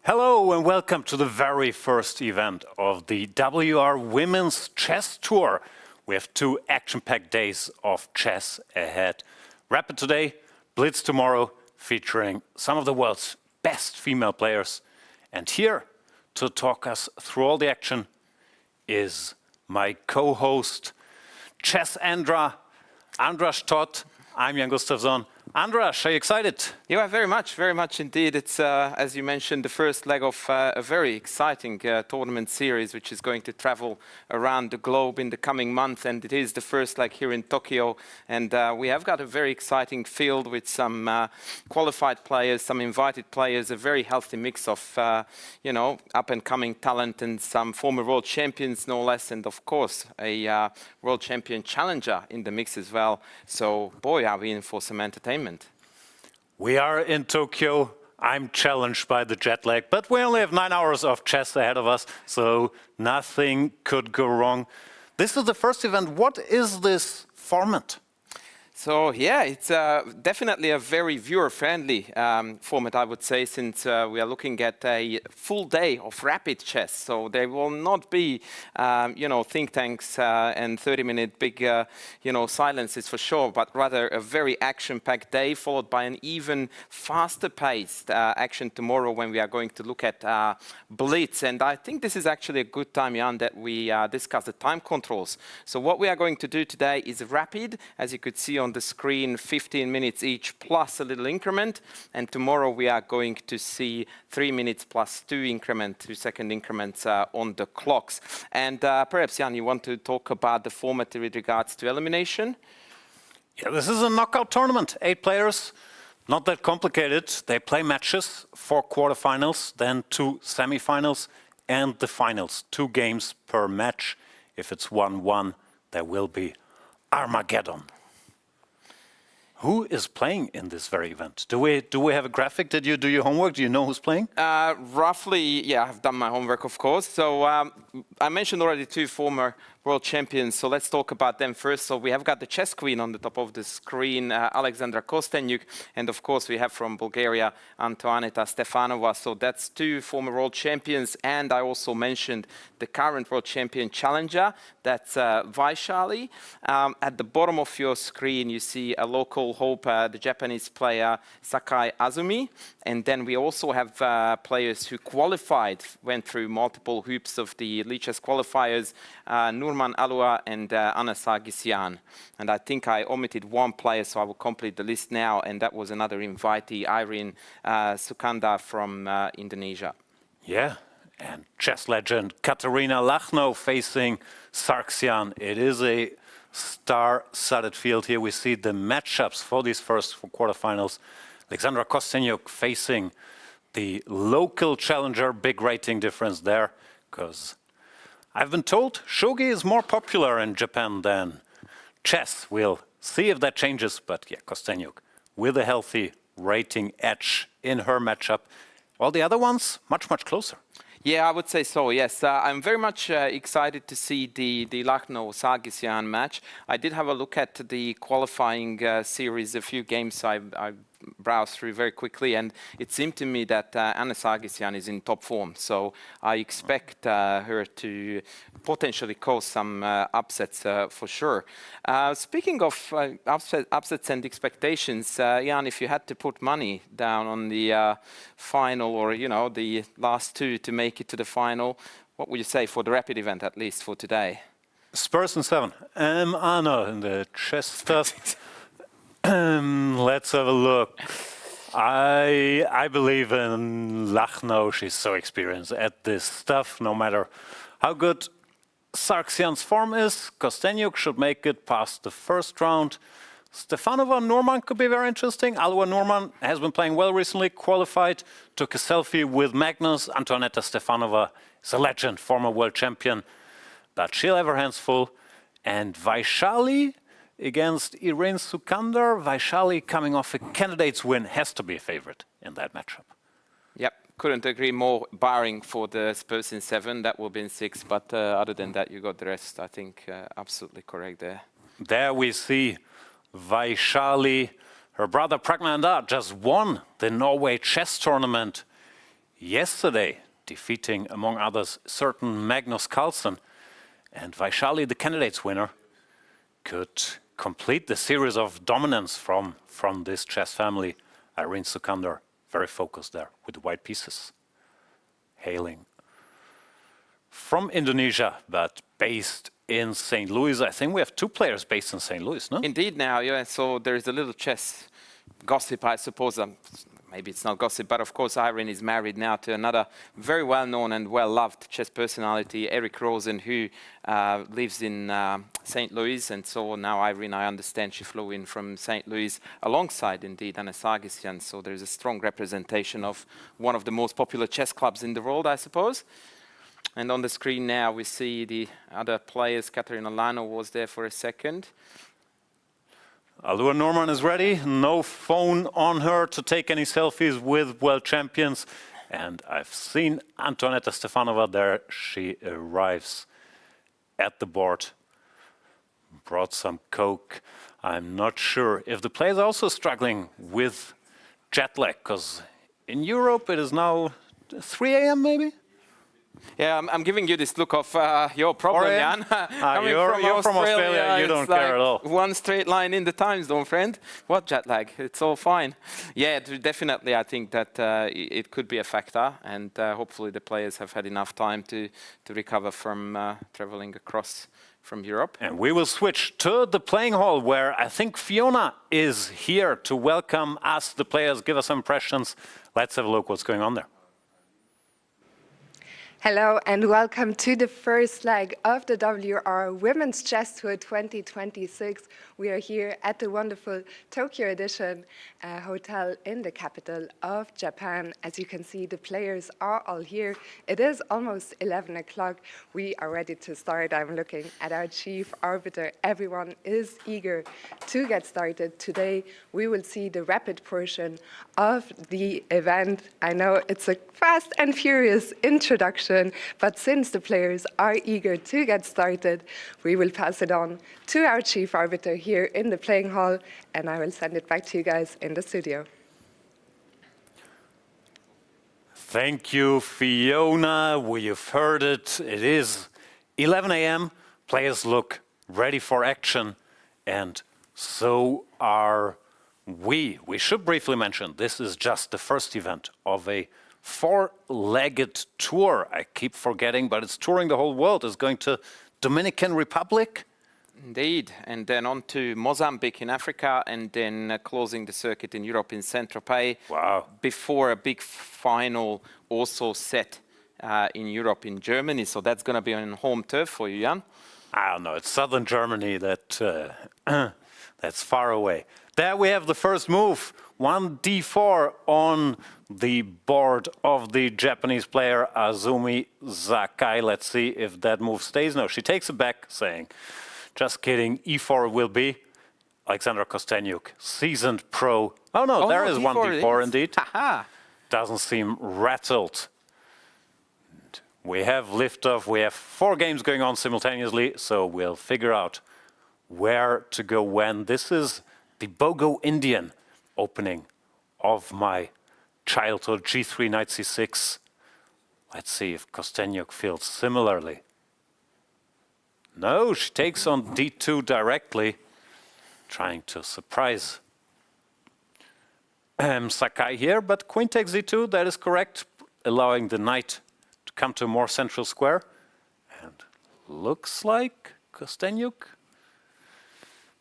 Hello and welcome to the very first event of the WR Women's Chess Tour. We have 2 action-packed days of chess ahead. Rapid today, Blitz tomorrow, featuring some of the world's best female players. And here to talk us through all the action is my co-host, Chess Andras Toth. I'm Jan Gustafsson. Andras, are you excited? Yeah, very much indeed. It's, as you mentioned, the first leg of a very exciting tournament series, which is going to travel around the globe in the coming month. And it is the first leg here in Tokyo. And we have got a very exciting field with some qualified players, some invited players, a very healthy mix of, up-and-coming talent and some former world champions, no less. And, of course, a world champion challenger in the mix as well. So, boy, are we in for some entertainment. We are in Tokyo. I'm challenged by the jet lag, but we only have 9 hours of chess ahead of us, so nothing could go wrong. This is the first event. What is this format? So, yeah, it's definitely a very viewer-friendly format, I would say, since we are looking at a full day of rapid chess. So there will not be, think tanks and 30-minute big, silences for sure, but rather a very action-packed day followed by an even faster-paced action tomorrow when we are going to look at Blitz. And I think this is actually a good time, Jan, that we discuss the time controls. So what we are going to do today is rapid, as you could see on the screen, 15 minutes each plus a little increment, and tomorrow we are going to see 3 minutes plus 2-second increments on the clocks. And perhaps, Jan, you want to talk about the format with regards to elimination? Yeah, this is a knockout tournament. 8 players, not that complicated. They play matches, 4 quarterfinals, then 2 semifinals, and the finals. 2 games per match. If it's 1-1, there will be Armageddon. Who is playing in this very event? Do we have a graphic? Did you do your homework? Do you know who's playing? Roughly, yeah, I've done my homework, of course. So I mentioned already 2 former world champions, so let's talk about them first. So we have got the chess queen on the top of the screen, Alexandra Kostenyuk, and of course we have from Bulgaria, Antoaneta Stefanova. So that's 2 former world champions, and I also mentioned the current world champion challenger, that's Vaishali. At the bottom of your screen you see a local hope, the Japanese player Sakai Azumi, and then we also have players who qualified, went through multiple hoops of the Elite Chess qualifiers, Nurman Alua and Anna Sargsyan. And I think I omitted 1 player, so I will complete the list now, and that was another invitee, Irene Sukanda from Indonesia. Yeah, and chess legend Katerina Lachno facing Sargsyan. It is a star-studded field here. We see the matchups for these first 4 quarterfinals. Alexandra Kostenyuk facing the local challenger, big rating difference there, because I've been told shogi is more popular in Japan than chess. We'll see if that changes, but yeah, Kostenyuk with a healthy rating edge in her matchup. All the other ones, much closer. Yeah, I would say so, yes. I'm very much excited to see the Lachno-Sargsyan match. I did have a look at the qualifying series, a few games I browsed through very quickly, and it seemed to me that Anna Sargsyan is in top form. So I expect her to potentially cause some upsets for sure. Speaking of upsets and expectations, Jan, if you had to put money down on the final or, the last 2 to make it to the final, what would you say for the rapid event, at least for today? Spurs and 7. Anna in the chess stuff. Let's have a look. I believe in Lachno. She's so experienced at this stuff. No matter how good Sargsyan's form is, Kostenyuk should make it past the first round. Stefanova Norman could be very interesting. Alua Norman has been playing well recently, qualified, took a selfie with Magnus. Antoaneta Stefanova is a legend, former world champion, but she'll have her hands full. And Vaishali against Irene Sukanda. Vaishali, coming off a candidate's win, has to be a favorite in that matchup. Yep, couldn't agree more, barring for the Spurs in 7, that will be in 6, but other than that, you got the rest, I think, absolutely correct there. There we see Vaishali. Her brother Pragnanda just won the Norway chess tournament yesterday, defeating, among others, certain Magnus Carlsen. And Vaishali, the candidates winner, could complete the series of dominance from this chess family. Irene Sukandar, very focused there with the white pieces. Hailing from Indonesia, but based in St. Louis. I think we have 2 players based in St. Louis, no? Indeed now, yeah. So there's a little chess gossip, I suppose. Maybe it's not gossip, but of course Irene is married now to another very well-known and well-loved chess personality, Eric Rosen, who lives in St. Louis. And so now Irene, I understand, she flew in from St. Louis alongside, indeed, Anna Sargsyan. So there's a strong representation of one of the most popular chess clubs in the world, I suppose. And on the screen now we see the other players. Katarina Lano was there for a second. Alua Norman is ready. No phone on her to take any selfies with world champions. And I've seen Antoneta Stefanova there. She arrives at the board. Brought some Coke. I'm not sure if the players are also struggling with jet lag, because in Europe it is now 3 a.m. maybe? Yeah, I'm giving you this look of your problem, Jan. You're from Australia, you don't care at all. One straight line in the time zone, friend. What jet lag? It's all fine. Yeah, definitely I think that it could be a factor, and hopefully the players have had enough time to recover from traveling across from Europe. And we will switch to the playing hall, where I think Fiona is here to welcome us, the players, give us some impressions. Let's have a look what's going on there. Hello and welcome to the first leg of the WR Women's Chess Tour 2026. We are here at the wonderful Tokyo Edition hotel in the capital of Japan. As you can see, the players are all here. It is almost 11 o'clock. We are ready to start. I'm looking at our chief arbiter. Everyone is eager to get started. Today, we will see the rapid portion of the event. I know it's a fast and furious introduction, but since the players are eager to get started, we will pass it on to our chief arbiter here in the playing hall, and I will send it back to you guys in the studio. Thank you, Fiona. We've heard it. It is 11 a.m. Players look ready for action, and so are we. We should briefly mention this is just the first event of a 4-legged tour. I keep forgetting, but it's touring the whole world. It's going to Dominican Republic. Indeed, and then on to Mozambique in Africa, and then closing the circuit in Europe in Saint-Tropez. Wow. Before a big final also set in Europe in Germany. So that's going to be on home turf for you, Jan. I don't know. It's southern Germany that's far away. There we have the first move. 1d4 on the board of the Japanese player Azumi Sakai. Let's see if that move stays. No, she takes it back, saying, just kidding, e4 will be. Alexandra Kostenyuk, seasoned pro. Oh no, there is 1d4 indeed. Haha. Doesn't seem rattled. We have liftoff. We have 4 games going on simultaneously, so we'll figure out where to go when. This is the Bogo Indian opening of my childhood. G3, knight c6. Let's see if Kostenyuk feels similarly. No, she takes on d2 directly, trying to surprise Sakai here, but queen takes d2, that is correct, allowing the knight to come to a more central square. And looks like Kostenyuk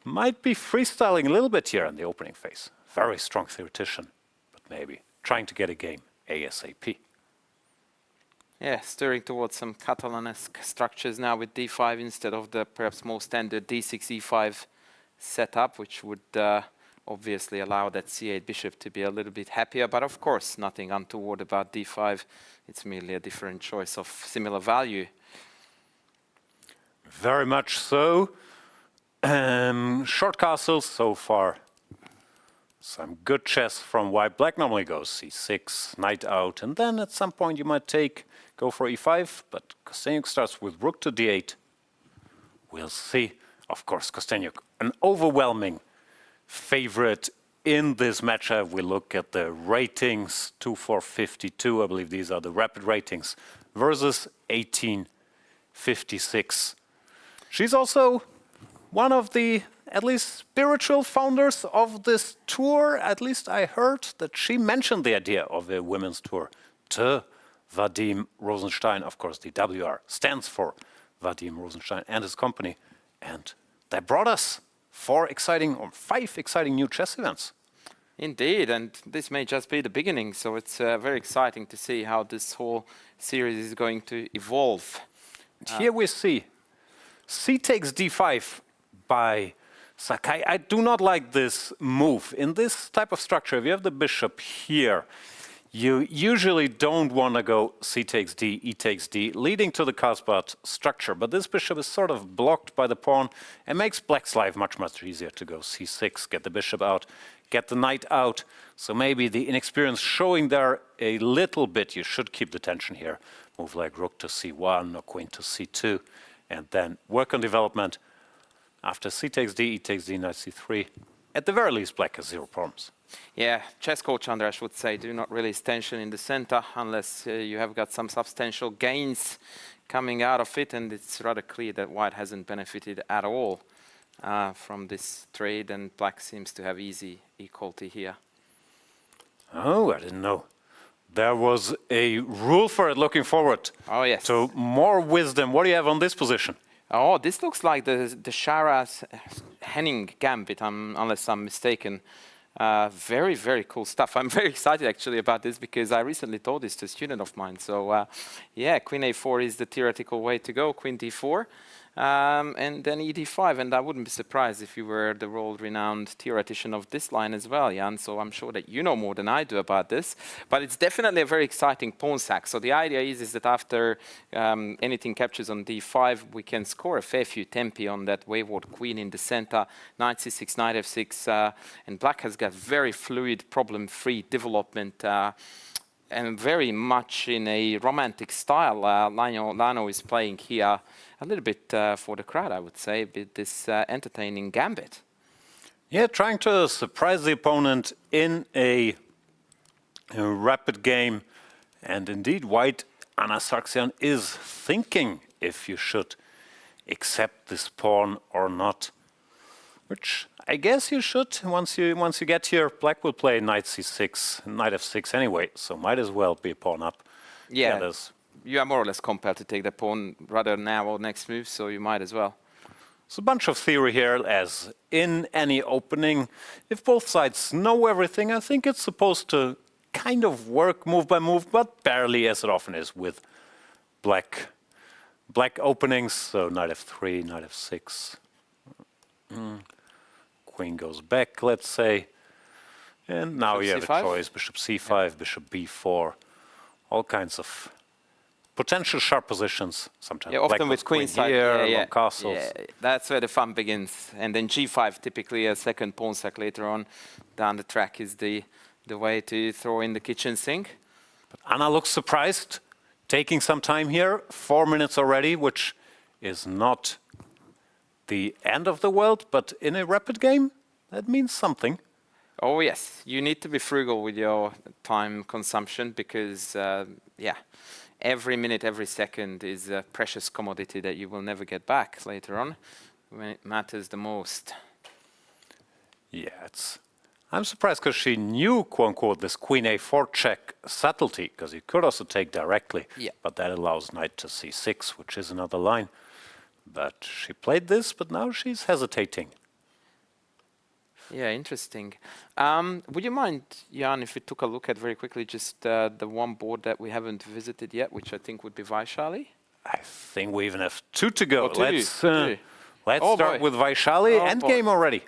might be freestyling a little bit here in the opening phase. Very strong theoretician, but maybe trying to get a game ASAP. Yeah, steering towards some Catalan-esque structures now with d5 instead of the perhaps more standard d6, e5 setup, which would obviously allow that c8 bishop to be a little bit happier. But of course, nothing untoward about d5. It's merely a different choice of similar value. Very much so. Short castles so far. Some good chess from white. Black normally goes c6, knight out, and then at some point you might go for e5, but Kostenyuk starts with rook to d8. We'll see. Of course, Kostenyuk, an overwhelming favorite in this matchup, we look at the ratings, 2,452, I believe these are the rapid ratings, versus 1856. She's also one of the, at least, spiritual founders of this tour. At least I heard that she mentioned the idea of a women's tour to Vadim Rosenstein. Of course, the WR stands for Vadim Rosenstein and his company. And they brought us 5 exciting new chess events. Indeed, and this may just be the beginning, so it's very exciting to see how this whole series is going to evolve. Here we see c takes d5 by Sakai. I do not like this move. In this type of structure, if you have the bishop here, you usually don't want to go c takes d, e takes d, leading to the Kasbah structure. But this bishop is sort of blocked by the pawn and makes black's life much, much easier to go c6, get the bishop out, get the knight out. So maybe the inexperience showing there a little bit. You should keep the tension here. Move like rook to c1 or queen to c2, and then work on development. After c takes d, e takes d, knight c3. At the very least, black has 0 problems. Yeah, chess coach Andras would say do not release tension in the center unless you have got some substantial gains coming out of it, and it's rather clear that white hasn't benefited at all from this trade, and black seems to have easy equality here. Oh, I didn't know. There was a rule for it looking forward. Oh, yes. So more wisdom. What do you have on this position? Oh, this looks like the Shara's Henning gambit, unless I'm mistaken. Very, very cool stuff. I'm very excited actually about this because I recently taught this to a student of mine. So yeah, queen a4 is the theoretical way to go, queen d4, and then e d5. And I wouldn't be surprised if you were the world-renowned theoretician of this line as well, Jan. So I'm sure that you know more than I do about this. But it's definitely a very exciting pawn sack. So the idea is that after anything captures on d5, we can score a fair few tempi on that wayward queen in the center, knight c6, knight f6, and black has got very fluid, problem-free development, and very much in a romantic style. Lano is playing here a little bit for the crowd, I would say, with this entertaining gambit. Yeah, trying to surprise the opponent in a rapid game. And indeed, white, Anna Sargsyan, is thinking if you should accept this pawn or not. Which I guess you should. Once you get here, black will play knight c6, knight f6 anyway, so might as well be a pawn up. Yeah, you are more or less compelled to take the pawn rather now or next move, so you might as well. It's a bunch of theory here, as in any opening. If both sides know everything, I think it's supposed to kind of work move by move, but barely, as it often is with black openings. So knight f3, knight f6. Queen goes back, let's say. And now you have a choice. Bishop c5, bishop b4. All kinds of potential sharp positions. Sometimes often with queen side here, long castles. Yeah, that's where the fun begins. And then g5, typically a second pawn sack later on down the track, is the way to throw in the kitchen sink. But Anna looks surprised, taking some time here. 4 minutes already, which is not the end of the world, but in a rapid game, that means something. Oh yes, you need to be frugal with your time consumption because, yeah, every minute, every second is a precious commodity that you will never get back later on when it matters the most. Yeah, I'm surprised because she knew, quote unquote, this queen a4 check subtlety, because you could also take directly, but that allows knight to c6, which is another line. But she played this, but now she's hesitating. Yeah, interesting. Would you mind, Jan, if we took a look at very quickly just the one board that we haven't visited yet, which I think would be Vaishali? I think we even have 2 to go. Oh, let's start with Vaishali. Endgame already.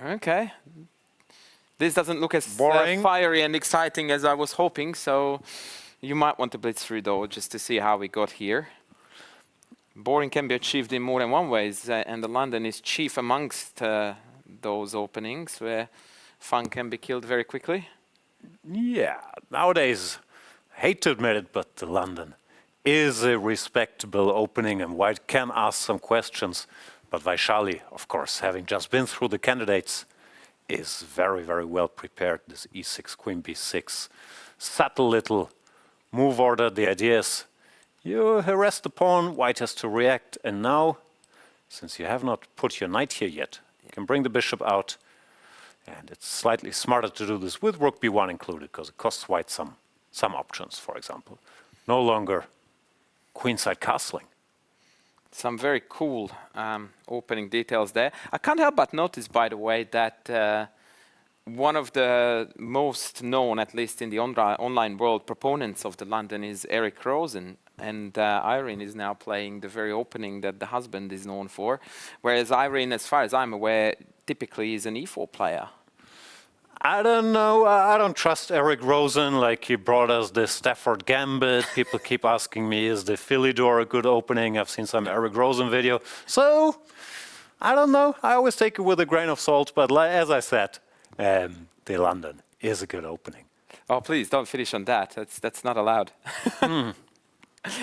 Okay. This doesn't look as boring, fiery and exciting as I was hoping, so you might want to blitz through though, just to see how we got here. Boring can be achieved in more than one ways, and the London is chief amongst those openings where fun can be killed very quickly. Yeah, nowadays, I hate to admit it, but the London is a respectable opening, and white can ask some questions. But Vaishali, of course, having just been through the candidates, is very, very well prepared. This e6, queen b6, subtle little move order. The idea is you harass the pawn, white has to react, and now, since you have not put your knight here yet, you can bring the bishop out, and it's slightly smarter to do this with rook b1 included, because it costs white some options, for example. No longer queenside castling. Some very cool opening details there. I can't help but notice, by the way, that one of the most known, at least in the online world, proponents of the London is Eric Rosen. And Irene is now playing the very opening that the husband is known for. Whereas Irene, as far as I'm aware, typically is an e4 player. I don't know. I don't trust Eric Rosen. Like, he brought us the Stafford Gambit. People keep asking me, is the Philidor a good opening? I've seen some Eric Rosen video. So, I don't know. I always take it with a grain of salt. But as I said, the London is a good opening. Oh, please don't finish on that. That's not allowed.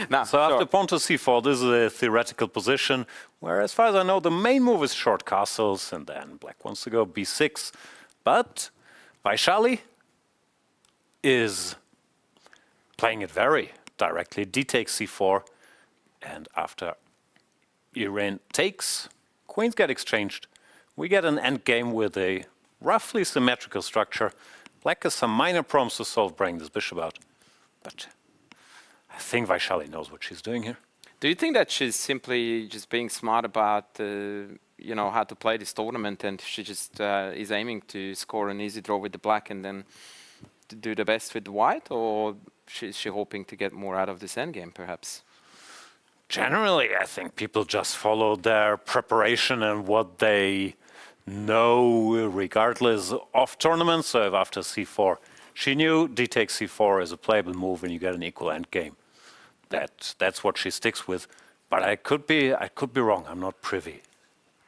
Now, so after pawn to c4, this is a theoretical position, where as far as I know, the main move is short castles, and then black wants to go b6. But Vaishali is playing it very directly. D takes c4, and after Irene takes, queens get exchanged. We get an endgame with a roughly symmetrical structure. Black has some minor problems to solve, bringing this bishop out. But I think Vaishali knows what she's doing here. Do you think that she's simply just being smart about, you know, how to play this tournament, and she just is aiming to score an easy draw with the black and then to do the best with the white, or is she hoping to get more out of this endgame, perhaps? Generally, I think people just follow their preparation and what they know, regardless of tournaments. So if after c4 she knew d takes c4 is a playable move and you get an equal endgame, that's what she sticks with. But I could be wrong. I'm not privy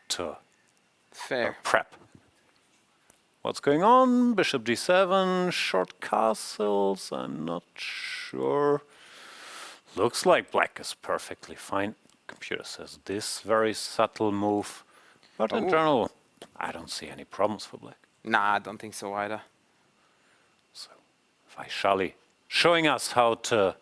to prep. What's going on? Bishop d7, short castles. I'm not sure. Looks like black is perfectly fine. Computer says this very subtle move, but in general, I don't see any problems for black. Nah, I don't think so either. So, Vaishali showing us how to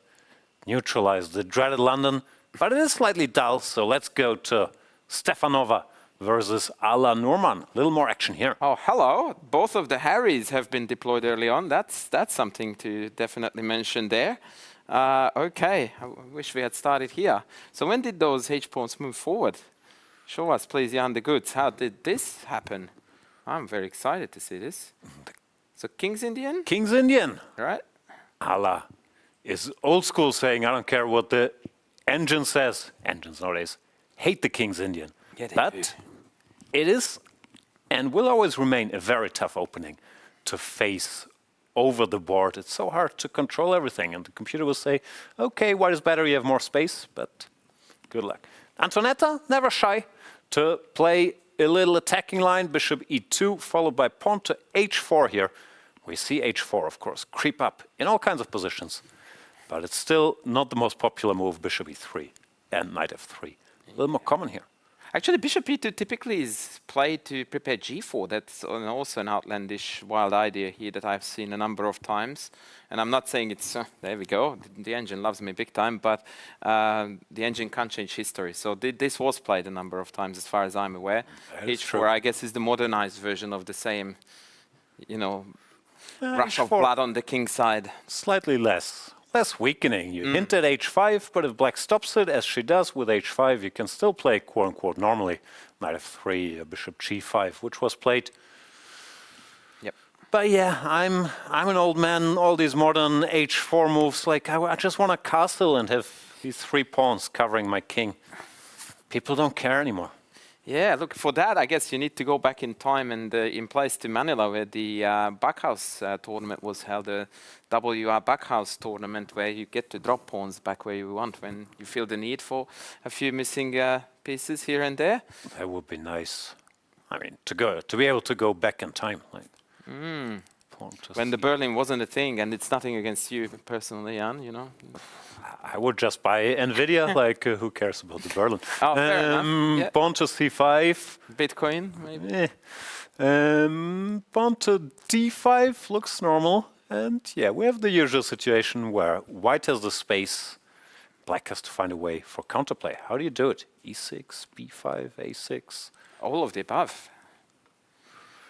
neutralize the dreaded London, but it is slightly dull, so let's go to Stefanova versus Ala Nurman. A little more action here. Oh, hello. Both of the Harrys have been deployed early on. That's something to definitely mention there. Okay, I wish we had started here. So when did those H-pawns move forward? Show us, please, Jan the Goods. How did this happen? I'm very excited to see this. So King's Indian? King's Indian. Right. Ala is old school, saying, I don't care what the engine says. Engines nowadays hate the King's Indian. Yeah, but it is and will always remain a very tough opening to face over the board. It's so hard to control everything. And the computer will say, okay, white is better, you have more space, but good luck. Antonetta, never shy to play a little attacking line, bishop e2, followed by pawn to h4 here. We see h4, of course, creep up in all kinds of positions. But it's still not the most popular move, bishop e3 and knight f3. A little more common here. Actually, bishop e2 typically is played to prepare g4. That's also an outlandish, wild idea here that I've seen a number of times. And I'm not saying it's, there we go, the engine loves me big time, but the engine can't change history. So this was played a number of times, as far as I'm aware. H4, I guess, is the modernized version of the same, you know, rush of blood on the king's side. Slightly less weakening. You hint at h5, but if black stops it, as she does with h5, you can still play quote-unquote normally knight f3, bishop g5, which was played. Yep. But yeah, I'm an old man. All these modern h4 moves, like I just want a castle and have these 3 pawns covering my king. People don't care anymore. Yeah, look, for that, I guess you need to go back in time and in place to Manila, where the Backhouse tournament was held, the WR Backhouse tournament, where you get to drop pawns back where you want when you feel the need for a few missing pieces here and there. That would be nice. I mean, to be able to go back in time, like. When the Berlin wasn't a thing, and it's nothing against you personally, Jan, you know. I would just buy Nvidia, like who cares about the Berlin? Oh, fair enough. Yeah. Pawn to c5. Bitcoin, maybe. Pawn to d5 looks normal. And yeah, we have the usual situation where white has the space, black has to find a way for counterplay. How do you do it? e6, b5, a6? All of the above.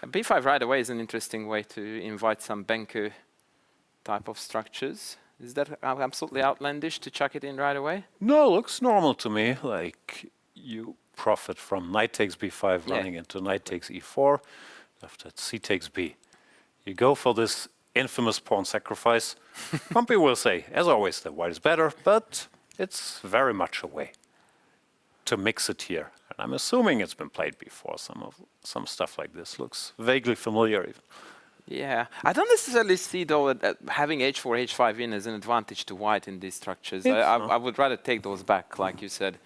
b5 right away is an interesting way to invite some Benko type of structures. Is that absolutely outlandish to chuck it in right away? No, looks normal to me. Like you profit from knight takes b5 running into knight takes e4. After that, c takes b. You go for this infamous pawn sacrifice. Some people will say, as always, that white is better, but it's very much a way to mix it here. And I'm assuming it's been played before. Some stuff like this looks vaguely familiar even. Yeah, I don't necessarily see though that having h4, h5 in as an advantage to white in these structures. I would rather take those back, like you said.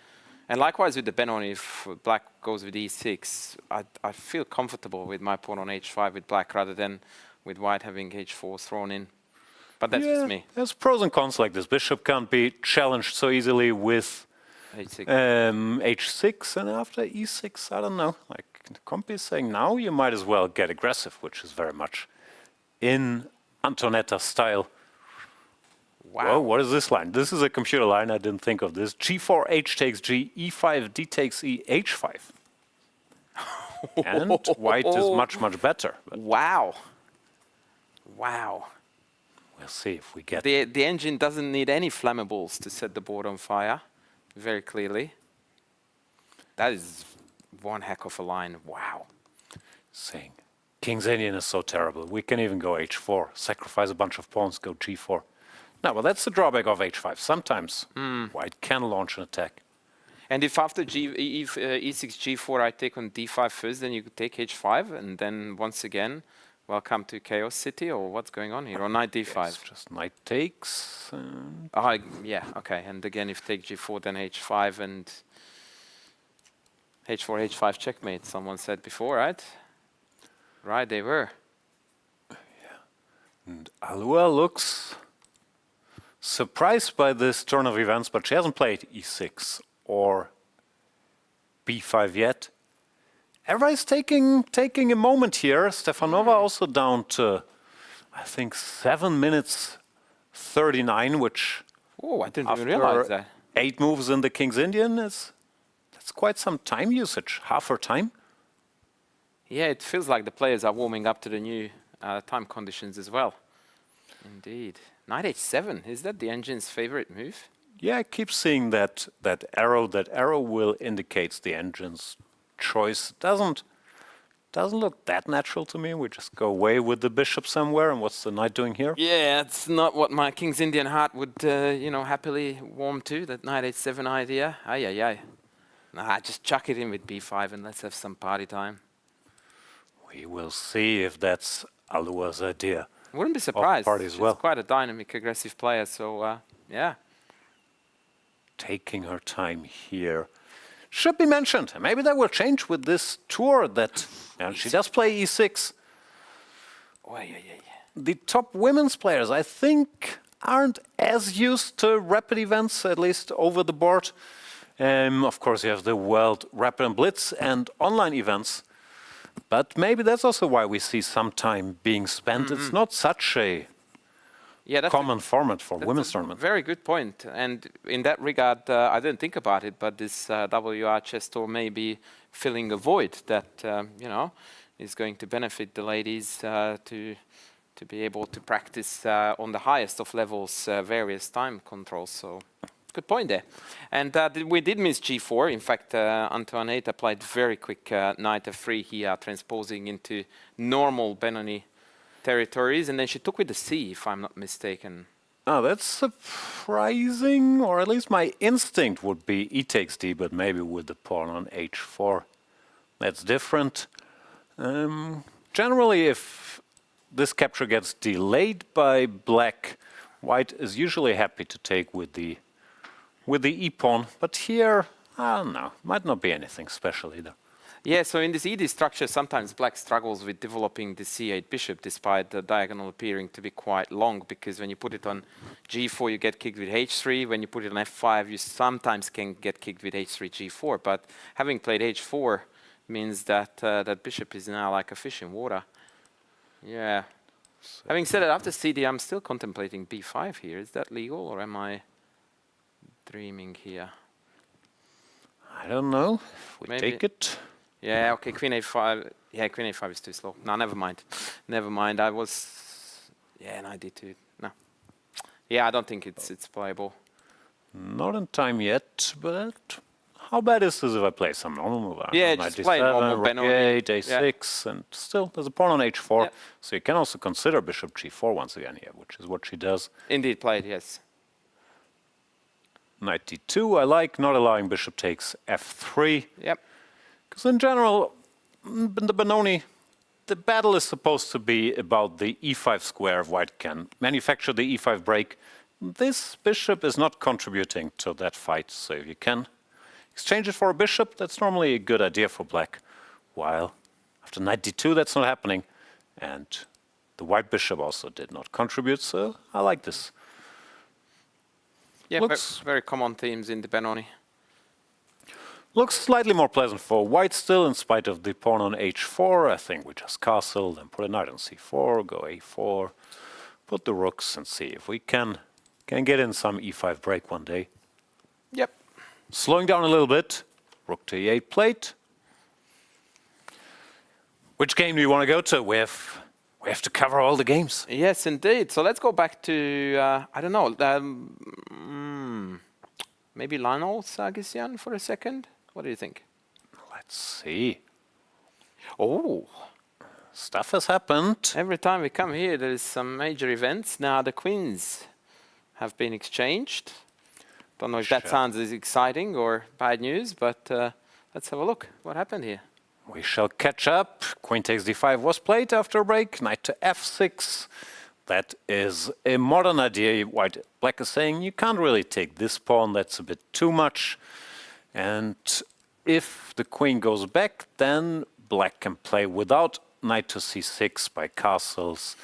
And likewise with the Benoni, if black goes with e6, I feel comfortable with my pawn on h5 with black rather than with white having h4 thrown in. But that's just me. There's pros and cons like this. Bishop can't be challenged so easily with h6. h6, and after e6, I don't know. Like the comp is saying now you might as well get aggressive, which is very much in Antonetta's style. Wow. Whoa, what is this line? This is a computer line. I didn't think of this. g4, h takes g, e5, d takes e, h5. And white is much, much better. Wow. Wow. We'll see if we get... The engine doesn't need any flammables to set the board on fire, very clearly. That is one heck of a line. Wow. Saying, King's Indian is so terrible. We can even go h4, sacrifice a bunch of pawns, go g4. No, well, that's the drawback of h5. Sometimes white can launch an attack. And if after e6, g4, I take on d5 first, then you could take h5, and then once again, welcome to Chaos City, or what's going on here? Or knight d5? Yes, just knight takes. Yeah, okay. And again, if take g4, then h5, and h4, h5 checkmate, someone said before, right? Right, they were. Yeah. And Alua looks surprised by this turn of events, but she hasn't played e6 or b5 yet. Everybody's taking a moment here. Stefanova also down to, I think, 7 minutes 39, which I didn't even realize that. 8 moves in the King's Indian that's quite some time usage, half her time. Yeah, it feels like the players are warming up to the new time conditions as well. Indeed. Knight h7, is that the engine's favorite move? Yeah, I keep seeing that arrow. That arrow will indicates the engine's choice. Doesn't look that natural to me. We just go away with the bishop somewhere, and what's the knight doing here? Yeah, it's not what my King's Indian heart would, happily warm to, that knight h7 idea. Nah, just chuck it in with b5 and let's have some party time. We will see if that's Alua's idea. Wouldn't be surprised. She's quite a dynamic, aggressive player, so yeah. Taking her time here. Should be mentioned, maybe that will change with this tour that she does play e6. The top women's players, I think, aren't as used to rapid events, at least over the board. Of course, you have the World Rapid and Blitz and online events. But maybe that's also why we see some time being spent. It's not such a common format for women's tournament. Very good point. And in that regard, I didn't think about it, but this WR chess tour may be filling a void that is going to benefit the ladies to be able to practice on the highest of levels various time controls. So. Good point there. And we did miss g4. In fact, Antoinette applied very quick knight f3 here, transposing into normal Benoni territories. And then she took with the c, if I'm not mistaken. Oh, that's surprising, or at least my instinct would be e takes d, but maybe with the pawn on h4. That's different. Generally, if this capture gets delayed by black, white is usually happy to take with the e-pawn, but here, I don't know, might not be anything special either. Yeah, so in this ED structure, sometimes black struggles with developing the c8 bishop, despite the diagonal appearing to be quite long, because when you put it on g4, you get kicked with h3. When you put it on f5, you sometimes can get kicked with h3, g4. But having played h4 means that that bishop is now like a fish in water. Yeah. So Having said it, after CD, I'm still contemplating b5 here. Is that legal, or am I dreaming here? I don't know. If we Maybe. take it. Yeah, okay, queen a5. Yeah, queen a5 is too slow. No, never mind. Never mind. I was... Yeah, knight d2. No. Yeah, I don't think it's playable. Not in time yet, but how bad is this if I play some normal move? Yeah, Knight just play normal rook Benoni. a8, a6, and still there's a pawn on h4. Yep. So you can also consider bishop g4 once again here, which is what she does. Indeed played, yes. Knight d2 I like, not allowing bishop takes f3. Yep. Because in general, in the Benoni, the battle is supposed to be about the e5 square if white can manufacture the e5 break. This bishop is not contributing to that fight, so if you can exchange it for a bishop, that's normally a good idea for black. While after knight d2, that's not happening. And the white bishop also did not contribute, so I like this. Yeah, Looks- very common themes in the Benoni. Looks slightly more pleasant for white still, in spite of the pawn on h4. I think we just castle, then put a knight on c4, go a4, put the rooks, and see if we can get in some e5 break one day. Yep. Slowing down a little bit, rook to e8 plate. Which game do you want to go to? We have to cover all the games. Yes, indeed. So let's go back to, I don't know, maybe Lionel Sargsyan for a second? What do you think? Let's see. Oh, Stuff has happened. every time we come here, there is some major events. Now the queens have been exchanged. Don't know if that Sure. sounds as exciting or bad news, but let's have a look. What happened here? We shall catch up. Queen takes d5 was played after a break. Knight to f6. That is a modern idea. Black is saying you can't really take this pawn. That's a bit too much. And if the queen goes back, then black can play without knight to c6 by castles,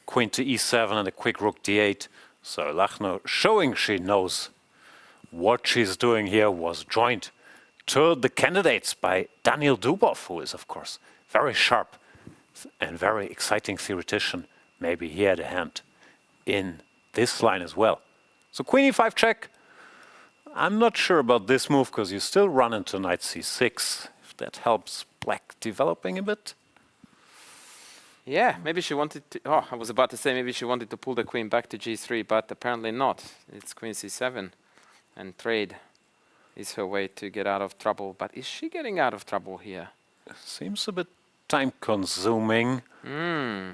queen to e7, and a quick rook d8. So Lachno, showing she knows what she's doing here, was joined to the candidates by Daniel Dubov, who is, of course, very sharp and very exciting theoretician. Maybe he had a hand in this line as well. So queen e5 check. I'm not sure about this move, because you still run into knight c6, if that helps black developing a bit. Yeah, maybe she wanted to... Oh, I was about to say maybe she wanted to pull the queen back to g3, but apparently not. It's queen c7, and trade is her way to get out of trouble. But is she getting out of trouble here? Seems a bit time-consuming. Hmm.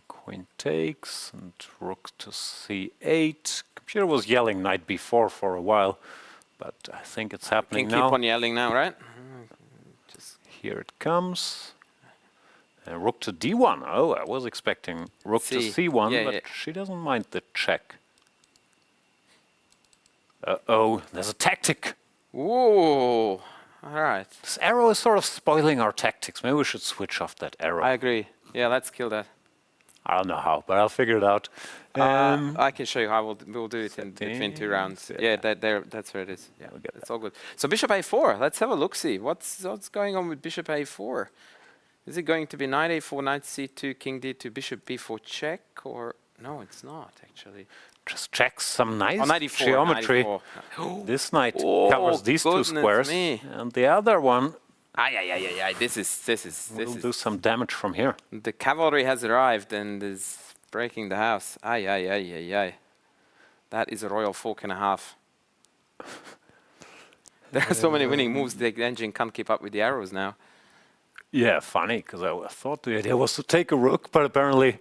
Queen takes, and rook to c8. Computer was yelling knight b4 for a while, but I think it's happening Can keep now. on yelling now, right? Just Here it comes. Rook to d1. Oh, I was expecting rook to c1, Yeah, but yeah. she doesn't mind the check. Uh-oh, there's a tactic. Ooh, all right. This arrow is sort of spoiling our tactics. Maybe we should switch off that arrow. I agree. Yeah, let's kill that. I don't know how, but I'll figure it out. I can show you how we'll do it in between two rounds. Yeah. Yeah, that's where it is. Yeah, We'll get that's all good. So bishop a4. Let's have a look. See what's going on with bishop a4. Is it going to be knight a4, knight c2, king d2, bishop b4 check, or no? It's not actually. Just check some nice Oh, knight e4, geometry. knight e4. This knight Oh, covers these two goodness squares, me. and the other one Ay. This is will do some damage from here. the cavalry has arrived and is breaking the house. Ay. That is a royal fork and a half. There are so many winning moves. The engine can't keep up with the arrows now. Yeah, funny, because I thought the idea was to take a rook, but apparently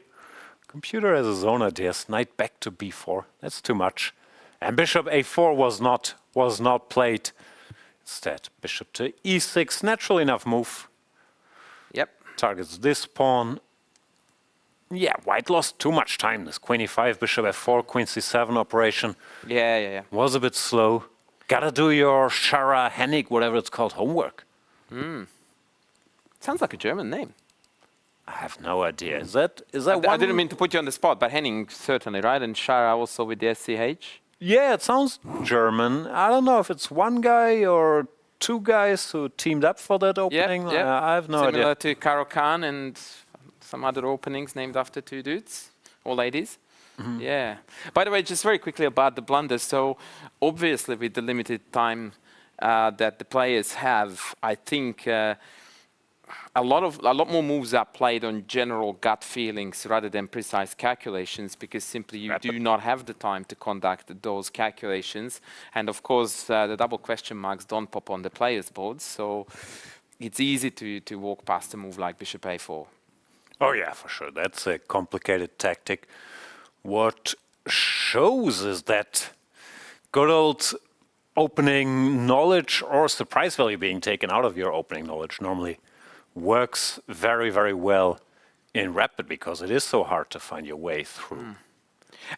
computer has his own ideas. Knight back to b4. That's too much. And bishop a4 was not played. Instead, bishop to e6. Natural enough move. Yep. Targets this pawn. Yeah, white lost too much time. This queen e5, bishop f4, queen c7 operation Yeah. was a bit slow. Gotta do your Shara, Hennig, whatever it's called, homework. Sounds like a German name. I have no idea. Is that I one? didn't mean to put you on the spot, but Henning certainly, right? And Shara also with the SCH. Yeah, it sounds German. I don't know if it's one guy or two guys who teamed up for that opening. I have no Similar idea. to Karo Khan and some other openings named after two dudes or ladies. Yeah. By the way, just very quickly about the blunders. So obviously with the limited time that the players have, I think a lot more moves are played on general gut feelings rather than precise calculations, because simply you do not have the time to conduct those calculations. And of course, the double question marks don't pop on the players' boards, so it's easy to walk past a move like Bishop A4. Oh yeah, for sure. That's a complicated tactic. What shows is that good old opening knowledge or surprise value being taken out of your opening knowledge normally works very, very well in rapid, because it is so hard to find your way through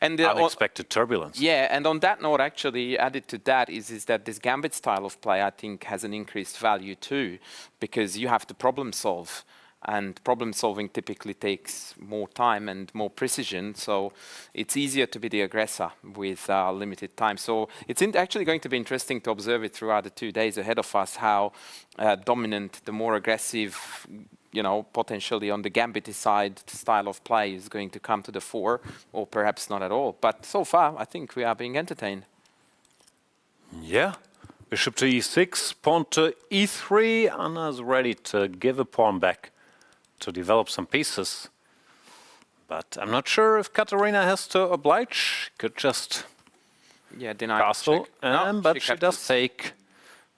And unexpected turbulence. Yeah, and on that note, actually, added to that is that this gambit style of play, I think, has an increased value too, because you have to problem solve. And problem solving typically takes more time and more precision, so it's easier to be the aggressor with limited time. So it's actually going to be interesting to observe it throughout the 2 days ahead of us, how dominant the more aggressive, potentially on the gambit side style of play is going to come to the fore, or perhaps not at all. But so far, I think we are being entertained. Yeah. Bishop to e6, pawn to e3. Anna's ready to give a pawn back to develop some pieces. But I'm not sure if Katarina has to oblige. Could just deny castle. But she does take.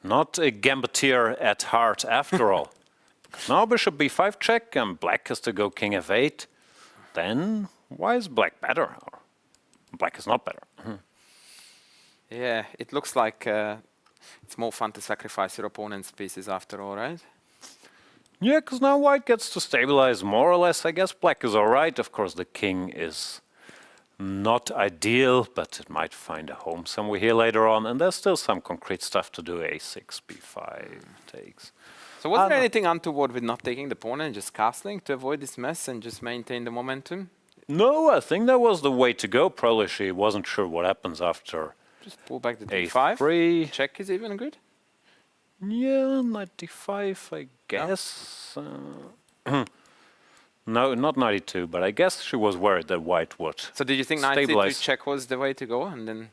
Not a gambiteer at heart after all. Now bishop b5 check, and black has to go king f8. Then why is black better? Or black is not better. Yeah, it looks like it's more fun to sacrifice your opponent's pieces after all, right? Yeah, because now white gets to stabilize more or less. I guess black is all right. Of course, the king is not ideal, but it might find a home somewhere here later on. And there's still some concrete stuff to do. a6, b5 takes. So was there anything untoward with not taking the pawn and just castling to avoid this mess and just maintain the momentum? No, I think that was the way to go. Probably she wasn't sure what happens after Just pull back the d5. a3. Check is even good. Yeah, knight d5, I guess. No, not 92, but I guess she was worried that white would So did you think knight stabilize. c2 check was the way to go and then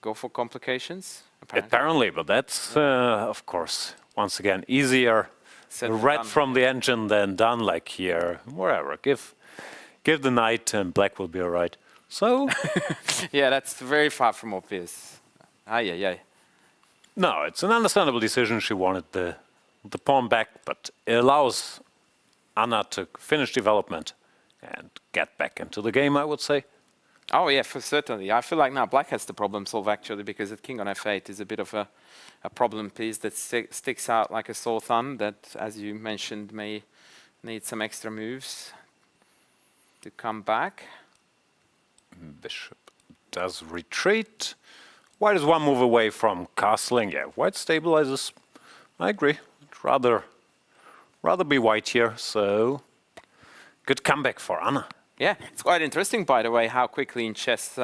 go for complications? Apparently, but that's, of course, once again, easier Said and read done. from the engine than done, like here, wherever. Give the knight and black will be all right. So, Yeah, that's very far from obvious. Yeah. no, it's an understandable decision. She wanted the pawn back, but it allows Anna to finish development and get back into the game, I would say. Oh yeah, for certainly. I feel like now black has the problem solved actually, because the king on f8 is a bit of a problem piece that sticks out like a sore thumb that, as you mentioned, may need some extra moves to come back. Bishop does retreat. White is one move away from castling. Yeah, white stabilizes. I agree. I'd rather be white here, so good comeback for Anna. Yeah, it's quite interesting, by the way, how quickly in chess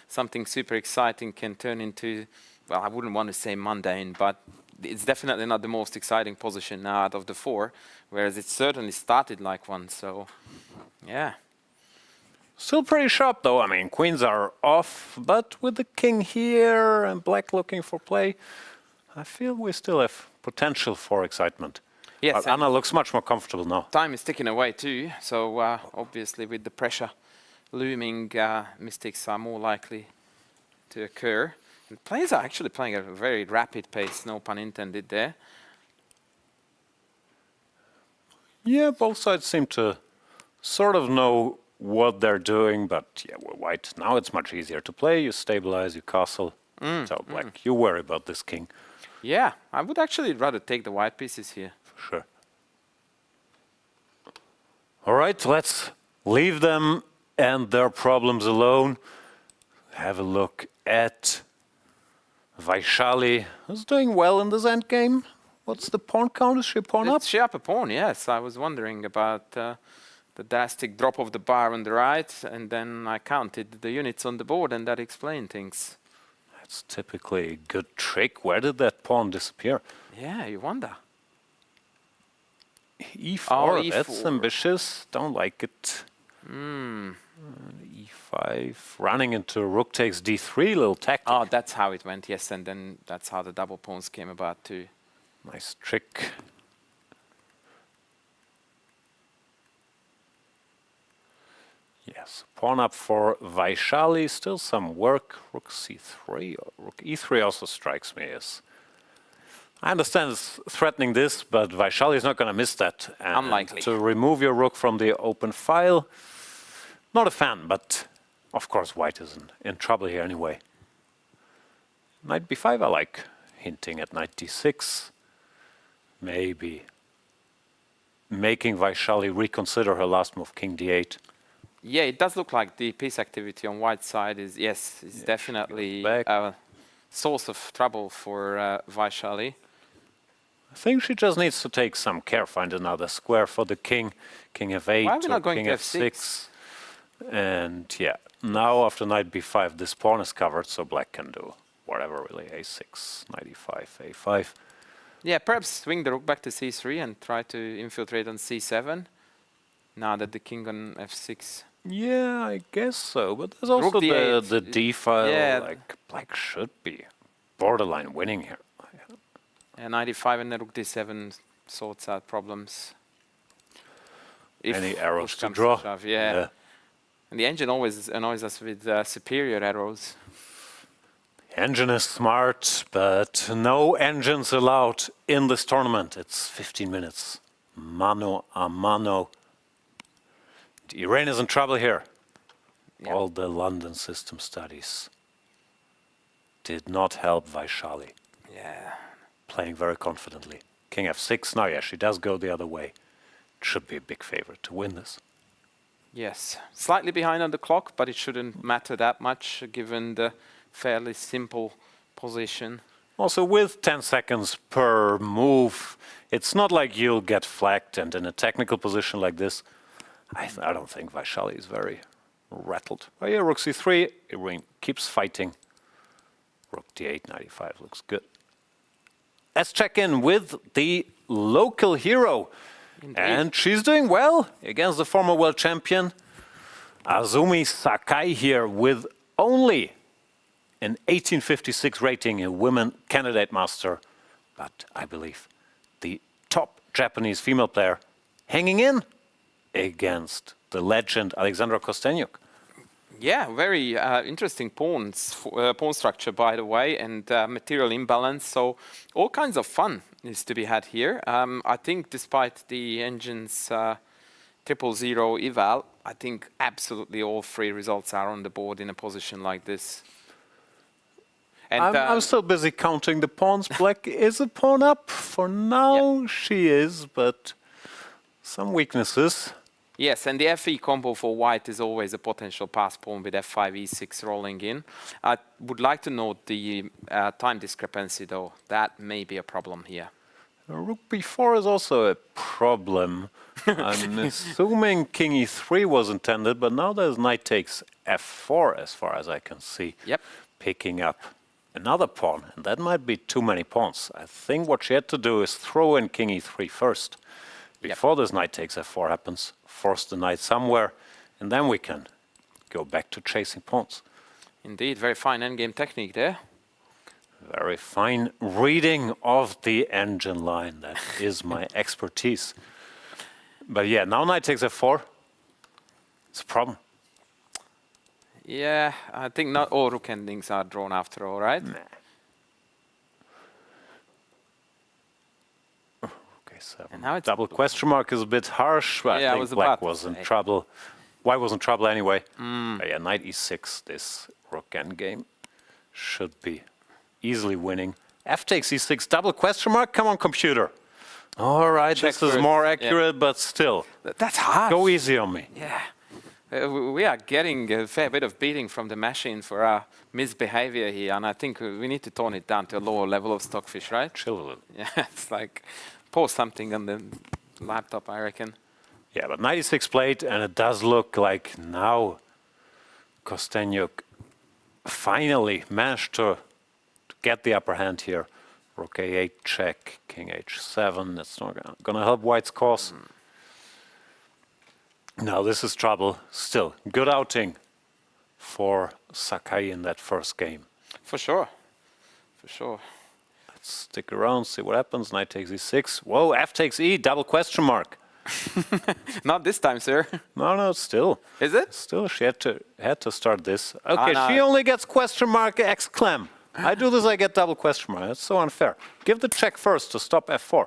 something super exciting can turn into, well, I wouldn't want to say mundane, but it's definitely not the most exciting position now out of the four, whereas it certainly started like one, so yeah. Still pretty sharp, though. I mean, queens are off, but with the king here and black looking for play, I feel we still have potential for excitement. Yes, But Anna looks much more comfortable now. time is ticking away too, so obviously with the pressure looming, mistakes are more likely to occur. And players are actually playing at a very rapid pace, no pun intended there. Yeah, both sides seem to sort of know what they're doing, but yeah, we're white. Now it's much easier to play. You stabilize, you castle. So black, you worry about this king. Yeah, I would actually rather take the white pieces here. For sure. All right, let's leave them and their problems alone. Have a look at Vaishali, who's doing well in this endgame. What's the pawn count? Is she pawn up? She up a pawn, yes. I was wondering about the drastic drop of the bar on the right, and then I counted the units on the board, and that explained things. That's typically a good trick. Where did that pawn disappear? Yeah, you wonder. E4, Oh, that's E4. ambitious. Don't like it. E5, running into rook takes d3, little tactic. Oh, that's how it went, yes, and then that's how the double pawns came about too. Nice trick. Yes, pawn up for Vaishali, still some work. Rook c3, or rook e3 also strikes me as... I understand it's threatening this, but Vaishali is not going to miss that. And Unlikely. to remove your rook from the open file, not a fan, but of course white is in trouble here anyway. Knight b5 I like, hinting at knight d6. Maybe making Vaishali reconsider her last move, king d8. Yeah, it does look like the piece activity on white side is, yes, is definitely a source of trouble for Vaishali. I think she just needs to take some care, find another square for the king. King f8 Why are we not or going king to f6. And yeah, now after knight b5, this pawn is covered, so black can do whatever really. a6, knight e5, a5. Yeah, perhaps swing the rook back to c3 and try to infiltrate on c7. Now that the king on f6. Yeah, I guess so, but there's also Rook d8. the d file. Yeah. Like black should be borderline winning here. And knight e5 and the rook d7 sorts out problems. If Any arrows push to comes draw? shove, yeah. And the engine always annoys us with superior arrows. Engine is smart, but no engines allowed in this tournament. It's 15 minutes. Mano a mano. Iran is in trouble here. Yeah. All the London system studies did not help Vaishali. Yeah. Playing very confidently. King f6. Now, yeah, she does go the other way. Should be a big favorite to win this. Yes. Slightly behind on the clock, but it shouldn't matter that much given the fairly simple position. Also, with 10 seconds per move, it's not like you'll get flagged, and in a technical position like this, I don't think Vaishali is very rattled. Oh yeah, rook c3, Irene keeps fighting. Rook d8, knight e5 looks good. Let's check in with the local hero. Indeed. And she's doing well against the former world champion. Azumi Sakai here with only an 1856 rating, a women candidate master. But I believe the top Japanese female player hanging in against the legend Alexandra Kostenyuk. Yeah, very interesting pawn structure, by the way, and material imbalance. So all kinds of fun is to be had here. I think despite the engine's 000 eval, I think absolutely all three results are on the board in a position like this. And I'm still busy counting the pawns. Black is a pawn up. For now, she is, but some weaknesses. Yes, and the FE combo for white is always a potential pass pawn with f5, e6 rolling in. I would like to note the time discrepancy, though. That may be a problem here. Rook b4 is also a problem. I'm assuming king e3 was intended, but now there's knight takes f4 as far as I can see. Yep. Picking up another pawn, and that might be too many pawns. I think what she had to do is throw in king e3 first. Before this knight takes f4 happens, force the knight somewhere, and then we can go back to chasing pawns. Indeed, very fine endgame technique there. Very fine reading of the engine line. That is my expertise. But yeah, now knight takes f4. It's a problem. Yeah, I think not all rook endings are drawn after all, right? Nah. And now it's double question mark is a bit harsh, but Yeah, I I was think black about to was in say. trouble. White was in trouble anyway. But yeah, knight e6, this rook endgame should be easily winning. F takes e6, double question mark. Come on, computer. All right, Check this is first. more Yeah. accurate, but still, That's hard. go easy on me. Yeah. We are getting a fair bit of beating from the machine for our misbehavior here, and I think we need to tone it down to a lower level of stockfish, right? Chill a little. Yeah, it's like pour something on the laptop, I reckon. Yeah, but 96 played, and it does look like now Kostenjuk finally managed to get the upper hand here. Rook A8 check, King H7. That's not gonna help White's cause. Now this is trouble. Still, good outing for Sakai in that first game. For sure. For sure. Let's stick around, see what happens. Knight takes E6. Whoa, F takes E, double question mark. Not this time, sir. No, still. Is it? Still, she had to start this. Okay, no. she only gets question mark exclam. I do this, I get double question mark. That's so unfair. Give the check first to stop F4.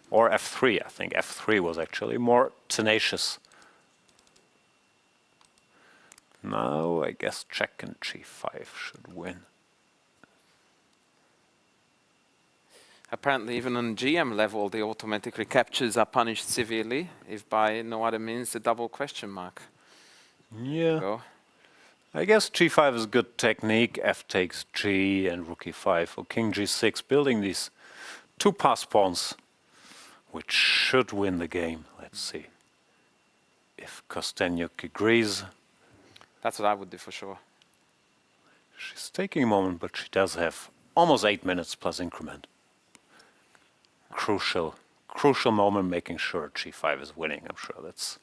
Or F3, I think F3 was actually more tenacious. Now, I guess check and G5 should win. Apparently, even on GM level, the automatic recaptures are punished severely, if by no other means a double question mark. Yeah. Go. I guess G5 is a good technique. F takes G and Rook E5 or King G6, building these two pass pawns, which should win the game. Let's see if Kostenjuk agrees. That's what I would do for sure. She's taking a moment, but she does have almost 8 minutes plus increment. Crucial moment, making sure G5 is winning. I'm sure that's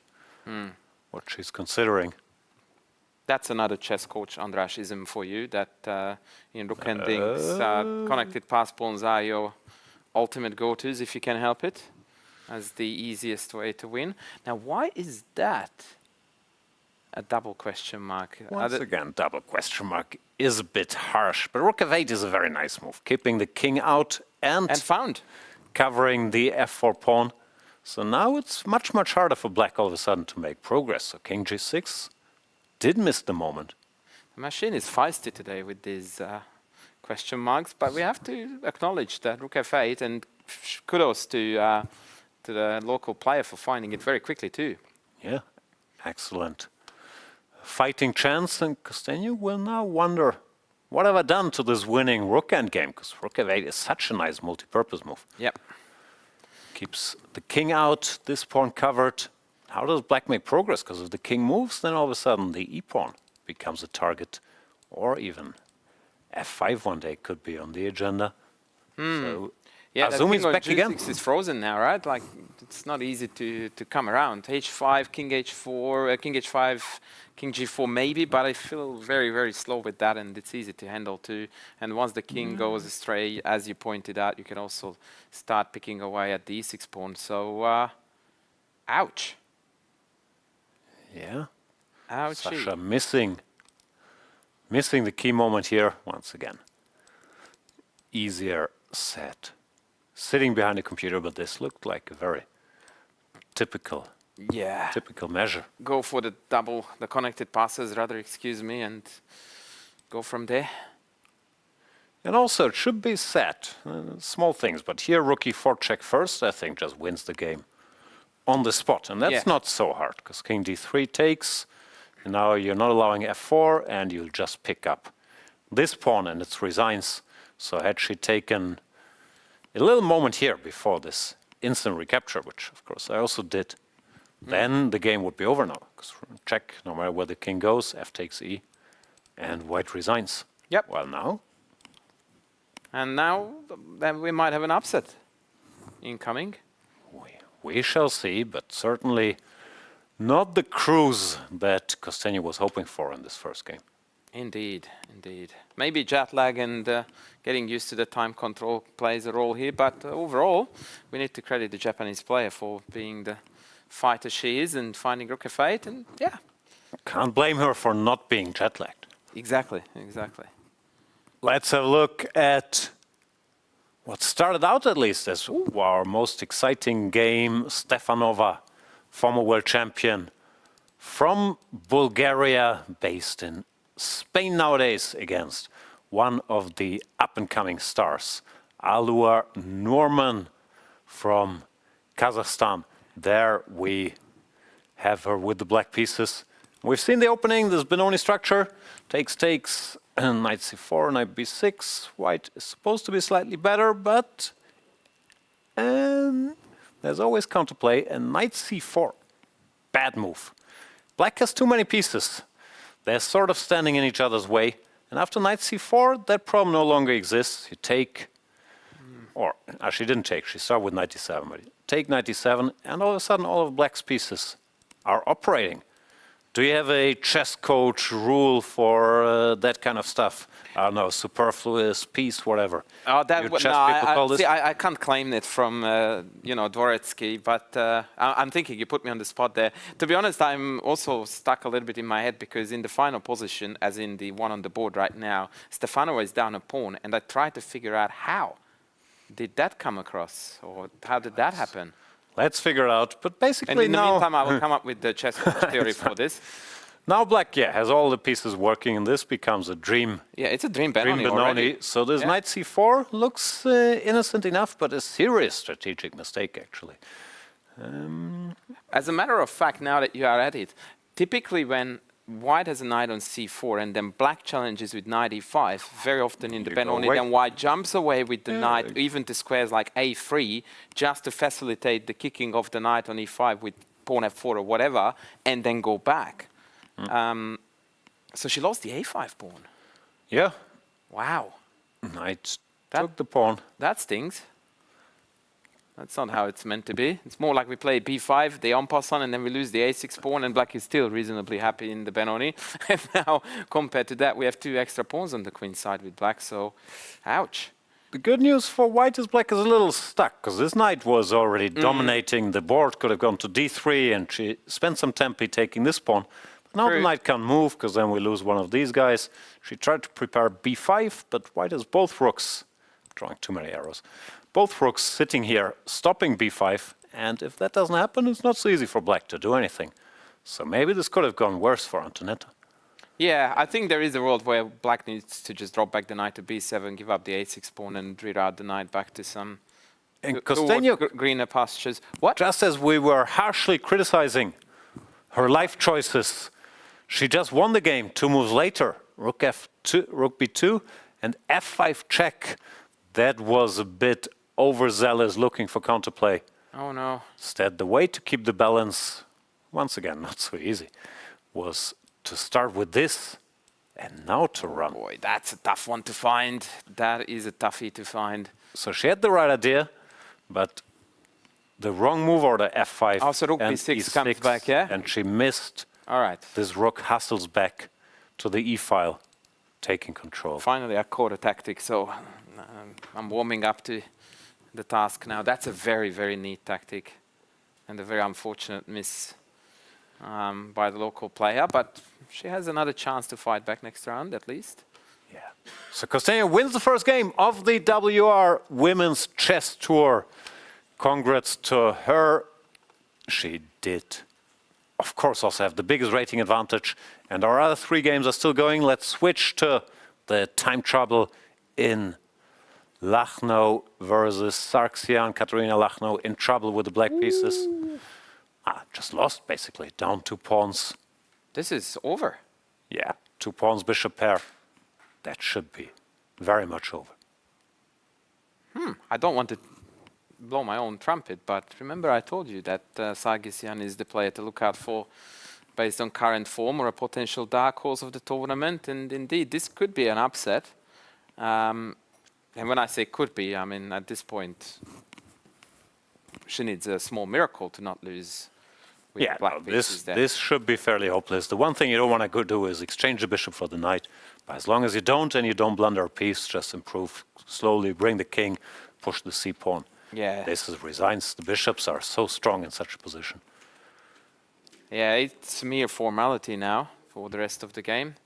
what she's considering. That's another chess coach Andrasism for you, that in rook endings, connected pass pawns are your ultimate go-tos if you can help it, as the easiest way to win. Now, why is that a double question mark? Once again, double question mark is a bit harsh, but Rook F8 is a very nice move, keeping the king out and found. Covering the F4 pawn. So now it's much harder for black all of a sudden to make progress. So King G6 did miss the moment. The machine is feisty today with these question marks, but we have to acknowledge that Rook F8, and kudos to the local player for finding it very quickly too. Yeah, excellent fighting chance, and Kostenjuk will now wonder, what have I done to this winning rook endgame? Because Rook F8 is such a nice multi-purpose move. Yep. Keeps the king out, this pawn covered. How does black make progress? Because if the king moves, then all of a sudden the e-pawn becomes a target. Or even F5 one day could be on the agenda. So yeah, Azumi's back again. G6 is frozen now, right? Like, it's not easy to come around. H5, King H4, King H5, King G4 maybe, but I feel very slow with that, and it's easy to handle too. And once the king goes astray, as you pointed out, you can also start picking away at the E6 pawn. So, ouch. Yeah. Ouchie. Sasha missing the key moment here once again. Easier set. Sitting behind the computer, but this looked like a very typical measure. Go for the double, the connected passes, rather, excuse me, and go from there. And also, it should be set. Small things, but here, Rook E4 check first, I think, just wins the game on the spot. And that's not so hard, because King D3 takes, and now you're not allowing F4, and you'll just pick up this pawn, and it resigns. So had she taken a little moment here before this instant recapture, which of course I also did, then the game would be over now. Because check, no matter where the king goes, F takes E, and white resigns. Yep. Well, now? And now, then we might have an upset incoming. We shall see, but certainly not the cruise that Kostenjuk was hoping for in this first game. Indeed. Maybe jet lag and getting used to the time control plays a role here, but overall, we need to credit the Japanese player for being the fighter she is and finding Rook F8, and yeah. Can't blame her for not being jet lagged. Exactly. Let's have a look at what started out at least as our most exciting game. Stefanova, former world champion from Bulgaria, based in Spain nowadays, against one of the up-and-coming stars, Alua Norman from Kazakhstan. There we have her with the black pieces. We've seen the opening, this Benoni structure, takes, knight c4, knight b6. White is supposed to be slightly better, but there's always counterplay, and knight c4. Bad move. Black has too many pieces. They're sort of standing in each other's way. And after knight c4, that problem no longer exists. You take, or she didn't take, she started with knight d7. But you take knight d7, and all of a sudden all of black's pieces are operating. Do you have a chess coach rule for that kind of stuff? I don't know, superfluous, piece, whatever. Oh, that Your chess people call this? see, I can't claim it from Dvoretsky, but I'm thinking you put me on the spot there. To be honest, I'm also stuck a little bit in my head because in the final position, as in the one on the board right now, Stefanova is down a pawn, and I tried to figure out how did that come across, or how did that happen? Let's figure it out. But basically And in the now, meantime, I will come up with the chess theory for this. now black, has all the pieces working, and this becomes a dream. Yeah, it's a dream Benoni Benoni. already. So this knight c4 looks innocent enough, but a serious strategic mistake, actually. As a matter of fact, now that you are at it, typically when white has a knight on c4 and then black challenges with knight e5, very often in the You go Benoni, away. then white jumps away with the knight, even to squares like a3, just to facilitate the kicking of the knight on e5 with pawn f4 or whatever, and then go back. So she lost the a5 pawn. Yeah, Wow, knight That- took the pawn. that stings. That's not how it's meant to be. It's more like we play b5, the en passant, and then we lose the a6 pawn, and black is still reasonably happy in the Benoni. And now, compared to that, we have 2 extra pawns on the queen side with black, so ouch. The good news for white is black is a little stuck, because this knight was already dominating the board, could have gone to d3, and she spent some tempo taking this pawn. But now the True. knight can't move, because then we lose one of these guys. She tried to prepare b5, but white has both rooks, drawing too many arrows, both rooks sitting here, stopping b5, and if that doesn't happen, it's not so easy for black to do anything. So maybe this could have gone worse for Antonetta. Yeah, I think there is a world where black needs to just drop back the knight to b7, give up the a6 pawn, and reroute the knight back to some And toward Kostenjuk, greener pastures. What? just as we were harshly criticizing her life choices, she just won the game 2 moves later. Rook f2, rook b2, and f5 check. That was a bit overzealous looking for counterplay. Oh no. Instead, the way to keep the balance, once again, not so easy, was to start with this and now to run. Boy, that's a tough one to find. That is a toughie to find. So she had the right idea, but the wrong move, or the f5 Oh, so rook and b6 comes back, yeah? And she missed. All right. This rook hustles back to the e-file, taking control. Finally, I caught a tactic, so I'm warming up to the task now. That's a very, very neat tactic and a very unfortunate miss by the local player, but she has another chance to fight back next round, at least. Yeah. So Kostenjuk wins the first game of the WR Women's Chess Tour. Congrats to her. She did, of course, also have the biggest rating advantage. And our other 3 games are still going. Let's switch to the time trouble in Lachno versus Sargsyan. Katerina Lachno in trouble with the black pieces. Just lost, basically. Down 2 pawns. This is over. Yeah, 2 pawns, bishop pair. That should be very much over. I don't want to blow my own trumpet, but remember I told you that Sargsyan is the player to look out for based on current form or a potential dark horse of the tournament, and indeed this could be an upset. And when I say could be, I mean at this point she needs a small miracle to not lose with Yeah, black no, pieces there. this should be fairly hopeless. The one thing you don't want to go do is exchange the bishop for the knight. But as long as you don't, and you don't blunder a piece, just improve slowly, bring the king, push the c-pawn. Yeah. This is resigns. The bishops are so strong in such a position. Yeah, it's mere formality now for the rest of the game.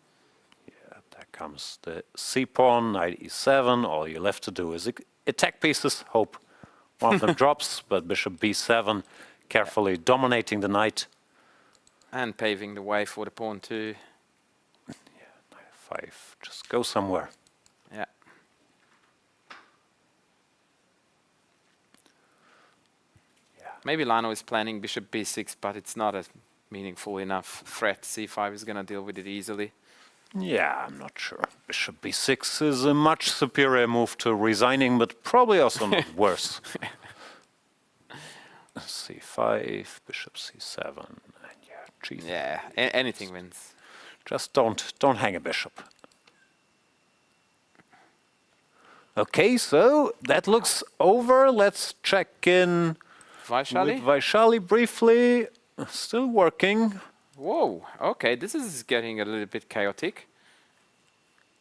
Yeah, there comes the c-pawn, knight e7. All you're left to do is attack pieces, hope one of them drops, but bishop b7, carefully dominating the knight. And paving the way for the pawn too. Knight f5, just go somewhere. Yeah. Maybe Lano is planning bishop b6, but it's not a meaningful enough threat. C5 is going to deal with it easily. Yeah, I'm not sure. Bishop b6 is a much superior move to resigning, but probably also not worse. c5, bishop c7, and yeah, g3. Yeah, anything wins. Just don't hang a bishop. Okay, so that looks over. Let's check in Vaishali? with Vaishali briefly. Still working. Whoa, okay, this is getting a little bit chaotic.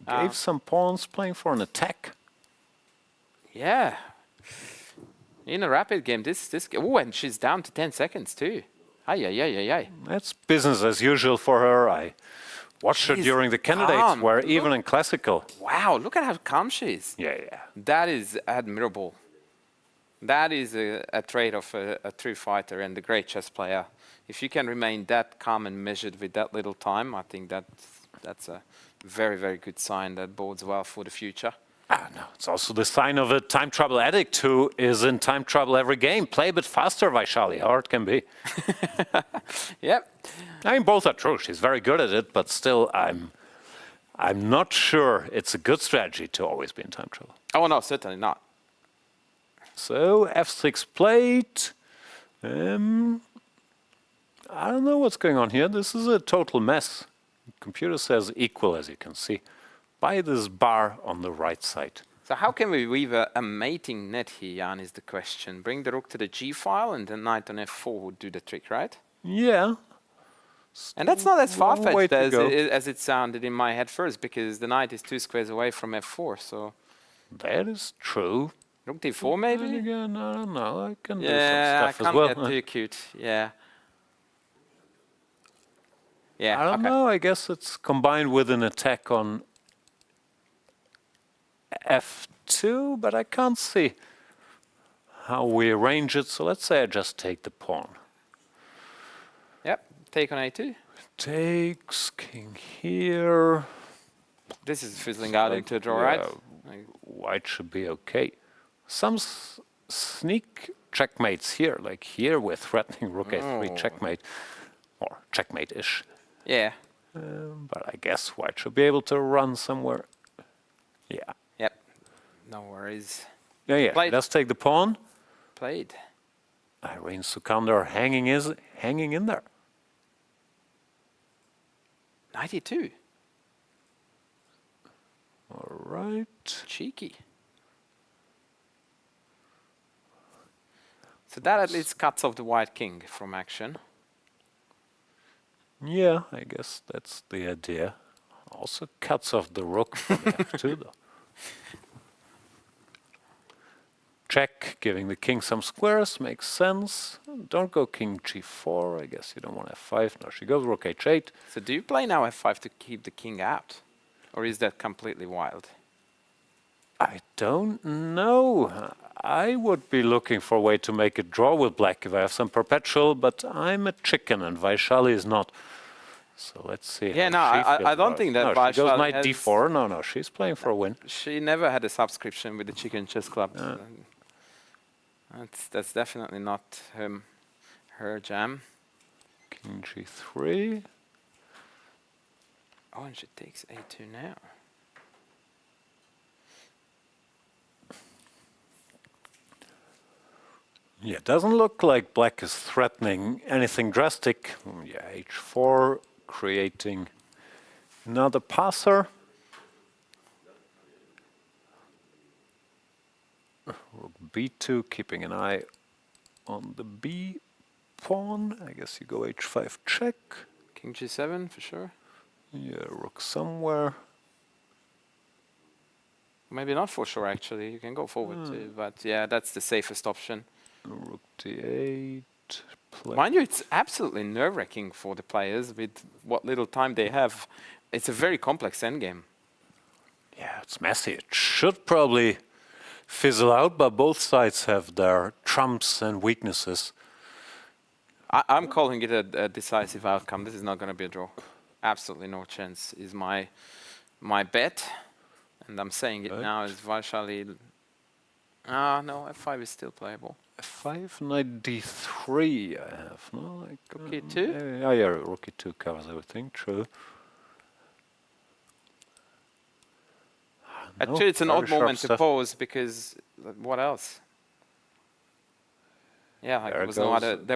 Gave some pawns, playing for an attack. Yeah. In a rapid game, oh, and she's down to 10 seconds too. Ay. That's business as usual for her. I watched her She's during the candidates, calm. where even in classical. Wow, look at how calm she is. Yeah. That is admirable. That is a trait of a true fighter and a great chess player. If you can remain that calm and measured with that little time, I think that's a very, very good sign that bodes well for the future. No, it's also the sign of a time trouble addict who is in time trouble every game. Play a bit faster, Vaishali, how hard can be. Yep. I mean, both are true. She's very good at it, but still, I'm not sure it's a good strategy to always be in time trouble. Oh, no, certainly not. So, f6 played. I don't know what's going on here. This is a total mess. The computer says equal, as you can see, by this bar on the right side. So how can we weave a mating net here, Jan, is the question. Bring the rook to the g file and the knight on f4 would do the trick, right? Yeah. And that's not as Long way far-fetched to as it sounded in my head first, because the knight is 2 squares away from f4, so... That is true. Rook d4 maybe? And again, I don't know. I can do Yeah, some I stuff as can't well. get too cute, yeah. Yeah, I don't know. I guess it's combined with an attack on f2, but I can't see how we arrange it. So let's say I just take the pawn. Yep, take on a2. Takes king here. This is fizzling out into a draw, right? White should be okay. Some sneak checkmates here, like here we're threatening rook a3 checkmate, or checkmate-ish. Yeah. But I guess white should be able to run somewhere. Yeah. Yep. No worries. Yeah. Played. Let's take the pawn. Played. Irene Sukander hanging in there. 92. All right. Cheeky. So that at least cuts off the white king from action. Yeah, I guess that's the idea. Also cuts off the rook from f2 though. Check, giving the king some squares, makes sense. Don't go king g4, I guess you don't want f5. No, she goes rook h8. So do you play now f5 to keep the king out? Or is that completely wild? I don't know. I would be looking for a way to make a draw with black if I have some perpetual, but I'm a chicken and Vaishali is not. So let's see. Yeah, no, how she I feels don't about think it. that No, she Vaishali goes knight has- d4. No, she's playing for a win. She never had a subscription with the Chicken Chess Club. That's definitely not her jam. King g3. Oh, and she takes a2 now. Yeah, it doesn't look like black is threatening anything drastic. Yeah, h4, creating another passer. Rook b2, keeping an eye on the b pawn. I guess you go h5 check. King g7 for sure. Yeah, rook somewhere. Maybe not for sure, actually. You can go forward too, but yeah, that's the safest option. Rook d8. Mind you, it's absolutely nerve-wracking for the players with what little time they have. It's a very complex endgame. Yeah, it's messy. It should probably fizzle out, but both sides have their trumps and weaknesses. I'm calling it a decisive outcome. This is not going to be a draw. Absolutely no chance is my bet. And I'm saying it now as Vaishali. No, f5 is still playable. F5, knight d3 I have, no? Like, Rook e2? yeah, rook e2 covers everything, true. Actually, it's an very odd sharp moment to stuff. pause because what else? Yeah, like there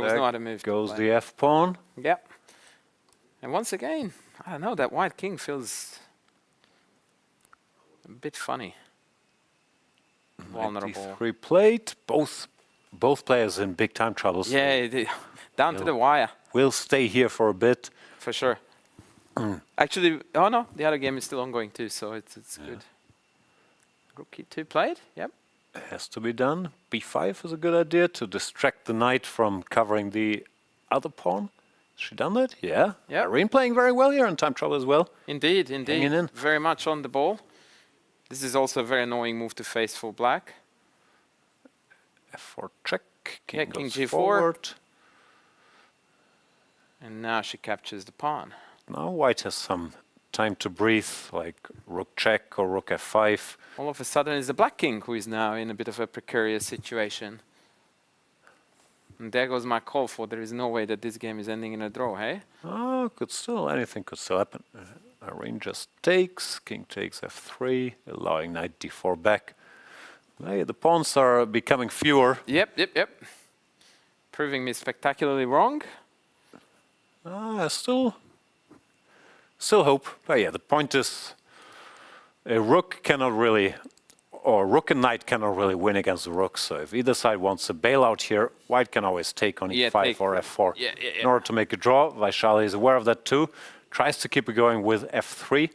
was no other move. Goes to the play. f pawn. Yeah. And once again, I don't know, that white king feels a bit funny. Vulnerable. d3 played. Both players in big time troubles. Yeah, down to the wire. We'll stay here for a bit. For sure. Actually, oh no, the other game is still ongoing too, so it's good. Rook e2 played, yep. Has to be done. b5 is a good idea to distract the knight from covering the other pawn. Has she done that? Yeah. Yeah. Irene playing very well here in time trouble as well. Indeed. Hanging in. Very much on the ball. This is also a very annoying move to face for black. f4 check. King Yeah, goes king g4. forward. And now she captures the pawn. Now white has some time to breathe, like rook check or rook f5. All of a sudden, it's the black king who is now in a bit of a precarious situation. And there goes my call for there is no way that this game is ending in a draw, hey? Oh, anything could still happen. Irene just takes, king takes f3, allowing knight d4 back. Hey, the pawns are becoming fewer. Yep. Proving me spectacularly wrong. Still hope. But yeah, the point is, a rook cannot really, or rook and knight cannot really win against the rook. So if either side wants a bailout here, white can always take on e5 or f4 in order to make a draw. Vaishali is aware of that too. Tries to keep it going with f3.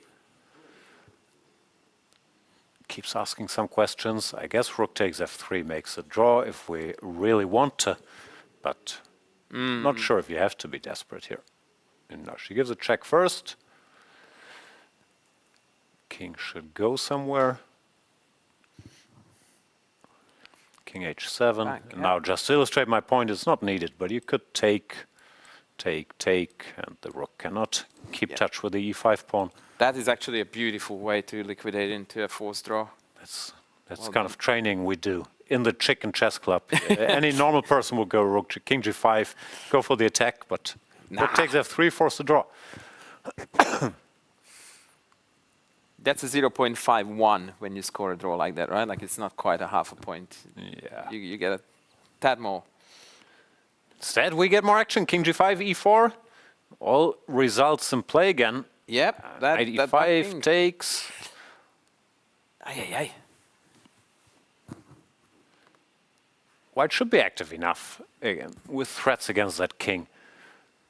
Keeps asking some questions. I guess rook takes f3 makes a draw if we really want to, but not sure if you have to be desperate here. And now she gives a check first. King should go somewhere. King h7. Back, And now just to illustrate my point, it's not needed, but you could take, and the rook cannot keep touch with the e5 pawn. That is actually a beautiful way to liquidate into a forced draw. That's kind of training we do in the chicken chess club. Any normal person would go rook, king g5, go for the attack, but rook takes f3, force the draw. That's a 0.51 when you score a draw like that, right? Like it's not quite a half a point. Yeah. You get a tad more. Instead, we get more action. King g5, e4. All results in play again. Yep. Knight e5 takes. Aye. White should be active enough, again, with threats against that king,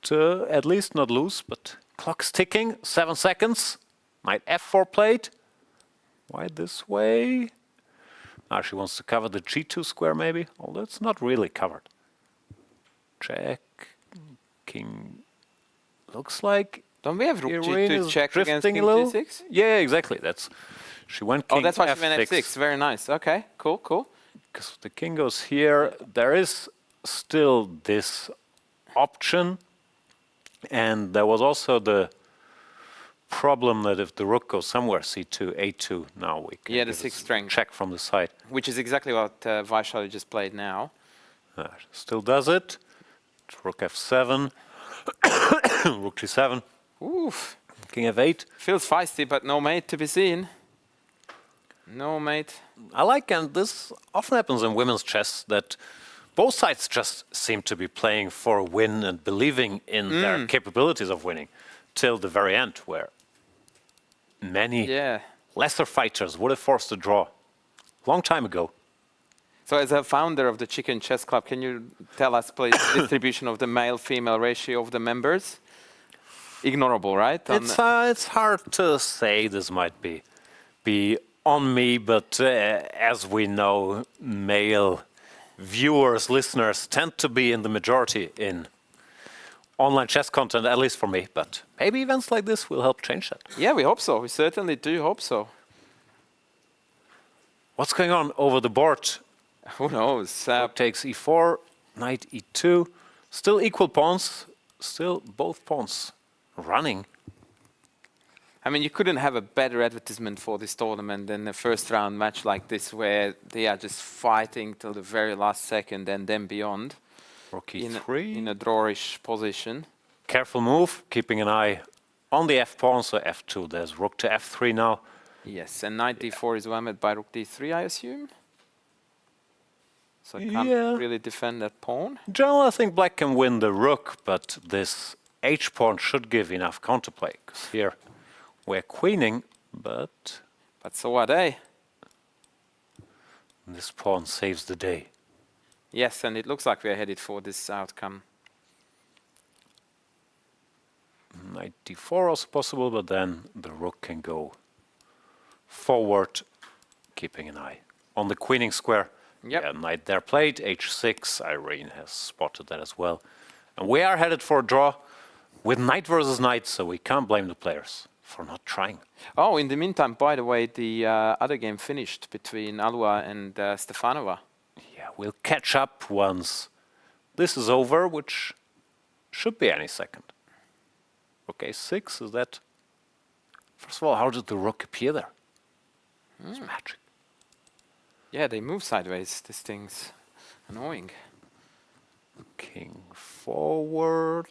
to at least not lose, but clock's ticking, 7 seconds. Knight f4 played. White this way. Now she wants to cover the g2 square maybe, although it's not really covered. Check. King looks like Don't we have rook Irene g2 is check against drifting king a little. g6? Yeah, exactly. She went king Oh, that's why she went f6. f6. Very nice. Okay, cool. Because the king goes here, there is still this option, and there was also the problem that if the rook goes somewhere, c2, a2, now we can Yeah, the give sixth a strength. check from the side. Which is exactly what Vaishali just played now. Still does it. Rook f7, rook g7, Oof. king f8. Feels feisty, but no mate to be seen. No mate. I like, and this often happens in women's chess, that both sides just seem to be playing for a win and believing in their capabilities of winning till the very end, where many lesser fighters would have forced a draw long time ago. So as a founder of the Chicken Chess Club, can you tell us, please, the distribution of the male-female ratio of the members? Ignorable, right? It's hard to say. This might be on me, but as we know, male viewers, listeners tend to be in the majority in online chess content, at least for me. But maybe events like this will help change that. Yeah, we hope so. We certainly do hope so. What's going on over the board? Who knows? Rook takes e4, knight e2. Still equal pawns. Still both pawns running. I mean, you couldn't have a better advertisement for this tournament than a first round match like this, where they are just fighting till the very last second and then beyond. Rook In e3. a drawish position. Careful move, keeping an eye on the f-pawn, so f2. There's rook to f3 now. Yes, and knight d4 is whammed by rook d3, I assume. So can't Yeah. really defend that pawn. In general, I think black can win the rook, but this h-pawn should give enough counterplay. Because here we're queening, but But so are they. this pawn saves the day. Yes, and it looks like we're headed for this outcome. Knight d4 also possible, but then the rook can go forward, keeping an eye on the queening square. Yep. Yeah, knight there played, h6. Irene has spotted that as well. And we are headed for a draw with knight versus knight, so we can't blame the players for not trying. Oh, in the meantime, by the way, the other game finished between Alua and Stefanova. Yeah, we'll catch up once this is over, which should be any second. Rook a6, is that... First of all, how did the rook appear there? It's magic. Yeah, they move sideways. This thing's annoying. King forward.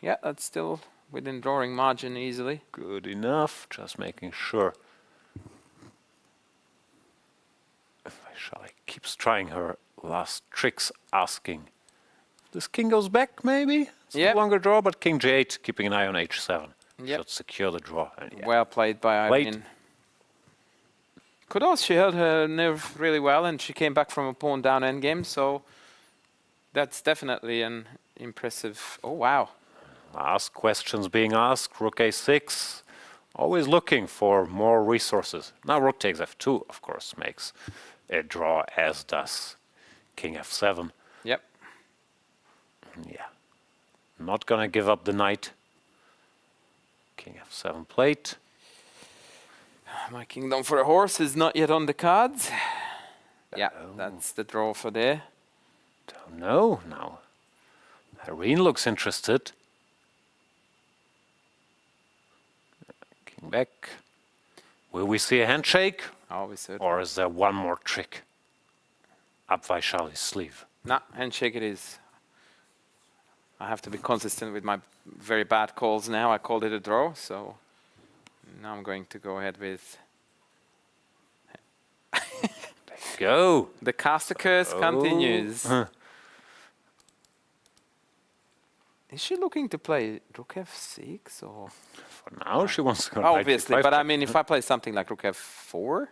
Yeah, that's still within drawing margin easily. Good enough, just making sure. Vaishali keeps trying her last tricks, asking. This king goes back, maybe? It's Yep. a longer draw, but king j8, keeping an eye on h7. Yep. Should secure the draw. And yeah, Well played by Played. Irene. Kudos, she held her nerve really well and she came back from a pawn down endgame, so that's definitely an impressive... Oh, wow. last questions being asked. Rook a6, always looking for more resources. Now rook takes f2, of course, makes a draw, as does king f7. Yep. Yeah, not gonna give up the knight. King f7 played. My kingdom for a horse is not yet on the cards. Yeah, that's the draw for there. Don't know now. Irene looks interested. King back. Will we see a handshake? Always said. Or is there one more trick up Vaishali's sleeve? Nah, handshake it is. I have to be consistent with my very bad calls now. I called it a draw, so now I'm going to go ahead with... Go. The caster curse continues. Is she looking to play rook f6 or? For now, she wants to go knight Obviously, g5. but I mean, if I play something like rook f4,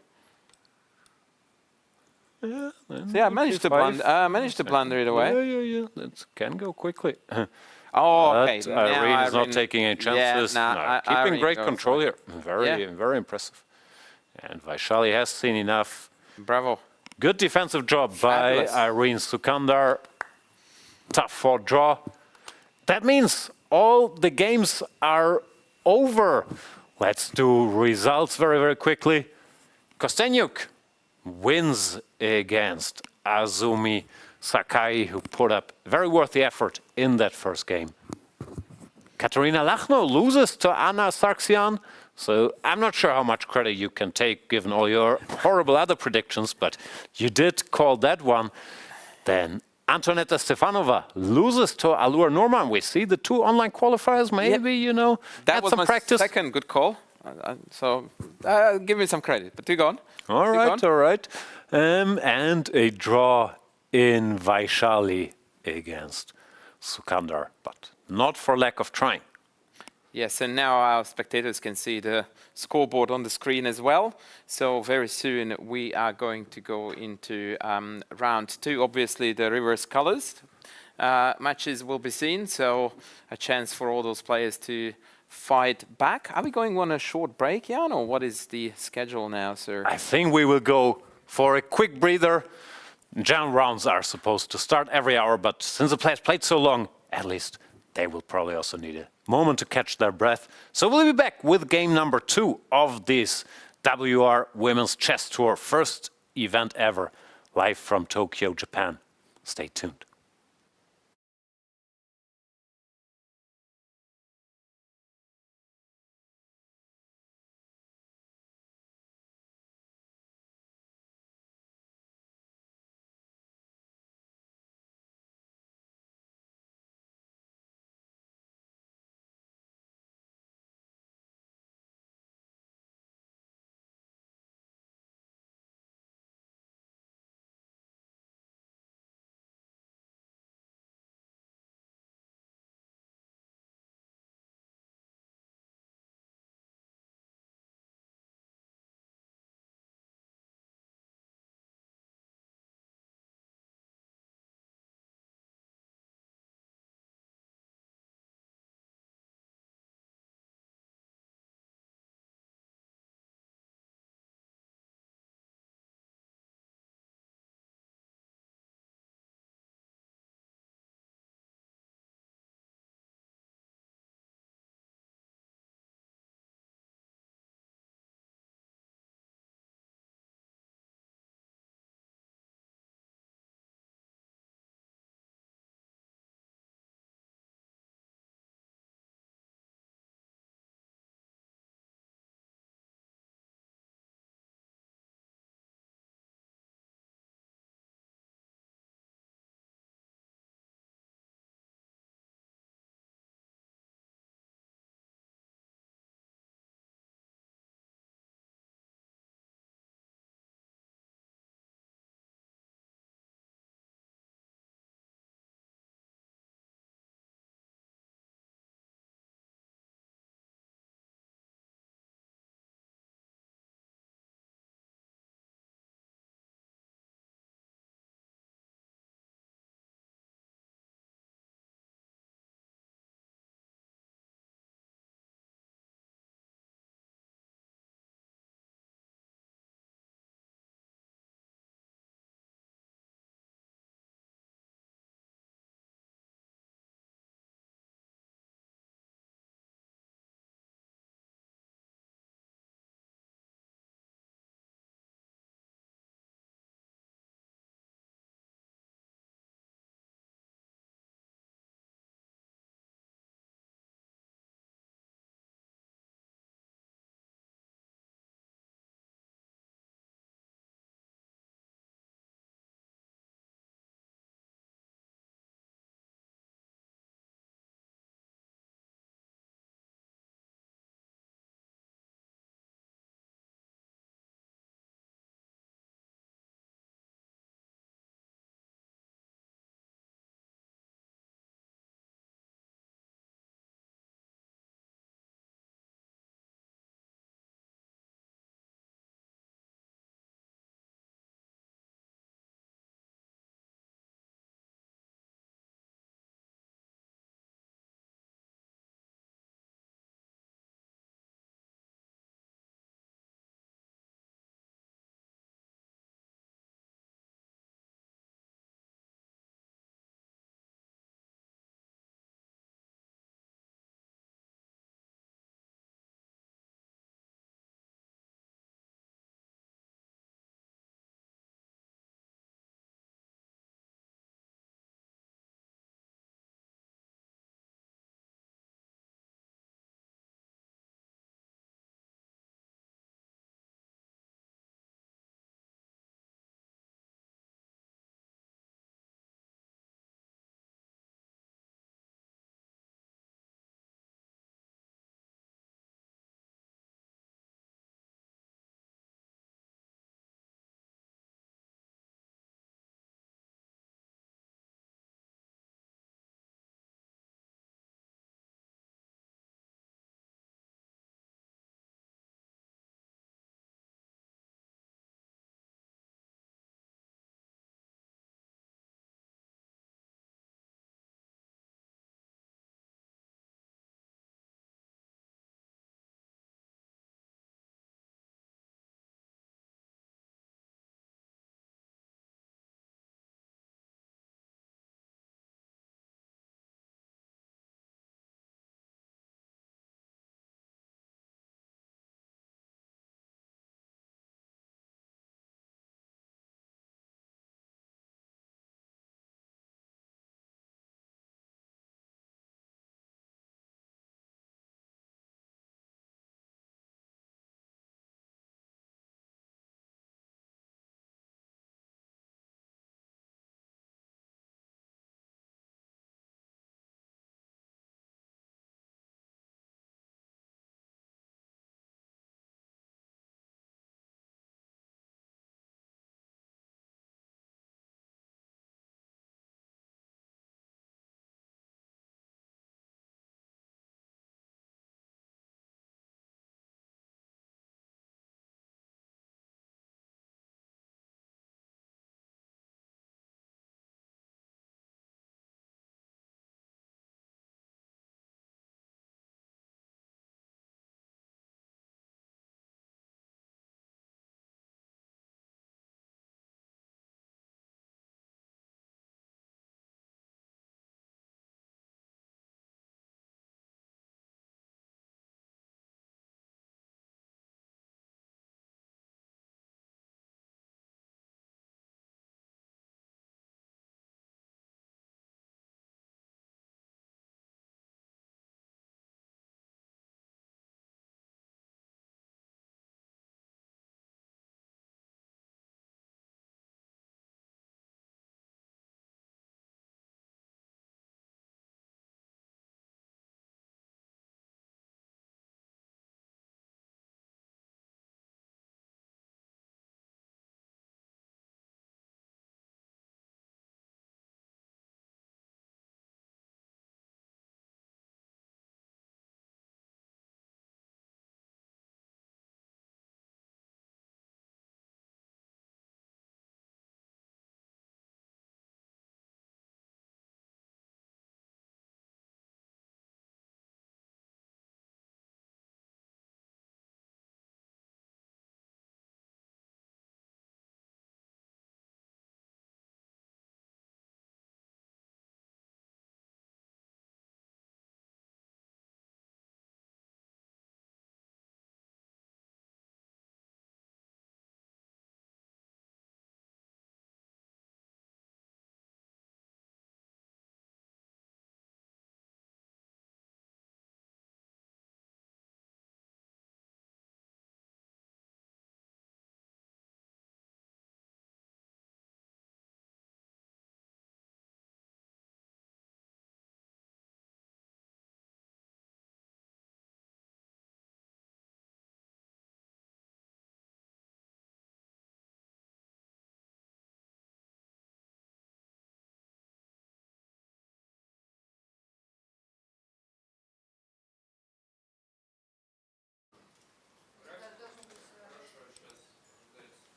Yeah, so yeah, I managed to blunder it away. Yeah. That can go quickly. Oh, okay. But Irene is not taking any chances. Keeping Irene great goes control for it. here. Very impressive. And Vaishali has seen enough. Bravo. Good defensive job Fabulous. by Irene Sukandar. Tough fought draw. That means all the games are over. Let's do results very quickly. Kostenyuk wins against Azumi Sakai, who put up very worthy effort in that first game. Katerina Lachno loses to Anna Sargsyan. So I'm not sure how much credit you can take given all your horrible other predictions, but you did call that one. Then Antonetta Stefanova loses to Allure Norman. We see the two online qualifiers, maybe, That had was some my practice. second good call. So give me some credit, but you go on. All Keep right. And a draw in Vaishali against Sukandar, but not for lack of trying. Yes, and now our spectators can see the scoreboard on the screen as well. So very soon we are going to go into round two. Obviously, the reverse colors matches will be seen, so a chance for all those players to fight back. Are we going on a short break, Jan, or what is the schedule now, sir? I think we will go for a quick breather. Jam rounds are supposed to start every hour, but since the players played so long, at least they will probably also need a moment to catch their breath. So we'll be back with game number 2 of this WR Women's Chess Tour, first event ever, live from Tokyo, Japan. Stay tuned.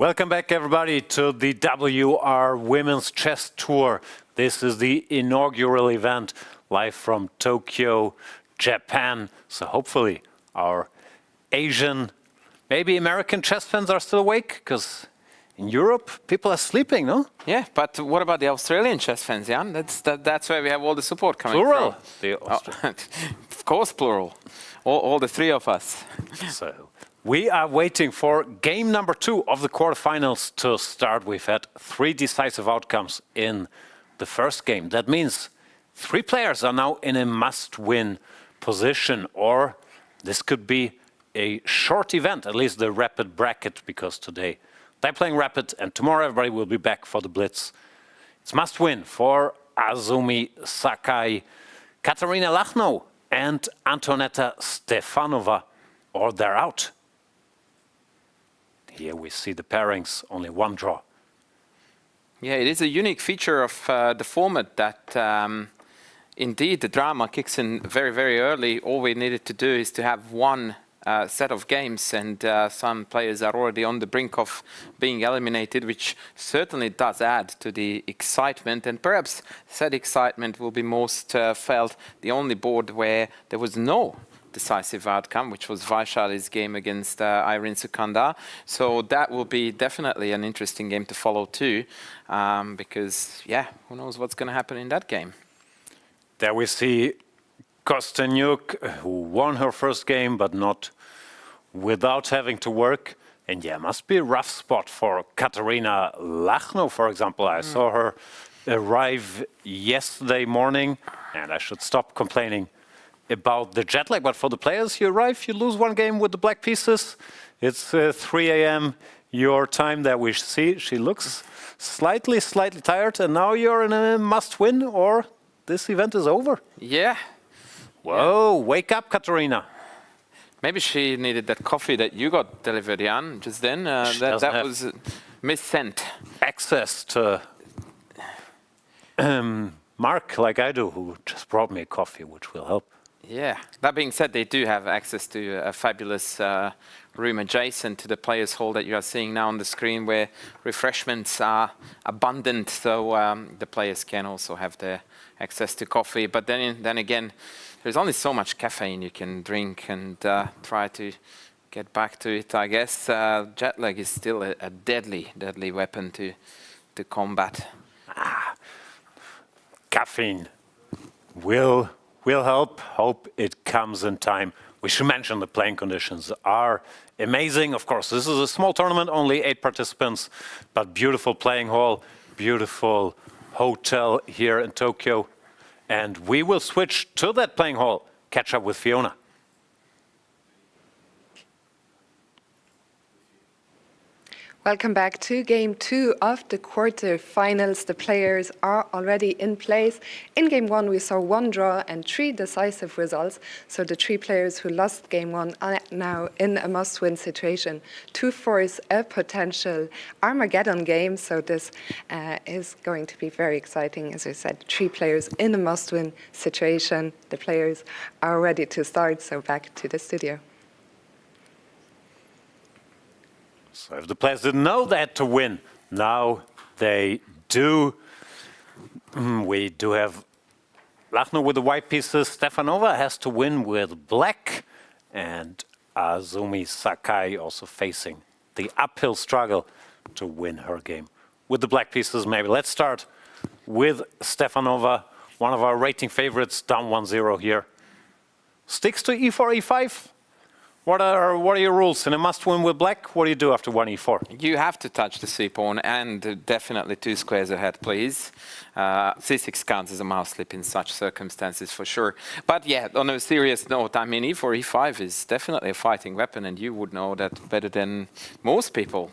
Welcome back, everybody, to the WR Women's Chess Tour. This is the inaugural event live from Tokyo, Japan. So hopefully our Asian, maybe American chess fans are still awake, because in Europe, people are sleeping, no? Yeah, but what about the Australian chess fans, Jan? That's where we have all the support coming Plural. from. Of course, plural. All the three of us. So we are waiting for game number 2 of the quarterfinals to start. We've had 3 decisive outcomes in the first game. That means 3 players are now in a must-win position, or this could be a short event, at least the rapid bracket, because today they're playing rapid and tomorrow everybody will be back for the blitz. It's must-win for Azumi Sakai, Katarina Lachno and Antonetta Stefanova, or they're out. Here we see the pairings, only 1 draw. Yeah, it is a unique feature of the format that indeed the drama kicks in very, very early. All we needed to do is to have 1 set of games, and some players are already on the brink of being eliminated, which certainly does add to the excitement, and perhaps said excitement will be most felt the only board where there was no decisive outcome, which was Vaishali's game against Irene Sukanda. So that will be definitely an interesting game to follow too, because yeah, who knows what's going to happen in that game. There we see Kostenyuk, who won her first game, but not without having to work. And yeah, must be a rough spot for Katarina Lachno, for example. I saw her arrive yesterday morning, and I should stop complaining about the jet lag. But for the players, you arrive, you lose 1 game with the black pieces. It's 3 a.m. your time that we see. She looks slightly tired, and now you're in a must-win, or this event is over. Yeah. Whoa, wake up, Katarina. Maybe she needed that coffee that you got delivered, Jan, just then. That was missent. Access to Mark, like I do, who just brought me a coffee, which will help. Yeah. That being said, they do have access to a fabulous room adjacent to the players' hall that you are seeing now on the screen, where refreshments are abundant, so the players can also have their access to coffee. But then again, there's only so much caffeine you can drink, and try to get back to it, I guess. Jet lag is still a deadly weapon to combat. Caffeine will help. Hope it comes in time. We should mention the playing conditions are amazing. Of course, this is a small tournament, only 8 participants, but beautiful playing hall, beautiful hotel here in Tokyo. And we will switch to that playing hall, catch up with Fiona. Welcome back to game 2 of the quarterfinals. The players are already in place. In game 1, we saw 1 draw and 3 decisive results. So the 3 players who lost game 1 are now in a must-win situation to force a potential Armageddon game. So this is going to be very exciting. As I said, 3 players in a must-win situation. The players are ready to start. So back to the studio. So if the players didn't know they had to win, now they do. We do have Lachno with the white pieces. Stefanova has to win with black. And Azumi Sakai also facing the uphill struggle to win her game with the black pieces. Maybe let's start with Stefanova, one of our rating favorites, down 1-0 here. Sticks to e4, e5. What are your rules? In a must-win with black, what do you do after 1 e4? You have to touch the c-pawn, and definitely 2 squares ahead, please. c6 counts as a mouse slip in such circumstances, for sure. But yeah, on a serious note, I mean, e4, e5 is definitely a fighting weapon, and you would know that better than most people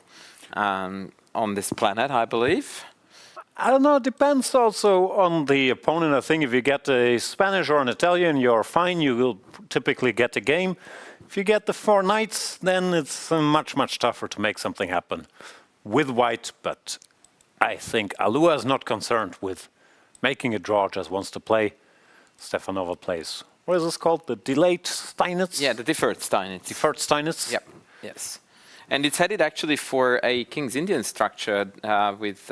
on this planet, I believe. I don't know, it depends also on the opponent. I think if you get a Spanish or an Italian, you're fine. You will typically get a game. If you get the 4 knights, then it's much tougher to make something happen with white. But I think Alua is not concerned with making a draw, just wants to play. Stefanova plays, what is this called? The delayed Steinitz? Yeah, the deferred Steinitz. Deferred Steinitz? Yep, yes. And it's headed actually for a King's Indian structure with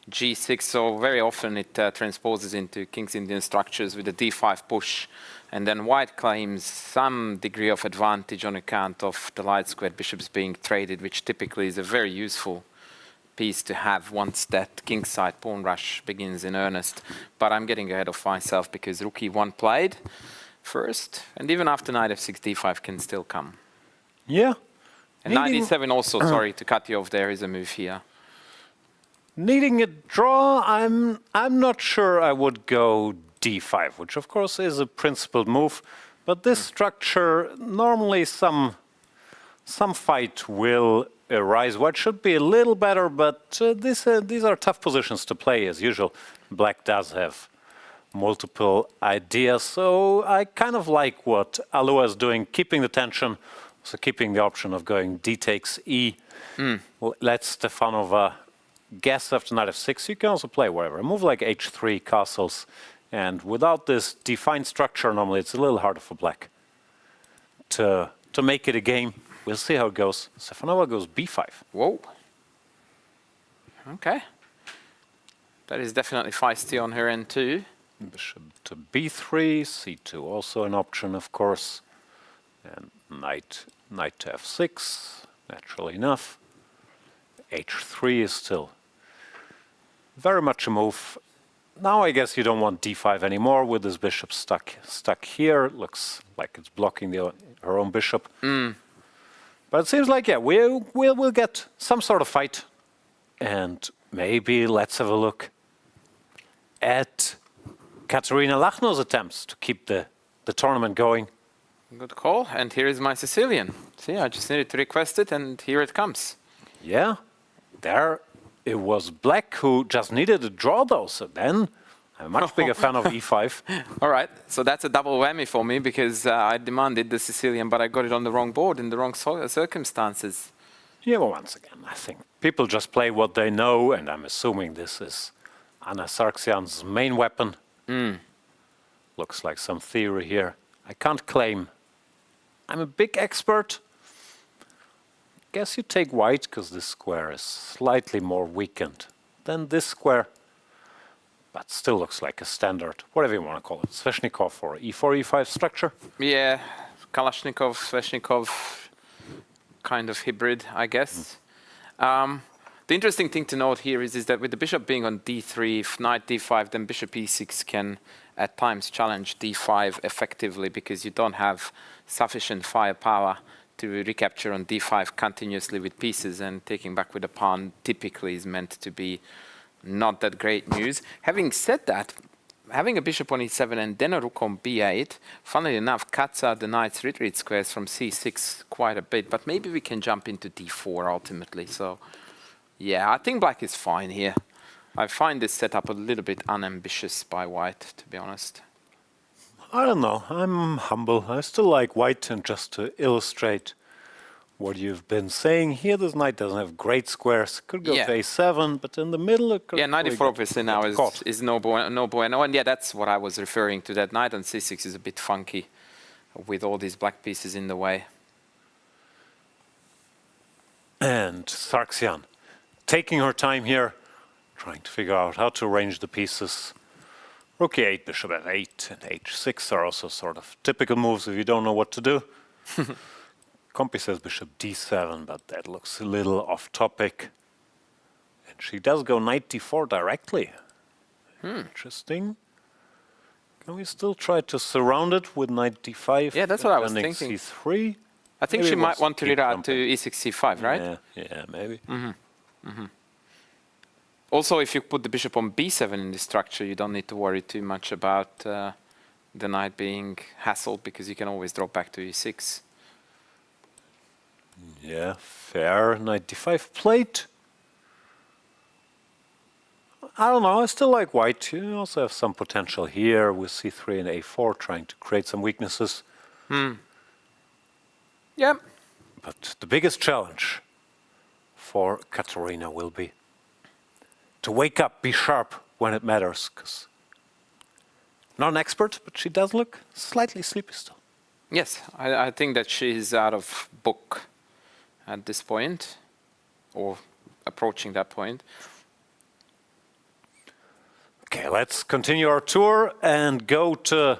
G6. So very often it transposes into King's Indian structures with a D5 push. And then white claims some degree of advantage on account of the light squared bishops being traded, which typically is a very useful piece to have once that kingside pawn rush begins in earnest. But I'm getting ahead of myself because rook e1 played first, and even after knight f6, d5 can still come. Yeah. And knight e7 also, sorry to cut you off, there is a move here. Needing a draw, I'm not sure I would go d5, which of course is a principled move, but this structure, normally some fight will arise. White should be a little better, but these are tough positions to play as usual. Black does have multiple ideas, so I kind of like what Alua is doing, keeping the tension, so keeping the option of going d takes e. Let Stefanova guess after knight f6. You can also play whatever. A move like h3 castles, and without this defined structure, normally it's a little harder for black to make it a game. We'll see how it goes. Stefanova goes b5. Whoa. Okay. That is definitely feisty on her end too. Bishop to b3, c2 also an option, of course. And knight to f6, naturally enough. h3 is still very much a move. Now I guess you don't want d5 anymore with this bishop stuck here. It looks like it's blocking her own bishop. But it seems like, yeah, we'll get some sort of fight. And maybe let's have a look at Katerina Lachno's attempts to keep the tournament going. Good call. And here is my Sicilian. See, I just needed to request it, and here it comes. Yeah, there it was black who just needed a draw, though. So then I'm a much bigger fan of e5. All right, so that's a double whammy for me because I demanded the Sicilian, but I got it on the wrong board in the wrong circumstances. Yeah, well, once again, I think people just play what they know, and I'm assuming this is Anna Sargsyan's main weapon. Looks like some theory here. I can't claim I'm a big expert. Guess you take white because this square is slightly more weakened than this square, but still looks like a standard, whatever you want to call it, Sveshnikov or e4, e5 structure. Yeah, Kalashnikov, Sveshnikov, kind of hybrid, I guess. The interesting thing to note here is that with the bishop being on d3, if knight d5, then bishop e6 can at times challenge d5 effectively because you don't have sufficient firepower to recapture on d5 continuously with pieces, and taking back with a pawn typically is meant to be not that great news. Having said that, having a bishop on e7 and then a rook on b8, funnily enough, cuts out the knight's retreat squares from c6 quite a bit, but maybe we can jump into d4 ultimately. So, yeah, I think black is fine here. I find this setup a little bit unambitious by white, to be honest. I don't know. I'm humble. I still like white, and just to illustrate what you've been saying here, this knight doesn't have great squares. Could go to a7, but in the middle it could... Yeah, knight e4 obviously now is no bueno. And yeah, that's what I was referring to. That knight on c6 is a bit funky with all these black pieces in the way. And Sargsyan taking her time here, trying to figure out how to arrange the pieces. Rook e8, bishop f8, and h6 are also sort of typical moves if you don't know what to do. Compi says bishop d7, but that looks a little off topic. And she does go knight d4 directly. Interesting. Can we still try to surround it with knight d5? Yeah, that's what I was thinking. c3? I think Maybe she might want to keep reroute to jumping. e6, c5, right? Yeah, maybe. Also, if you put the bishop on b7 in the structure, you don't need to worry too much about the knight being hassled because you can always drop back to e6. Yeah, fair. Knight d5 plate. I don't know, I still like white. You also have some potential here with c3 and a4, trying to create some weaknesses. Yeah. But the biggest challenge for Katerina will be to wake up, be sharp when it matters. 'Cause not an expert, but she does look slightly sleepy still. Yes, I think that she's out of book at this point, or approaching that point. Okay, let's continue our tour and go to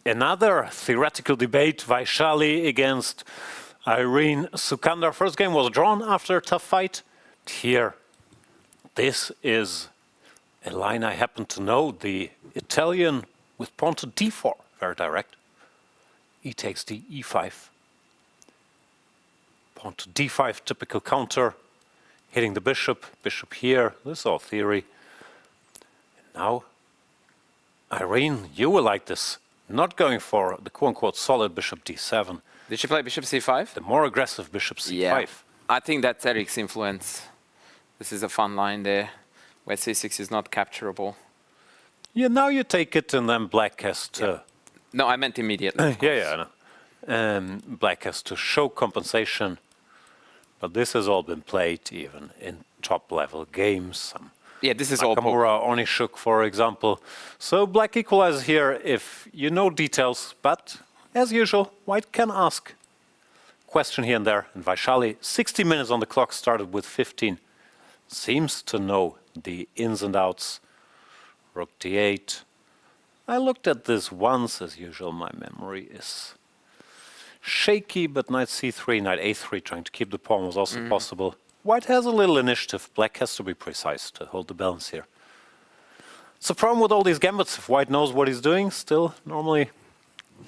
another theoretical debate, Vaishali against Irene Sukandar. First game was drawn after a tough fight. Here, this is a line I happen to know, the Italian with pawn to d4, very direct. E takes d, e5. Pawn to d5, typical counter, hitting the bishop, bishop here, this is all theory. And now, Irene, you will like this, not going for the quote-unquote solid bishop d7. Did she play bishop c5? The more aggressive bishop c5. Yeah, I think that's Eric's influence. This is a fun line there, where c6 is not capturable. Yeah, now you take it and then black has to... No, I meant immediately. Yeah, I know. Black has to show compensation. But this has all been played even in top-level games. Yeah, this is all Nakamura, Onishuk, for example. So black equalizes here if you know details, but as usual, white can ask question here and there. And Vaishali, 60 minutes on the clock, started with 15. Seems to know the ins and outs. Rook d8. I looked at this once, as usual. My memory is shaky, but knight c3, knight a3, trying to keep the pawn was also possible. White has a little initiative. Black has to be precise to hold the balance here. It's a problem with all these gambits. If white knows what he's doing, still, normally,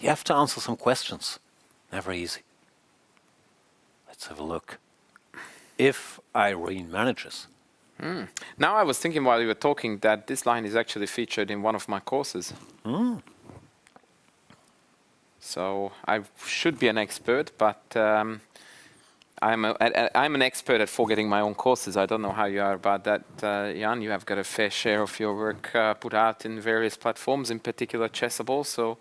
you have to answer some questions. Never easy. Let's have a look. If Irene manages. Now I was thinking while you were talking that this line is actually featured in one of my courses. So I should be an expert, but I'm an expert at forgetting my own courses. I don't know how you are about that, Jan. You have got a fair share of your work put out in various platforms, in particular Chessable. So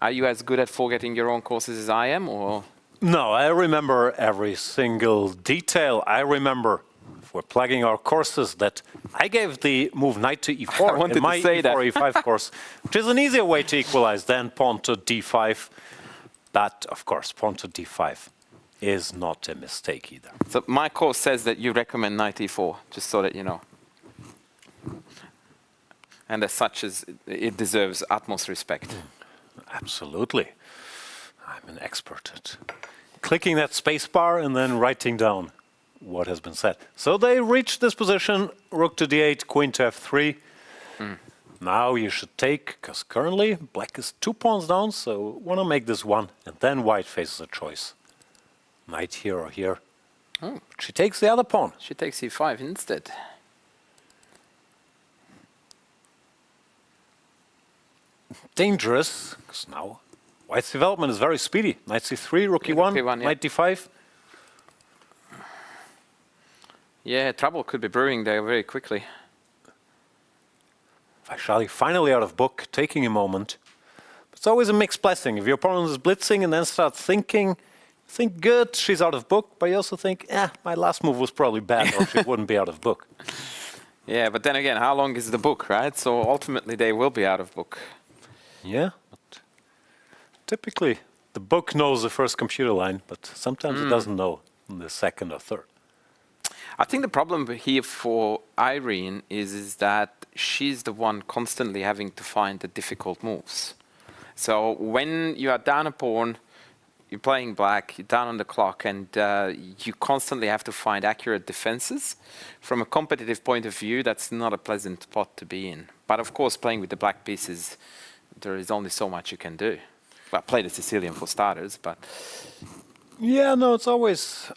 are you as good at forgetting your own courses as I am, or? No, I remember every single detail. I remember, if we're plugging our courses, that I gave the move knight to e4 in my e4, e5 course, which is an easier way to equalize than pawn to d5. But, of course, pawn to d5 is not a mistake either. So my course says that you recommend knight e4, just so that you know. And as such, it deserves utmost respect. Absolutely. I'm an expert at clicking that space bar and then writing down what has been said. So they reached this position, rook to d8, queen to f3. Now you should take, because currently black is 2 pawns down, so want to make this one, and then white faces a choice. Knight here or here. Oh. She takes the other pawn. She takes e5 instead. Dangerous, because now white's development is very speedy. Knight c3, rook e1, yeah. knight d5. Yeah, trouble could be brewing there very quickly. Vaishali finally out of book, taking a moment. It's always a mixed blessing. If your opponent is blitzing and then starts thinking, think good, she's out of book, but you also think, my last move was probably bad, or she wouldn't be out of book. Yeah, but then again, how long is the book, right? So ultimately they will be out of book. Yeah, but typically the book knows the first computer line, but sometimes it doesn't know the second or third. I think the problem here for Irene is that she's the one constantly having to find the difficult moves. So when you are down a pawn, you're playing black, you're down on the clock, and you constantly have to find accurate defenses. From a competitive point of view, that's not a pleasant spot to be in. But of course, playing with the black pieces, there is only so much you can do. Well, play the Sicilian for starters, but... Yeah, no, it's always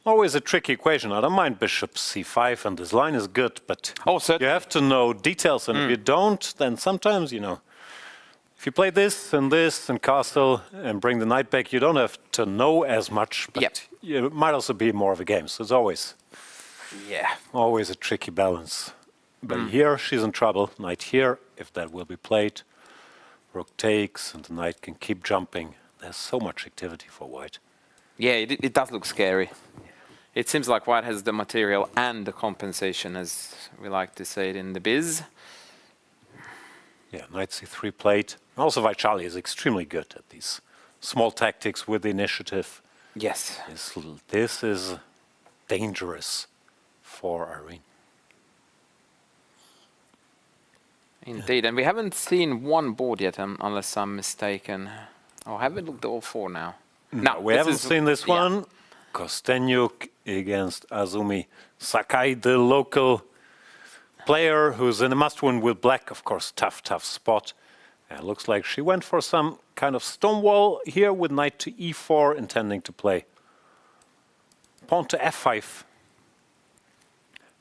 always a tricky equation. I don't mind bishop c5, and this line is good, but you have to know details, and if you don't, then sometimes, if you play this and castle and bring the knight back, you don't have to know as much, but it might also be more of a game. So it's always a tricky balance. But here she's in trouble. Knight here, if that will be played. Rook takes, and the knight can keep jumping. There's so much activity for white. Yeah, it does look scary. It seems like white has the material and the compensation, as we like to say it in the biz. Yeah, knight c3 played. Also, Vaishali is extremely good at these small tactics with the initiative. Yes. This is dangerous for Irene. Indeed, and we haven't seen one board yet, unless I'm mistaken. Oh, have we looked at all four now? No, we haven't seen this one. Kostenyuk against Azumi Sakai, the local player who's in a must-win with black. Of course, tough spot. And it looks like she went for some kind of stonewall here with knight to e4, intending to play pawn to f5.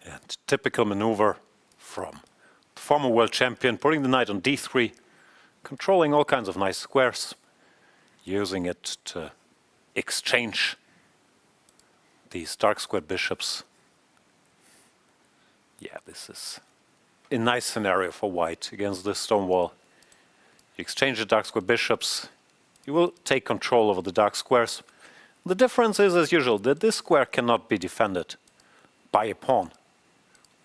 And typical maneuver from the former world champion, putting the knight on d3, controlling all kinds of nice squares, using it to exchange these dark squared bishops. Yeah, this is a nice scenario for white against this stone wall. You exchange the dark square bishops, you will take control over the dark squares. The difference is, as usual, that this square cannot be defended by a pawn,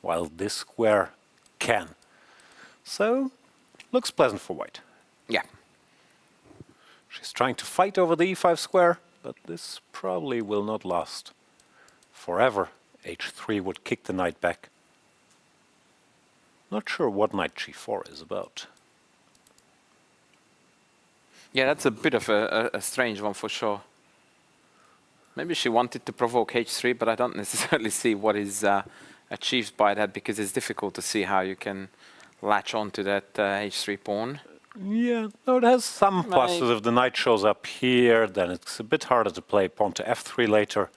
while this square can. So, looks pleasant for white. Yeah. She's trying to fight over the e5 square, but this probably will not last forever. h3 would kick the knight back. Not sure what knight g4 is about. Yeah, that's a bit of a strange one for sure. Maybe she wanted to provoke h3, but I don't necessarily see what is achieved by that, because it's difficult to see how you can latch onto that h3 pawn. Yeah, no, it has some pluses. If the knight shows up here, then it's a bit harder to play pawn to f3 later,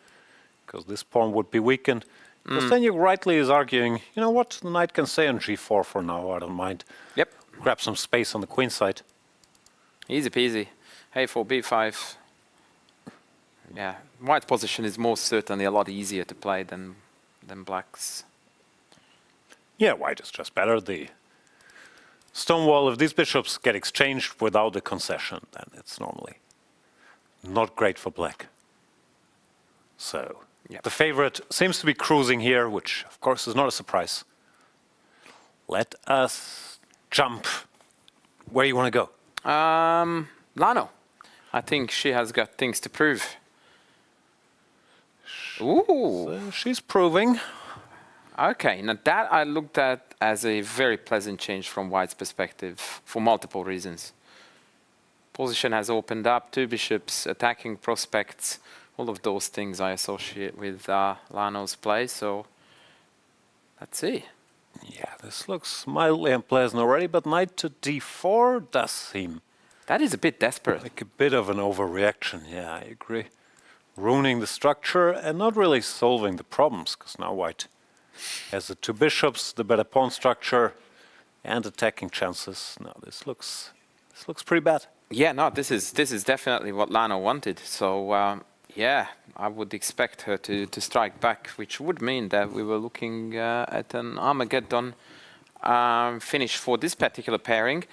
because this pawn would be weakened. Kostenyuk rightly is arguing, you know what, the knight can stay on g4 for now, I don't mind. Yep. Grab some space on the queen side. Easy peasy. a4, b5. Yeah, white's position is most certainly a lot easier to play than black's. Yeah, white is just better. The stone wall, if these bishops get exchanged without a concession, then it's normally not great for black. So, Yep. the favorite seems to be cruising here, which of course is not a surprise. Let us jump. Where you want to go? Lano. I think she has got things to prove. Ooh. So she's proving. Okay, now that I looked at as a very pleasant change from white's perspective for multiple reasons. Position has opened up, two bishops, attacking prospects, all of those things I associate with Lano's play, so let's see. Yeah, this looks mildly unpleasant already, but knight to d4 does seem That is a bit desperate. like a bit of an overreaction. Yeah, I agree. Ruining the structure and not really solving the problems, because now white has the two bishops, the better pawn structure, and attacking chances. Now this looks pretty bad. Yeah, no, this is definitely what Lano wanted. So yeah, I would expect her to strike back, which would mean that we were looking at an Armageddon finish for this particular pairing.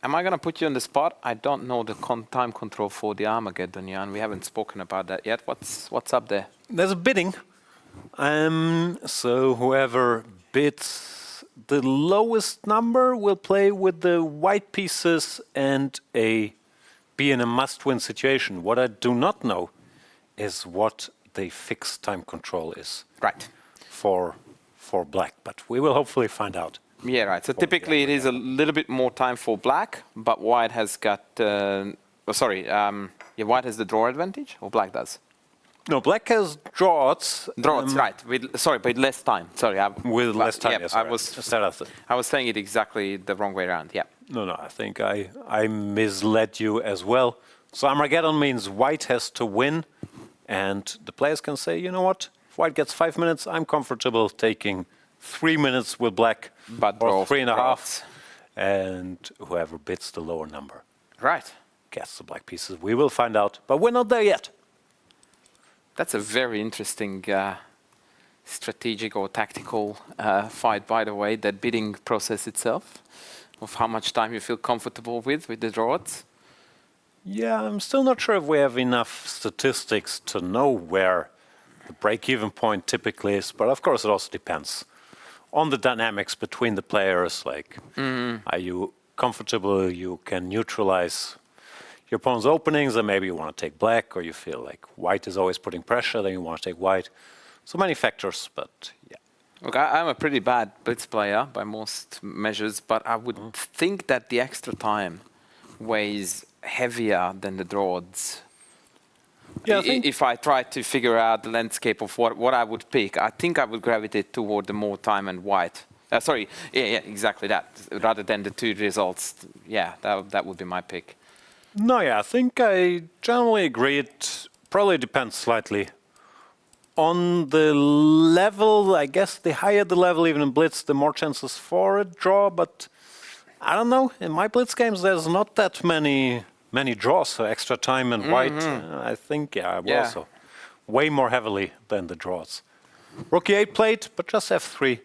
Am I going to put you on the spot? I don't know the time control for the Armageddon, Jan. We haven't spoken about that yet. What's up there? There's a bidding. So whoever bids the lowest number will play with the white pieces and be in a must-win situation. What I do not know is what the fixed time control is. Right. For black, but we will hopefully find out. Yeah, right. So typically it is a little bit more time for black, but white has got... white has the draw advantage, or black does? No, black has draw odds. Draw odds, right. With less time. Sorry. With less time, yeah, yes. I was saying it exactly the wrong way around, yeah. No, I think I misled you as well. So Armageddon means white has to win, and the players can say, you know what, if white gets 5 minutes, I'm comfortable taking 3 minutes with black, But or 3.5, and whoever bids the lower number Right. gets the black pieces. We will find out, but we're not there yet. That's a very interesting strategic or tactical fight, by the way, that bidding process itself, of how much time you feel comfortable with the draw odds. Yeah, I'm still not sure if we have enough statistics to know where the break-even point typically is, but of course it also depends on the dynamics between the players. Like, are you comfortable? You can neutralize your opponent's openings, then maybe you want to take black, or you feel like white is always putting pressure, then you want to take white. So many factors, but yeah. Look, I'm a pretty bad blitz player by most measures, but I would think that the extra time weighs heavier than the draw odds. Yeah, I think If I try to figure out the landscape of what I would pick, I think I would gravitate toward the more time and white. Yeah, exactly that. Rather than the two results, yeah, that would be my pick. No, yeah, I think I generally agree. It probably depends slightly on the level. I guess the higher the level, even in blitz, the more chances for a draw. But I don't know. In my blitz games, there's not that many draws, so extra time and white. I think, yeah, I will also way more heavily than the draws. Rook e8 played, but just f3,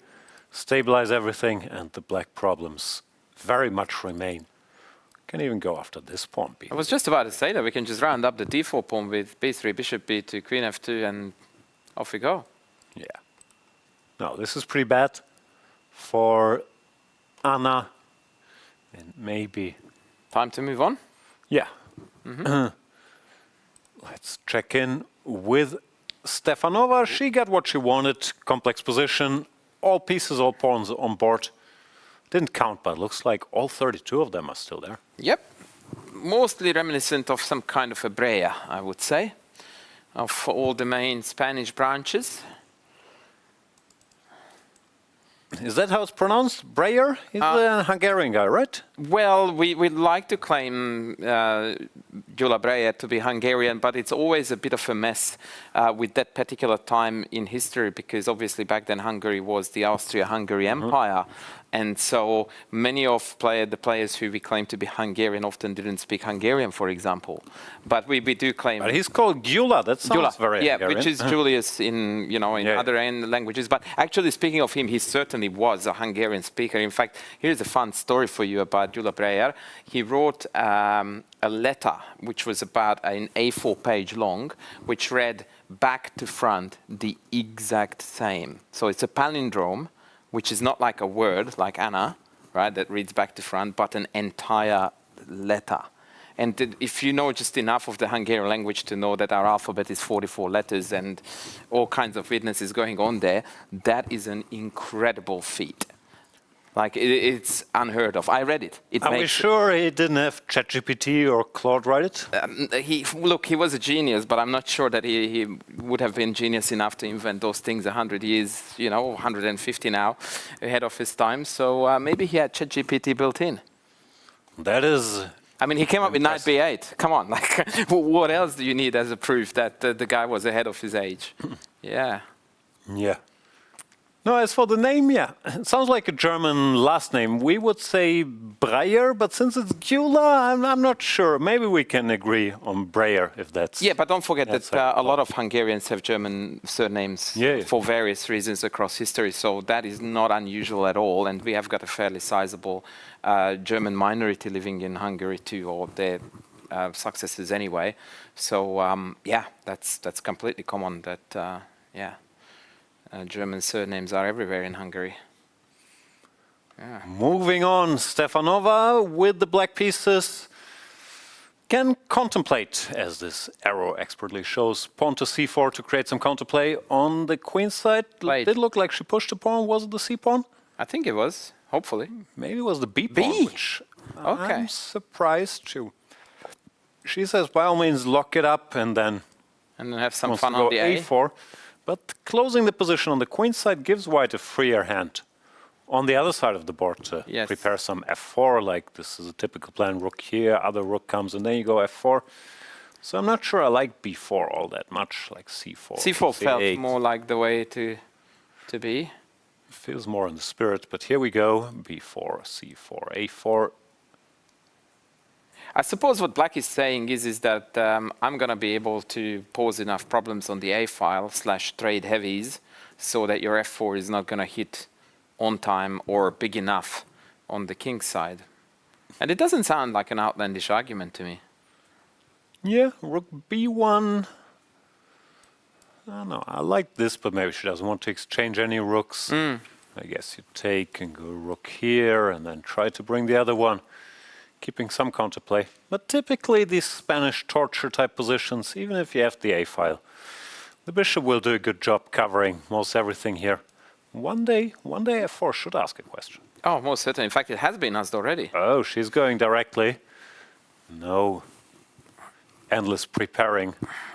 stabilize everything, and the black problems very much remain. Can even go after this pawn. I was just about to say that we can just round up the d4 pawn with b3, bishop b2, queen f2, and off we go. Yeah. No, this is pretty bad for Anna. And maybe... Time to move on? Yeah. Let's check in with Stefanova. She got what she wanted. Complex position. All pieces, all pawns on board. Didn't count, but it looks like all 32 of them are still there. Yep. Mostly reminiscent of some kind of a Brea, I would say, of all the main Spanish branches. Is that how it's pronounced? Breyer? He's a Hungarian guy, right? Well, we'd like to claim Gyula Breyer to be Hungarian, but it's always a bit of a mess with that particular time in history, because obviously back then Hungary was the Austria-Hungary Empire. And so many of the players who we claim to be Hungarian often didn't speak Hungarian, for example. But we do claim... But he's called Gyula. That sounds very yeah, Hungarian. which is Julius in other languages. But actually, speaking of him, he certainly was a Hungarian speaker. In fact, here's a fun story for you about Gyula Breyer. He wrote a letter, which was about an A4 page long, which read back to front the exact same. So it's a palindrome, which is not like a word, like Anna, right, that reads back to front, but an entire letter. And if you know just enough of the Hungarian language to know that our alphabet is 44 letters and all kinds of weirdnesses going on there, that is an incredible feat. Like, it's unheard of. I read it. Are we sure he didn't have ChatGPT or Claude write it? He was a genius, but I'm not sure that he would have been genius enough to invent those things 100 years, 150 now, ahead of his time. So maybe he had ChatGPT built in. That is... I mean, he came up with knight b8. Come on, like, what else do you need as a proof that the guy was ahead of his age? Yeah. Yeah. No, as for the name, yeah, it sounds like a German last name. We would say Breyer, but since it's Gyula, I'm not sure. Maybe we can agree on Breyer, if that's... Yeah, but don't forget that a lot of Hungarians have German surnames for various reasons across history, so that is not unusual at all, and we have got a fairly sizable German minority living in Hungary too, or their successors anyway. So, yeah, that's completely common that, German surnames are everywhere in Hungary. Yeah. Moving on, Stefanova with the black pieces can contemplate, as this arrow expertly shows, pawn to c4 to create some counterplay on the queen side. Played. Did look like she pushed the pawn. Was it the c pawn? I think it was, hopefully. Maybe it was the b pawn, which I'm surprised too. She says, by all means, lock it up and then have some fun on the a4. But closing the position on the queen side gives white a freer hand on the other side of the board to prepare some f4, like this is a typical plan, rook here, other rook comes, and then you go f4. So I'm not sure I like b4 all that much, like c4. c4 felt more like the way to be. Feels more in the spirit, but here we go, b4, c4, a4. I suppose what black is saying is that I'm going to be able to pose enough problems on the A file / trade heavies so that your f4 is not going to hit on time or big enough on the king side. And it doesn't sound like an outlandish argument to me. Yeah, rook b1. I don't know, I like this, but maybe she doesn't want to exchange any rooks. I guess you take and go rook here and then try to bring the other one keeping some counterplay. But typically these Spanish torture type positions, even if you have the A-file, the bishop will do a good job covering most everything here. One day f4 should ask a question. Oh, most certainly. In fact, it has been asked already. Oh, she's going directly. No endless preparing.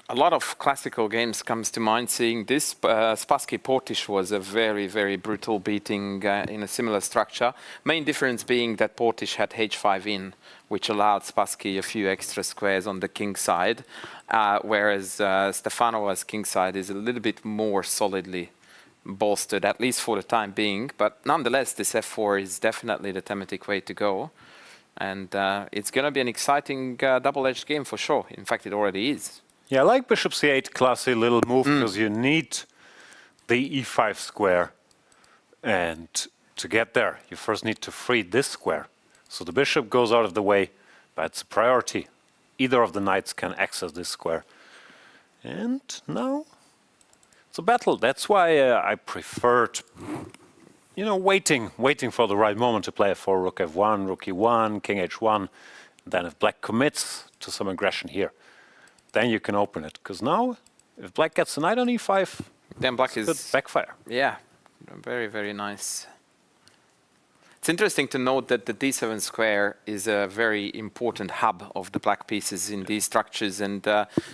A lot of classical games comes to mind seeing this. Spassky Portish was a very, very brutal beating in a similar structure. Main difference being that Portish had h5 in, which allowed Spassky a few extra squares on the king side, whereas Stefanova's king side is a little bit more solidly bolstered, at least for the time being. But nonetheless, this f4 is definitely the thematic way to go. And it's going to be an exciting double-edged game for sure. In fact, it already is. Yeah, I like bishop c8, classy little move, because you need the e5 square. And to get there, you first need to free this square. So the bishop goes out of the way, but it's a priority. Either of the knights can access this square. And now it's a battle. That's why I preferred, you know, waiting for the right moment to play f4, rook f1, rook e1, king h1. And then if black commits to some aggression here, then you can open it. Because now, if black gets a knight on e5, then black is good backfire. Yeah, very, very nice. It's interesting to note that the d7 square is a very important hub of the black pieces in these structures, and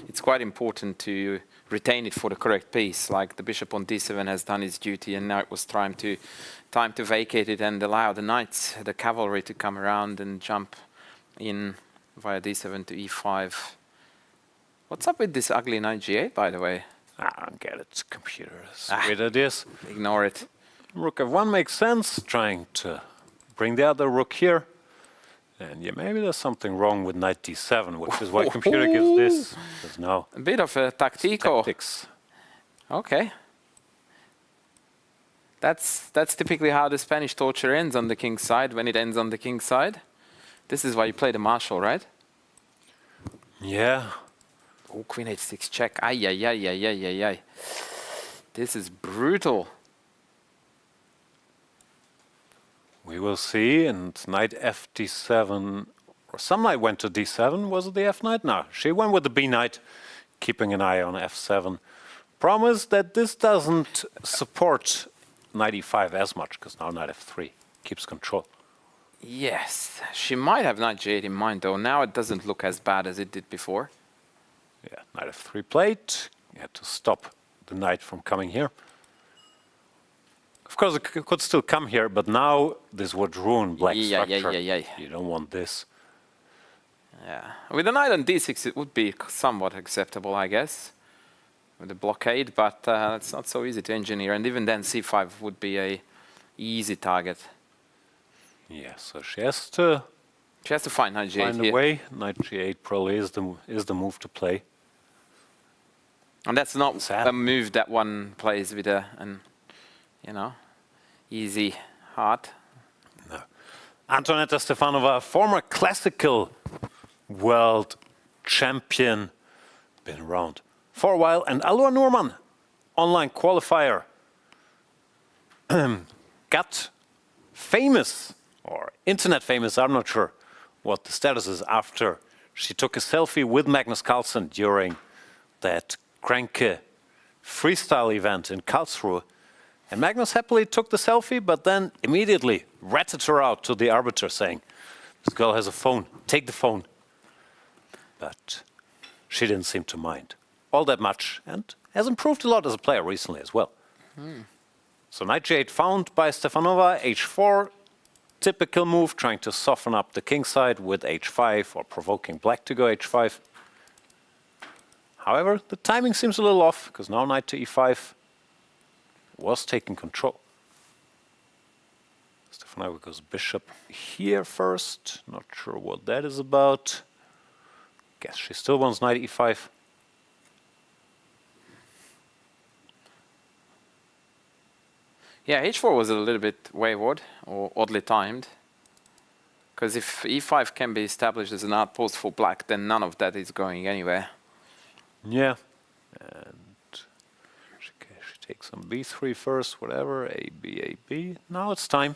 it's quite important to retain it for the correct piece. Like the bishop on d7 has done its duty, and now it was time to vacate it and allow the knights, the cavalry, to come around and jump in via d7 to e5. What's up with this ugly knight g8, by the way? I don't get it. Computers. Weird ideas. Ignore it. Rook f1 makes sense, trying to bring the other rook here. And yeah, maybe there's something wrong with knight d7, which is why computer gives this. Because now, A bit of a tactico. tactics. Okay. That's typically how the Spanish torture ends on the king's side, when it ends on the king's side. This is why you play the marshal, right? Yeah. Oh, queen h6 check. Ay, ay, ay, ay, ay, ay, ay. This is brutal. We will see. And knight f d7, or some knight went to d7. Was it the f knight? No, she went with the b knight, keeping an eye on f7. Problem is that this doesn't support knight e5 as much, because now knight f3 keeps control. Yes, she might have knight g8 in mind, though. Now it doesn't look as bad as it did before. Yeah, knight f3 played. You had to stop the knight from coming here. Of course, it could still come here, but now this would ruin black's structure. You don't want this. Yeah, with a knight on d6, it would be somewhat acceptable, I guess, with the blockade. But it's not so easy to engineer, and even then, c5 would be a easy target. Yeah, so she has to find knight g8 find a way. Knight g8 probably is the move to play. And that's not Sad. a move that one plays with an easy heart. No. Antonetta Stefanova, former classical world champion, been around for a while, and Alua Norman, online qualifier, got famous, or internet famous, I'm not sure what the status is, after she took a selfie with Magnus Carlsen during that Kränke freestyle event in Karlsruhe. And Magnus happily took the selfie, but then immediately ratted her out to the arbiter, saying, "This girl has a phone, take the phone." But she didn't seem to mind all that much, and has improved a lot as a player recently as well. So knight g8 found by Stefanova, h4, typical move, trying to soften up the king side with h5 or provoking black to go h5. However, the timing seems a little off, because now knight to e5 was taking control. Stefanova goes bishop here first. Not sure what that is about. Guess she still wants knight e5. Yeah, h4 was a little bit wayward or oddly timed. Because if e5 can be established as an outpost for black, then none of that is going anywhere. Yeah. And she takes some b3 first, whatever. A, B, A, B. Now it's time.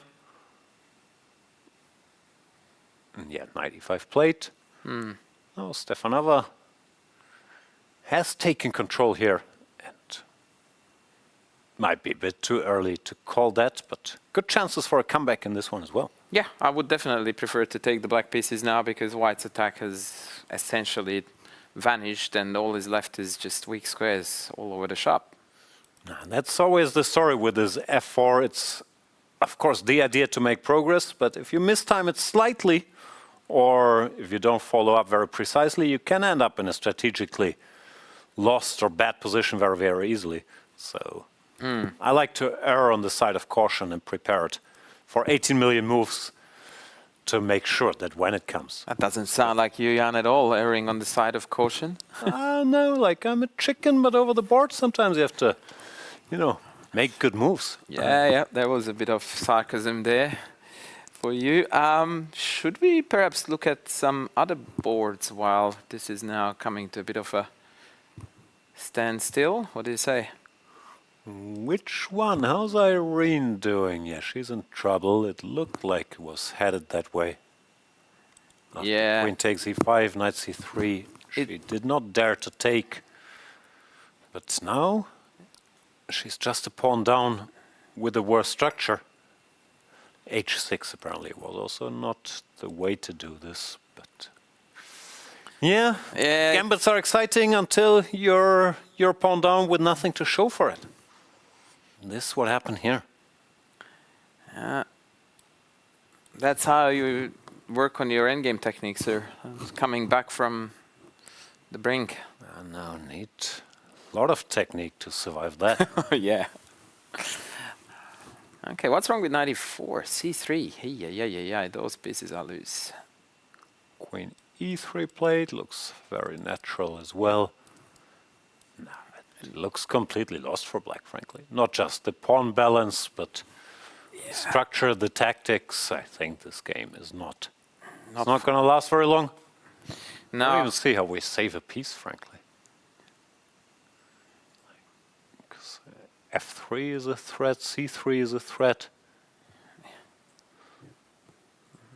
Yeah, 95 played. Now Stefanova has taken control here, and might be a bit too early to call that, but good chances for a comeback in this one as well. Yeah, I would definitely prefer to take the black pieces now because white's attack has essentially vanished and all is left is just weak squares all over the shop. And that's always the story with this f4. It's, of course, the idea to make progress, but if you mistime it slightly, or if you don't follow up very precisely, you can end up in a strategically lost or bad position very, very easily. So I like to err on the side of caution and prepare it for 18 million moves to make sure that when it comes. That doesn't sound like you, Jan, at all, erring on the side of caution. No, like I'm a chicken, but over the board sometimes you have to, make good moves. Yeah, there was a bit of sarcasm there for you. Should we perhaps look at some other boards while this is now coming to a bit of a standstill? What do you say? Which one? How's Irene doing? Yeah, she's in trouble. It looked like it was headed that way. After Yeah. Queen takes e5, knight c3. She did not dare to take. But now she's just a pawn down with a worse structure. h6 apparently was also not the way to do this. But yeah, gambits are exciting until you're pawn down with nothing to show for it. This is what happened here. That's how you work on your endgame technique, sir. Coming back from the brink. No need a lot of technique to survive that. Yeah. Okay, what's wrong with 94? C3. Yeah. Those pieces are loose. Queen e3 played looks very natural as well. No, it looks completely lost for black, frankly. Not just the pawn balance, but the structure, the tactics. I think this game is not going to last very long. No. I don't even see how we save a piece, frankly. Because f3 is a threat, c3 is a threat.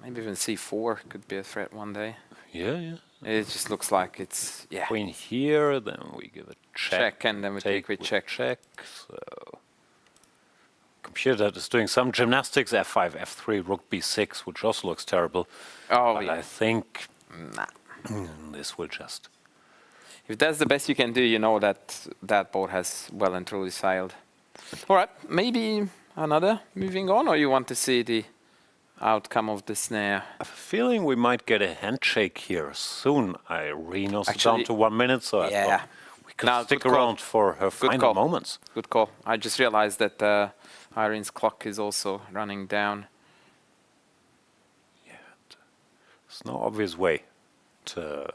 Maybe even c4 could be a threat one day. Yeah. It just looks like it's, Queen here, then we give a check. and then we take with check. So computer is doing some gymnastics. f5, f3, rook b6, which also looks terrible. Oh, but yeah. I think Nah. this will just. If that's the best you can do, you know that that boat has well and truly sailed. All right, maybe another moving on, or you want to see the outcome of the snare? I have a feeling we might get a handshake here soon. Irene also Actually, down to 1 minute, so I thought we could No, stick good call. around for her Good final call. moments. Good call. I just realized that Irene's clock is also running down. There's no obvious way to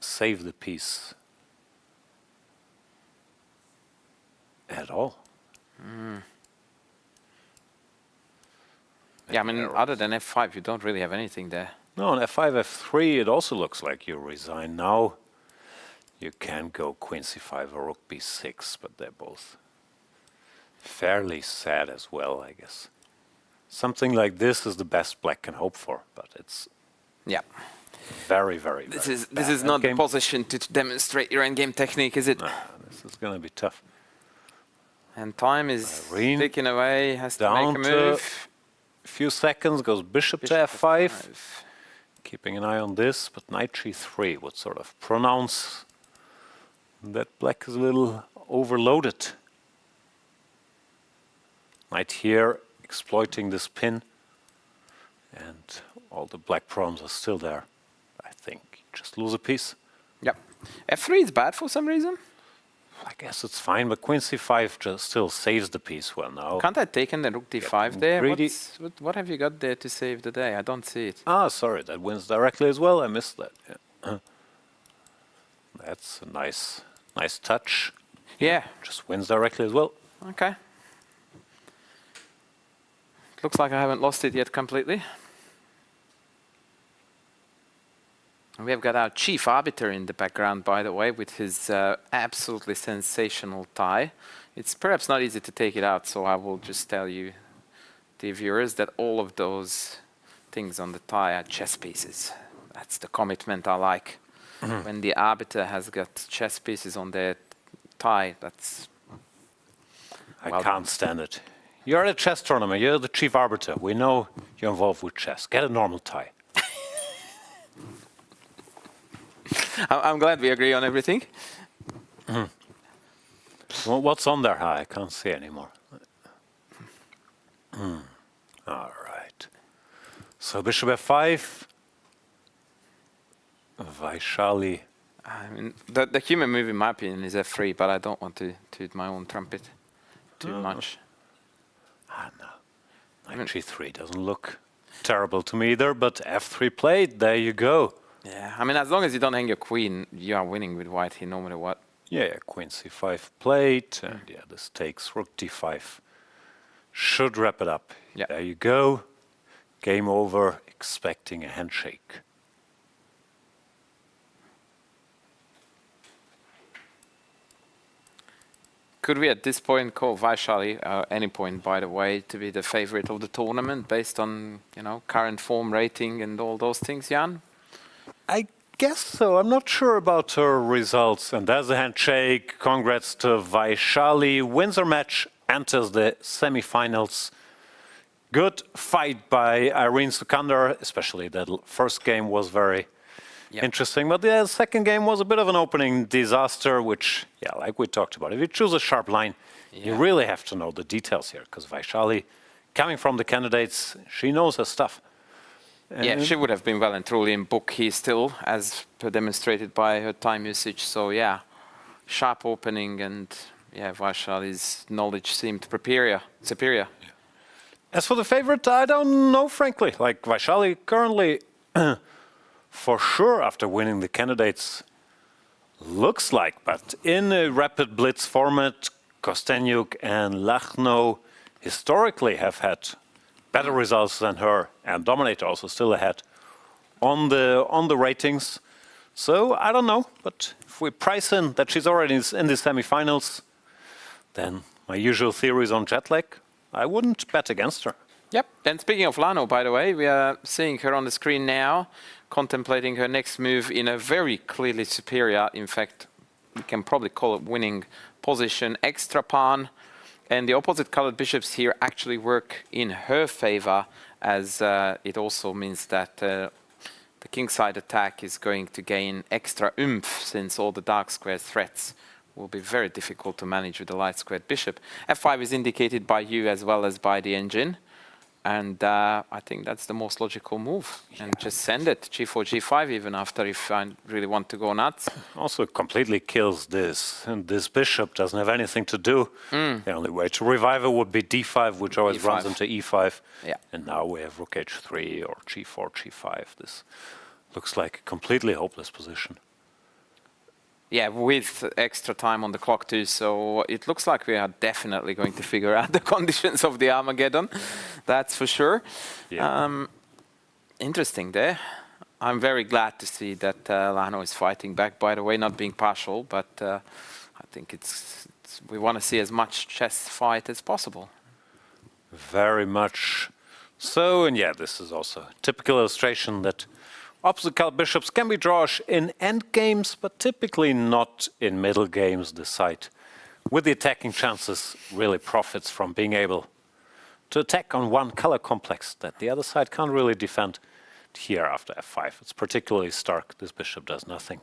save the piece at all. Yeah, I mean, other than f5, you don't really have anything there. No, on f5, f3, it also looks like you resign now. You can go queen c5 or rook b6, but they're both fairly sad as well, I guess. Something like this is the best black can hope for, but it's very, very, This very is bad not the endgame. position to demonstrate your endgame technique, is it? No, this is going to be tough. And time is Irene ticking away. Has to down make a to move. a few seconds, goes bishop to f5. Keeping an eye on this, but knight g3 would sort of pronounce that black is a little overloaded. Knight here, exploiting this pin, and all the black pawns are still there. I think just lose a piece. Yep. f3 is bad for some reason. I guess it's fine, but queen c5 just still saves the piece well now. Can't I take in the rook d5 there? greedy. What have you got there to save the day? I don't see it. Ah, sorry, that wins directly as well. I missed that. Yeah. That's a nice touch. Yeah. Just wins directly as well. Okay. Looks like I haven't lost it yet completely. We have got our chief arbiter in the background, by the way, with his absolutely sensational tie. It's perhaps not easy to take it out, so I will just tell you, the viewers, that all of those things on the tie are chess pieces. That's the commitment I like. When the arbiter has got chess pieces on their tie, that's... I can't stand it. You're at a chess tournament. You're the chief arbiter. We know you're involved with chess. Get a normal tie. I'm glad we agree on everything. Well, what's on there? I can't see anymore. All right. So bishop f5. Vaishali. I mean, the human move, in my opinion, is f3, but I don't want to toot my own trumpet too much. No. Knight g3 doesn't look terrible to me either, but f3 played. There you go. Yeah, I mean, as long as you don't hang your queen, you are winning with white here, no matter what. Yeah, queen c5 played, and yeah, this takes rook d5. Should wrap it up. Yeah. There you go. Game over, expecting a handshake. Could we at this point call Vaishali, any point by the way, to be the favorite of the tournament based on, you know, current form rating and all those things, Jan? I guess so. I'm not sure about her results. And there's a handshake. Congrats to Vaishali. Wins her match, enters the semifinals. Good fight by Irene Sukandar, especially that first game was very interesting. But the second game was a bit of an opening disaster, which, yeah, like we talked about. If you choose a sharp line, you really have to know the details here, because Vaishali, coming from the candidates, she knows her stuff. Yeah, she would have been well and truly in book here still, as demonstrated by her time usage. So, yeah, sharp opening, and, yeah, Vaishali's knowledge seemed superior. As for the favorite, I don't know, frankly. Like, Vaishali currently, for sure, after winning the candidates, looks like. But in a rapid blitz format, Kostenyuk and Lachno historically have had better results than her, and Dominator also still ahead on the ratings. So I don't know, but if we price in that she's already in the semifinals, then my usual theories on jet lag, I wouldn't bet against her. Yep. And speaking of Lano, by the way, we are seeing her on the screen now, contemplating her next move in a very clearly superior, in fact, we can probably call it winning position, extra pawn. And the opposite colored bishops here actually work in her favor, as it also means that the kingside attack is going to gain extra oomph, since all the dark square threats will be very difficult to manage with the light squared bishop. f5 is indicated by you as well as by the engine. And I think that's the most logical move. And just send it, g4, g5 even after, if I really want to go nuts. Also completely kills this. And this bishop doesn't have anything to do. The only way to revive it would be d5, which always E5. runs into e5. Yeah. And now we have rook h3 or g4, g5. This looks like a completely hopeless position. Yeah, with extra time on the clock too, so it looks like we are definitely going to figure out the conditions of the Armageddon, that's for sure. Yeah. Interesting there. I'm very glad to see that Lano is fighting back, by the way, not being partial, but I think we want to see as much chess fight as possible. Very much so, and yeah, this is also a typical illustration that opposite colored bishops can be drawish in end games, but typically not in middle games. The side with the attacking chances really profits from being able to attack on one color complex that the other side can't really defend. Here after f5, it's particularly stark. This bishop does nothing,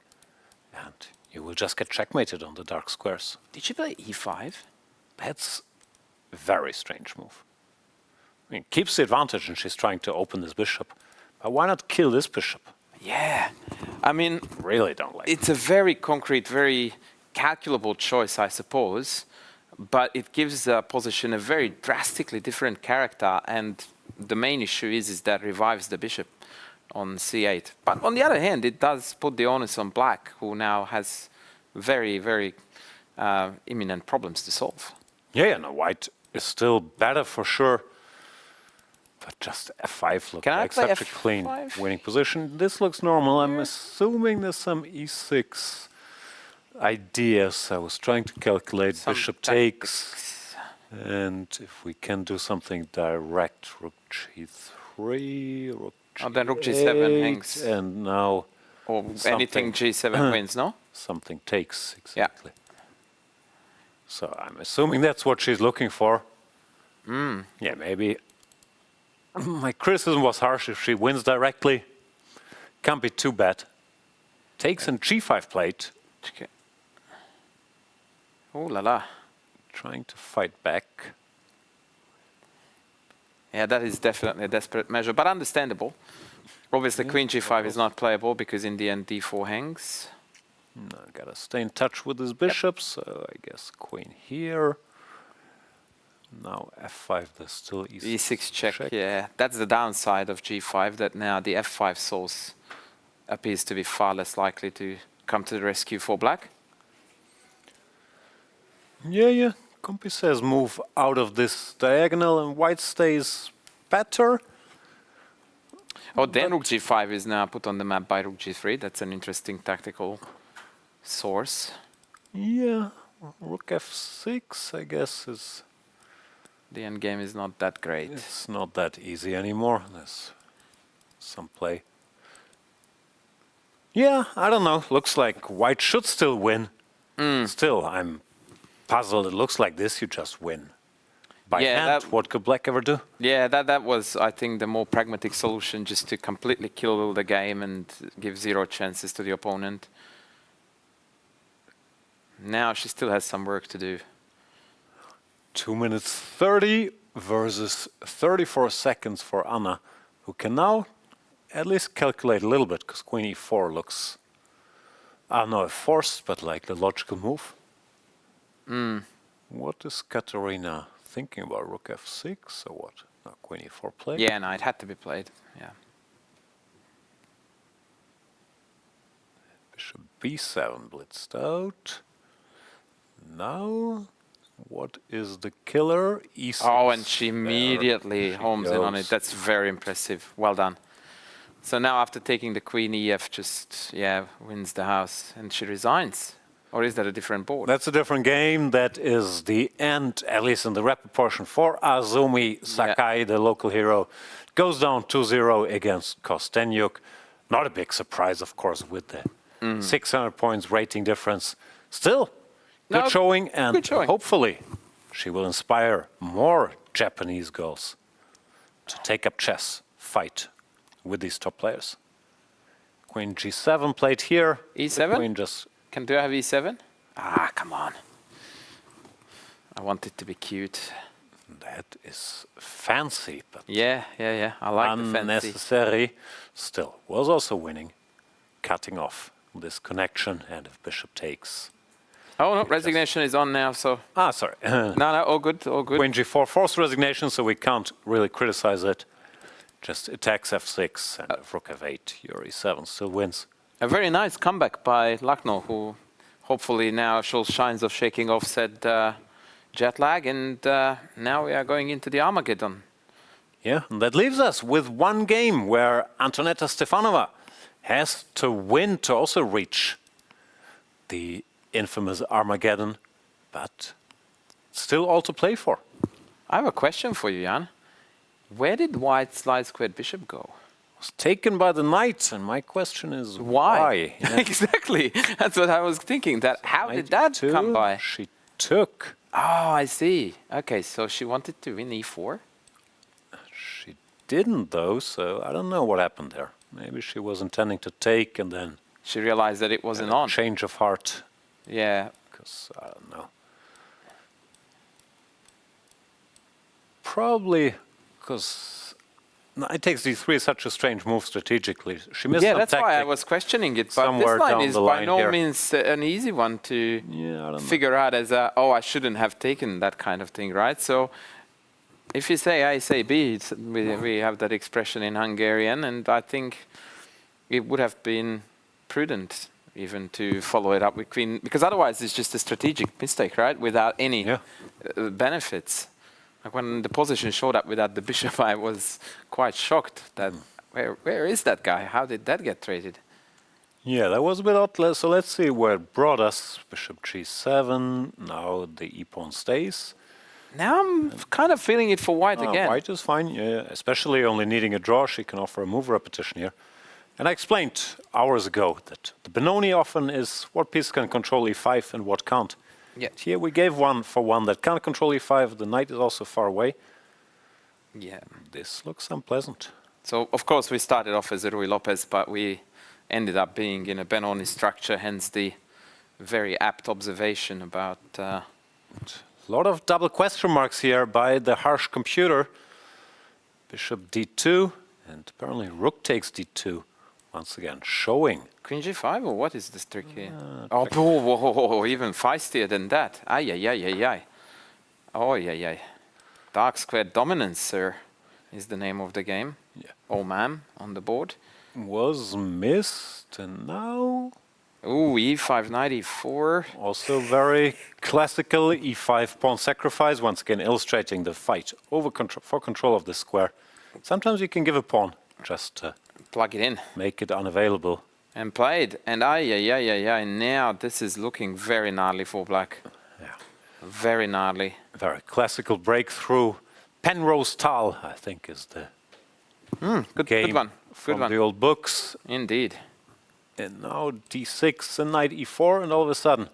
and you will just get checkmated on the dark squares. Did she play e5? That's a very strange move. I mean, keeps the advantage, and she's trying to open this bishop. But why not kill this bishop? Yeah, I mean, Really don't like it. it's a very concrete, very calculable choice, I suppose, but it gives the position a very drastically different character, and the main issue is that revives the bishop on c8. But on the other hand, it does put the onus on black, who now has very, very imminent problems to solve. Yeah, no, white is still better for sure. But just f5 looks Can I like play such a clean F5? winning position. This looks normal. I'm assuming there's some e6 ideas. I was trying to calculate Some bishop takes. And if we can do something direct, rook g3. g3, rook g8, then rook g7 hangs. and now Or anything something. g7 wins, no? Something takes, Yeah. exactly. So I'm assuming that's what she's looking for. Yeah, maybe. My criticism was harsh. If she wins directly, can't be too bad. Takes in g5 plate, Okay. Oh la la. trying to fight back. Yeah, that is definitely a desperate measure, but understandable. Obviously, queen g5 is not playable because in the end d4 hangs. No, gotta stay in touch with his bishop, so I guess queen here. Now f5, there's still e6 check, yeah. That's the downside of g5, that now the f5 source appears to be far less likely to come to the rescue for black. Yeah. Compi says move out of this diagonal and white stays better. Oh, then rook g5 is now put on the map by rook g3. That's an interesting tactical source. Yeah, rook f6, I guess, is... The endgame is not that great. It's not that easy anymore. There's some play. Yeah, I don't know. Looks like white should still win. Still, I'm puzzled. It looks like this, you just win. By hand, what could black ever do? Yeah, that was, I think, the more pragmatic solution, just to completely kill the game and give zero chances to the opponent. Now she still has some work to do. 2 minutes 30 versus 34 seconds for Anna, who can now at least calculate a little bit, because queen e4 looks, I don't know if forced, but like the logical move. What is Katarina thinking about? Rook f6 or what? No, queen e4 play? Yeah, no, it had to be played. Yeah. Bishop b7 blitzed out. Now, what is the killer? E6. Oh, and she there. immediately She homes in on it. goes. That's very impressive. Well done. So now after taking the queen, EF just, wins the house and she resigns. Or is that a different board? That's a different game. That is the end, at least in the rep portion, for Azumi Sakai, the local hero. Goes down 2-0 against Kostenyuk. Not a big surprise, of course, with the 600 points rating difference. Still, good showing, and good showing. Hopefully she will inspire more Japanese girls to take up chess, fight with these top players. Queen g7 played here. E7? The queen just... Do I have E7? Ah, come on. I want it to be cute. That is fancy, but Yeah. I like the fancy. unnecessary. Still, was also winning, cutting off this connection, and if bishop takes... Oh, no, resignation is on now, so... Sorry. No, all good, all good. Queen g4, forced resignation, so we can't really criticize it. Just attacks f6, and if rook f8, your e7 still wins. A very nice comeback by Lucknow, who hopefully now shows signs of shaking off said jet lag, and now we are going into the Armageddon. Yeah, and that leaves us with one game where Antonetta Stefanova has to win to also reach the infamous Armageddon, but still all to play for. I have a question for you, Jan. Where did white slide squared bishop go? Was taken by the knight, and my question is Why? Yeah. Exactly. That's what I was thinking. That how did that Knight come e2, by? She took. Oh, I see. Okay, so she wanted to win e4. She didn't, though, so I don't know what happened there. Maybe she was intending to take and then She realized that it wasn't a on. change of heart, Yeah. because I don't know. Probably because knight takes d3 is such a strange move strategically. She missed Yeah, some that's why I tactic. was questioning it. But somewhere this line down is the by line no here. means an easy one to Yeah, I don't know. figure out as I shouldn't have taken that kind of thing, right? So if you say A, say B, we have that expression in Hungarian, and I think it would have been prudent even to follow it up with queen, because otherwise it's just a strategic mistake, right? Without any benefits. Like when the position showed up without the bishop, I was quite shocked that where is that guy? How did that get traded? Yeah, that was a bit odd. So let's see where it brought us. Bishop g7. Now the e-pawn stays. Now I'm kind of feeling it for white again. White is fine, yeah, especially only needing a draw. She can offer a move repetition here. And I explained hours ago that the Benoni often is what piece can control e5 and what can't. Yeah. Here we gave one for one that can't control e5. The knight is also far away. Yeah. This looks unpleasant. So, of course, we started off as a Rui Lopez, but we ended up being in a Benoni structure, hence the very apt observation about... A lot of double question marks here by the harsh computer. Bishop d2, and apparently rook takes d2. Once again, showing. Queen g5, or what is this trick here? Oh, even feistier than that. Ay, ay, ay, ay, ay. Oh, ay, ay. Dark square dominance, sir, is the name of the game. Yeah. Oh, ma'am, on the board. Was missed, and now... Ooh, e5, knight e4. Also very classical e5 pawn sacrifice, once again illustrating the fight over for control of the square. Sometimes you can give a pawn just to Plug it in. make it unavailable. And played. And ay, ay, ay, ay, ay. Now this is looking very gnarly for black. Yeah. Very gnarly. Very classical breakthrough. Penrose Tal, I think, is the Good one. from Good one. the old books. Indeed. And now d6 and knight e4, and all of a sudden,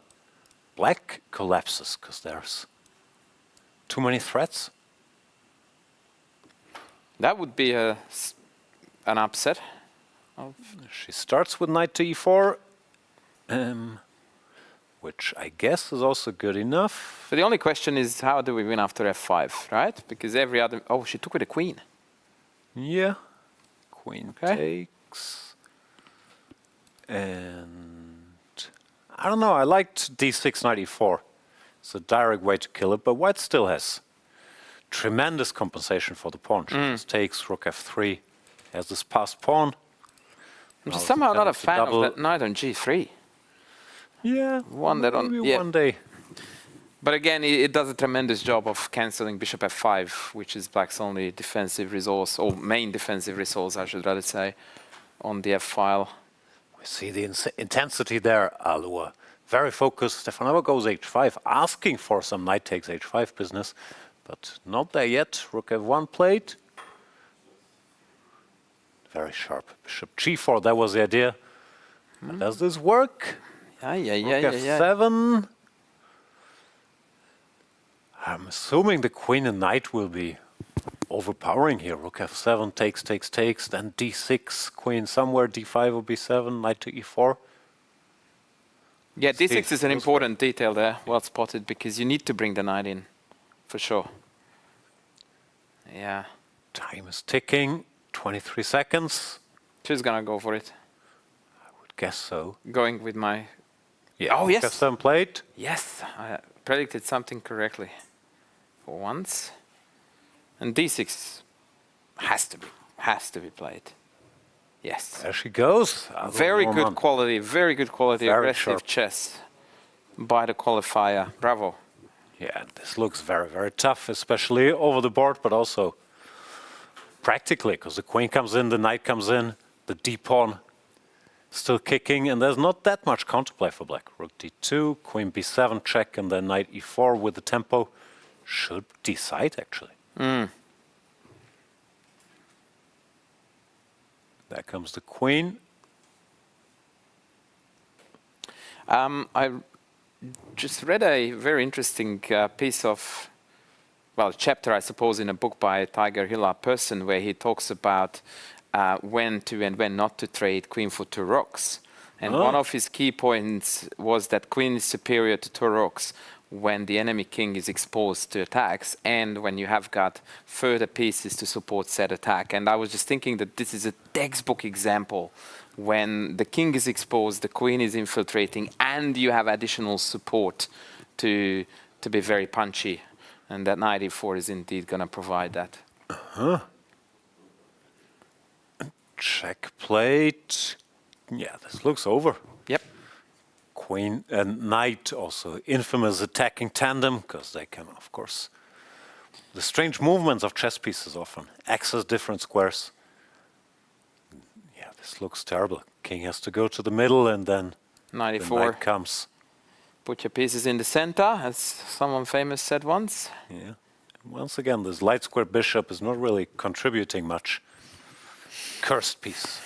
black collapses because there's too many threats. That would be an upset. She starts with knight to e4, which I guess is also good enough. So the only question is, how do we win after f5, right? Because every other... Oh, she took with a queen. Yeah, queen Okay. takes, and I don't know. I liked d6 knight e4. It's a direct way to kill it, but white still has tremendous compensation for the pawn. She just takes rook f3, has this passed pawn. I'm Now just it's somehow not a attempted to fan double. of that knight on g3. Yeah, One that on- maybe yeah. one day. But again, it does a tremendous job of cancelling bishop f5, which is black's only defensive resource, or main defensive resource, I should rather say, on the f-file. We see the intensity there, Alua. Very focused. Stefanova goes h5, asking for some knight takes h5 business, but not there yet. Rook f1 played. Very sharp. Bishop g4, that was the idea. Does this work? Yeah. Rook f7. I'm assuming the queen and knight will be overpowering here. Rook f7 takes, then d6, queen somewhere, d5 or b7, knight to e4. Yeah, d6 See, is an those important detail there, well spotted, because you need to bring the knight in, for sure. Yeah, Time is ticking, 23 seconds. she's gonna go for it. I would guess so. Going with my... Yeah, Oh, rook yes. f7 played. Yes, I predicted something correctly for once. And d6 has to be played. Yes. There she goes. Very good quality, very Very aggressive sharp. chess by the qualifier. Bravo. Yeah, this looks very, very tough, especially over the board, but also practically, because the queen comes in, the knight comes in, the d-pawn still kicking, and there's not that much counterplay for black. Rook d2, queen b7 check, and then knight e4 with the tempo should decide, actually. There comes the queen. I just read a very interesting piece of, well, chapter, I suppose, in a book by Tiger Hilla Person, where he talks about when to and when not to trade queen for two rooks. And one of his key points was that queen is superior to two rooks when the enemy king is exposed to attacks and when you have got further pieces to support said attack. And I was just thinking that this is a textbook example when the king is exposed, the queen is infiltrating, and you have additional support to be very punchy. And that knight e4 is indeed going to provide that. Check plate. Yeah, this looks over. Yep. Queen and knight, also infamous attacking tandem, because they can, of course, the strange movements of chess pieces often access different squares. Yeah, this looks terrible. King has to go to the middle, and then Knight the e4. knight comes. Put your pieces in the center, as someone famous said once. Yeah. Once again, this light square bishop is not really contributing much. Cursed piece.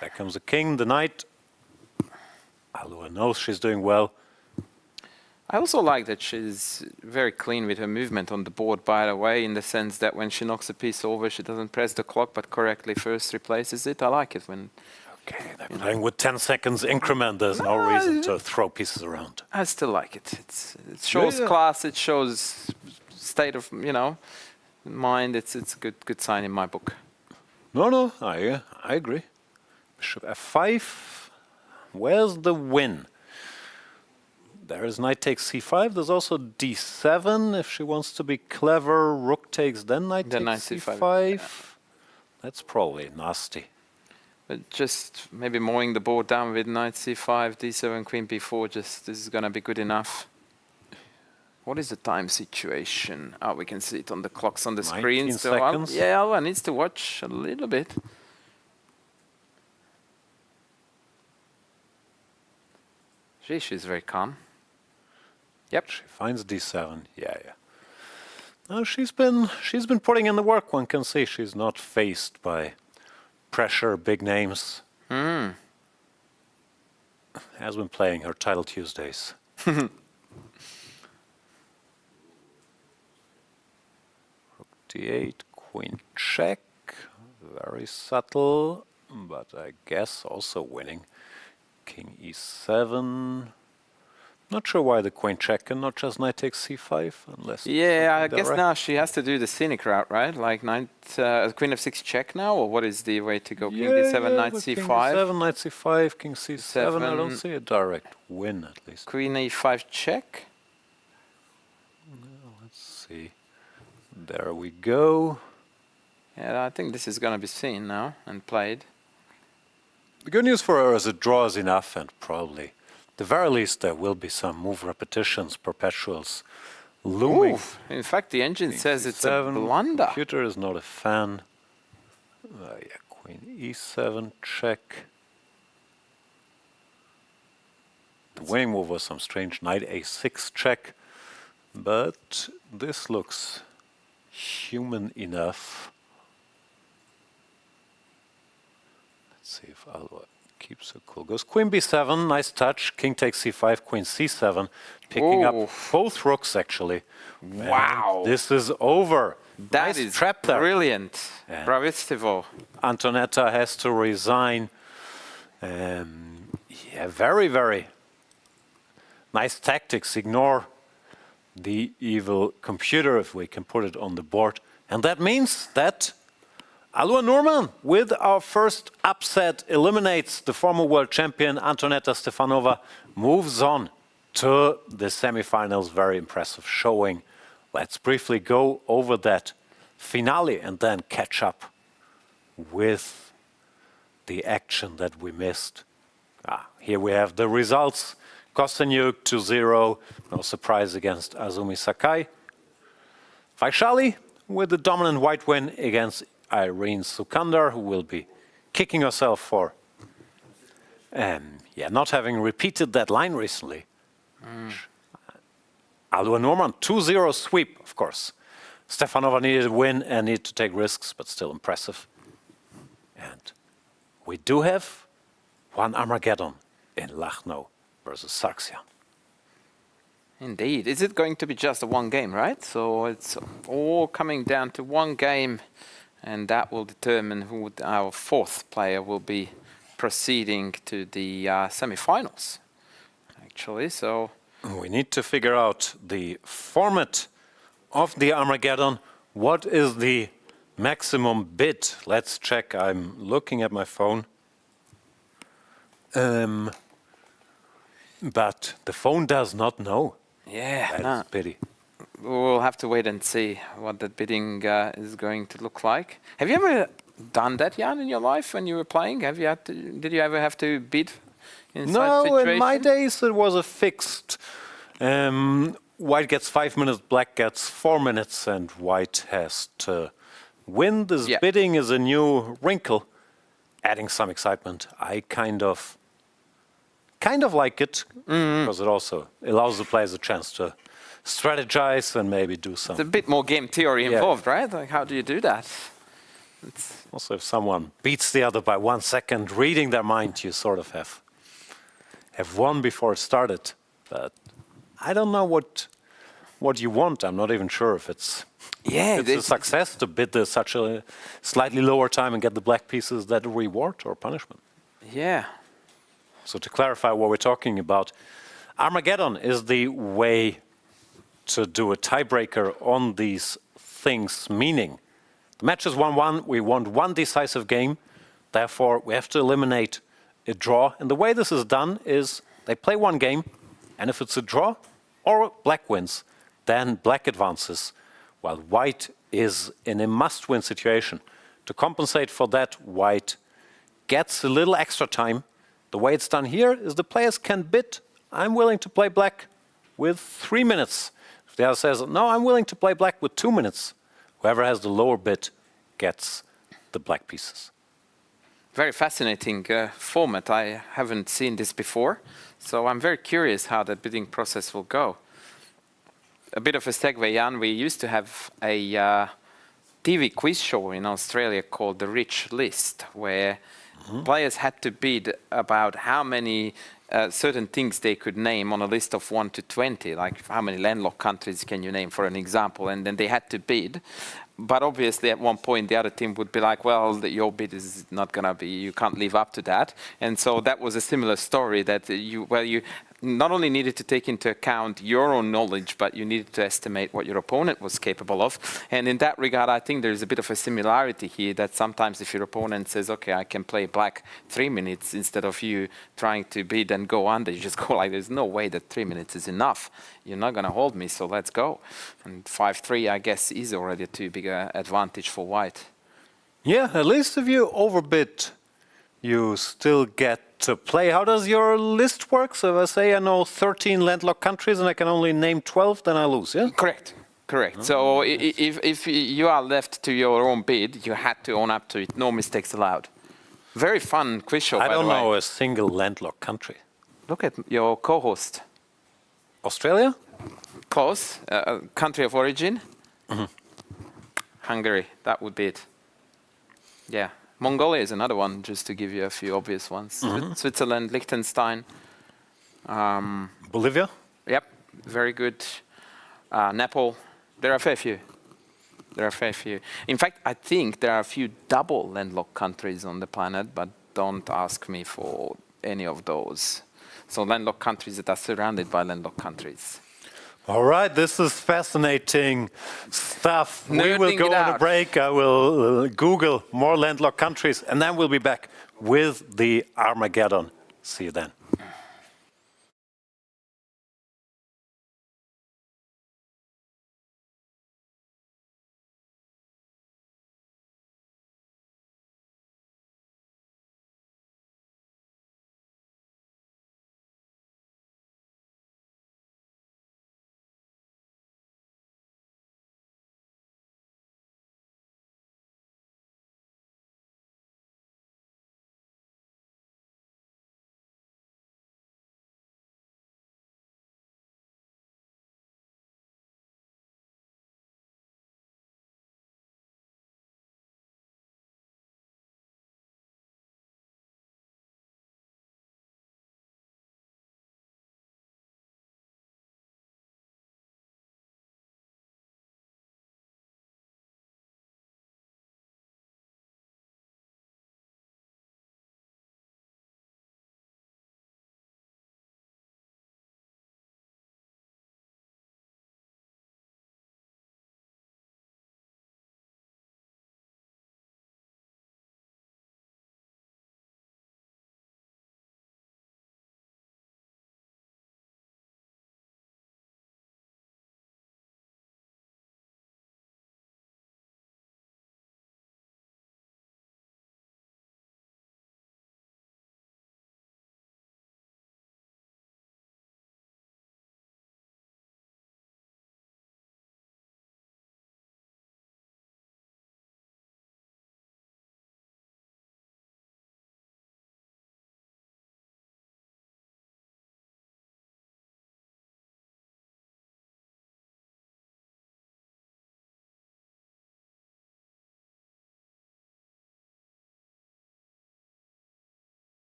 There comes the king, the knight. Alua knows she's doing well. I also like that she's very clean with her movement on the board, by the way, in the sense that when she knocks a piece over, she doesn't press the clock, but correctly first replaces it. I like it when... Okay, they're playing with 10 seconds increment. There's no reason to throw pieces around. I still like it. It shows class, it shows state of, mind. It's a good sign in my book. No, I agree. Bishop f5. Where's the win? There is knight takes c5. There's also d7 if she wants to be clever. Rook takes, then knight takes c5. That's probably nasty. But just maybe mowing the board down with knight c5, d7, queen b4, this is going to be good enough. What is the time situation? Oh, we can see it on the clocks on the screen. 19 So seconds. Alva needs to watch a little bit. She's very calm. Yep. She finds d7. Yeah. No, she's been putting in the work. One can see she's not faced by pressure, big names. Has been playing her title Tuesdays. Rook d8, queen check. Very subtle, but I guess also winning. King e7. Not sure why the queen check and not just knight takes c5, unless... Yeah, I guess now she has to do the scenic route, right? Like queen f6 check now, or what is the way to go? King d7, knight c5? King d7, knight c5, king c7. I don't see a direct win, at least. Queen e5 check. Let's see. There we go. Yeah, I think this is going to be seen now and played. The good news for her is it draws enough, and probably, at the very least, there will be some move repetitions, perpetuals looming. Oof. In fact, the engine King says it's a c7, blunder. Computer is not a fan. Queen e7 check. The winning move was some strange knight a6 check, but this looks human enough. Let's see if Alva keeps it cool. Goes queen b7, nice touch. King takes c5, queen c7, picking up both rooks actually. Wow. And this is over. That Nice is trap there. brilliant. Yeah. Bravissimo. Antonetta has to resign. Very, very nice tactics. Ignore the evil computer, if we can put it on the board. And that means that Alua Norman, with our first upset, eliminates the former world champion Antonetta Stefanova, moves on to the semifinals. Very impressive showing. Let's briefly go over that finale and then catch up with the action that we missed. Here we have the results. Kostenyuk 2-0, no surprise against Azumi Sakai. Vaishali with the dominant white win against Irene Sukandar, who will be kicking herself for not having repeated that line recently. Alua Norman, 2-0 sweep, of course. Stefanova needed a win and needed to take risks, but still impressive. And we do have one Armageddon in Lucknow versus Saxian. Indeed. Is it going to be just a one game, right? So it's all coming down to one game, and that will determine who our fourth player will be proceeding to the semifinals, actually. So we need to figure out the format of the Armageddon. What is the maximum bid? Let's check. I'm looking at my phone. But the phone does not know. yeah, That's a pity. we'll have to wait and see what that bidding is going to look like. Have you ever done that, Jan, in your life when you were playing? Did you ever have to bid in such No, situation? in my days it was a fixed. White gets 5 minutes, black gets 4 minutes, and white has to win. This bidding is a new wrinkle, adding some excitement. I kind of like it because it also allows the players a chance to strategize and maybe do It's a some. bit more game theory Yeah. involved, right? Like, how do you do that? Also, if someone beats the other by 1 second, reading their mind, you sort of have won before it started. But I don't know what you want. I'm not even sure if it's a success to bid such a slightly lower time and get the black pieces that a reward or punishment. Yeah. So to clarify what we're talking about, Armageddon is the way to do a tiebreaker on these things, meaning the match is 1-1, we want one decisive game, therefore we have to eliminate a draw. And the way this is done is they play one game, and if it's a draw or black wins, then black advances, while white is in a must-win situation. To compensate for that, white gets a little extra time. The way it's done here is the players can bid, I'm willing to play black with 3 minutes. If the other says, no, I'm willing to play black with 2 minutes, whoever has the lower bid gets the black pieces. Very fascinating format. I haven't seen this before, so I'm very curious how the bidding process will go. A bit of a segue, Jan. We used to have a TV quiz show in Australia called The Rich List, where players had to bid about how many certain things they could name on a list of 1 to 20, like how many landlocked countries can you name, for an example, and then they had to bid. But obviously at one point the other team would be like, well, your bid is not going to be, you can't live up to that. And so that was a similar story that you not only needed to take into account your own knowledge, but you needed to estimate what your opponent was capable of. And in that regard, I think there's a bit of a similarity here, that sometimes if your opponent says, okay, I can play black 3 minutes, instead of you trying to bid and go under, you just go like, there's no way that 3 minutes is enough. You're not going to hold me, so let's go. And 5-3, I guess, is already a too big advantage for white. Yeah, at least if you overbid, you still get to play. How does your list work? So if I say I know 13 landlocked countries and I can only name 12, then I lose, yeah? Correct. So if you are left to your own bid, you had to own up to it. No mistakes allowed. Very fun quiz show, by the way. I don't know a single landlocked country. Look at your co-host. Australia? Close. Country of origin? Hungary. That would be it. Yeah. Mongolia is another one, just to give you a few obvious ones. Switzerland, Liechtenstein. Bolivia? Yep. Very good. Nepal. There are a fair few. In fact, I think there are a few double landlocked countries on the planet, but don't ask me for any of those. So landlocked countries that are surrounded by landlocked countries. All right, this is fascinating stuff. We will Nerding go it on a out. break. I will Google more landlocked countries, and then we'll be back with the Armageddon. See you then.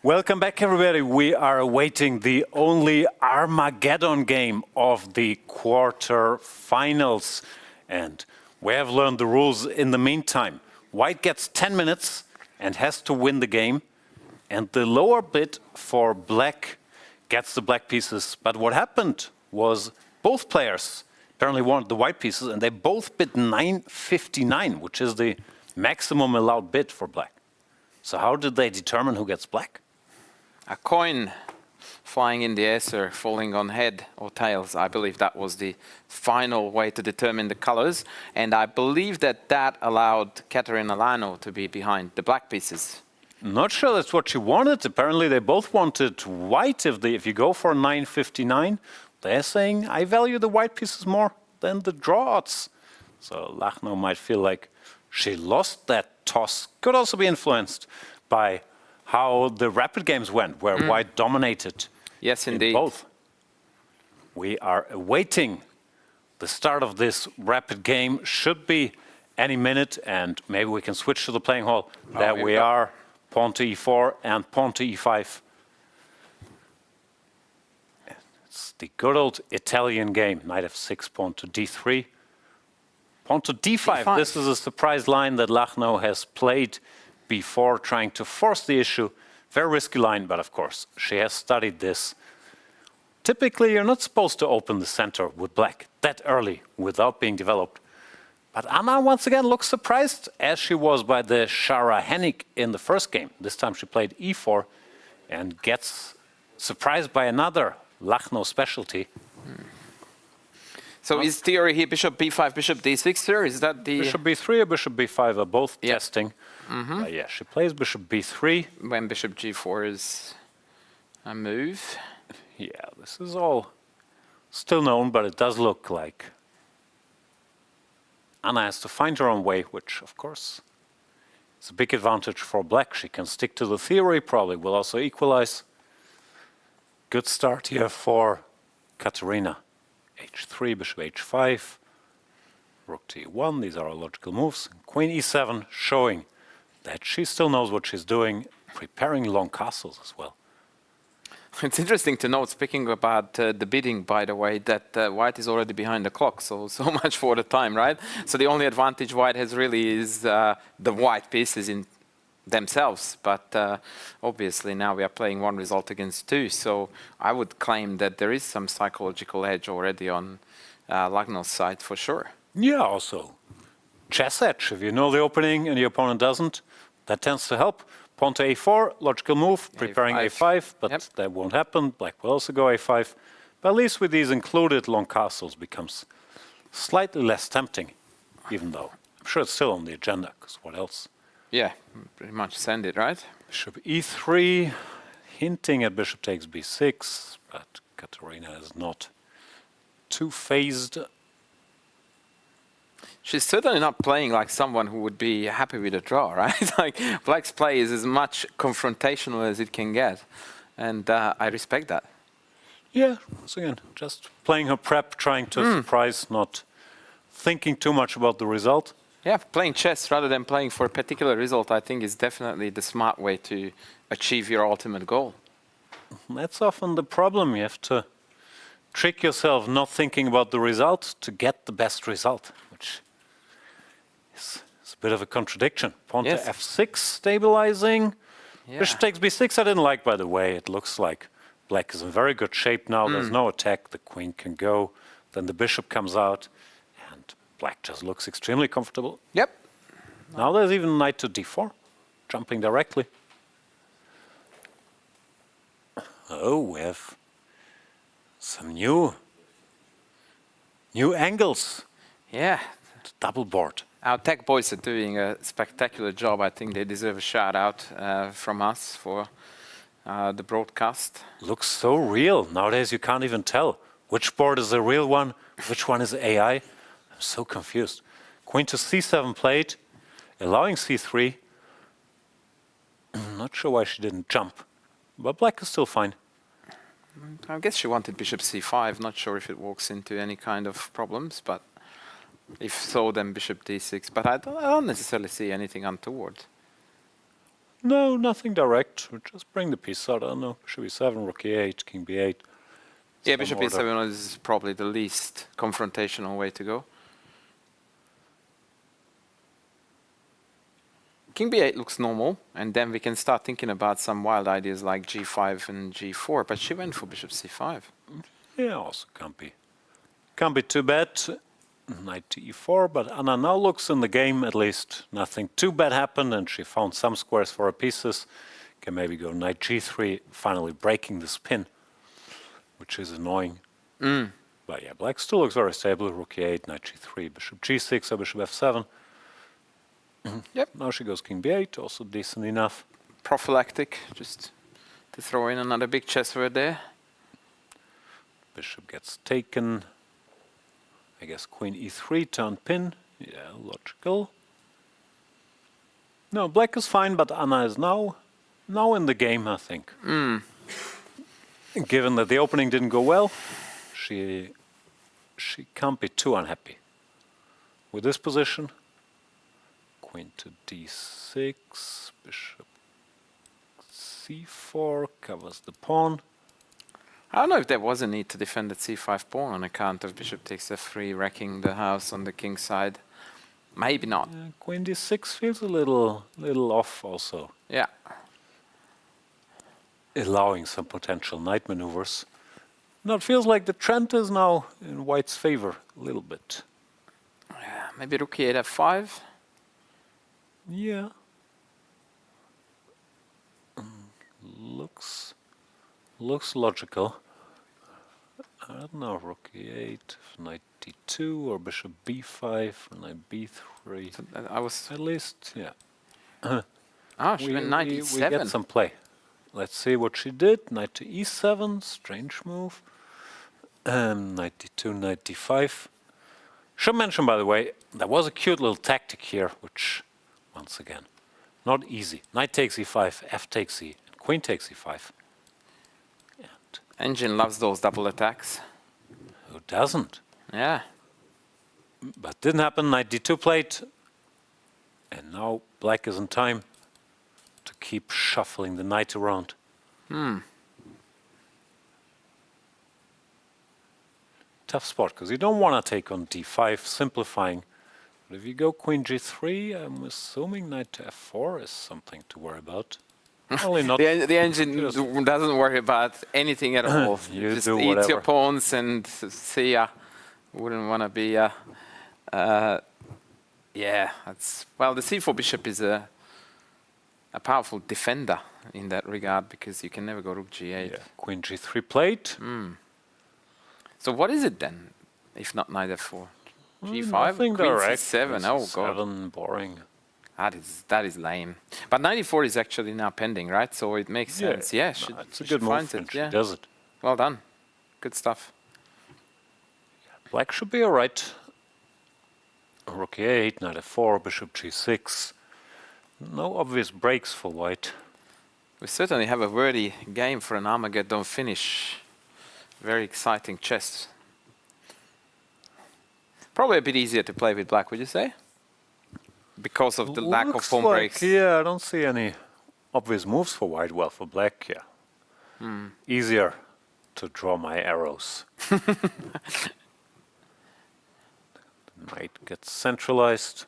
Welcome back, everybody. We are awaiting the only Armageddon game of the quarter-finals. And we have learned the rules in the meantime. White gets 10 minutes and has to win the game. And the lower bid for black gets the black pieces. But what happened was both players apparently wanted the white pieces, and they both bid 9.59, which is the maximum allowed bid for black. So how did they determine who gets black? A coin flying in the air, sir, falling on head or tails. I believe that was the final way to determine the colors. And I believe that that allowed Katerina Lano to be behind the black pieces. Not sure that's what she wanted. Apparently they both wanted white. If you go for 9.59, they're saying, I value the white pieces more than the draw odds. So Lachno might feel like she lost that toss. Could also be influenced by how the rapid games went, where white dominated. Yes, indeed. In both. We are awaiting the start of this rapid game. Should be any minute, and maybe we can switch to the playing hall. There we are, pawn to e4 and pawn to e5. It's the good old Italian game. Knight f6, pawn to d3. Pawn to d5. This is a surprise line that Lachno has played before, trying to force the issue. Very risky line, but of course, she has studied this. Typically, you're not supposed to open the center with black that early without being developed. But Anna, once again, looks surprised, as she was by the Shara Hennig in the first game. This time she played e4 and gets surprised by another Lachno specialty. So is theory here bishop b5, bishop d6, sir? Is that the... Bishop b3 or bishop b5 are both testing. Yeah, she plays bishop b3. When bishop g4 is a move. Yeah, this is all still known, but it does look like Anna has to find her own way, which, of course, is a big advantage for black. She can stick to the theory, probably will also equalize. Good start here for Katerina. h3, bishop h5, rook to e1, these are all logical moves. Queen e7, showing that she still knows what she's doing, preparing long castles as well. It's interesting to note, speaking about the bidding, by the way, that white is already behind the clock, so much for the time, right? So the only advantage white has really is the white pieces in themselves, but obviously now we are playing one result against two, so I would claim that there is some psychological edge already on Lachno's side for sure. Yeah, also chess edge. If you know the opening and the opponent doesn't, that tends to help. Pawn to a4, logical move, preparing a5, but that won't happen. Black will also go a5, but at least with these included long castles becomes slightly less tempting, even though I'm sure it's still on the agenda, because what else? Yeah, pretty much send it, right? Bishop e3, hinting at bishop takes b6, but Katerina is not too phased. She's certainly not playing like someone who would be happy with a draw, right? Like black's play is as much confrontational as it can get, and I respect that. Yeah, once again, just playing her prep, trying to surprise, not thinking too much about the result. Yeah, playing chess rather than playing for a particular result, I think, is definitely the smart way to achieve your ultimate goal. That's often the problem. You have to trick yourself not thinking about the result to get the best result, which is a bit of a contradiction. Pawn to f6, stabilizing. Yeah. Bishop takes b6, I didn't like, by the way. It looks like black is in very good shape now. There's no attack. The queen can go. Then the bishop comes out. Black just looks extremely comfortable. Yep. Now there's even knight to d4, jumping directly. Oh, we have some new angles. Yeah. Double board. Our tech boys are doing a spectacular job. I think they deserve a shout out from us for the broadcast. Looks so real. Nowadays you can't even tell which board is the real one, which one is AI. I'm so confused. Queen to c7 played, allowing c3. I'm not sure why she didn't jump, but black is still fine. I guess she wanted bishop c5. Not sure if it walks into any kind of problems, but if so, then bishop d6. But I don't necessarily see anything untoward. No, nothing direct. We'll just bring the piece out. I don't know. Bishop e7, rook e8, king b8. Yeah, Some bishop order. e7 is probably the least confrontational way to go. King b8 looks normal, and then we can start thinking about some wild ideas like g5 and g4, but she went for bishop c5. Yeah, also can't be too bad. Knight to e4, but Anna now looks in the game, at least nothing too bad happened, and she found some squares for her pieces. Can maybe go knight g3, finally breaking the spin, which is annoying. But yeah, black still looks very stable. Rook e8, knight g3, bishop g6, or bishop f7. Yep. Now she goes king b8, also decent enough. Prophylactic, just to throw in another big chess word there. Bishop gets taken. I guess queen e3, turn pin. Yeah, logical. No, black is fine, but Anna is now in the game, I think. Given that the opening didn't go well, she can't be too unhappy with this position. Queen to d6, bishop c4 covers the pawn. I don't know if there was a need to defend the c5 pawn on account of bishop takes f3, wrecking the house on the king's side. Maybe not. Queen d6 feels a little off also, Yeah. allowing some potential knight maneuvers. Now it feels like the trend is now in white's favor a little bit. Yeah, maybe rook e8 f5. Yeah. Looks logical. I don't know, rook e8, knight d2, or bishop b5, or knight b3. I was. At least, yeah. Ah, she went knight we e7. get some play. Let's see what she did. Knight to e7, strange move. Knight d2, knight d5. Should mention, by the way, there was a cute little tactic here, which, once again, not easy. Knight takes e5, f takes e, and queen takes e5. Engine loves those double attacks. Who doesn't? Yeah. But didn't happen. Knight d2 played, and now black is in time to keep shuffling the knight around. Tough spot, because you don't want to take on d5, simplifying. But if you go queen g3, I'm assuming knight to f4 is something to worry about. Only not. The engine doesn't worry about anything at all. You just do eats whatever. your pawns and see ya. Wouldn't want to be yeah, that's well. The c4 bishop is a powerful defender in that regard because you can never go rook g8. Yeah. Queen g3 played. So what is it then, if not knight f4? g5, Nothing queen direct. c7. Oh god, C7, boring. that is lame. But knight e4 is actually now pending, right? So it makes sense. Yeah, no, it's a she good move, finds and it. she Yeah, does it. well done, good stuff. Black should be all right. Rook e8, knight f4, bishop g6. No obvious breaks for white. We certainly have a worthy game for an Armageddon finish. Very exciting chess. Probably a bit easier to play with black, would you say? Because of the lack of Looks pawn like, breaks. Yeah, I don't see any obvious moves for white. Well, for black, yeah. Easier to draw my arrows. The knight gets centralized.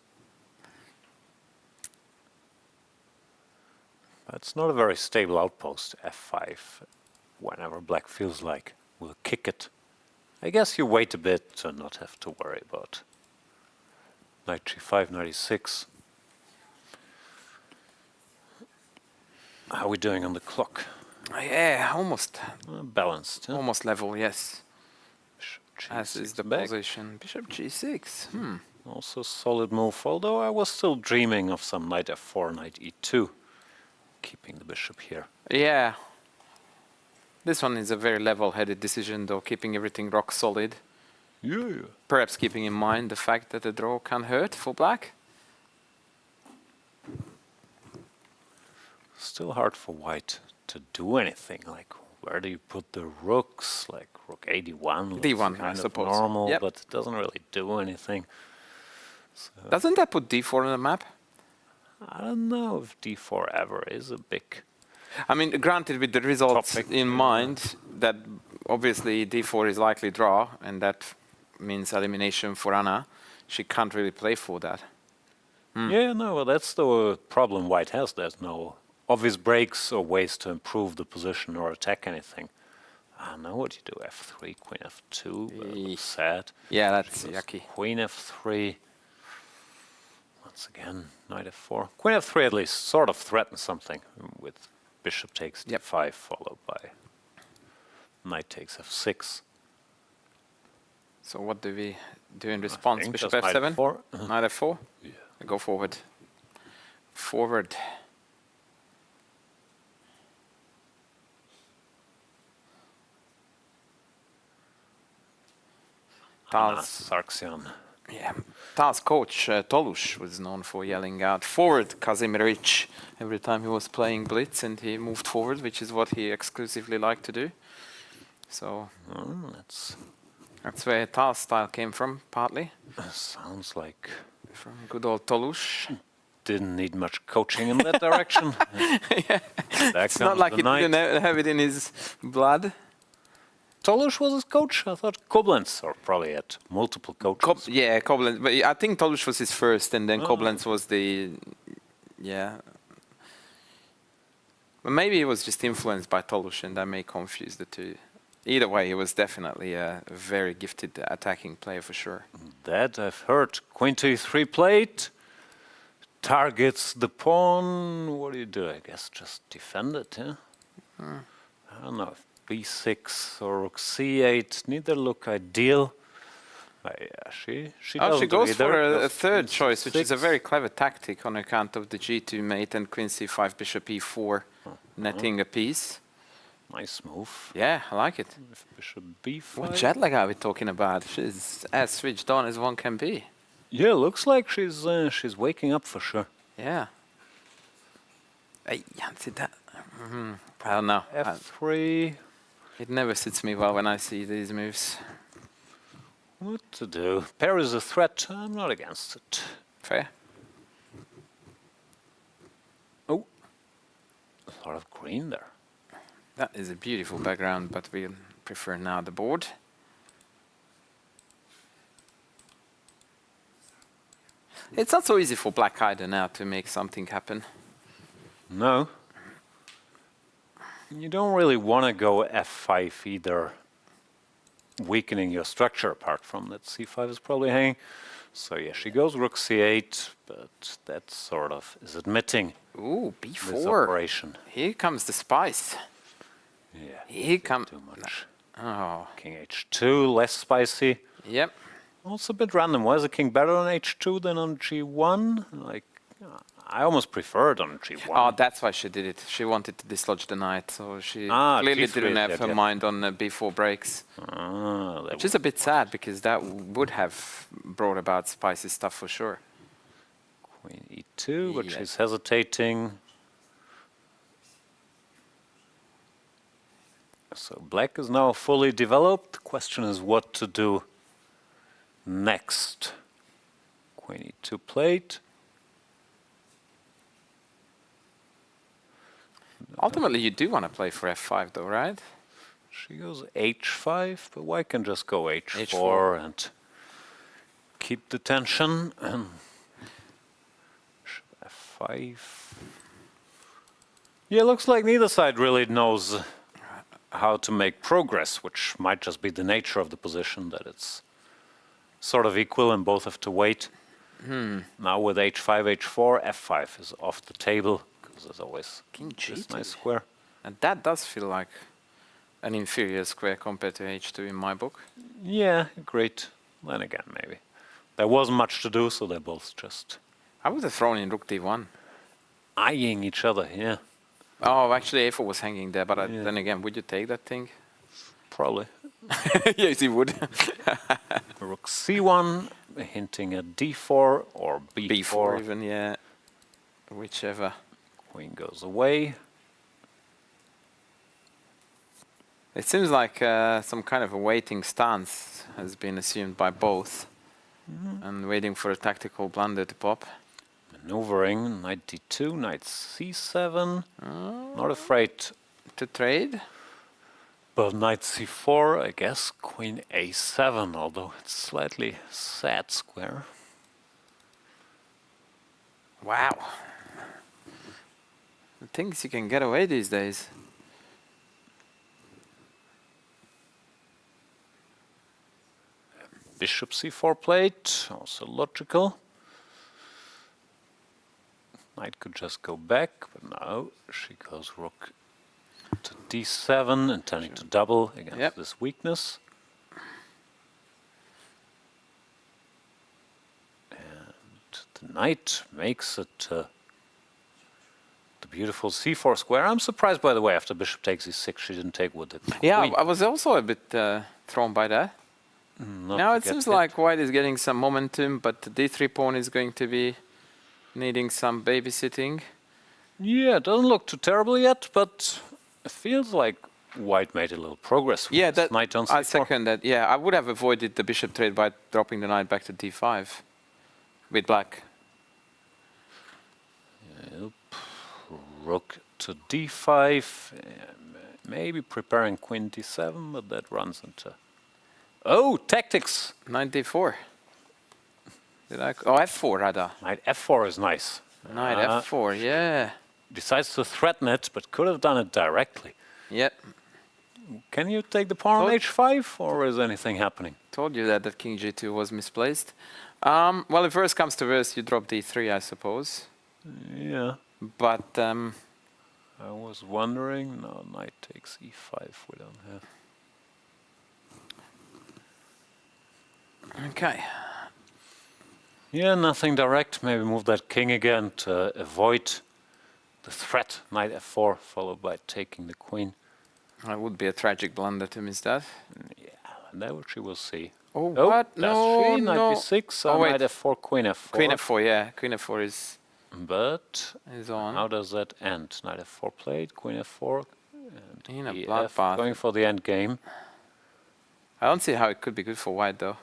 It's not a very stable outpost, f5. Whenever black feels like we'll kick it. I guess you wait a bit to not have to worry about knight g5, knight e6. How are we doing on the clock? Yeah, almost. Balanced. Yeah? Almost level, yes. Bishop As is G6 the back. position. Bishop g6. Also solid move, although I was still dreaming of some knight f4, knight e2. Keeping the bishop here. Yeah. This one is a very level-headed decision, though, keeping everything rock solid. Yeah. Perhaps keeping in mind the fact that the draw can hurt for black. Still hard for white to do anything. Like, where do you put the rooks? Like, rook a1 looks D1, I kind of suppose. normal, Yep. but it doesn't really do anything. So, Doesn't that put d4 on the map? I don't know if d4 ever is a big... I mean, granted, with the results Topic, in mind, that obviously d4 is likely draw, and that means elimination for Anna. She can't really play for that. Yeah, no, well, that's the problem White has. There's no obvious breaks or ways to improve the position or attack anything. I know what you do. f3, queen f2, but it looks sad. Yeah, that's She goes yucky. Queen f3. Once again, knight f4. Queen f3 at least sort of threatens something with bishop takes d5 followed by knight takes f6. So what do we do in response? think Bishop just knight f7? f4. Knight f4? Yeah. Go forward. Forward. Anna Tal's, Sargsyan. yeah, Tal's coach, Tolush, was known for yelling out, "Forward, Kazimierz," every time he was playing blitz and he moved forward, which is what he exclusively liked to do. So that's where Tal's style came from, partly. Sounds like From good old Tolush. didn't need much coaching in that direction. Yeah. There It's not comes like the he knight. didn't have it in his blood. Tolush was his coach? I thought Koblenz, or probably had multiple coaches. Yeah, Koblenz. But I think Tolush was his first, and then Koblenz was the... Yeah. But maybe he was just influenced by Tolush, and that may confuse the two. Either way, he was definitely a very gifted attacking player for sure. That I've heard. Queen to e3 plate. Targets the pawn. What do you do? I guess just defend it, yeah? I don't know. b6 or rook c8. Neither look ideal. Yeah, she Oh, she doesn't goes either. for a Just third queen choice, which is a c6. very clever tactic on account of the g2 mate and queen c5, bishop e4, netting a piece. Nice move. Yeah, I like it. With bishop b5. What jet lag are we talking about? She's as switched on as one can be. Yeah, looks like she's waking up for sure. Yeah. Hey, see that? I don't know. f3. It never sits me well when I see these moves. What to do? Pair is a threat. I'm not against it. Fair. Oh, a lot of green there. That is a beautiful background, but we prefer now the board. It's not so easy for black either now to make something happen. No. You don't really want to go f5 either, weakening your structure apart from that c5 is probably hanging. So yeah, she goes rook c8, but that sort of is admitting Ooh, this b4. operation. Here comes the spice. Yeah, Here comes... too much. Oh, King h2, less spicy. yep. Also a bit random. Why is the king better on h2 than on g1? Like, I almost prefer it on g1. Oh, that's why she did it. She wanted to dislodge the knight, so she clearly G3 didn't is have dead, her yeah. mind on b4 breaks. That Which is a bit sad, because that would have brought about spicy stuff for sure. Queen e2, but Yeah. she's hesitating. So black is now fully developed. The question is what to do next. Queen e2 plate. Ultimately, you do want to play for f5, though, right? She goes h5, but white can just go h4, H4. and keep the tension. And f5. Yeah, looks like neither side really knows how to make progress, which might just be the nature of the position, that it's sort of equal and both have to wait. Now with h5, h4, f5 is off the table, because there's always King this G2. nice square. And that does feel like an inferior square compared to h2 in my book. Yeah, great. Then again, maybe. There wasn't much to do, so they're both just I would have thrown in rook d1. eyeing each other, yeah, Oh, actually, a4 was hanging there, but Yeah. then again, would you take that thing? probably. Yes, you would. Rook c1, hinting at d4 or b4. b4 even, yeah. Whichever. Queen goes away. It seems like some kind of a waiting stance has been assumed by both, and waiting for a tactical blunder to pop. Maneuvering, knight d2, knight c7. Not afraid. To trade. But knight c4, I guess queen a7, although it's slightly sad square. Wow. The things you can get away these days. Bishop c4 played, also logical. Knight could just go back, but no, she goes rook to d7, intending to double against this weakness. And the knight makes it the beautiful c4 square. I'm surprised, by the way, after bishop takes e6, she didn't take with the queen. Yeah, I was also a bit thrown by that. Now it seems like white is getting some momentum, but the d3 pawn is going to be needing some babysitting. Yeah, it doesn't look too terrible yet, but it feels like white made a little progress with this knight on c4. I second that. Yeah, I would have avoided the bishop trade by dropping the knight back to d5 with black. Yep. Rook to d5, maybe preparing queen d7, but that runs into... Oh, tactics! Knight d4. Did I? Oh, f4 rather. Knight f4 is nice. Knight f4, yeah. Decides to threaten it, but could have done it directly. Yep. Can you take the pawn on h5, or is anything happening? Told you that king g2 was misplaced. Well, if worst comes to worst, you drop d3, I suppose. Yeah. But I was wondering. No, knight takes e5. We don't have. Okay. Yeah, nothing direct. Maybe move that king again to avoid the threat. Knight f4, followed by taking the queen. That would be a tragic blunder to miss that. Yeah, that she will see. Oh, what? No, knight no. b6, Oh, wait. knight f4, queen f4. Queen f4, yeah. Queen f4 is on. How does that end? Knight f4 played, queen f4, and in a ef, bloodbath. going for the end game. I don't see how it could be good for white, though.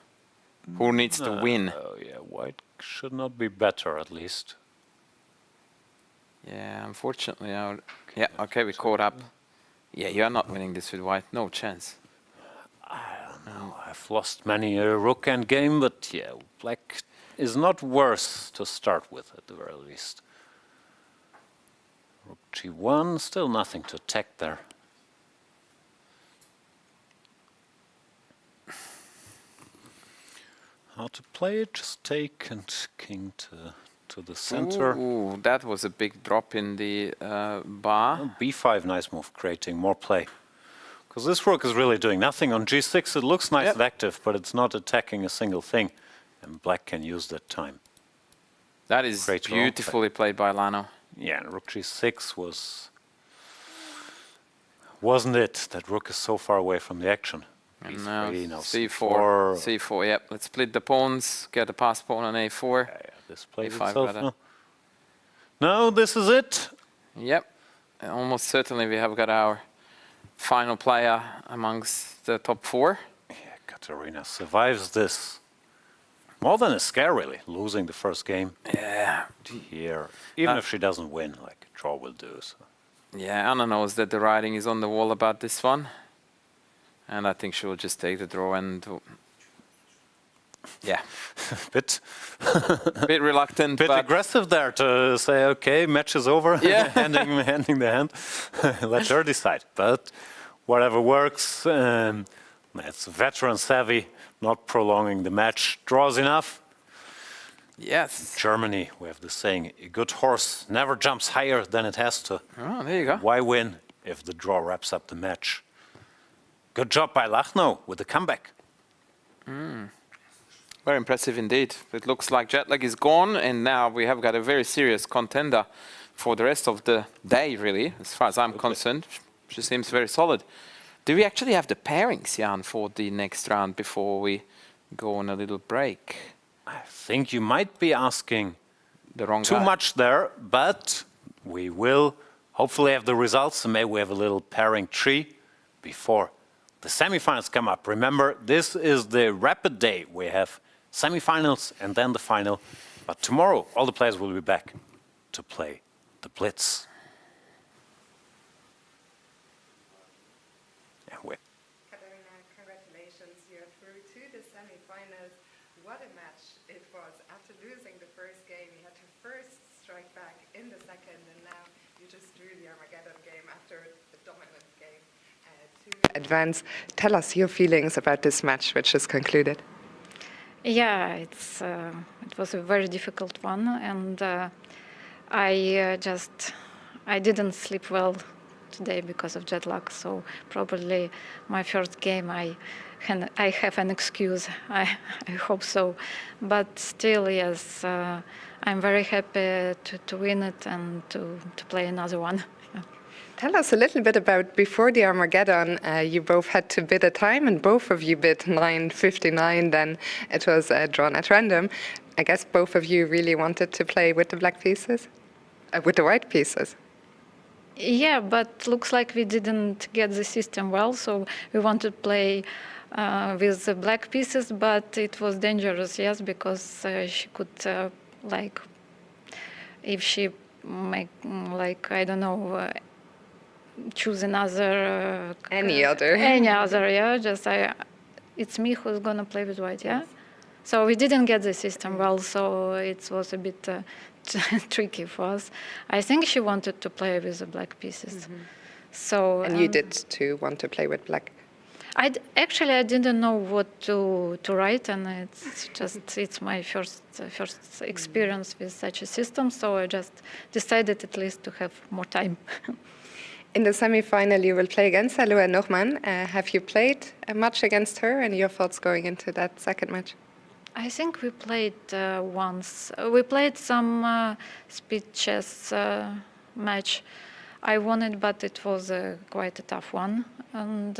Who needs to win? Oh, yeah, white should not be better, at least. Yeah, unfortunately, yeah, okay, we caught up. Yeah, you're not winning this with white, no chance. I don't know, I've lost many a rook end game, but yeah, black is not worse to start with, at the very least. Rook g1, still nothing to attack there. How to play it? Just take and king to the center. Ooh, that was a big drop in the bar. Oh, b5, nice move, creating more play. Because this rook is really doing nothing. On g6 it looks nice and active, but it's not attacking a single thing. And black can use that time. That is beautifully played by Lano. Yeah, and rook g6 wasn't it? That rook is so far away from the action. And now c4, c4, yep. Let's split the pawns, get a pass pawn on a4. Yeah, this plays a5 itself. rather. No, this is it. Yep, almost certainly we have got our final player amongst the top 4. Yeah, Katarina survives this. More than a scare, really, losing the first game. Yeah. Here, even if she doesn't win, like a draw will do. So. Yeah, Anna knows that the writing is on the wall about this one. And I think she will just take the draw and, yeah. bit reluctant, bit aggressive there to say, okay, match is over, yeah. handing the hand. Let her decide. But whatever works, it's veteran savvy, not prolonging the match. Draws enough. Yes. Germany, we have the saying, a good horse never jumps higher than it has to. Oh, there you go. Why win if the draw wraps up the match? Good job by Lachno with the comeback. Very impressive indeed. It looks like jet lag is gone, and now we have got a very serious contender for the rest of the day, really, as far as I'm concerned. She seems very solid. Do we actually have the pairings, Jan, for the next round before we go on a little break? I think you might be asking the wrong too guy. much there, but we will hopefully have the results, and maybe we have a little pairing tree before the semifinals come up. Remember, this is the rapid day. We have semifinals and then the final But tomorrow, all the players will be back to play the Blitz. And Katarina, congratulations. You're through to the semi-finals. What a match it was. After losing the first game, you had to first strike back in the second, and now you just drew the Armageddon game after the dominant game to advance. Tell us your feelings about this match, which is concluded. Yeah, it was a very difficult one, and I didn't sleep well today because of jet lag. So probably my first game I have an excuse. I hope so, but still, yes, I'm very happy to win it and to play another one. Tell us a little bit about before the Armageddon. You both had to bid a time, and both of you bid 9:59. Then it was drawn at random. I guess both of you really wanted to play with the black pieces, with the white pieces. Yeah, but looks like we didn't get the system well, so we wanted to play with the black pieces, but it was dangerous, yes, because she could if she make I don't know. Choose another Any other, yeah. It's me who's gonna play with white, yeah. Yes. So we didn't get the system well, so it was a bit tricky for us. I think she wanted to play with the black pieces. So and you did too want to play with black. I didn't know what to write, and it's my first experience with such a system, so I just decided at least to have more time. In the semi-final, you will play against Aloha Norman. Have you played much against her, and your thoughts going into that second match? I think we played once. We played some speed chess match. I won it, but it was quite a tough one. And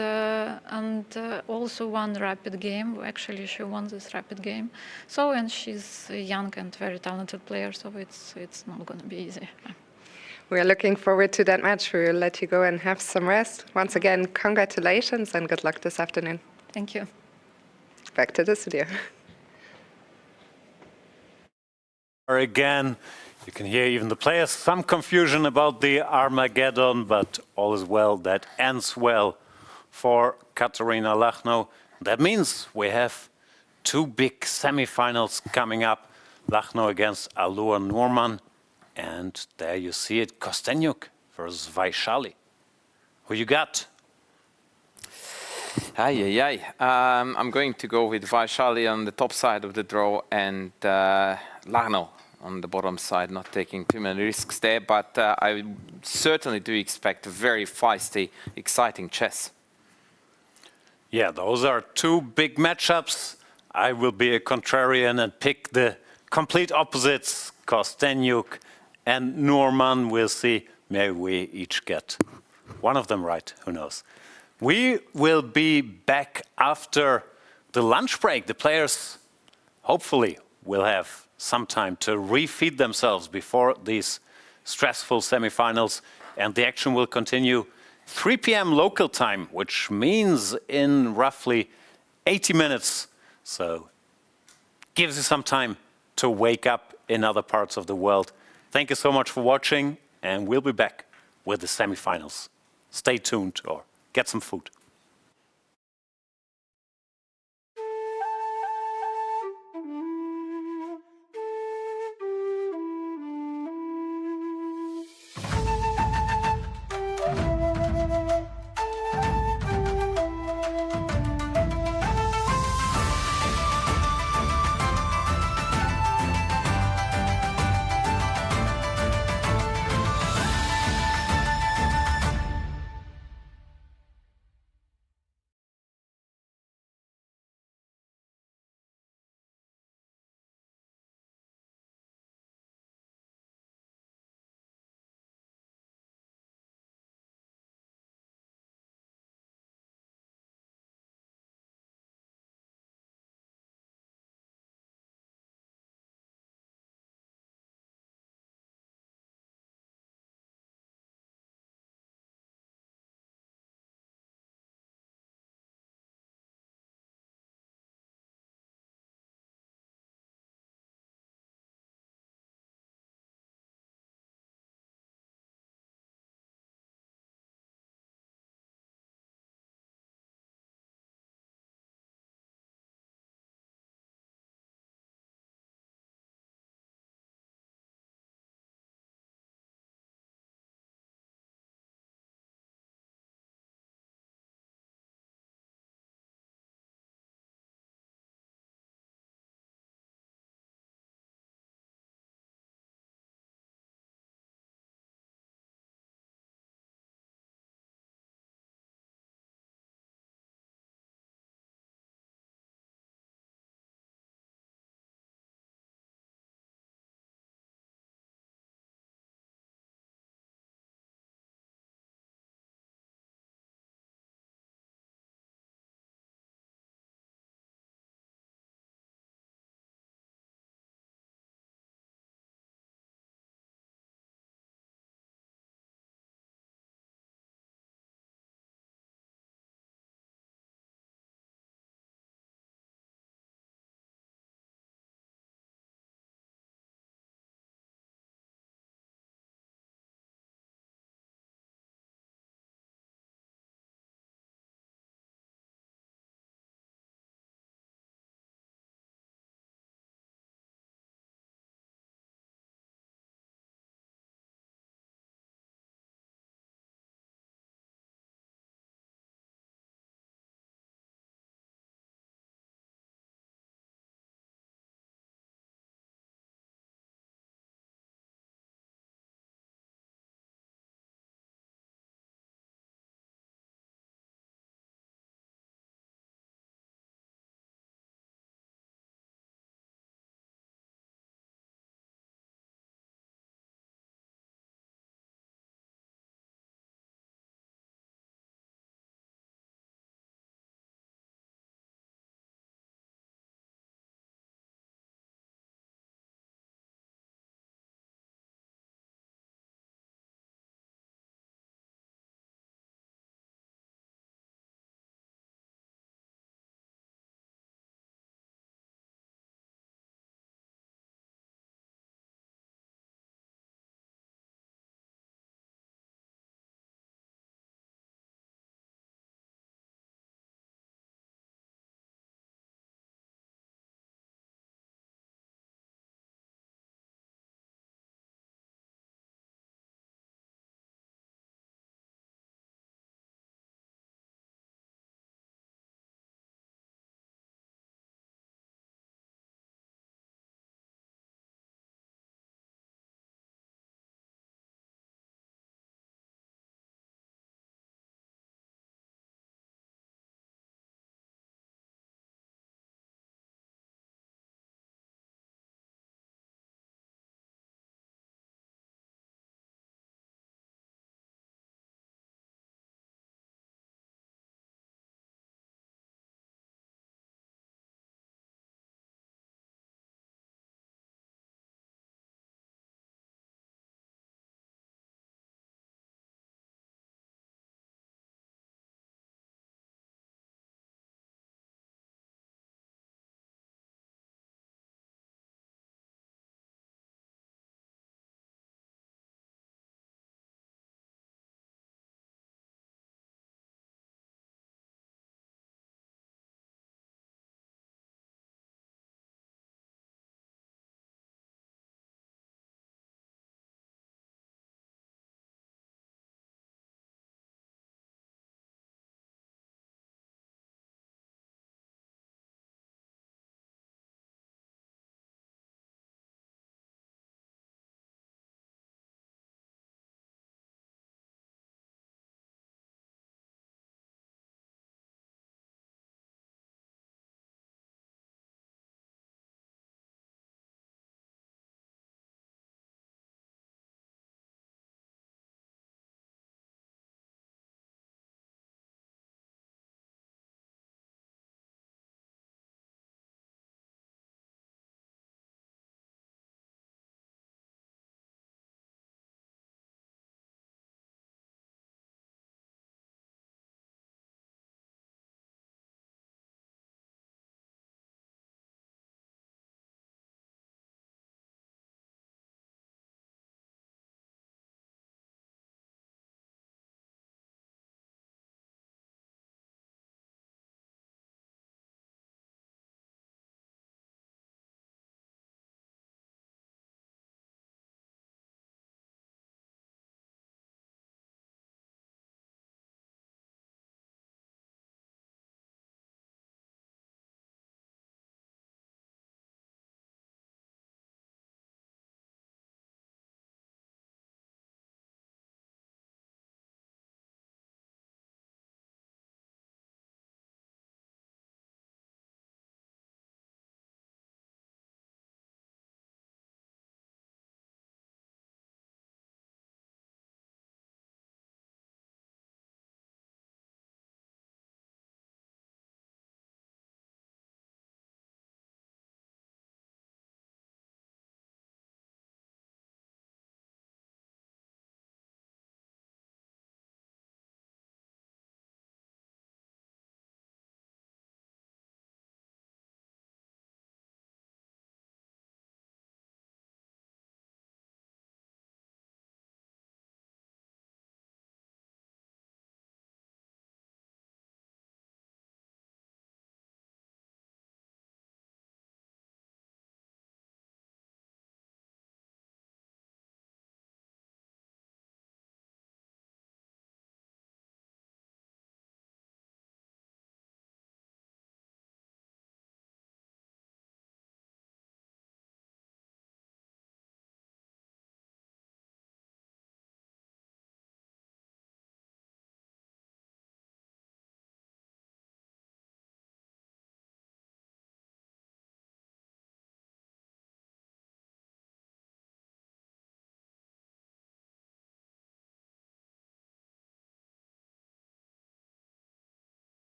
also one rapid game. Actually, she won this rapid game. So, and she's a young and very talented player, so it's not going to be easy. We are looking forward to that match. We will let you go and have some rest. Once again, congratulations and good luck this afternoon. Thank you. Back to the studio. Again, you can hear even the players, some confusion about the Armageddon, but all is well. That ends well for Katarina Lachno. That means we have two big semi-finals coming up. Lachno against Aloha Norman. And there you see it, Kostenyuk versus Vaishali. Who you got? I'm going to go with Vaishali on the top side of the draw and Lachno on the bottom side, not taking too many risks there, but I certainly do expect a very feisty, exciting chess. Yeah, those are two big matchups. I will be a contrarian and pick the complete opposites, Kostenyuk and Norman. We'll see. Maybe we each get one of them right. Who knows? We will be back after the lunch break. The players hopefully will have some time to refeed themselves before these stressful semifinals, and the action will continue 3 p.m. local time, which means in roughly 80 minutes. So gives you some time to wake up in other parts of the world. Thank you so much for watching, and we'll be back with the semifinals. Stay tuned or get some food.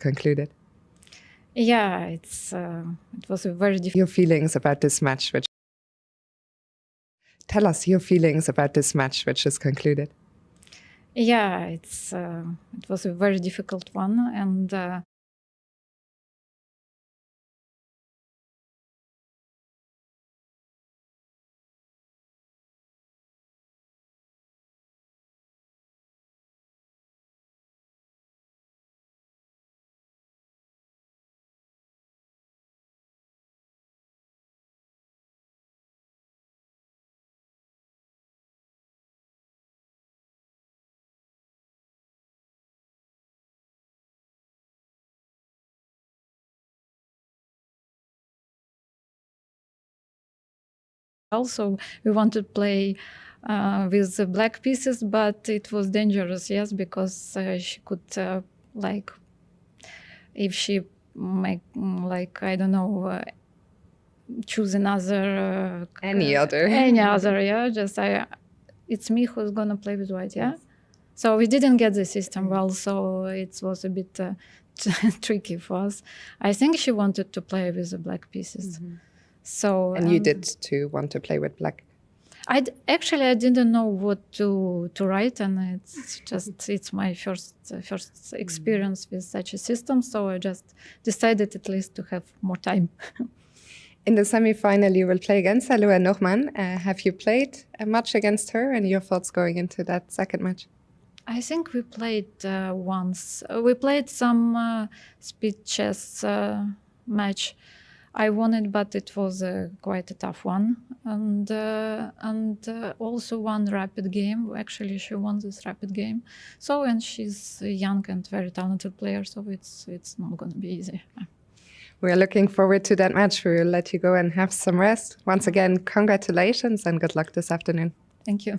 concluded. Yeah, it was a very difficult. Your feelings about this match, which tell us your feelings about this match, which is concluded. Yeah, it was a very difficult one, and also we wanted to play with the black pieces, but it was dangerous, yes, because she could like if she make like I don't know choose another Any other. yeah, just it's me who's gonna play with white, yeah. So we didn't get the system well, so it was a bit tricky for us. I think she wanted to play with the black pieces. So And you did too want to play with black. Actually I didn't know what to write, and it's my first experience with such a system, so I just decided at least to have more time. In the semi-final, you will play against Salua Nochman. Have you played a match against her, and your thoughts going into that second match? I think we played once. We played some speed chess match. I won it, but it was quite a tough one. And also one rapid game. Actually, she won this rapid game. So, and she's a young and very talented player, so it's not going to be easy. We are looking forward to that match. We will let you go and have some rest. Once again, congratulations and good luck this afternoon. Thank you.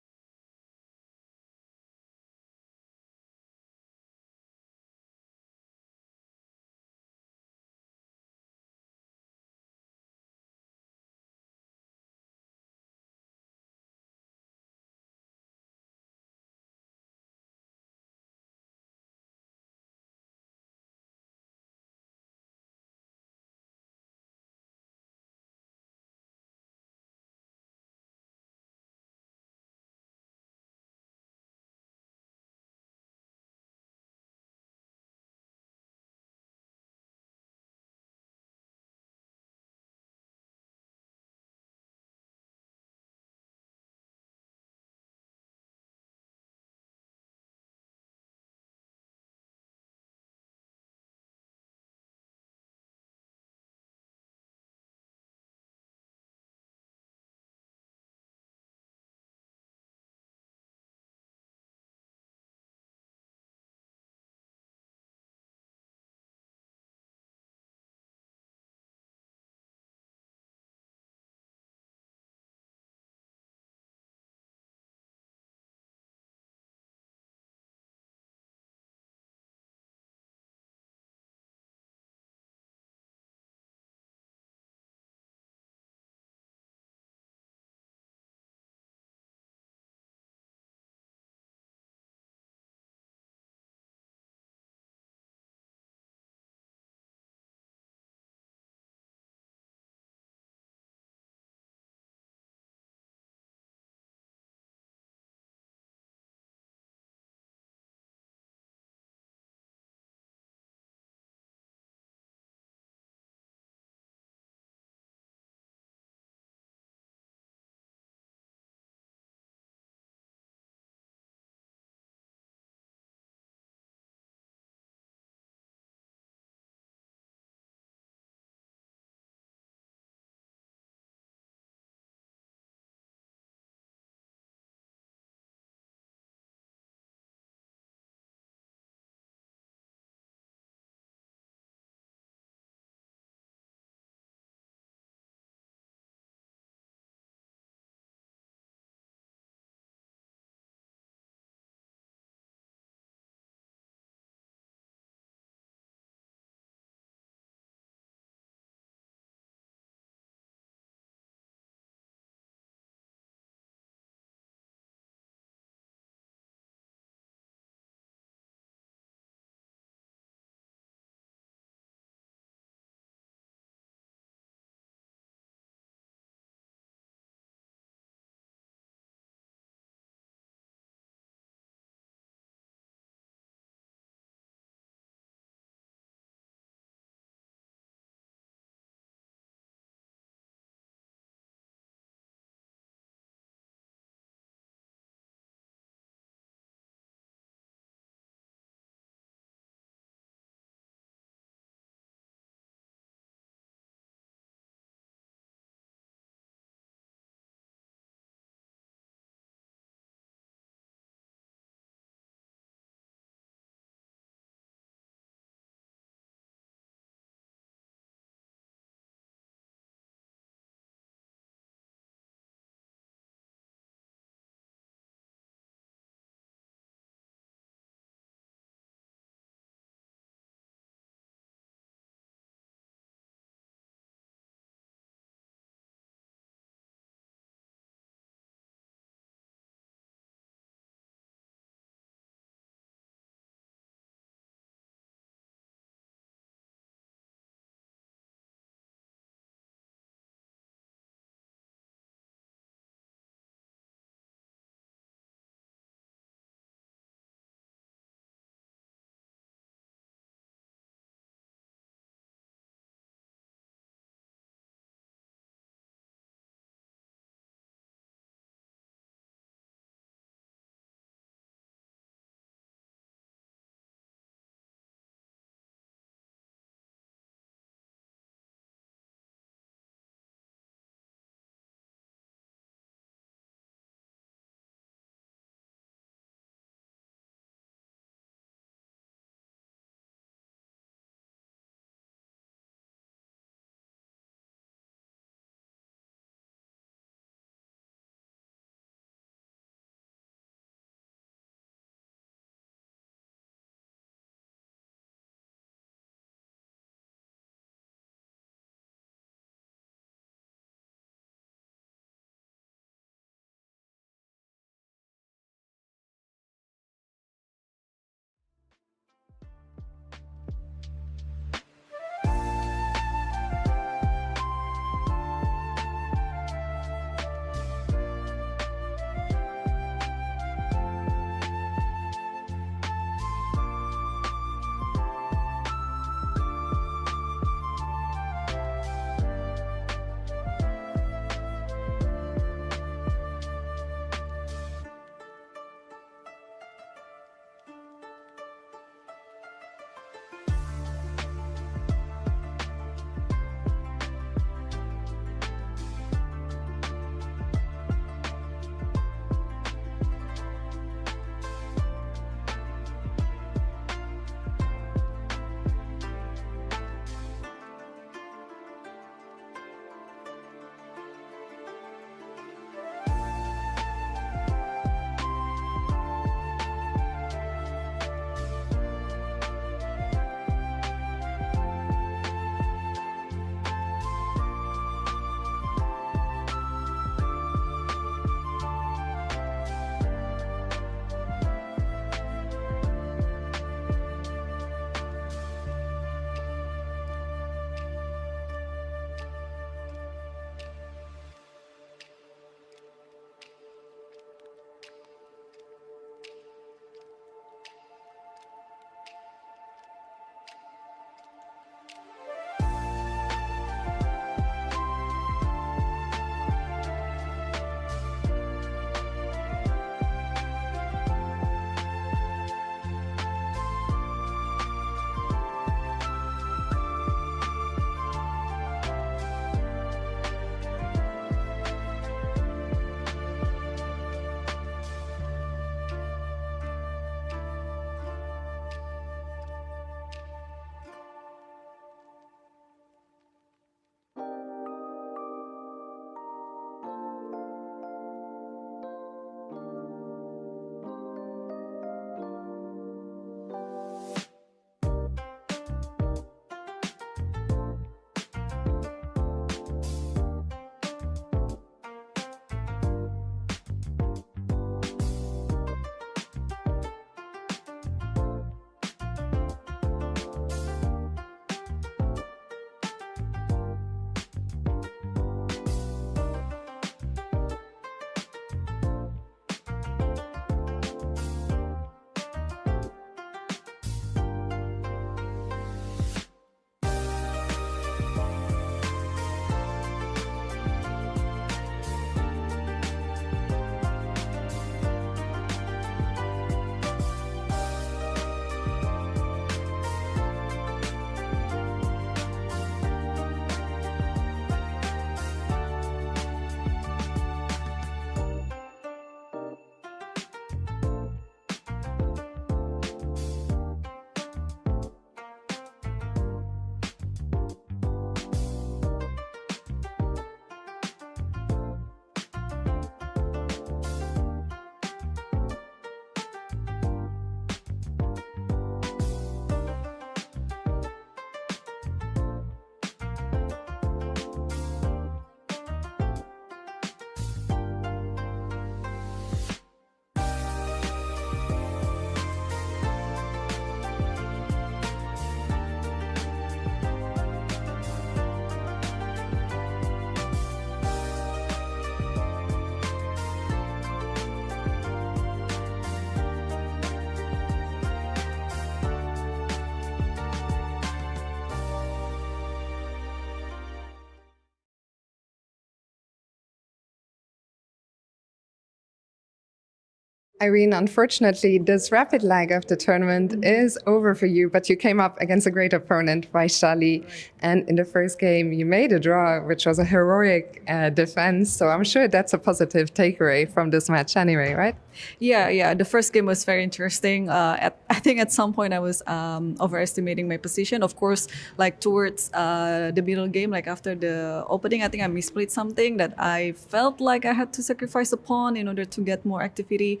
Irene, unfortunately, this rapid leg of the tournament is over for you, but you came up against a great opponent, Vaishali. And in the first game, you made a draw, which was a heroic defense. So I'm sure that's a positive takeaway from this match anyway, right? Yeah. The first game was very interesting. I think at some point I was overestimating my position. Of course, like towards the middle game, like after the opening, I think I misplayed something that I felt like I had to sacrifice a pawn in order to get more activity,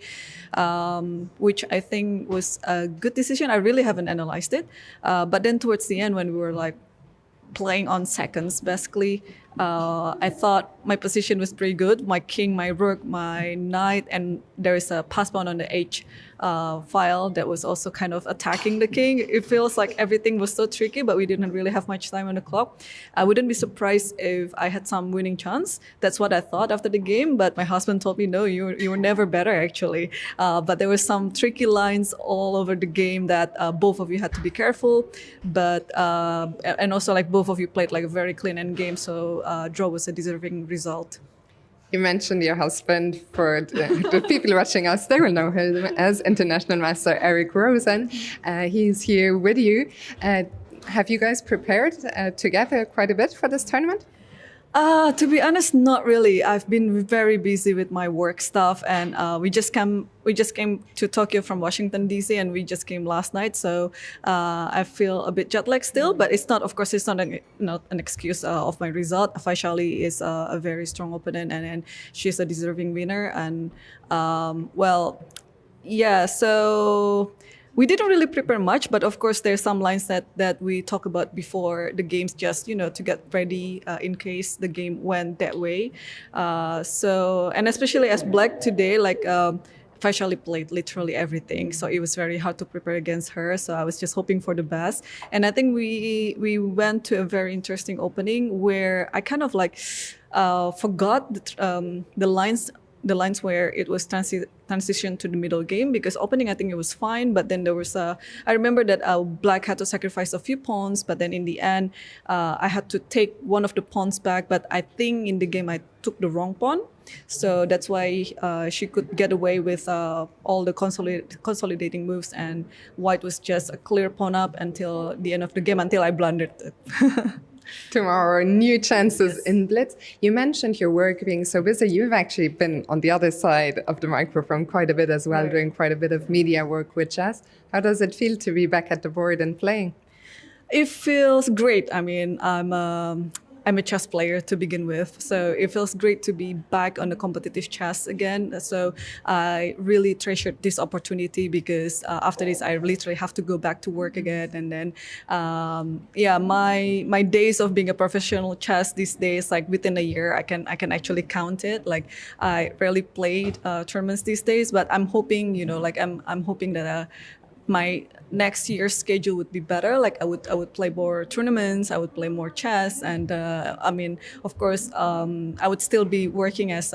which I think was a good decision. I really haven't analyzed it. But then towards the end, when we were like playing on seconds, basically, I thought my position was pretty good. My king, my rook, my knight, and there is a pass pawn on the H file that was also kind of attacking the king. It feels like everything was so tricky, but we didn't really have much time on the clock. I wouldn't be surprised if I had some winning chance. That's what I thought after the game, but my husband told me, no, you were never better actually. But there were some tricky lines all over the game that both of you had to be careful. But and also like both of you played like a very clean end game, so draw was a deserving result. You mentioned your husband. For the people watching us, they will know him as International Master Eric Rosen. He's here with you. Have you guys prepared together quite a bit for this tournament? To be honest, not really. I've been very busy with my work stuff, and we just came to Tokyo from Washington D.C. and we just came last night. So I feel a bit jet lagged still, but it's not. Of course, it's not an excuse of my result. Vaishali is a very strong opponent, and she's a deserving winner. And so. We didn't really prepare much, but of course there's some lines that we talk about before the games, just to get ready in case the game went that way. And especially as black today, like Vaishali played literally everything, so it was very hard to prepare against her. So I was just hoping for the best, and I think we went to a very interesting opening where I kind of like forgot the lines. The lines where it was transition to the middle game, because opening I think it was fine, but then there was I remember that black had to sacrifice a few pawns, but then in the end I had to take one of the pawns back, but I think in the game I took the wrong pawn, so that's why she could get away with all the consolidating moves, and white was just a clear pawn up until the end of the game, until I blundered it. Tomorrow, new chances in Blitz. You mentioned your work being so busy. You've actually been on the other side of the microphone quite a bit as well, doing quite a bit of media work with chess. How does it feel to be back at the board and playing? It feels great. I mean, I'm a chess player to begin with, so it feels great to be back on the competitive chess again. So I really treasured this opportunity, because after this I literally have to go back to work again. And then my days of being a professional chess these days, like within a year, I can actually count it. Like I rarely played tournaments these days, but I'm hoping, I'm hoping that my next year's schedule would be better. Like I would play more tournaments, I would play more chess, and of course, I would still be working as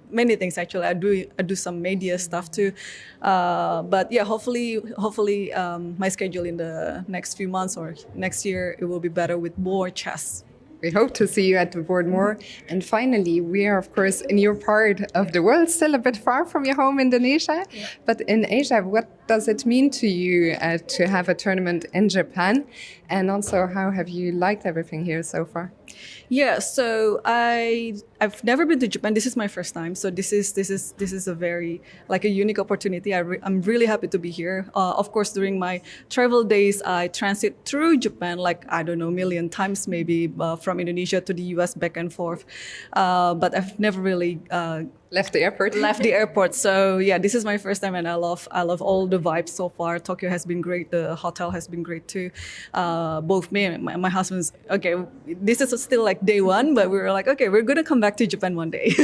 many things. Actually, I do some media stuff too. But yeah, hopefully, my schedule in the next few months or next year, it will be better with more chess. We hope to see you at the board more. And finally, we are, of course, in your part of the world, still a bit far from your home, Indonesia. Yeah. But in Asia, what does it mean to you to have a tournament in Japan? And also, how have you liked everything here so far? Yeah, so I've never been to Japan. This is my first time, so this is a very a unique opportunity. I'm really happy to be here. Of course, during my travel days, I transit through Japan I don't know, a million times maybe, from Indonesia to the US back and forth. But I've never really left the airport. So yeah, this is my first time, and I love all the vibes so far. Tokyo has been great. The hotel has been great too. Both me and my husband's okay. This is still day one, but we were okay, we're gonna come back to Japan one day.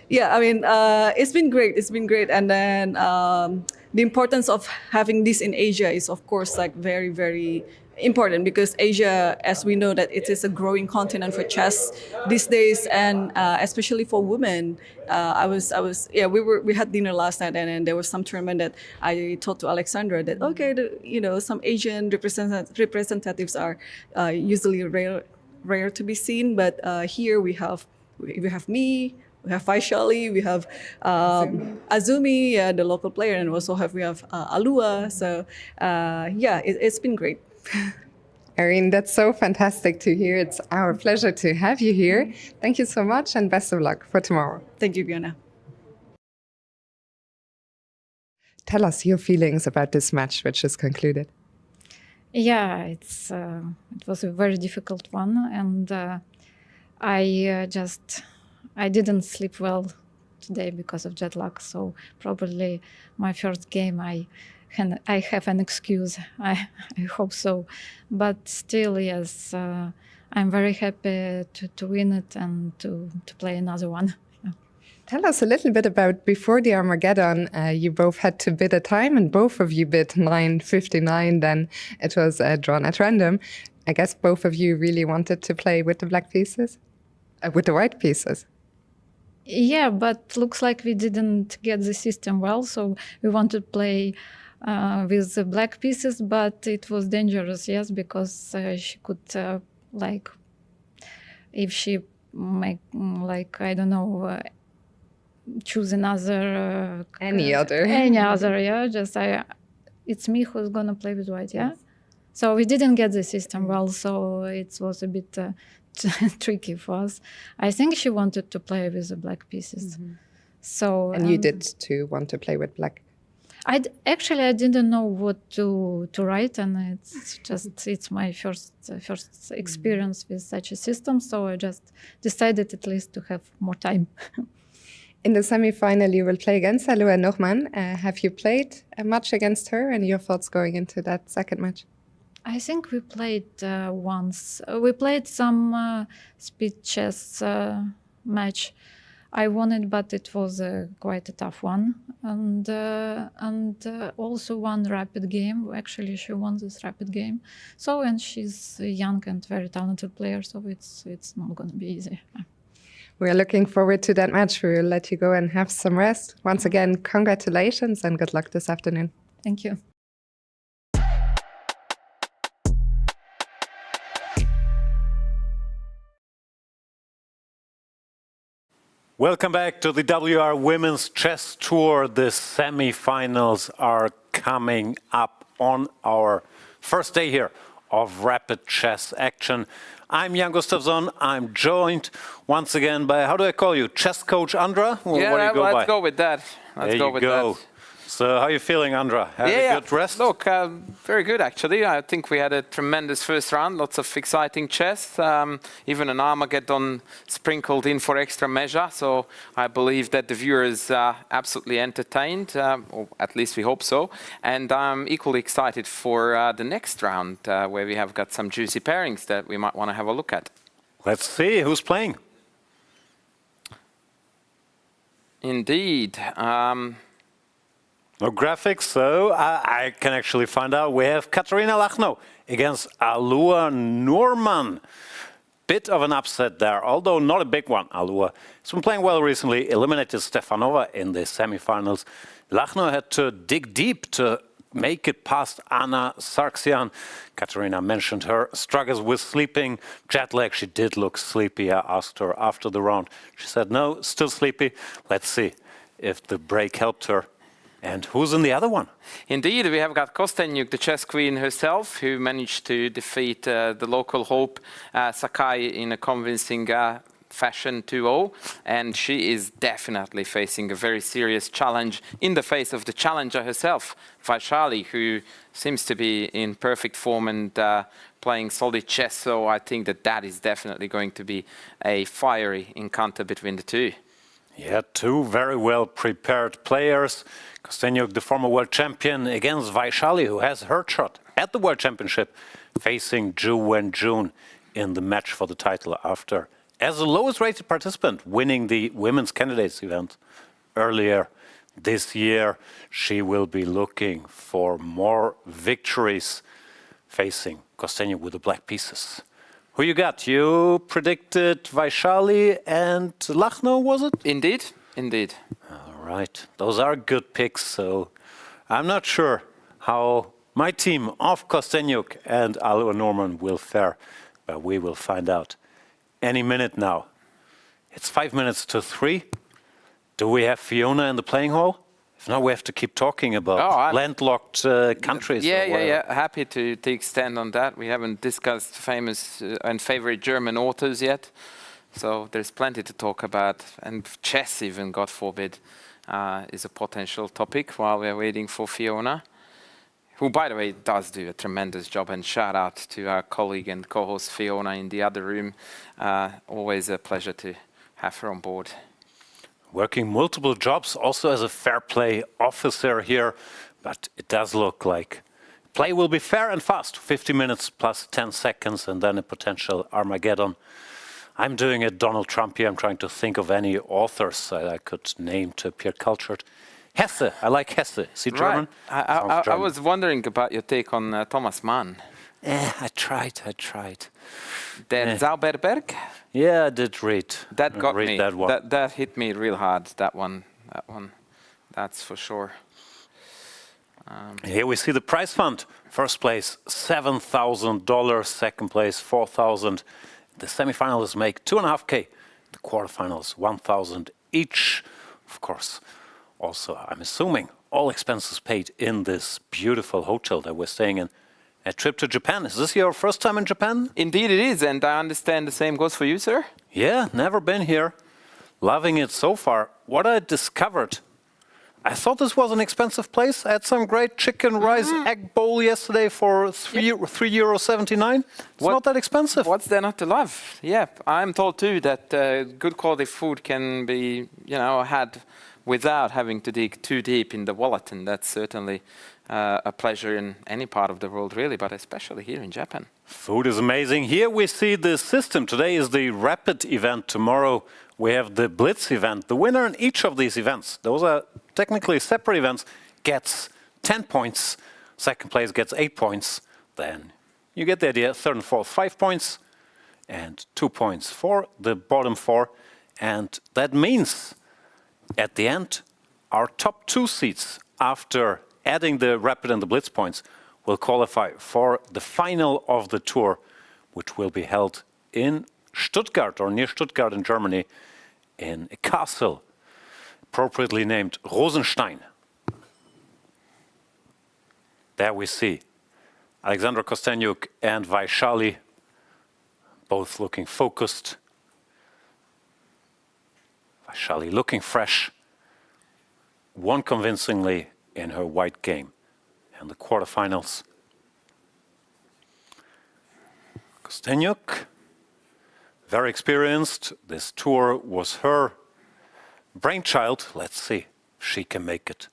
Yeah, I mean, it's been great. And then the importance of having this in Asia is, of course, very, very important, because Asia, as we know, that it is a growing continent for chess these days, and especially for women. We had dinner last night, and there was some tournament that I told to Alexandra that some Asian representatives are usually rare to be seen, but here we have me, We have Vaishali, we have Azumi, the local player, and also we have Alua. So it's been great. Irene, that's so fantastic to hear. It's our pleasure to have you here. Thank you so much and best of luck for tomorrow. Thank you, Fiona. Tell us your feelings about this match, which is concluded. Yeah, it was a very difficult one, and I didn't sleep well today because of jet lag. So probably my first game I have an excuse. I hope so, but still, yes, I'm very happy to win it and to play another one. Tell us a little bit about before the Armageddon, you both had to bid a time and both of you bid 9:59, then it was drawn at random. I guess both of you really wanted to play with the black pieces? With the white pieces? Yeah, but looks like we didn't get the system well, so we wanted to play with the black pieces, but it was dangerous, yes, because she could, if she make, I don't know, choose another Any other, yeah, it's me who's gonna play with white, yeah. Yes. So we didn't get the system well, so it was a bit tricky for us. I think she wanted to play with the black pieces. So and you did too want to play with black. I didn't know what to write, and it's my first experience with such a system, so I just decided at least to have more time. In the semi-final, you will play against Alua Norman. Have you played much against her, and your thoughts going into that second match? I think we played once. We played some speed chess match. I won it, but it was quite a tough one. And also one rapid game. Actually, she won this rapid game. So, and she's a young and very talented player, so it's not going to be easy. We're looking forward to that match. We will let you go and have some rest. Once again, congratulations and good luck this afternoon. Thank you. Welcome back to the WR Women's Chess Tour. The semi-finals are coming up on our first day here of rapid chess action. I'm Jan Gustafsson. I'm joined once again by, how do I call you? Chess coach Andra? What do you go let's go with that. Let's go with that. So how are you feeling, Andra? Have a good rest? Look, very good, actually. I think we had a tremendous first round, lots of exciting chess, even an Armageddon sprinkled in for extra measure. So I believe that the viewers are absolutely entertained, or at least we hope so. And I'm equally excited for the next round, where we have got some juicy pairings that we might want to have a look at. Let's see who's playing. Indeed. No graphics, so I can actually find out. We have Katarina Lachno against Alua Norman. Bit of an upset there, although not a big one. Alua has been playing well recently, eliminated Stefanova in the semifinals. Lachno had to dig deep to make it past Anna Sargsyan. Katarina mentioned her struggles with sleeping, jet lag. She did look sleepy. I asked her after the round. She said, no, still sleepy. Let's see if the break helped her. And who's in the other one? Indeed, we have got Kostenyuk, the chess queen herself, who managed to defeat the local hope, Sakai, in a convincing fashion 2-0. And she is definitely facing a very serious challenge in the face of the challenger herself, Vaishali, who seems to be in perfect form and playing solid chess. So I think that is definitely going to be a fiery encounter between the two. Yeah, two very well prepared players. Kostenyuk, the former world champion, against Vaishali, who has her shot at the World Championship, facing Zhu Wenjun in the match for the title after, as the lowest rated participant, winning the women's candidates event earlier this year. She will be looking for more victories, facing Kostenyuk with the black pieces. Who you got? You predicted Vaishali and Lachno, was it? Indeed, indeed. All right, those are good picks. So I'm not sure how my team of Kostenyuk and Alua Norman will fare, but we will find out any minute now. It's 5 minutes to 3. Do we have Fiona in the playing hall? If not, we have to keep talking about landlocked countries. Yeah. Happy to take stand on that. We haven't discussed famous and favorite German authors yet. So there's plenty to talk about. And chess even, God forbid, is a potential topic while we're waiting for Fiona, who, by the way, does do a tremendous job. And shout out to our colleague and co-host Fiona in the other room. Always a pleasure to have her on board. Working multiple jobs, also as a fair play officer here, but it does look like play will be fair and fast. 50 minutes plus 10 seconds and then a potential Armageddon. I'm doing a Donald Trump here. I'm trying to think of any authors I could name to appear cultured. Hesse, I like Hesse. Is he German? Right. I was wondering about your take on Thomas Mann. I tried. Der Zauberberg? Yeah, I did read. That got me. That one. That hit me real hard. That one. That's for sure. Here we see the prize fund. First place, $7,000. Second place, $4,000. The semifinalists make $2.5K. The quarterfinals, $1,000 each. Of course, also, I'm assuming all expenses paid in this beautiful hotel that we're staying in. A trip to Japan. Is this your first time in Japan? Indeed it is, and I understand the same goes for you, sir? Yeah, never been here. Loving it so far. What I discovered, I thought this was an expensive place. I had some great chicken rice egg bowl yesterday for €3.79. It's not that expensive. What's there not to love? Yeah, I'm told too that good quality food can be, had without having to dig too deep in the wallet, and that's certainly a pleasure in any part of the world, really, but especially here in Japan. Food is amazing. Here we see the system. Today is the rapid event. Tomorrow we have the blitz event. The winner in each of these events, those are technically separate events, gets 10 points. Second place gets 8 points. Then you get the idea. Third and fourth, 5 points. And 2 points for the bottom 4. And that means at the end, our top 2 seeds after adding the rapid and the blitz points will qualify for the final of the tour, which will be held in Stuttgart or near Stuttgart in Germany in a castle appropriately named Rosenstein. There we see Alexandra Kostenyuk and Vaishali both looking focused. Vaishali looking fresh, won convincingly in her white game and the quarterfinals. Kostenyuk, very experienced. This tour was her brainchild. Let's see if she can make it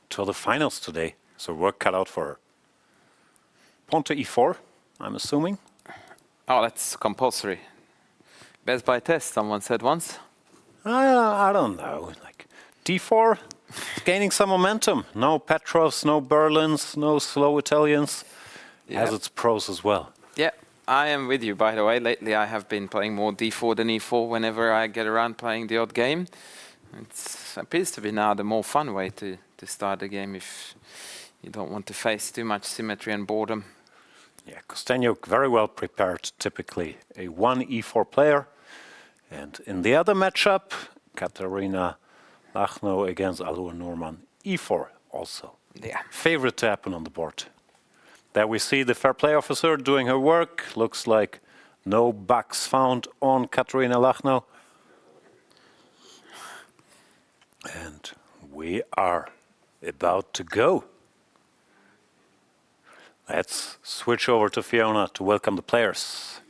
to the finals today. So work cut out for her. Pawn to e4, I'm assuming. Oh, that's compulsory. Best by test, someone said once. I don't know. Like d4, gaining some momentum. No Petrovs, no Berlins, no slow Italians. Has its pros as well. Yeah, I am with you, by the way. Lately, I have been playing more d4 than e4 whenever I get around playing the odd game. It appears to be now the more fun way to start the game if you don't want to face too much symmetry and boredom. Yeah, Kostenyuk very well prepared, typically a 1 e4 player. And in the other matchup, Katarina Lachno against Alua Norman, e4 also. Yeah. Favorite to happen on the board. There we see the fair play officer doing her work. Looks like no bugs found on Katarina Lachno. And we are about to go. Let's switch over to Fiona to welcome the players.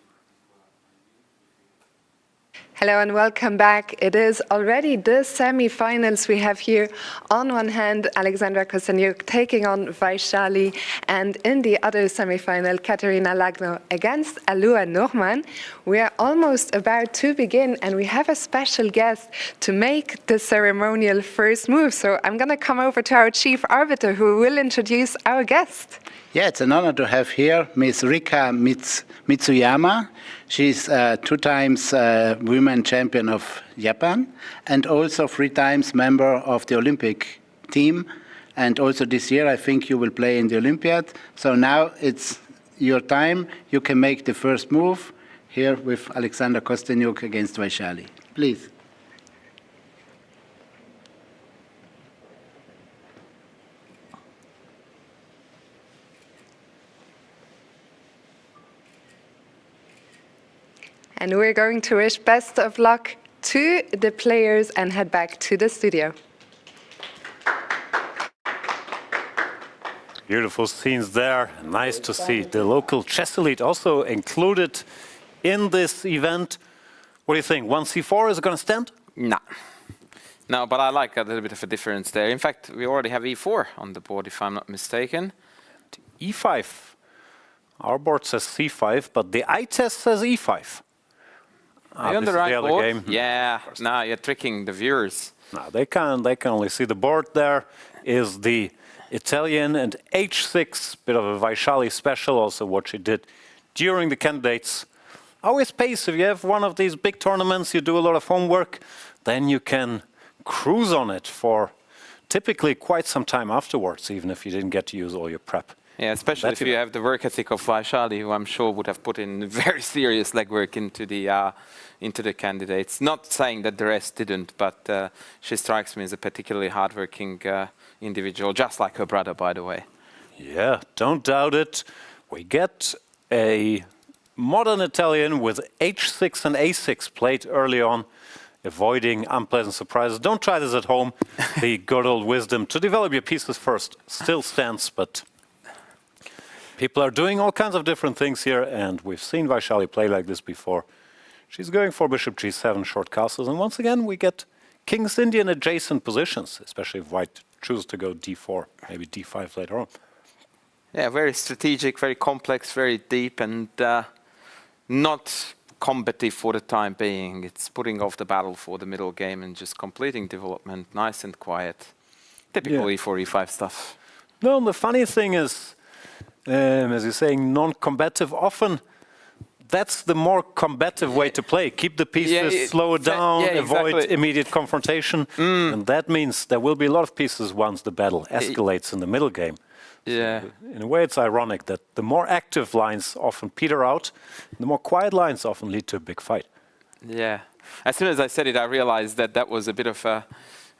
Hello and welcome back. It is already the semi-finals. We have here on one hand Alexandra Kostenyuk taking on Vaishali, and in the other semi-final Katarina Lachno against Alua Norman. We are almost about to begin and we have a special guest to make the ceremonial first move. So I'm going to come over to our chief arbiter who will introduce our guest. Yeah, it's an honor to have here Ms. Rika Mitsuyama. She's 2 times women champion of Japan and also 3 times member of the Olympic team. And also this year, I think you will play in the Olympiad. So now it's your time. You can make the first move here with Alexandra Kostenyuk against Vaishali. Please. And we're going to wish best of luck to the players and head back to the studio. Beautiful scenes there. Nice to see the local chess elite also included in this event. What do you think? 1c4 is going to stand? No. No, but I like a little bit of a difference there. In fact, we already have e4 on the board, if I'm not mistaken. e5. Our board says c5, but the eye test says e5. Are you on the this is right the other board? game. Yeah. No, you're tricking the viewers. No, they can only see the board. There is the Italian and h6, bit of a Vaishali special, also what she did during the candidates. Always pays. If you have one of these big tournaments, you do a lot of homework, then you can cruise on it for typically quite some time afterwards, even if you didn't get to use all your prep. Yeah, especially if you have the work ethic of Vaishali, who I'm sure would have put in very serious legwork into the candidates. Not saying that the rest didn't, but she strikes me as a particularly hardworking individual, just like her brother, by the way. Yeah, don't doubt it. We get a modern Italian with h6 and a6 played early on, avoiding unpleasant surprises. Don't try this at home. The good old wisdom to develop your pieces first still stands, but people are doing all kinds of different things here, and we've seen Vaishali play like this before. She's going for bishop g7 short castles, and once again we get King's Indian adjacent positions, especially if white chooses to go d4, maybe d5 later on. Yeah, very strategic, very complex, very deep, and not combative for the time being. It's putting off the battle for the middle game and just completing development, nice and quiet. Typical e4, e5 stuff. No, the funny thing is, as you're saying, non-combative, often that's the more combative way to play. Keep the pieces, slow it down, avoid immediate confrontation. And that means there will be a lot of pieces once the battle escalates in the middle game. Yeah. So in a way, it's ironic that the more active lines often peter out, the more quiet lines often lead to a big fight. Yeah. As soon as I said it, I realized that that was a bit of a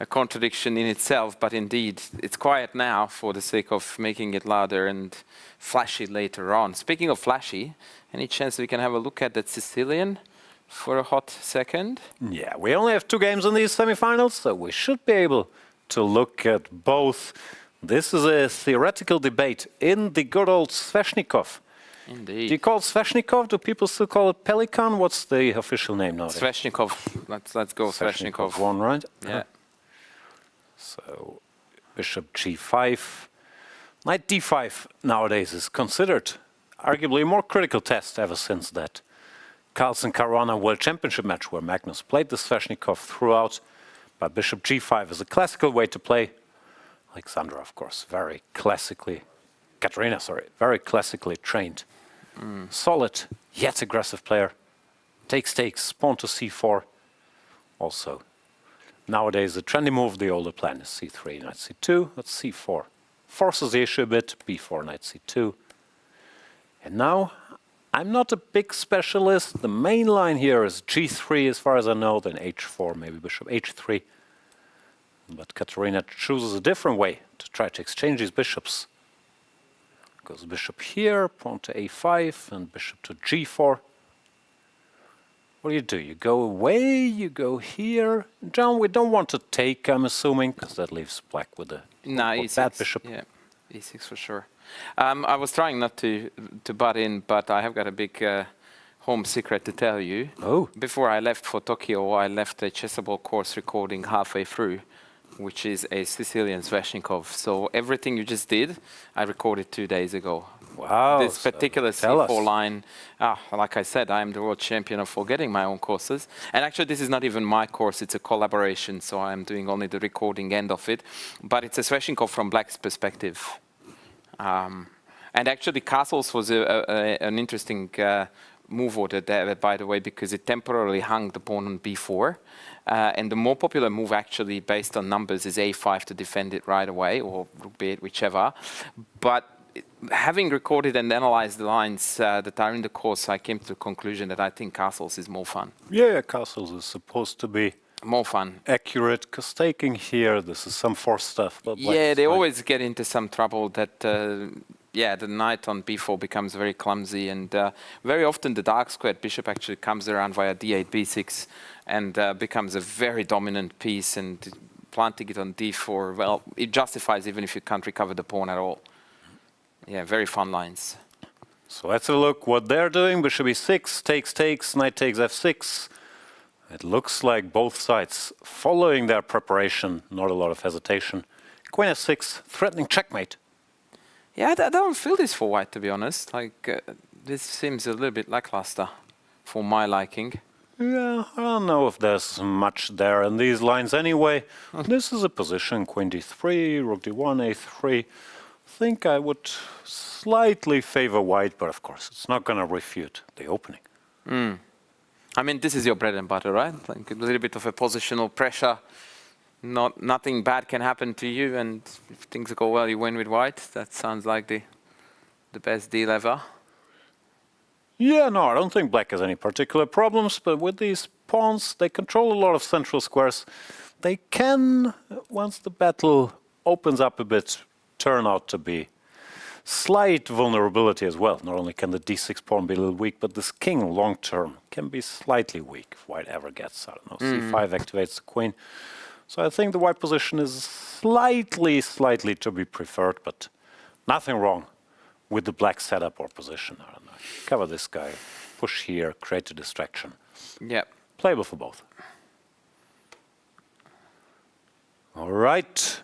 contradiction in itself, but indeed, it's quiet now for the sake of making it louder and flashy later on. Speaking of flashy, any chance we can have a look at that Sicilian for a hot second? Yeah, we only have 2 games in these semifinals, so we should be able to look at both. This is a theoretical debate in the good old Sveshnikov. Indeed. Do you call it Sveshnikov? Do people still call it Pelikan? What's the official name nowadays? Sveshnikov. Let's go Sveshnikov. 1, right? Yeah. So bishop g5. Knight d5 nowadays is considered arguably a more critical test ever since that Carlsen Caruana World Championship match where Magnus played the Sveshnikov throughout. But bishop g5 is a classical way to play. Alexandra, of course, very classically trained. Solid, yet aggressive player. Takes, pawn to c4. Also, nowadays the trendy move, the older plan is c3, knight c2, that's c4. Forces the issue a bit, b4, knight c2. And now, I'm not a big specialist. The main line here is g3 as far as I know, then h4, maybe bishop h3. But Katerina chooses a different way to try to exchange these bishops. Goes bishop here, pawn to a5, and bishop to g4. What do? You go away, you go here. John, we don't want to take, I'm assuming, because that leaves black with a bad bishop. Yeah, e6 for sure. I was trying not to butt in, but I have got a big home secret to tell you. Oh. Before I left for Tokyo, I left a chessable course recording halfway through, which is a Sicilian Sveshnikov. So everything you just did, I recorded 2 days ago. Wow. This particular C4 line, like I said, I am the world champion of forgetting my own courses. And actually, this is not even my course, it's a collaboration, so I'm doing only the recording end of it. But it's a Sveshnikov from black's perspective. And actually, castles was an interesting move order there, by the way, because it temporarily hung the pawn on b4. And the more popular move, actually, based on numbers, is a5 to defend it right away, or rook b8, whichever. But having recorded and analyzed the lines that are in the course, I came to the conclusion that I think castles is more fun. Yeah, castles is supposed to be More fun. accurate, because taking here, this is some force stuff. But black Yeah, is they fine. always get into some trouble that, the knight on b4 becomes very clumsy, and very often the dark squared bishop actually comes around via d8, b6, and becomes a very dominant piece, and planting it on d4, well, it justifies even if you can't recover the pawn at all. Yeah, very fun lines. So let's have a look what they're doing. Bishop e6, takes, knight takes f6. It looks like both sides following their preparation, not a lot of hesitation. Queen f6, threatening checkmate. Yeah, I don't feel this for white, to be honest. Like, this seems a little bit lackluster for my liking. Yeah, I don't know if there's much there in these lines anyway. This is a position, queen d3, rook d1, a3. I think I would slightly favor white, but of course it's not going to refute the opening. I mean, this is your bread and butter, right? Like a little bit of a positional pressure. Nothing bad can happen to you, and if things go well, you win with white. That sounds like the best deal ever. Yeah, no, I don't think black has any particular problems, but with these pawns, they control a lot of central squares. They can, once the battle opens up a bit, turn out to be slight vulnerability as well. Not only can the d6 pawn be a little weak, but this king long term can be slightly weak if white ever gets, I don't know, c5 activates the queen. So I think the white position is slightly to be preferred, but nothing wrong with the black setup or position. I don't know. Cover this guy, push here, create a distraction. Yeah. Playable for both. All right.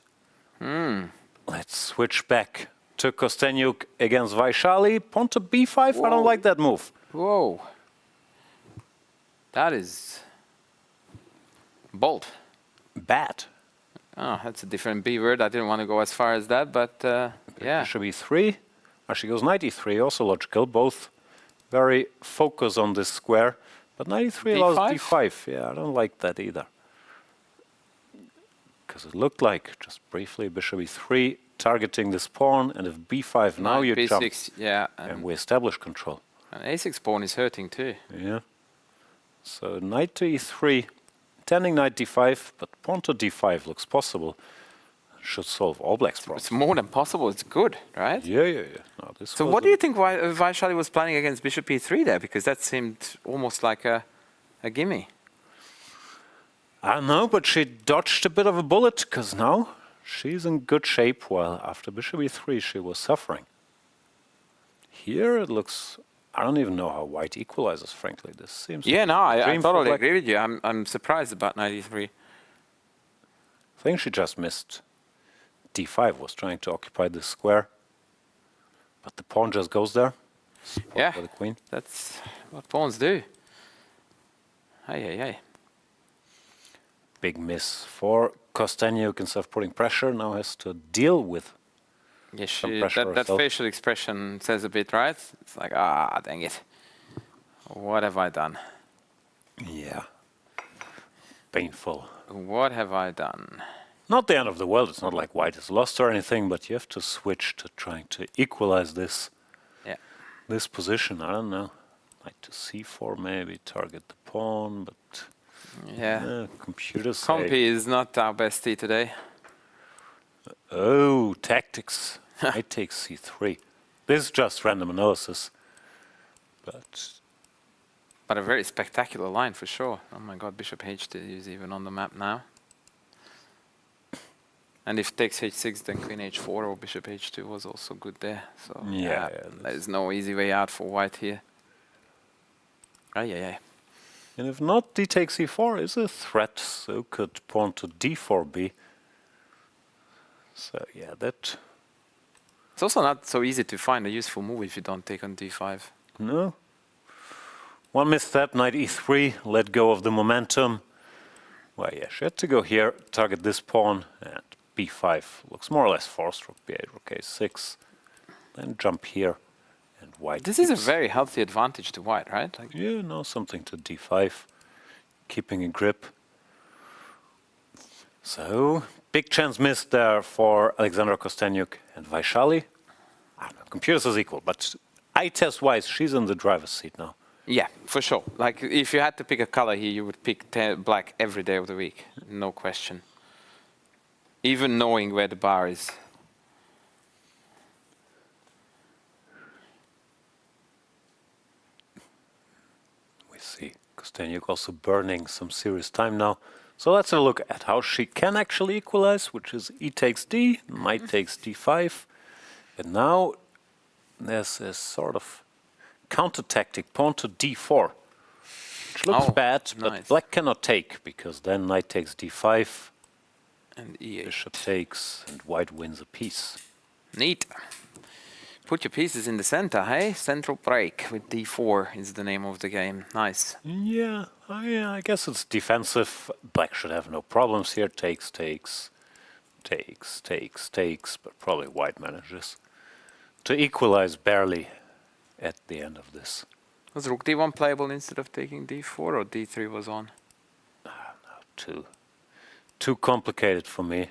Let's switch back to Kostenyuk against Vaishali. Pawn to b5. Whoa. I don't like that move. Whoa. That is bold. Bad. Oh, that's a different B word. I didn't want to go as far as that, but yeah. Bishop e3. She goes knight e3, also logical. Both very focused on this square. But knight e3 allows d5. Yeah, I don't like that either. Because it looked like, just briefly, bishop e3 targeting this pawn, and if b5 now you b6, jump, yeah, and we establish control. and a6 pawn is hurting too. Yeah. So knight to e3, tending knight d5, but pawn to d5 looks possible. Should solve all black's problems. It's more than possible. It's good, right? Yeah. No, this So was what do you think Vaishali was planning against bishop e3 there? Because that seemed almost like a gimme. I don't know, but she dodged a bit of a bullet, because now she's in good shape, while after bishop e3 she was suffering. Here it looks... I don't even know how white equalizes, frankly. This seems... Yeah, no, I dream for totally black. agree with you. I'm surprised about knight e3. I think she just missed. d5 was trying to occupy this square, but the pawn just goes there. Spot Yeah, for the queen. that's what pawns do. Hey. Big miss for Kostenyuk. Instead of putting pressure, now has to deal with Yeah, some pressure that herself. facial expression says a bit, right? It's like, dang it. What have I done? Yeah. Painful. What have I done? Not the end of the world. It's not like white is lost or anything, but you have to switch to trying to equalize this. Yeah. This position. I don't know. Knight to c4 maybe, target the pawn, but Yeah. computers say... Compy is not our bestie today. Oh, tactics. Knight takes c3. This is just random analysis. But a very spectacular line for sure. Oh my god, bishop h2 is even on the map now. And if takes h6, then queen h4 or bishop h2 was also good there. So Yeah, there's no easy way out for white here. Yeah. And if not, d takes e4 is a threat, so could pawn to d4 be. So yeah, that... It's also not so easy to find a useful move if you don't take on d5. No. One misstep, knight e3, let go of the momentum. Well, yeah, she had to go here, target this pawn, and b5 looks more or less forced. Rook b8, rook a6, then jump here, and white. This is a keeps- very healthy advantage to white, right? Like, Yeah, no, something to d5, keeping a grip. So, big chance missed there for Alexandra Kostenyuk and Vaishali. I don't know, computer says equal, but eye test wise, she's in the driver's seat now. Yeah, for sure. Like if you had to pick a color here, you would pick black every day of the week, no question. Even knowing where the bar is. We see Kosteniuk also burning some serious time now. So let's have a look at how she can actually equalize, which is e takes d, knight takes d5. And now there's a sort of counter tactic, pawn to d4, which looks bad, but nice. black cannot take, because then knight takes d5, And e8. bishop takes, and white wins a piece. Neat. Put your pieces in the center, hey? Central break with d4 is the name of the game. Nice. Yeah, I guess it's defensive. Black should have no problems here. Takes, but probably white manages to equalize barely at the end of this. Was rook d1 playable instead of taking d4, or d3 was on? Too complicated for me.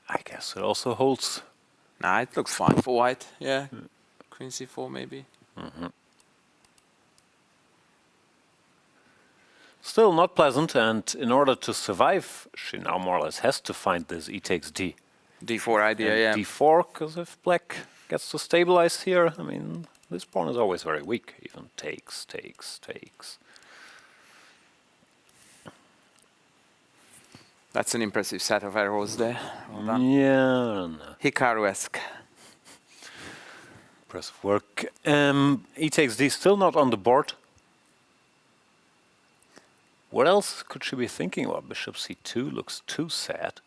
I guess it also holds. Nah, it looks fine for white. Yeah. Queen c4 maybe. Still not pleasant, and in order to survive, she now more or less has to find this e takes d. d4 idea, And yeah. d4, because if black gets to stabilize here, I mean, this pawn is always very weak. Even takes. That's an impressive set of arrows there. Well done. Yeah, no. Hikaru-esque. Impressive work. E takes d, still not on the board. What else could she be thinking about? Bishop c2 looks too sad.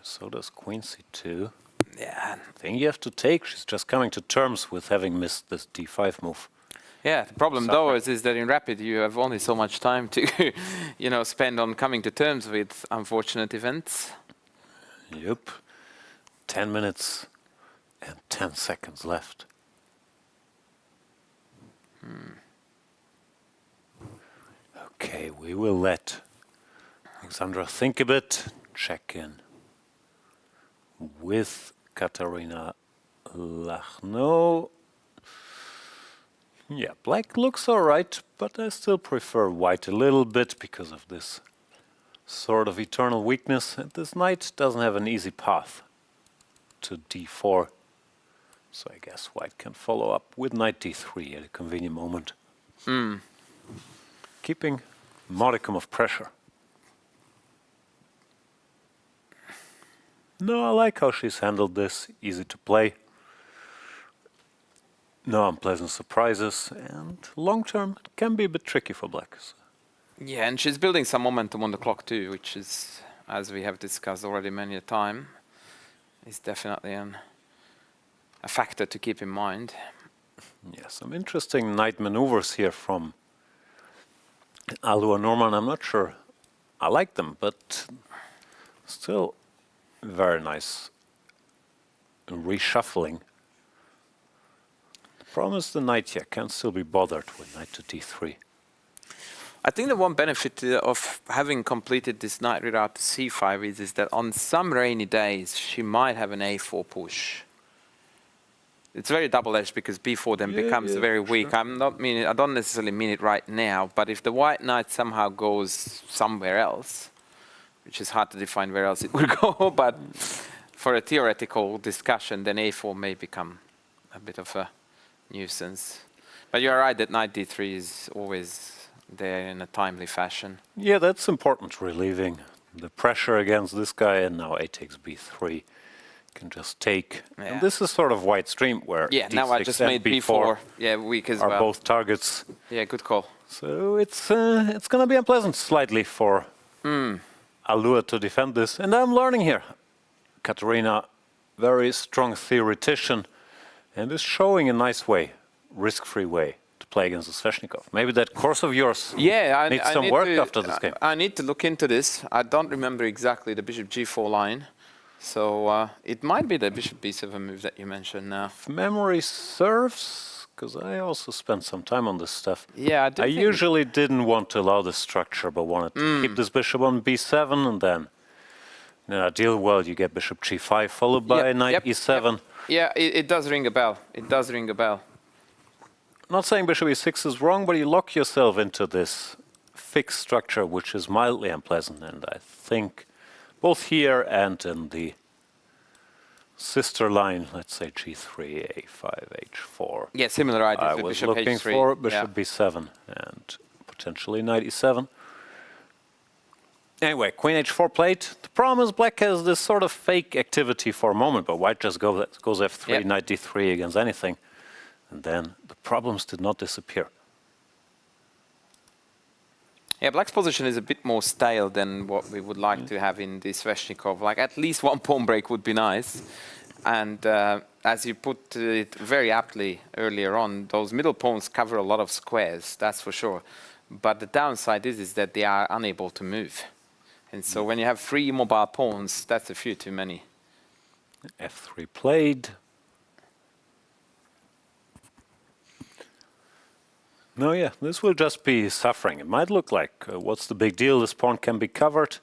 So does queen c2. Yeah. I think you have to take. She's just coming to terms with having missed this d5 move. Yeah, the problem though is that in Rapid you have only so much time to, spend on coming to terms with unfortunate events. Yep. 10 minutes and 10 seconds left. Okay, we will let Alexandra think a bit, check in with Katarina Lachno. Yeah, black looks alright, but I still prefer white a little bit because of this sort of eternal weakness. And this knight doesn't have an easy path to d4. So I guess white can follow up with knight d3 at a convenient moment. Keeping modicum of pressure. No, I like how she's handled this. Easy to play. No unpleasant surprises, and long term it can be a bit tricky for black. Yeah, and she's building some momentum on the clock too, which is, as we have discussed already many a time, is definitely a factor to keep in mind. Yeah, some interesting knight maneuvers here from Alua Norman. I'm not sure I like them, but still very nice reshuffling. The problem is the knight here can still be bothered with knight to d3. I think the one benefit of having completed this knight reroute to c5 is that on some rainy days she might have an a4 push. It's very double-edged because b4 then becomes very weak. Sure. I don't necessarily mean it right now, but if the white knight somehow goes somewhere else, which is hard to define where else it would go, but for a theoretical discussion, then a4 may become a bit of a nuisance. But you're right that knight d3 is always there in a timely fashion. Yeah, that's important, relieving the pressure against this guy, and now a takes b3. Can just take. Yeah. And this is sort of white stream where Yeah, d6 now I just and made b4 weak as are well. both targets. Yeah, good call. So it's going to be unpleasant slightly for Alua to defend this. And I'm learning here. Katarina, very strong theoretician, and is showing a nice way, risk-free way to play against Sveshnikov. Maybe that course of yours needs some work after this game. I need to look into this. I don't remember exactly the bishop g4 line. So it might be the bishop b7 move that you mentioned now. If memory serves, because I also spent some time on this stuff. Yeah, I usually didn't want to allow this structure, but wanted to keep this bishop on b7 and then In an ideal world, you get bishop g5 followed by knight e7. Yeah, it does ring a bell. It does ring a bell. I'm not saying bishop e6 is wrong, but you lock yourself into this fixed structure, which is mildly unpleasant. And I think both here and in the sister line, let's say g3, a5, h4. Yeah, similar ideas I with was bishop looking h3. for bishop b7 and potentially knight e7. Anyway, queen h4 played. The problem is black has this sort of fake activity for a moment, but white just goes f3, knight d3 against anything. And then the problems did not disappear. Yeah, black's position is a bit more stale than what we would like to have in the Sveshnikov. Like, at least one pawn break would be nice. And as you put it very aptly earlier on, those middle pawns cover a lot of squares, that's for sure. But the downside is that they are unable to move. And so when you have 3 mobile pawns, that's a few too many. f3 played. No, yeah, this will just be suffering. It might look like, what's the big deal? This pawn can be covered.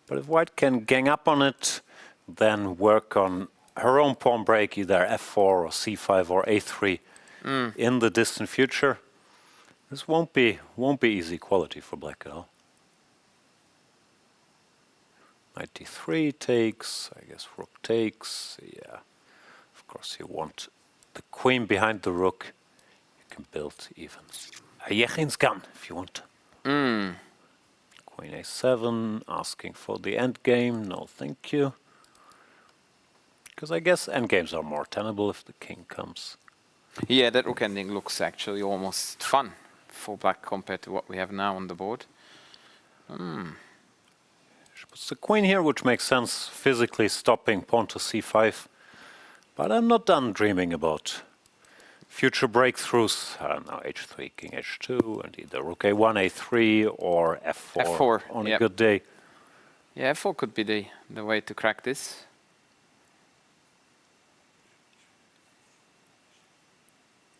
But if white can gang up on it, then work on her own pawn break, either f4 or c5 or a3 in the distant future, this won't be easy quality for black at all. Knight d3 takes, I guess rook takes, yeah. Of course you want the queen behind the rook. You can build even a Yechin's gun if you want. Queen a7, asking for the endgame, no thank you. Because I guess endgames are more tenable if the king comes. Yeah, that rook ending looks actually almost fun for black compared to what we have now on the board. She puts the queen here, which makes sense, physically stopping pawn to c5. But I'm not done dreaming about future breakthroughs. I don't know, h3, king h2, and either rook a1, a3, or f4, on a good day. Yeah, f4 could be the way to crack this.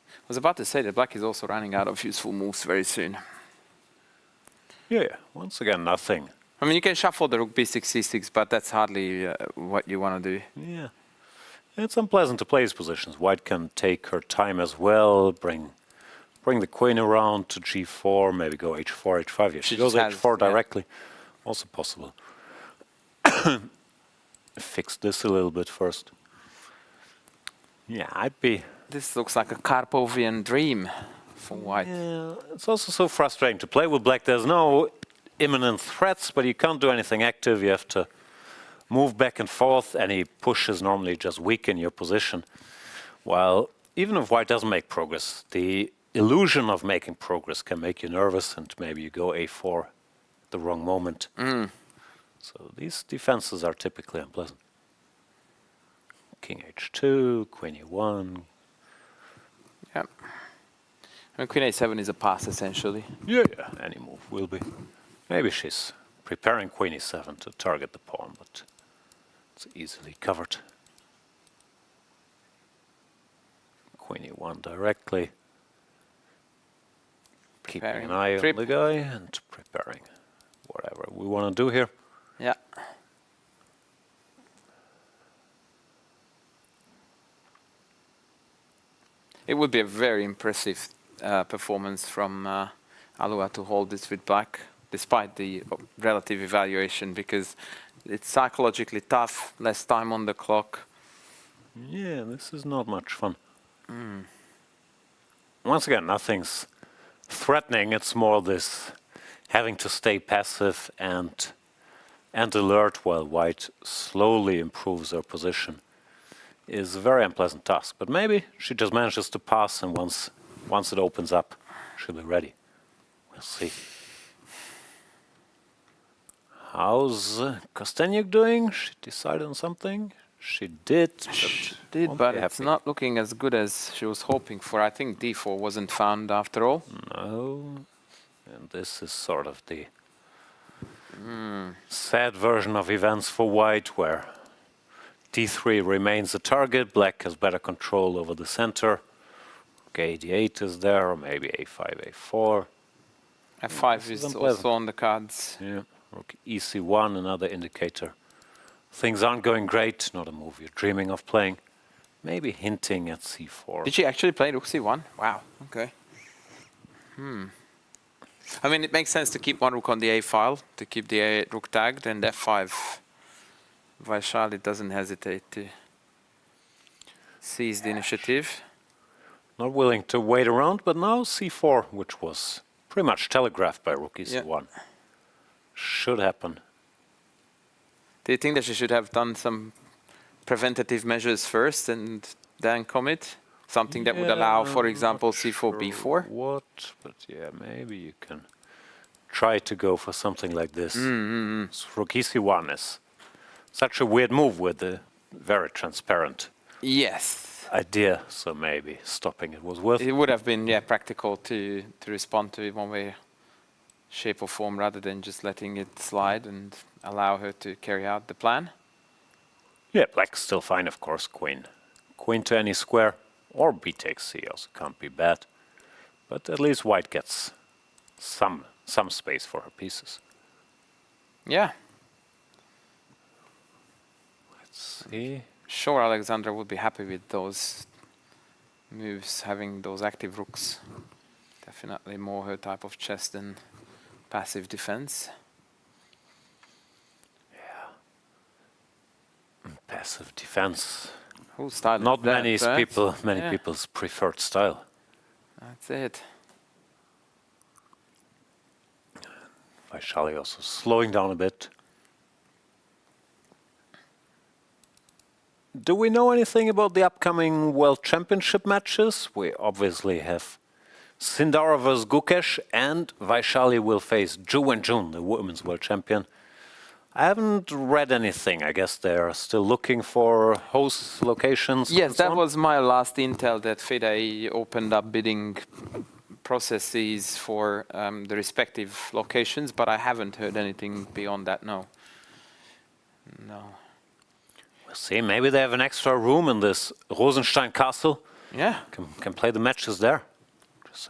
I was about to say that black is also running out of useful moves very soon. Yeah, once again, nothing. I mean, you can shuffle the rook b6, c6, but that's hardly what you want to do. Yeah. It's unpleasant to play these positions. White can take her time as well, bring the queen around to g4, maybe go h4, h5. Yeah, she goes h4 directly. Also possible. Fix this a little bit first. Yeah, I'd be... This looks like a Karpovian dream for white. Yeah, it's also so frustrating to play with black. There's no imminent threats, but you can't do anything active. You have to move back and forth. Any pushes normally just weaken your position. While even if white doesn't make progress, the illusion of making progress can make you nervous, and maybe you go a4 at the wrong moment. So these defenses are typically unpleasant. King h2, queen e1. Yeah. And queen a7 is a pass, essentially. Yeah, any move will be. Maybe she's preparing queen e7 to target the pawn, but it's easily covered. Queen e1 directly. Keeping an eye on the guy and preparing whatever we want to do here. Yeah. It would be a very impressive performance from Alua to hold this with black, despite the relative evaluation, because it's psychologically tough, less time on the clock. Yeah, this is not much fun. Once again, nothing's threatening. It's more this having to stay passive and alert while white slowly improves her position is a very unpleasant task. But maybe she just manages to pass, and once it opens up, she'll be ready. We'll see. How's Kostenyuk doing? She decided on something? She did. But it's not looking as good as she was hoping for. I think d4 wasn't found after all. No. And this is sort of the sad version of events for white, where d3 remains the target, black has better control over the center. Okay, d8 is there, or maybe a5, a4. f5 is also on the cards. Yeah, rook ec1, another indicator things aren't going great, not a move you're dreaming of playing, maybe hinting at c4. Did she actually play rook c1? Wow. Okay. I mean, it makes sense to keep one rook on the a file, to keep the rook tagged, and f5. Vaishali doesn't hesitate to seize the initiative. Not willing to wait around, but now c4, which was pretty much telegraphed by rook e1. Should happen. Do you think that she should have done some preventative measures first and then commit? Something that would allow, for example, c4, b4? What? But yeah, maybe you can try to go for something like this. So rook e1 is such a weird move with a very transparent Yes. idea, so maybe stopping it was worth it. It would have been, yeah, practical to respond to it one way, shape or form, rather than just letting it slide and allow her to carry out the plan. Yeah, black's still fine, of course, queen. Queen to any square, or b takes c also can't be bad. But at least white gets some space for her pieces. Yeah. Let's see. Sure, Alexandra would be happy with those moves, having those active rooks. Definitely more her type of chess than passive defense. Passive defense. Whose style? Not is that, many right? many people's preferred style. That's it. Vaishali also slowing down a bit. Do we know anything about the upcoming World Championship matches? We obviously have Sindara vs Gukesh, and Vaishali will face Zhu Wenjun, the women's world champion. I haven't read anything. I guess they're still looking for host locations. Yes, and so that on. was my last intel, that FIDE opened up bidding processes for the respective locations, but I haven't heard anything beyond that, no. No. We'll see. Maybe they have an extra room in this Rosenstein Castle. Yeah. Can play the matches there. Just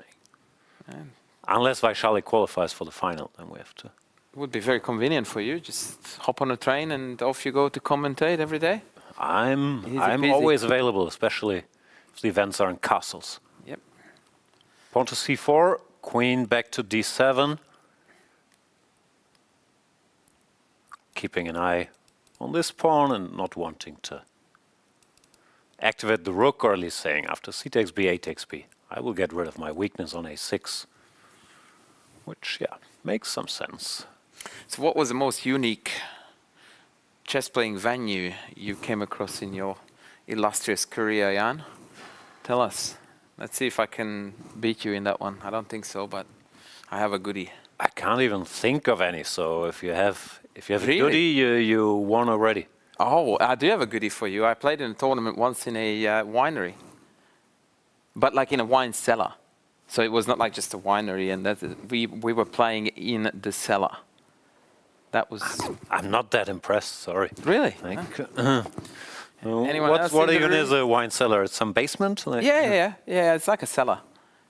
saying. Unless Vaishali qualifies for the final, then we have to. It would be very convenient for you. Just hop on a train and off you go to commentate every day. I'm Easy peasy. always available, especially if the events are in castles. Yep. Pawn to c4, queen back to d7. Keeping an eye on this pawn and not wanting to activate the rook, or at least saying after c takes b, a takes b, I will get rid of my weakness on a6. Which, yeah, makes some sense. So what was the most unique chess playing venue you came across in your illustrious career, Jan? Tell us. Let's see if I can beat you in that one. I don't think so, but I have a goodie. I can't even think of any, so if you have Really? a goodie, you won already. Oh, I do have a goodie for you. I played in a tournament once in a winery, but like in a wine cellar. So it was not like just a winery, and we were playing in the cellar. That was I'm not that impressed, sorry. really. Anyone else What in the even room? is a wine cellar? It's some basement? Like, Yeah. It's like a cellar.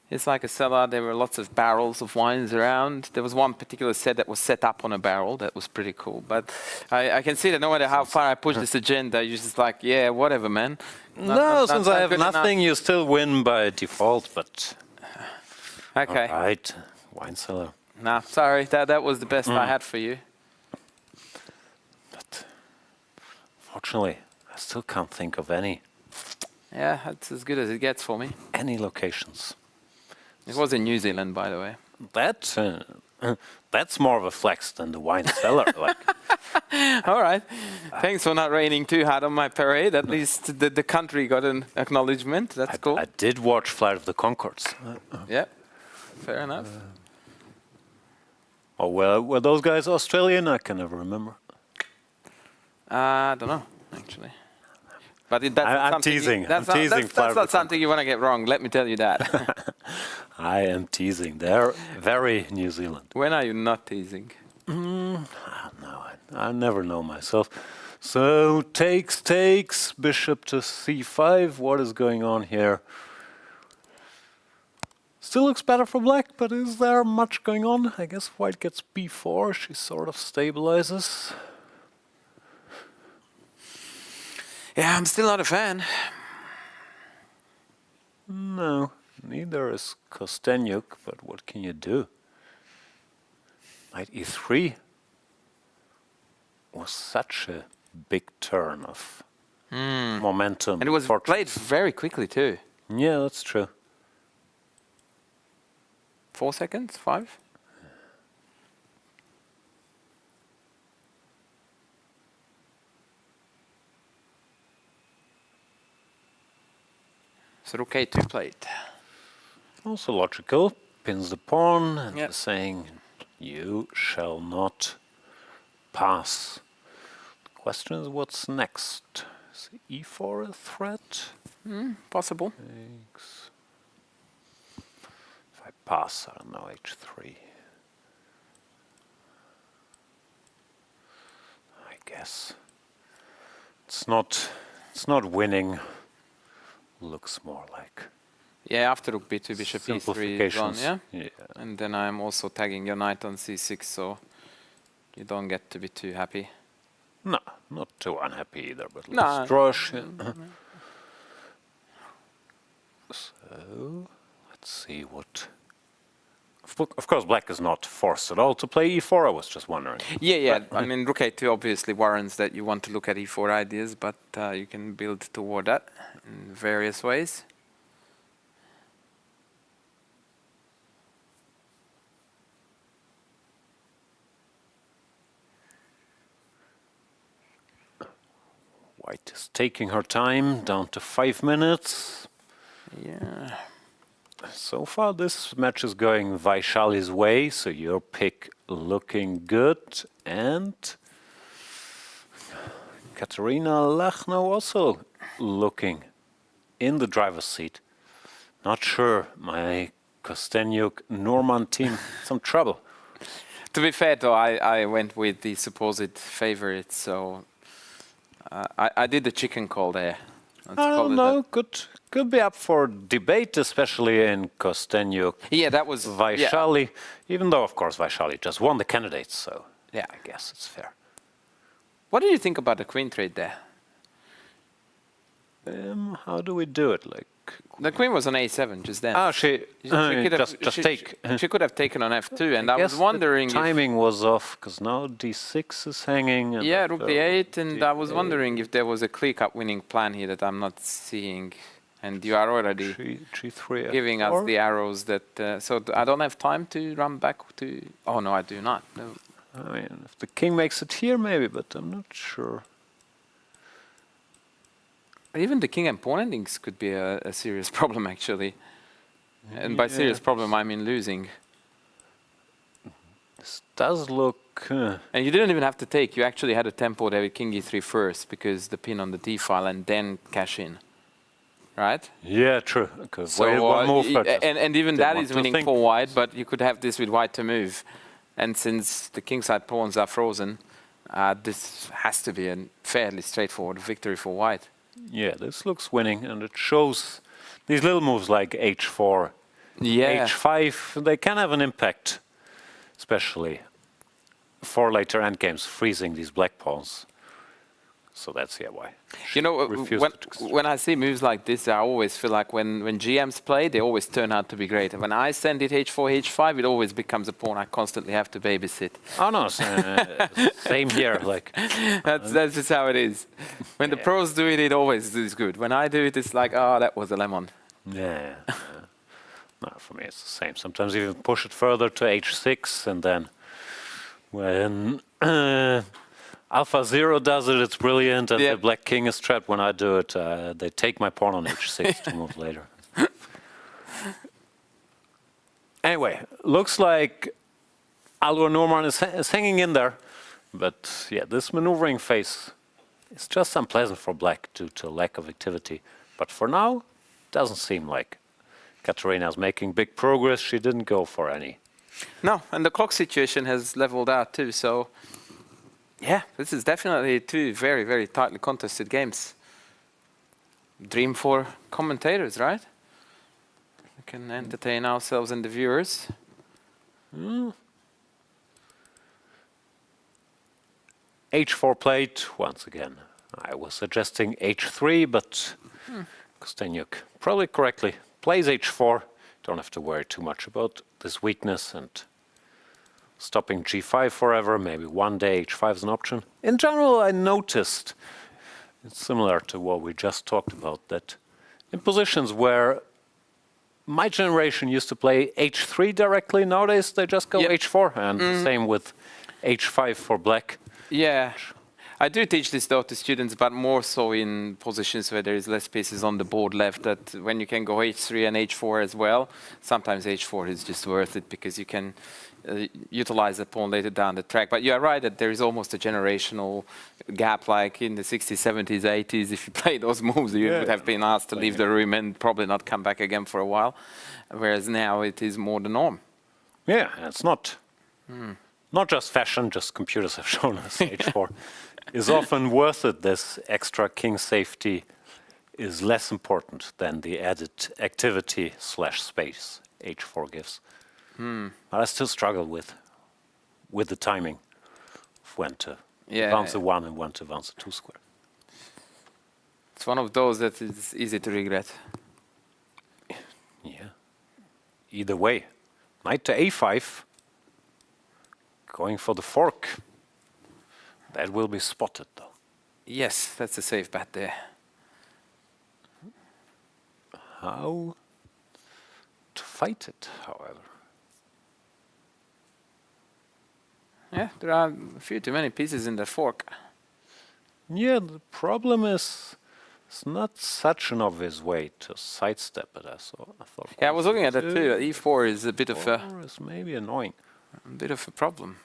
It's like a cellar. There were lots of barrels of wines around. There was one particular set that was set up on a barrel. That was pretty cool. But I can see that no matter how far I push this agenda, you're just like, yeah, whatever, man. Since I have good enough. nothing, you still win by default, but Okay. all right, wine cellar. Nah, sorry. That was the best I had for you. But fortunately, I still can't think of any Yeah, that's as good as it gets for me. locations. It was in New Zealand, by the way. That's more of a flex than the wine cellar. Like, All right. Thanks for not raining too hard on my parade. At least the country got an acknowledgement. That's cool. I did watch Flight of the Conchords. Yeah. Fair enough. Oh, well, were those guys Australian? I can never remember. I don't know, actually. But that's I'm something teasing. That's I'm not, teasing That's Flight of not the something you want to get wrong. Let me tell you that. I am teasing. They're very New Zealand. When are you not teasing? No, I never know myself. So takes, bishop to c5. What is going on here? Still looks better for black, but is there much going on? I guess white gets b4. She sort of stabilizes. Yeah, I'm still not a fan. No, neither is Kostenjuk, but what can you do? Knight e3 was such a big turn of momentum. And it was for played very quickly too. Yeah, that's true. 4 seconds? 5? So rook a2 played. Also logical. Pins the pawn and Yeah. saying, you shall not pass. The question is, what's next? Is e4 a threat? Possible. Takes. If I pass, I don't know, h3. I guess it's not winning. Looks more like Yeah, after rook b2, bishop e3 is on, simplifications. yeah? Yeah. And then I'm also tagging your knight on c6, so you don't get to be too happy. No, not too unhappy either, but No. let's draw. So let's see what. Of course, black is not forced at all to play e4. I was just wondering. Yeah. I mean, rook a2 obviously warrants that you want to look at e4 ideas, but you can build toward that in various ways. White is taking her time, down to 5 minutes. Yeah. So far, this match is going Vaishali's way, so your pick looking good. And Katerina Lachno also looking in the driver's seat. Not sure, my Kostenjuk Norman team, some trouble. To be fair, though, I went with the supposed favorite, so I did the chicken call there. Let's I call don't it know, that. could be up for debate, especially in Kostenjuk. Yeah, that was Vaishali, even though, of course, Vaishali just won the candidates, so Yeah. I guess it's fair. What do you think about the queen trade there? How do we do it? Like, The queen was on a7 just then. she could have- just take. She could have taken on f2, and I was guess wondering. the timing was off because now d6 is hanging. And Yeah, rook d8, and I was d8. wondering if there was a clear-cut winning plan here that I'm not seeing, and you are already G3, giving us the arrows that. So I don't have time to run back to. Oh no, I do not. No. I mean, if the king makes it here, maybe, but I'm not sure. Even the king and pawn endings could be a serious problem, actually. And by serious Yeah. problem, I mean losing. This does look. And you didn't even have to take. You actually had a tempo there with king e3 first, because the pin on the d file, and then cash in. Right? Yeah, true. Because So, one move. and even didn't that want is to winning think. for white, but you could have this with white to move. And since the kingside pawns are frozen, this has to be a fairly straightforward victory for white. Yeah, this looks winning, and it shows these little moves like h4, Yeah. h5. They can have an impact, especially for later endgames, freezing these black pawns. So that's why. You know, Refuse when, to when I see moves like this, I always feel like when GMs play, they always turn out to be great. When I send it h4, h5, it always becomes a pawn I constantly have to babysit. Oh no, same here. Like That's just how it is. When the pros do it, it always is good. When I do it, it's like, oh, that was a lemon. yeah. No, for me it's the same. Sometimes even push it further to h6, and then when Alpha Zero does it, it's brilliant, and Yeah. the black king is trapped. When I do it, they take my pawn on h6 to move later. Anyway, looks like Alvar Norman is hanging in there, but yeah, this maneuvering phase is just unpleasant for black due to lack of activity. But for now, doesn't seem like Katerina is making big progress. She didn't go for any. No, and the clock situation has leveled out too, so yeah, this is definitely two very, very tightly contested games. Dream for commentators, right? We can entertain ourselves and the viewers. H4 played once again. I was suggesting h3, but Kostyniuk probably correctly plays h4. Don't have to worry too much about this weakness and stopping g5 forever. Maybe one day h5 is an option. In general, I noticed, it's similar to what we just talked about, that in positions where my generation used to play h3 directly, nowadays they just go h4, and same with h5 for black. Yeah. I do teach this though to students, but more so in positions where there is less pieces on the board left, that when you can go h3 and h4 as well, sometimes h4 is just worth it because you can utilize the pawn later down the track. But you're right that there is almost a generational gap, like in the 60s, 70s, 80s. If you play those moves, you would have been asked to leave the room and probably not come back again for a while. Whereas now it is more the norm. Yeah, and it's not just fashion, just computers have shown us h4 is often worth it. This extra king safety is less important than the added activity / space h4 gives. But I still struggle with the timing of when to advance a 1 and when to advance a 2 square. It's one of those that is easy to regret. Yeah. Either way, knight to a5, going for the fork. That will be spotted, though. Yes, that's a safe bet there. How to fight it, however? Yeah, there are a few too many pieces in the fork. Yeah, the problem is it's not such an obvious way to sidestep it. I thought. Yeah, I was looking at that too. E4 is a bit of a is maybe annoying. problem.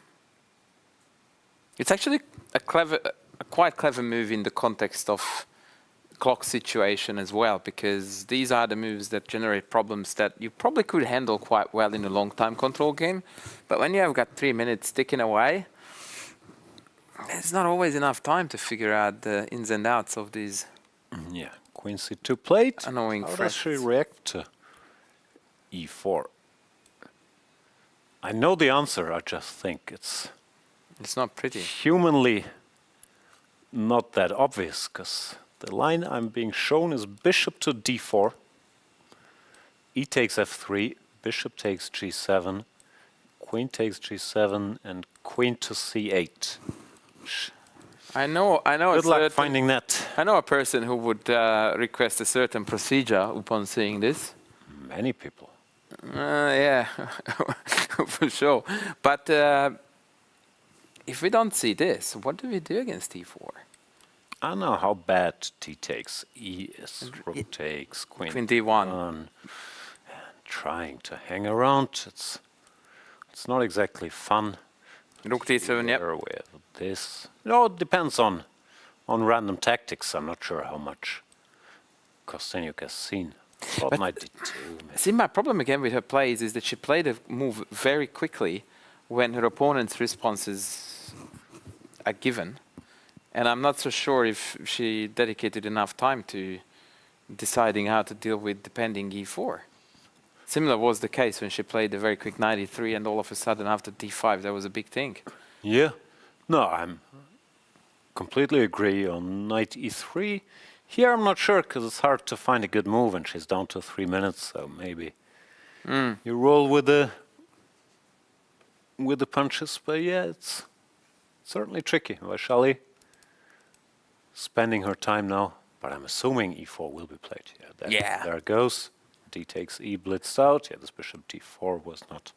It's actually a quite clever move in the context of clock situation as well, because these are the moves that generate problems that you probably could handle quite well in a long time control game. But when you have got 3 minutes ticking away, there's not always enough time to figure out the ins and outs of these. Yeah, queen c2 plate. Annoying How does she react to e4? I know the answer, I just think it's not pretty. humanly not that obvious, because the line I'm being shown is bishop to d4, e takes f3, bishop takes g7, queen takes g7, and queen to c8. I know. Good luck finding that. I know a person who would request a certain procedure upon seeing this. Many people. Yeah, for sure. But if we don't see this, what do we do against e4? I don't know how bad t takes. E is rook takes, queen d1. And trying to hang around. It's not exactly fun. Rook d7, yep. With this. No, it depends on random tactics. I'm not sure how much Kostyniuk has seen. Thought knight d2. See, my problem again with her plays is that she played a move very quickly when her opponent's responses are given. And I'm not so sure if she dedicated enough time to deciding how to deal with depending e4. Similar was the case when she played a very quick knight e3, and all of a sudden after d5 that was a big thing. Yeah. No, I'm completely agree on knight e3. Here I'm not sure, because it's hard to find a good move, and she's down to 3 minutes, so maybe you roll with the punches. But yeah, it's certainly tricky. Vaishali spending her time now, but I'm assuming e4 will be played. Yeah, there it goes. D takes e, blitzed out. Yeah, this bishop d4 was not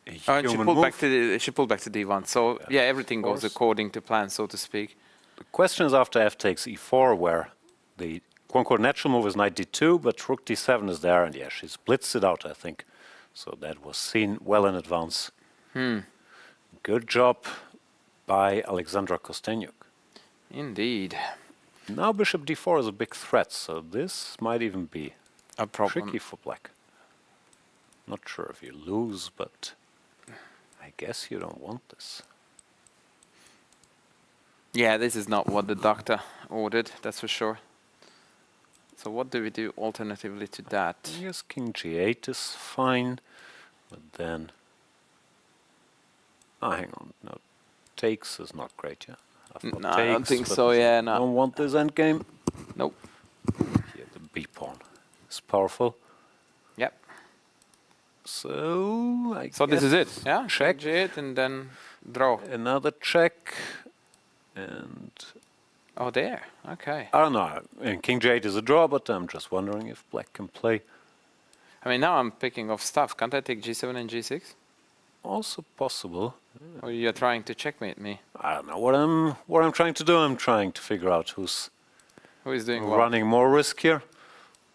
a And she human pulled move. she pulled back to d1. So yeah, everything goes according to plan, so to speak. The question is after f takes e4, where the quote-unquote natural move is knight d2, but rook d7 is there, and yeah, she's blitzed it out, I think. So that was seen well in advance. Good job by Alexandra Kostyniuk. Indeed. Now bishop d4 is a big threat, so this might even be A problem. tricky for black. Not sure if you lose, but I guess you don't want this. Yeah, this is not what the doctor ordered, that's for sure. So what do we do alternatively to that? I guess king g8 is fine, but then... hang on, no, takes is not great, yeah. I've got No, I don't takes, think but so, yeah, no. Don't want this endgame. Nope. Here, the B pawn is powerful. Yep. So, So this is it, yeah? Check. G8 and then draw. Another check. And Oh, there. Okay. I don't know. And King J8 is a draw, but I'm just wondering if black can play. I mean, now I'm picking off stuff. Can't I take G7 and G6? Also possible. Or you're trying to checkmate me? I don't know what I'm trying to do. I'm trying to figure out who's Who is doing what? running more risk here.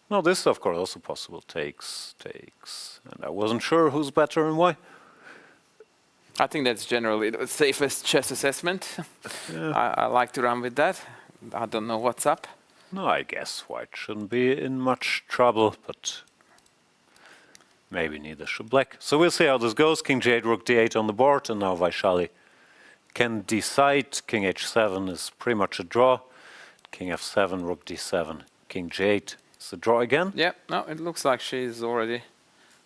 No, this is of course also possible. Takes. And I wasn't sure who's better and why. I think that's generally the safest chess assessment. I like to run with that. I don't know what's up. No, I guess white shouldn't be in much trouble, but maybe neither should black. So we'll see how this goes. King J8, Rook D8 on the board, and now Vaishali can decide. King H7 is pretty much a draw. King F7, Rook D7, King J8 is a draw again. Yeah, no, it looks like she's already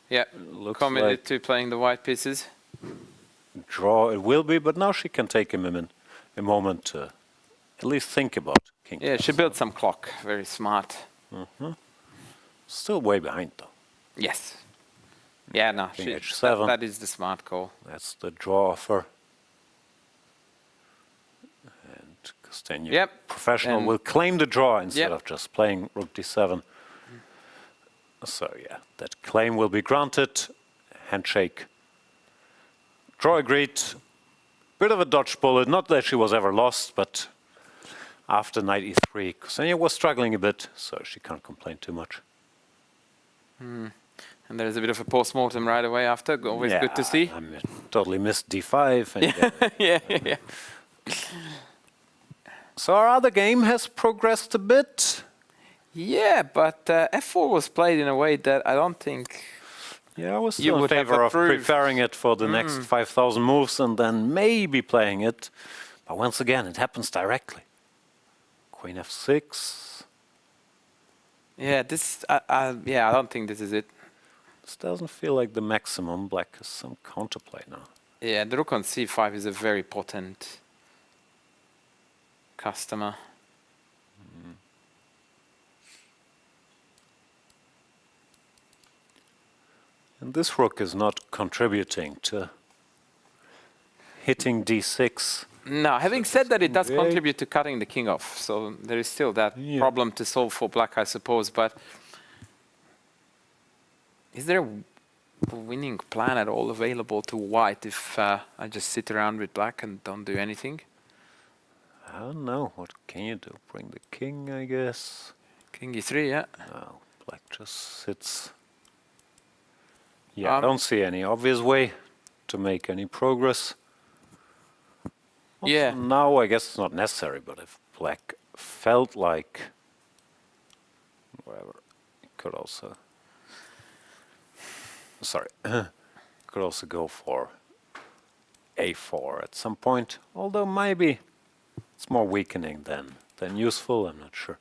Looks committed like to playing the white pieces. draw it will be, but now she can take him in a moment to at least think about King Yeah, she F7. built some clock. Very smart. Still way behind though. Yes. Yeah, no, King she, H7. that is the smart call. That's the draw offer. And Costenyo, Yep. professional, And- will claim the draw instead Yep. of just playing Rook D7. So yeah, that claim will be granted. Handshake. Draw agreed. Bit of a dodge bullet. Not that she was ever lost, but after knight e3, Costenyo was struggling a bit, so she can't complain too much. And there's a bit of a post-mortem right away after. Always good to see. I totally missed d5. And Yeah. So our other game has progressed a bit. Yeah, but F4 was played in a way that I don't think. Yeah, I was You still in would have favor of approved. preparing it for the next 5,000 moves and then maybe playing it. But once again, it happens directly. Queen F6. Yeah, I don't think this is it. This doesn't feel like the maximum. Black has some counterplay now. Yeah, the rook on c5 is a very potent customer. And this rook is not contributing to hitting d6. No, having said that, it does Yeah. contribute to cutting the king off. So there is still that problem to solve for black, I suppose. But is there a winning plan at all available to white if I just sit around with black and don't do anything? I don't know. What can you do? Bring the king, I guess. King e3, yeah. No, black just sits. Yeah, I don't see any obvious way to make any progress. Also, Yeah. now I guess it's not necessary, but if black felt like whatever, it could also could also go for a4 at some point. Although maybe it's more weakening than useful. I'm not sure.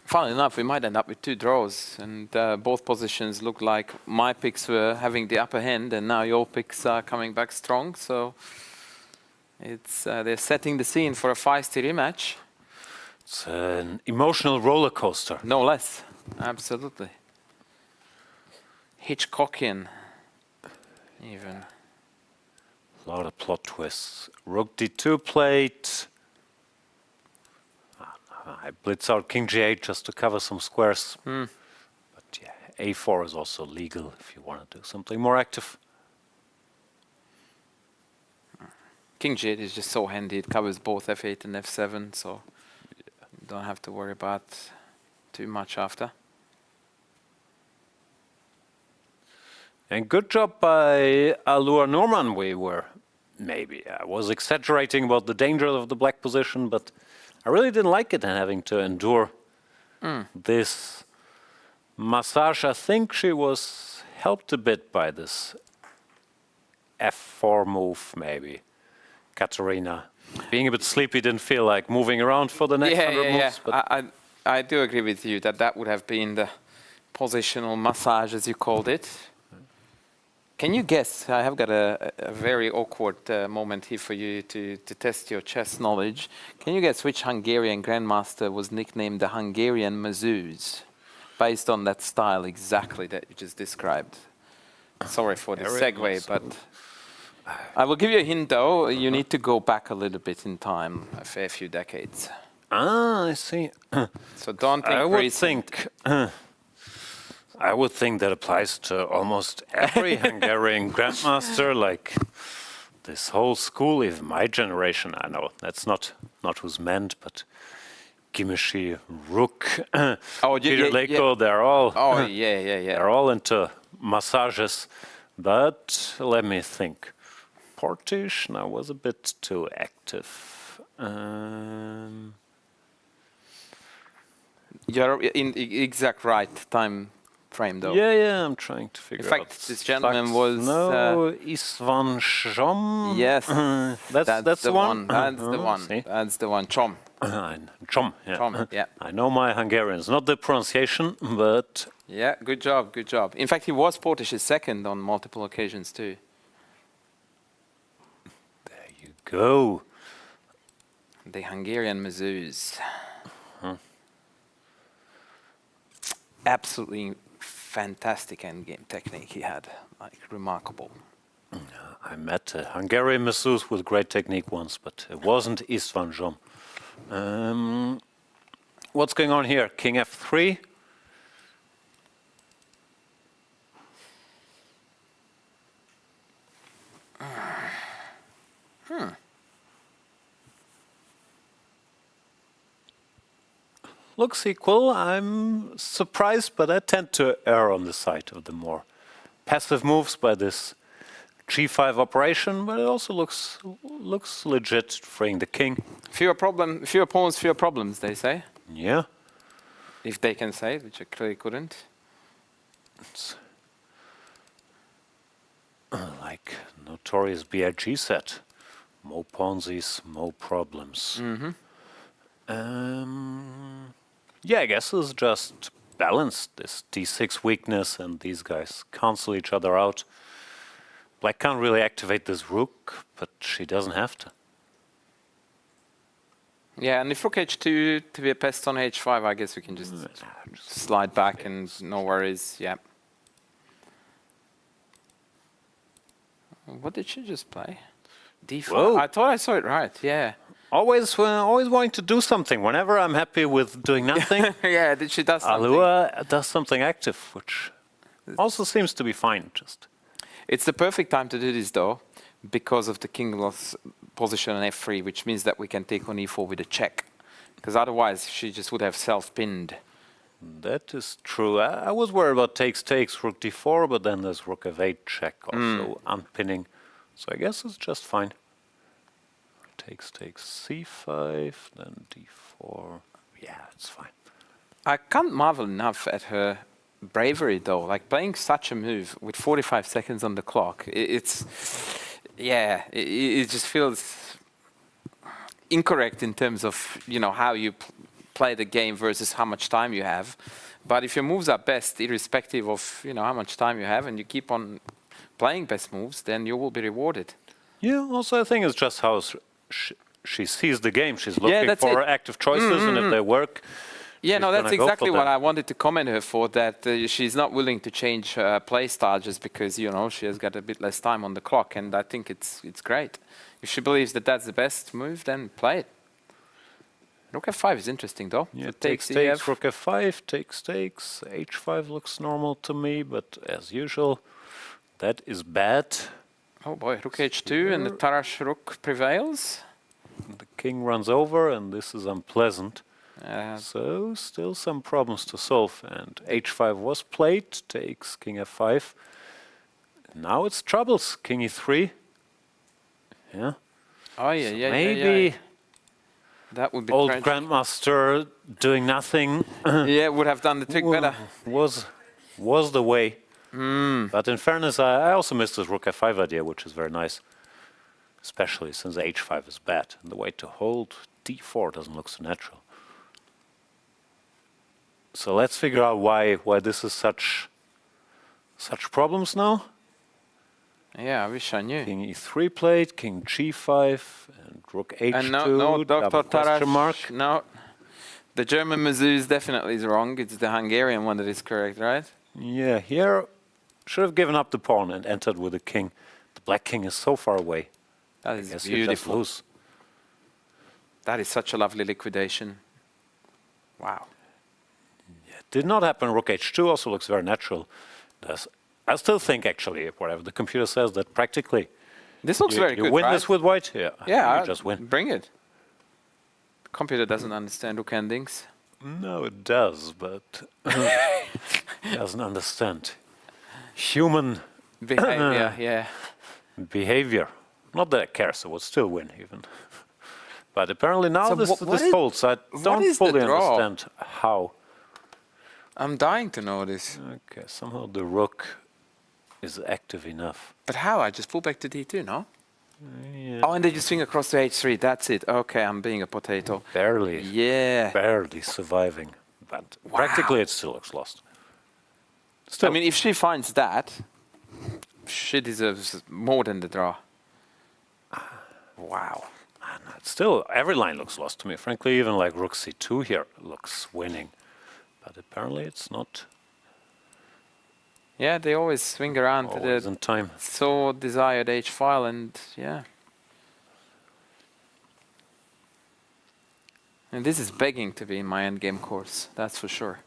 Funnily enough, we might end up with two draws, and both positions look like my picks were having the upper hand, and now your picks are coming back strong. So it's they're setting the scene for a feisty rematch. It's an emotional roller coaster. No less, absolutely. Hitchcockian, even. A lot of plot twists. Rook d2 played. I blitz out King g8 just to cover some squares. But yeah, a4 is also legal if you want to do something more active. King g8 is just so handy. It covers both f8 and f7, so you don't have to worry about too much after. And good job by Alua Norman. I was exaggerating about the danger of the black position, but I really didn't like it and having to endure this massage. I think she was helped a bit by this f4 move, maybe. Katerina being a bit sleepy, didn't feel like moving around for the next 100 moves. But I do agree with you that that would have been the positional massage, as you called it. Can you guess? I have got a very awkward moment here for you to test your chess knowledge. Can you guess which Hungarian grandmaster was nicknamed the Hungarian Mazuz, based on that style exactly that you just described? Sorry for the segue, but I will give you a hint though. You need to go back a little bit in time, a fair few decades. Ah, I see. So don't think I would think that applies to almost every Hungarian grandmaster, like this whole school, even my generation. I know that's not who's meant, but Gimeschi, Rook, Peter Leko, they're all they're all into massages. But let me think. Portish now was a bit too active. You're in the exact right time frame, though. Yeah, I'm trying to figure out. In fact, this gentleman was... No, Istvan Chom. Yes, that's the one. That's the one. See? That's the one. Chom. Chom, yeah. Chom, yeah. I know my Hungarians, not the pronunciation, but... Yeah, good job, good job. In fact, he was Portish's second on multiple occasions, too. There you go. The Hungarian Mazuz. Absolutely fantastic endgame technique he had, like remarkable. I met a Hungarian masseuse with great technique once, but it wasn't Istvan Chom. What's going on here? King F3? Looks equal. I'm surprised, but I tend to err on the side of the more passive moves by this G5 operation, but it also looks legit, freeing the king. Fewer pawns, fewer problems, they say. Yeah. If they can say it, which I clearly couldn't. It's like notorious BIG set. More Ponzi's, more problems. Yeah, I guess it's just balanced, this d6 weakness, and these guys cancel each other out. Black can't really activate this rook, but she doesn't have to. Yeah, and if rook h2 to be a pest on h5, I guess we can just slide back and no worries, yeah. What did she just play? d4. Whoa. I thought I saw it right, yeah. Always wanting to do something. Whenever I'm happy with doing nothing, Yeah, she does something. Alua does something active, which also seems to be fine. Just It's the perfect time to do this, though, because of the king loss position on f3, which means that we can take on e4 with a check. Because otherwise, she just would have self-pinned. that is true. I was worried about takes, rook d4, but then there's rook f8 check, also unpinning. So I guess it's just fine. Takes c5, then d4. Yeah, it's fine. I can't marvel enough at her bravery, though. Like, playing such a move with 45 seconds on the clock, it just feels incorrect in terms of, you know, how you play the game versus how much time you have. But if your moves are best, irrespective of, you know, how much time you have, and you keep on playing best moves, then you will be rewarded. Yeah, also I think it's just how she sees the game. She's looking for active choices, and if they work, yeah, no, that's exactly what I I wanted to comment her for, that she's not willing to change her play style just because, you know, she has got a bit less time on the clock, and I think it's great. If she believes that that's the best move, then play it. Rook f5 is interesting, though. Yeah, So takes, rook f5, takes, h5 looks normal to me, but as usual, that is bad. Oh boy, rook h2 and the Tarrasch rook prevails. The king runs over, and this is unpleasant. So still some problems to solve, and h5 was played, takes king f5. Now it's troubles, king e3. Yeah. Oh yeah, So yeah, maybe yeah. That would be old tragic. grandmaster doing nothing Yeah, would have done the trick better. was the way. But in fairness, I also missed this rook f5 idea, which is very nice, especially since h5 is bad. And the way to hold d4 doesn't look so natural. So let's figure out why this is such problems now. Yeah, I wish I knew. King e3 played, king g5, and rook h2. And no, Dr. double question mark. Tarash, no. The German Mazuz definitely is wrong. It's the Hungarian one that is correct, right? Yeah, here should have given up the pawn and entered with the king. The black king is so far away. That I is guess you just beautiful. lose. That is such a lovely liquidation. Wow. Did not happen. Rook h2 also looks very natural. I still think, actually, whatever the computer says, that practically This looks very you good, win right? this with white. Yeah, Yeah, you just win. Bring it. The computer doesn't understand rook endings. No, it does, but it doesn't understand human Behavior, yeah. behavior. Not that it cares, it would still win even. But apparently now So this what is- folds. I don't is the fully draw? understand how. I'm dying to know this. Okay, somehow the rook is active enough. But how? I just pull back to d2, no? Yeah. Oh, and then you swing across to h3. That's it. Okay, I'm being a potato. Barely, Yeah. barely surviving. But Wow. practically it still looks lost. Still, I mean, if she finds that, she deserves more than the draw. Wow. still every line looks lost to me. Frankly, even like rook c2 here looks winning. But apparently it's not Yeah, they always swing around to always the in time. so desired h file, and yeah. And this is begging to be in my endgame course, that's for sure.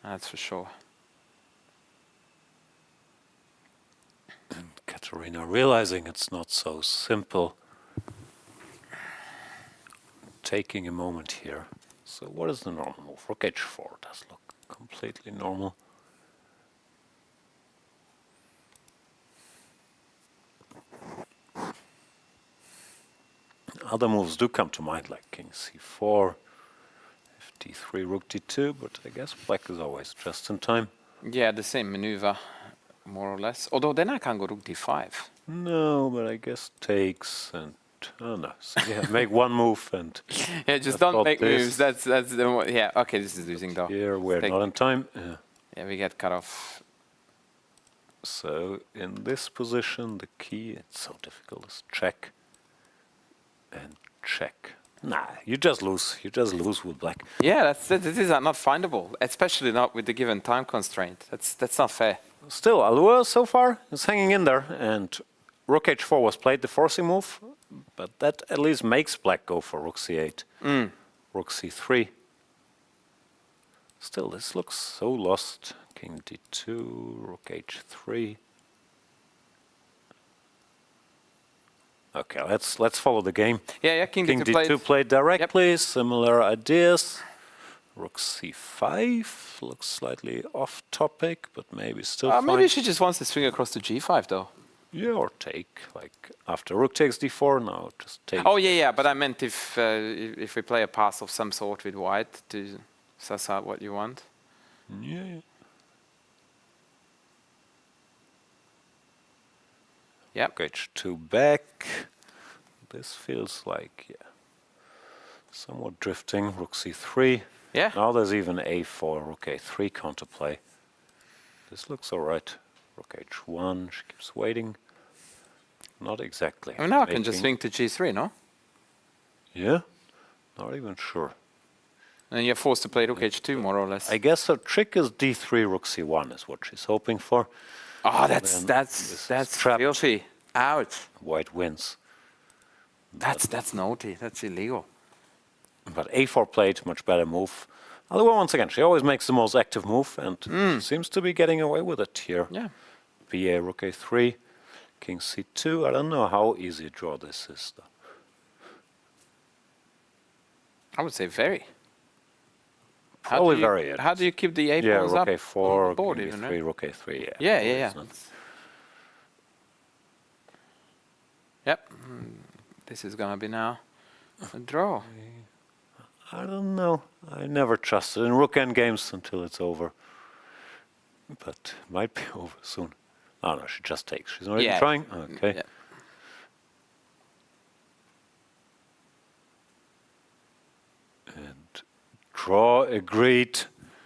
That's for sure. And Katerina realizing it's not so simple. Taking a moment here. So what is the normal move? Rook h4 does look completely normal. Other moves do come to mind, like king c4, d3, rook d2, but I guess black is always just in time. Yeah, the same maneuver, more or less. Although then I can go rook d5. No, but I guess takes and oh no. So yeah, make one move and Yeah, just I've don't got make this. moves. That's the one. Yeah. Okay, this is losing though. here we're Take- not in time. Yeah, we get cut off. So in this position, the key, it's so difficult, is check and check. Nah, you just lose. You just lose with black. Yeah, this is not findable, especially not with the given time constraint. That's not fair. Still, Alua so far is hanging in there, and rook h4 was played, the forcing move, but that at least makes black go for rook c8, rook c3. Still, this looks so lost. King d2, rook h3. Okay, let's follow the game. Yeah, King King D2 d2 played directly, similar ideas. Rook c5 looks slightly off topic, but maybe still fine. Maybe she just wants to swing across to g5 though. Yeah, or take, like, after rook takes d4, now just take. Oh yeah, but I meant if we play a pass of some sort with white to suss out what you want. Yeah. Yep. Rook h2 back. This feels like, yeah, somewhat drifting. Rook c3. Yeah. Now there's even a4, rook a3 counterplay. This looks all right. Rook h1, she keeps waiting. Not exactly. I mean, now I can just making- swing to g3, no? Yeah, not even sure. And you're forced to play rook h2 more or less. I guess her trick is d3, rook c1 is what she's hoping for. Oh, then this is that's trapped. filthy. Ouch. White wins. That's naughty. That's illegal. But a4 played, much better move. Although once again, she always makes the most active move and she seems to be getting away with it here. Yeah. ba, rook a3, king c2. I don't know how easy a draw this is, though. I would say very. Probably very. How do you keep the a Yeah, pawns rook up a4, on the board king even, d3, right? rook a3. Yeah, Yeah. It's not- Yep. This is gonna be now a draw. I don't know. I never trusted in rook end games until it's over. But might be over soon. Oh no, she just takes. She's not even trying. Okay. Yeah. And draw agreed.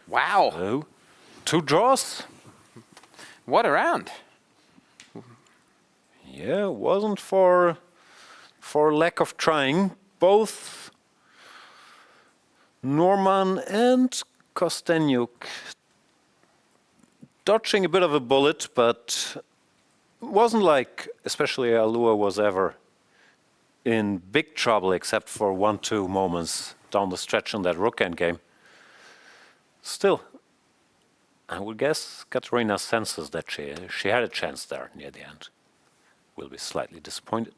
Wow. Oh, two draws. What a round. Yeah, it wasn't for lack of trying. Both Norman and Kostenjuk dodging a bit of a bullet, but it wasn't like, especially Alua was ever in big trouble except for 1-2 moments down the stretch in that rook endgame. Still, I would guess Katarina senses that she had a chance there near the end. Will be slightly disappointed.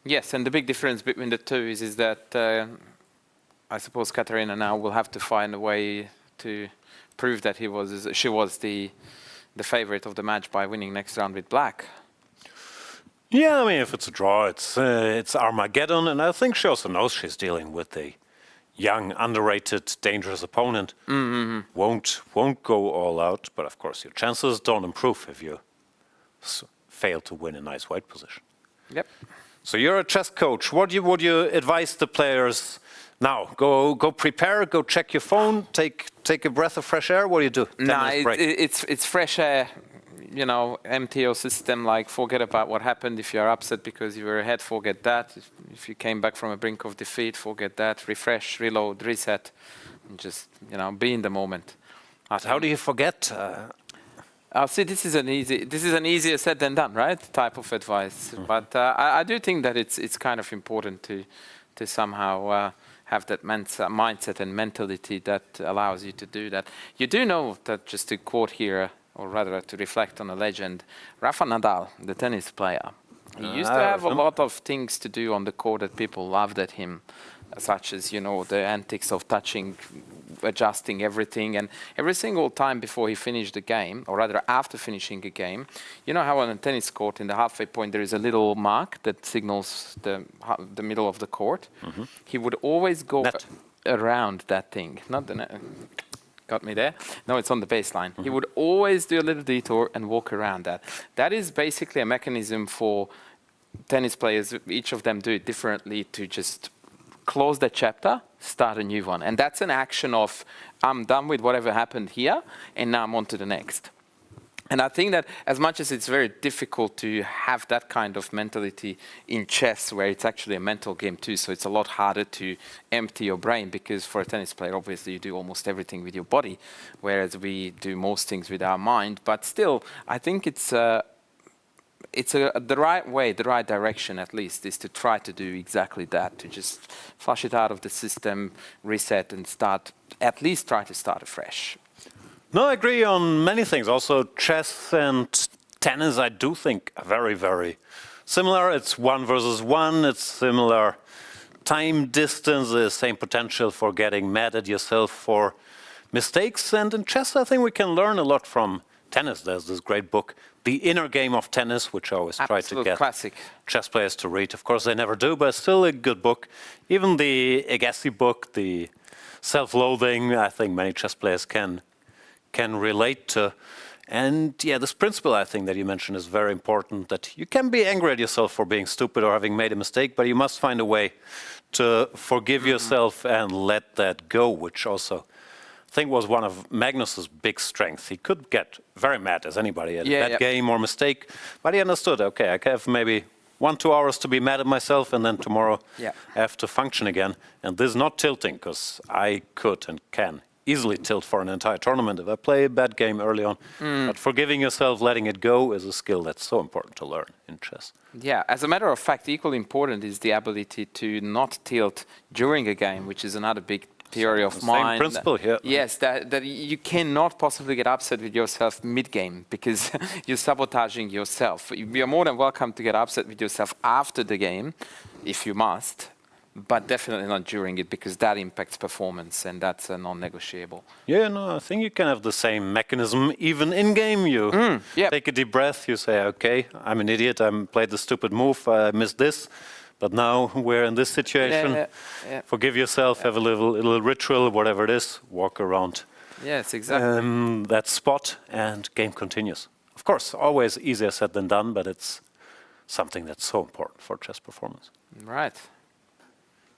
Yes, and the big difference between the two is that I suppose Katarina now will have to find a way to prove that she was the favorite of the match by winning next round with black. Yeah, I mean, if it's a draw, it's Armageddon, and I think she also knows she's dealing with a young, underrated, dangerous opponent. Won't go all out, but of course your chances don't improve if you fail to win a nice white position. Yep. So you're a chess coach. What would you advise the players now? Go prepare, go check your phone, take a breath of fresh air. What do you do? No, it's fresh air. You know, empty your system, like forget about what happened. If you're upset because you were ahead, forget that. If you came back from a brink of defeat, forget that. Refresh, reload, reset, and just, you know, be in the moment. How do you forget? See, this is an easier said than done, right? Type of advice. But I do think that it's kind of important to somehow have that mindset and mentality that allows you to do that. You do know that, just to quote here, or rather to reflect on a legend, Rafa Nadal, the tennis player, he used to have a lot of things to do on the court that people loved at him, such as, you know, the antics of touching, adjusting everything, and every single time before he finished the game, or rather after finishing a game, you know how on a tennis court in the halfway point there is a little mark that signals the middle of the court? He would always go around that thing, not the net. Got me there? No, it's on the baseline. He would always do a little detour and walk around that. That is basically a mechanism for tennis players, each of them do it differently, to just close that chapter, start a new one. And that's an action of, I'm done with whatever happened here, and now I'm on to the next. And I think that as much as it's very difficult to have that kind of mentality in chess, where it's actually a mental game too, so it's a lot harder to empty your brain, because for a tennis player, obviously you do almost everything with your body, whereas we do most things with our mind. But still, I think it's the right way, the right direction at least, is to try to do exactly that, to just flush it out of the system, reset, and at least try to start afresh. No, I agree on many things. Also, chess and tennis, I do think, are very, very similar. It's 1 versus 1. It's similar time, distance, the same potential for getting mad at yourself for mistakes. And in chess, I think we can learn a lot from tennis. There's this great book, The Inner Game of Tennis, which I always try to get classic chess players to read. Of course, they never do, but it's still a good book. Even the Agassi book, the Self-Loathing, I think many chess players can relate to. And yeah, this principle I think that you mentioned is very important, that you can be angry at yourself for being stupid or having made a mistake, but you must find a way to forgive yourself and let that go, which also I think was one of Magnus's big strengths. He could get very mad as anybody at a bad game or mistake, but he understood, okay, I have maybe 1-2 hours to be mad at myself, and then tomorrow I have to function again. And this is not tilting, because I could and can easily tilt for an entire tournament if I play a bad game early on. But forgiving yourself, letting it go, is a skill that's so important to learn in chess. Yeah, as a matter of fact, equally important is the ability to not tilt during a game, which is another big theory of mine. Same principle here. Yes, that you cannot possibly get upset with yourself mid-game, because you're sabotaging yourself. You're more than welcome to get upset with yourself after the game, if you must, but definitely not during it, because that impacts performance, and that's a non-negotiable. Yeah, no, I think you can have the same mechanism even in-game. You take a deep breath, you say, okay, I'm an idiot, I played the stupid move, I missed this, but now we're in this situation. Forgive yourself, have a little ritual, whatever it is, walk around Yes, exactly. that spot, and game continues. Of course, always easier said than done, but it's something that's so important for chess performance. Right.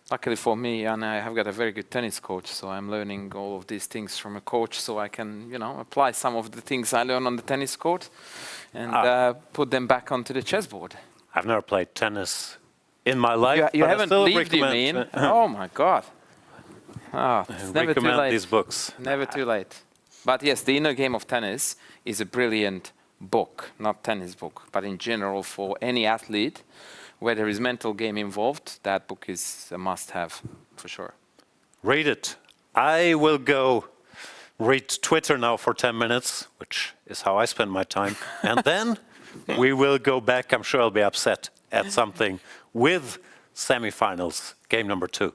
Luckily for me, and I have got a very good tennis coach, so I'm learning all of these things from a coach, so I can, apply some of the things I learn on the tennis court and put them back onto the chessboard. I've never played tennis in my life. You but I haven't still believed, you recommend, mean? Oh my God. It's never too recommend late. these books. Never too late. But yes, The Inner Game of Tennis is a brilliant book, not tennis book, but in general for any athlete where there is mental game involved, that book is a must-have for sure. Read it. I will go read Twitter now for 10 minutes, which is how I spend my time. And then we will go back. I'm sure I'll be upset at something with semifinals, game number 2.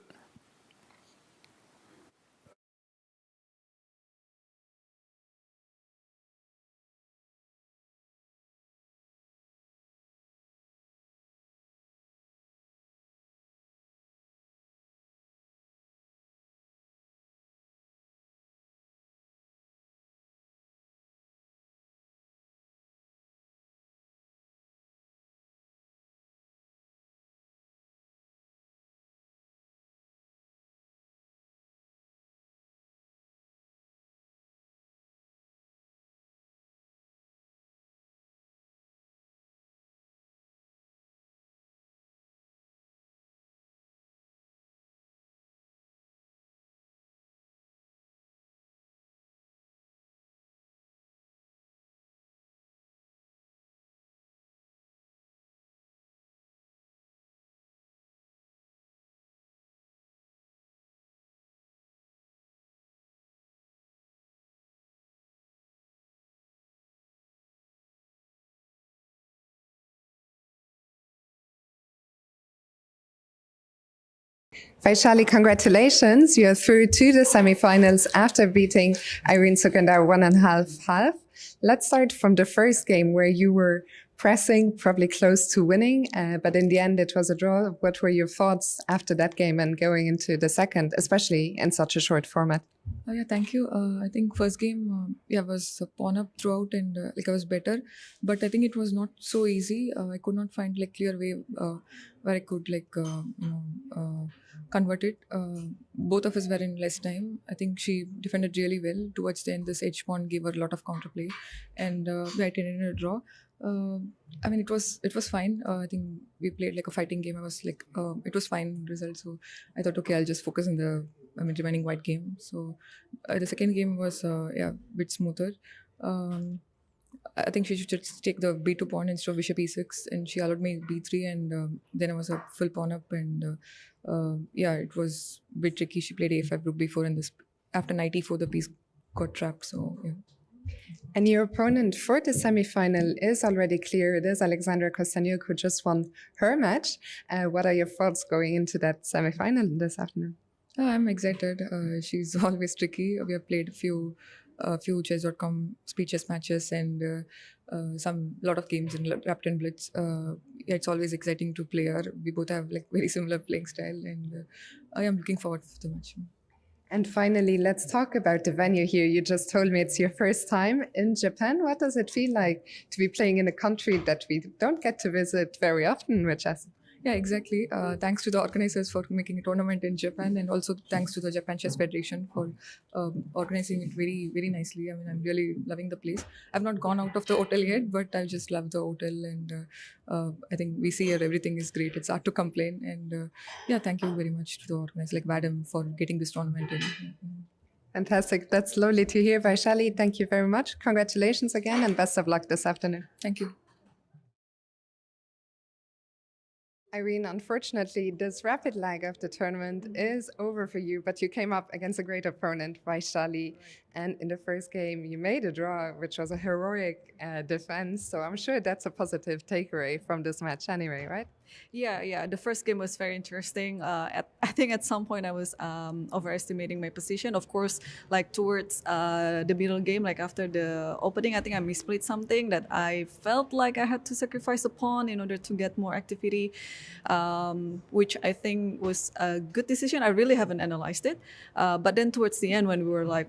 Vaishali, congratulations. You're through to the semifinals after beating Irene Sukandar 1.5-half. Let's start from the first game where you were pressing, probably close to winning, but in the end it was a draw. What were your thoughts after that game and going into the second, especially in such a short format? Yeah, thank you. I think first game, was pawn up throughout and I was better, but I think it was not so easy. I could not find clear way where I could convert it. Both of us were in less time. I think she defended really well. Towards the end, this H pawn gave her a lot of counterplay, and we ended in a draw. It was fine. I think we played a fighting game. It was fine result. So I thought, okay, I'll just focus on the remaining white game. So the second game was a bit smoother. I think she should just take the b2 pawn instead of bishop e6, and she allowed me b3, and then I was a full pawn up, and it was a bit tricky. She played a5 rook b4, and after knight e4 the piece got trapped. So yeah. And your opponent for the semi-final is already clear. It is Alexandra Kosteniuk, who just won her match. What are your thoughts going into that semi-final this afternoon? I'm excited. She's always tricky. We have played a few chess.com speed chess matches and lot of games in Rapid and Blitz. It's always exciting to play her. We both have very similar playing style, and I am looking forward to the match. And finally, let's talk about the venue here. You just told me it's your first time in Japan. What does it feel like to be playing in a country that we don't get to visit very often with chess? Yeah, exactly. Thanks to the organizers for making a tournament in Japan, and also thanks to the Japan Chess Federation for organizing it very, very nicely. I'm really loving the place. I've not gone out of the hotel yet, but I just love the hotel, and I think we see here everything is great. It's hard to complain, and thank you very much to the organizers like Vadam for getting this tournament in. Fantastic. That's lovely to hear. Vaishali, thank you very much. Congratulations again, and best of luck this afternoon. Thank you. Irene, unfortunately, this rapid leg of the tournament is over for you, but you came up against a great opponent, Vaishali, and in the first game you made a draw, which was a heroic defense, so I'm sure that's a positive takeaway from this match anyway, right? Yeah. The first game was very interesting. I think at some point I was overestimating my position. Of course, towards the middle game, after the opening, I think I misplayed something that I felt like I had to sacrifice a pawn in order to get more activity, which I think was a good decision. I really haven't analyzed it. But then towards the end, when we were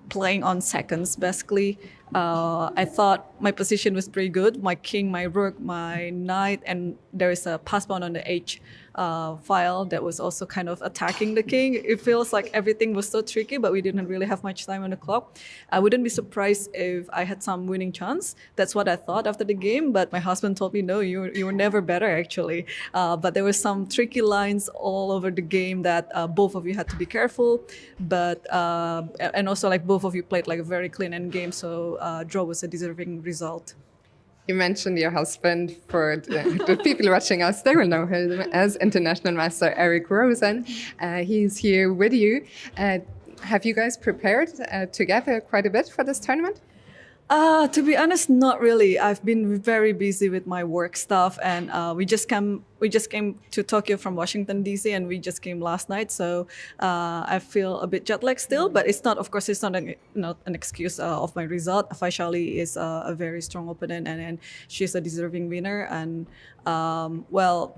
playing on seconds, basically, I thought my position was pretty good. My king, my rook, my knight, and there is a pass pawn on the H file that was also kind of attacking the king. It feels like everything was so tricky, but we didn't really have much time on the clock. I wouldn't be surprised if I had some winning chance. That's what I thought after the game, but my husband told me, no, you were never better actually. But there were some tricky lines all over the game that both of you had to be careful. But and also like both of you played like a very clean end game, so draw was a deserving result. You mentioned your husband. For the people watching us, they will know him as International Master Eric Rosen. He's here with you. Have you guys prepared together quite a bit for this tournament? To be honest, not really. I've been very busy with my work stuff, and we just came to Tokyo from Washington D.C. and we just came last night. So I feel a bit jet lagged still, but it's not. Of course, it's not an excuse of my result. Faishali is a very strong opponent, and she's a deserving winner. And well,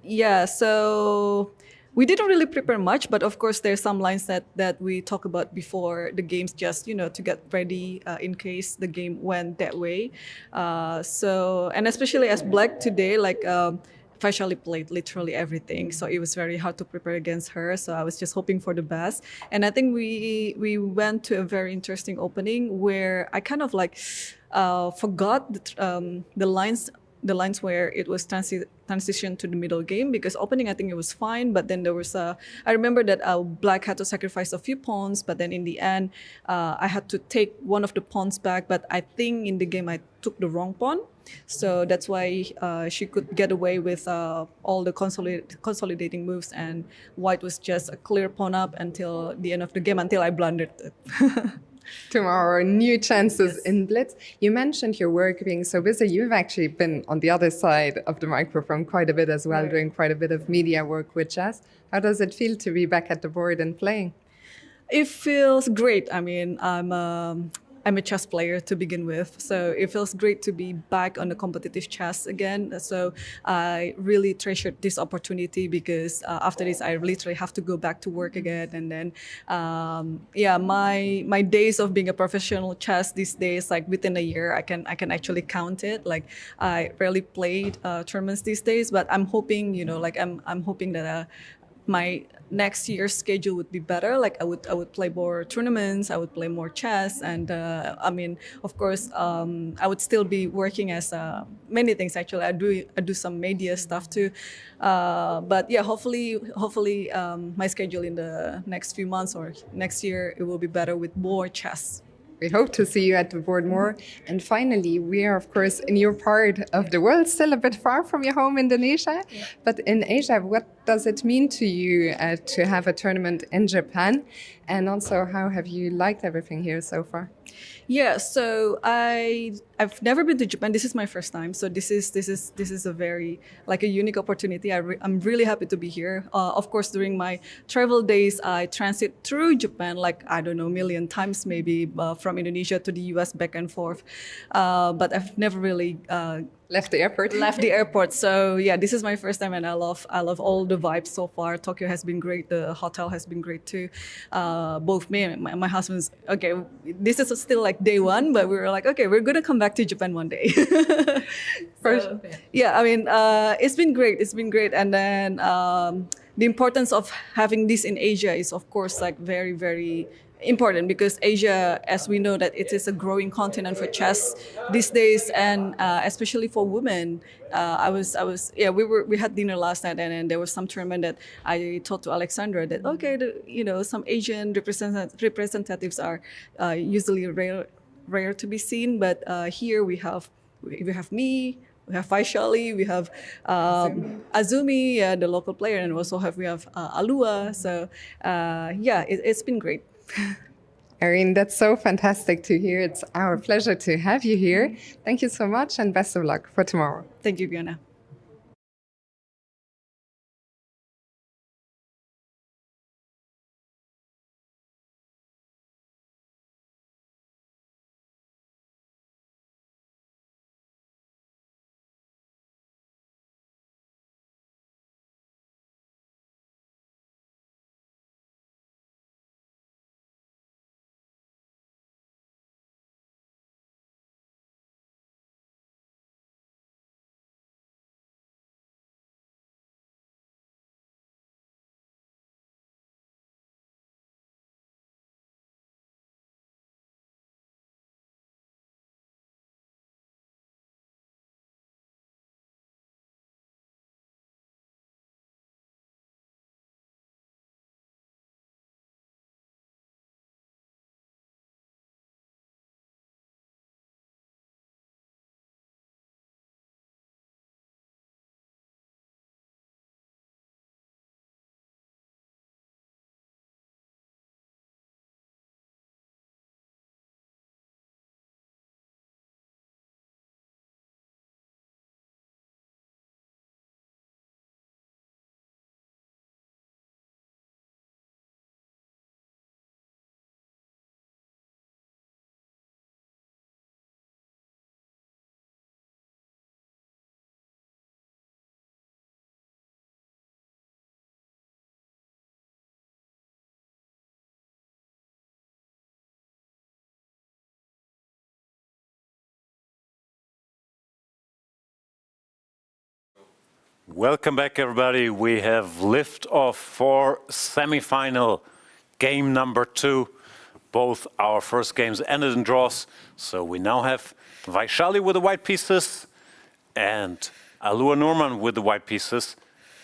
yeah. So we didn't really prepare much, but of course there's some lines that we talk about before the games, just to get ready in case the game went that way. So and especially as black today, like Faishali played literally everything, so it was very hard to prepare against her. So I was just hoping for the best, and I think we went to a very interesting opening where I kind of like forgot the lines where it was transition to the middle game, because opening I think it was fine, but then there was I remember that black had to sacrifice a few pawns, but then in the end I had to take one of the pawns back, but I think in the game I took the wrong pawn, so that's why she could get away with all the consolidating moves, and white was just a clear pawn up until the end of the game, until I blundered it. Tomorrow, new chances in Blitz. You mentioned your work being so busy. You've actually been on the other side of the microphone quite a bit as well, doing quite a bit of media work with chess. How does it feel to be back at the board and playing? It feels great. I mean, I'm a chess player to begin with, so it feels great to be back on the competitive chess again. So I really treasured this opportunity, because after this, I literally have to go back to work again. And then, yeah, my days of being a professional chess these days, like within a year, I can actually count it. Like I rarely played tournaments these days, but I'm hoping, like I'm hoping that my next year's schedule would be better. Like I would play more tournaments, I would play more chess, and I mean, of course, I would still be working as many things. Actually, I do some media stuff too, but yeah, hopefully, my schedule in the next few months or next year it will be better with more chess. We hope to see you at the board more. And finally, we are, of course, in your part of the world, still a bit far from your home, Indonesia. But in Asia, what does it mean to you to have a tournament in Japan? And also, how have you liked everything here so far? Yeah, so I've never been to Japan. This is my first time, so this is a very like a unique opportunity. I'm really happy to be here. Of course, during my travel days, I transit through Japan like I don't know, a million times maybe, from Indonesia to the U.S. back and forth. But I've never really Left the airport. left the airport. So yeah, this is my first time, and I love all the vibes so far. Tokyo has been great. The hotel has been great too. Both me and my husband's okay. This is still like day one, but we were like, okay, we're gonna come back to Japan one day. So, yeah, I mean, it's been great. It's been great, and then the importance of having this in Asia is, of course, like very, very important, because Asia, as we know, that it is a growing continent for chess these days, and especially for women. Yeah, we had dinner last night, and there was some tournament that I told to Alexandra that okay, some Asian representatives are usually rare to be seen, but here we have me. We have Faishali, we have Azumi, the local player, and also we have Alua. So yeah, it's been great. Erin, that's so fantastic to hear. It's our pleasure to have you here. Thank you so much, and best of luck for tomorrow. Thank you, Fiona. Welcome back, everybody. We have lift off for semi-final game number 2. Both our first games ended in draws, so we now have Vaishali with the white pieces and Alua Norman with the white pieces.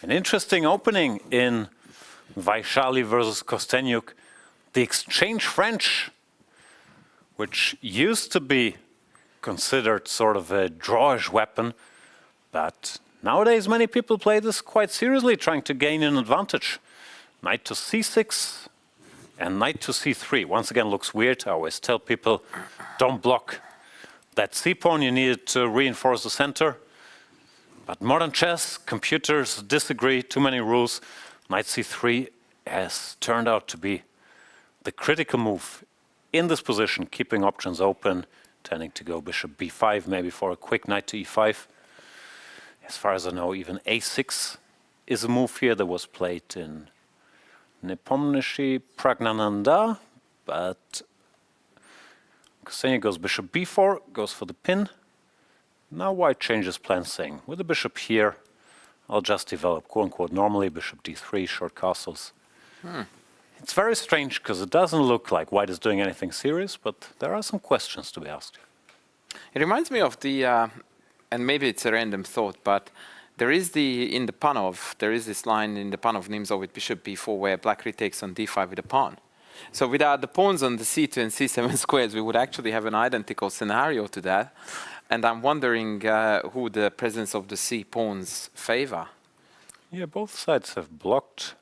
An interesting opening in Vaishali versus Kostenyuk. The exchange French, which used to be considered sort of a drawish weapon, but nowadays many people play this quite seriously, trying to gain an advantage. Knight to c6 and knight to c3. Once again, looks weird. I always tell people, don't block that c-pawn. You need to reinforce the center. But modern chess, computers disagree, too many rules. Knight c3 has turned out to be the critical move in this position, keeping options open, tending to go bishop b5, maybe for a quick knight to e5. As far as I know, even a6 is a move here that was played in Nepomniachtchi Pragnananda, but Kostenyuk goes bishop b4, goes for the pin. Now white changes plans, saying, with the bishop here, I'll just develop, quote-unquote, normally, bishop d3, short castles. It's very strange, because it doesn't look like white is doing anything serious, but there are some questions to be asked. It reminds me of the, and maybe it's a random thought, but there is in the Panov, there is this line in the Panov Nimzo with bishop b4 where black retakes on d5 with a pawn. So without the pawns on the c2 and c7 squares, we would actually have an identical scenario to that. And I'm wondering who the presence of the c pawns favor. Yeah, both sides have blocked.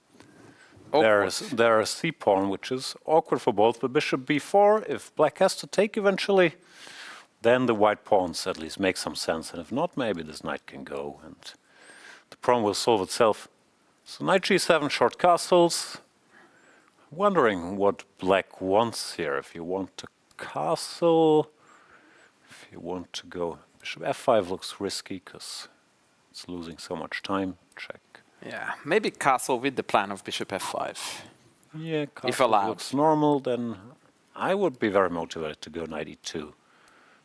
There's a c pawn, which is awkward for both. But bishop b4, if black has to take eventually, then the white pawns at least make some sense. And if not, maybe this knight can go, and the problem will solve itself. So knight g7, short castles. Wondering what black wants here. If you want to castle, if you want to go bishop f5 looks risky because it's losing so much time. Check. Yeah, maybe castle with the plan of bishop f5. Yeah, castle if allowed. Looks normal. Then I would be very motivated to go knight e2,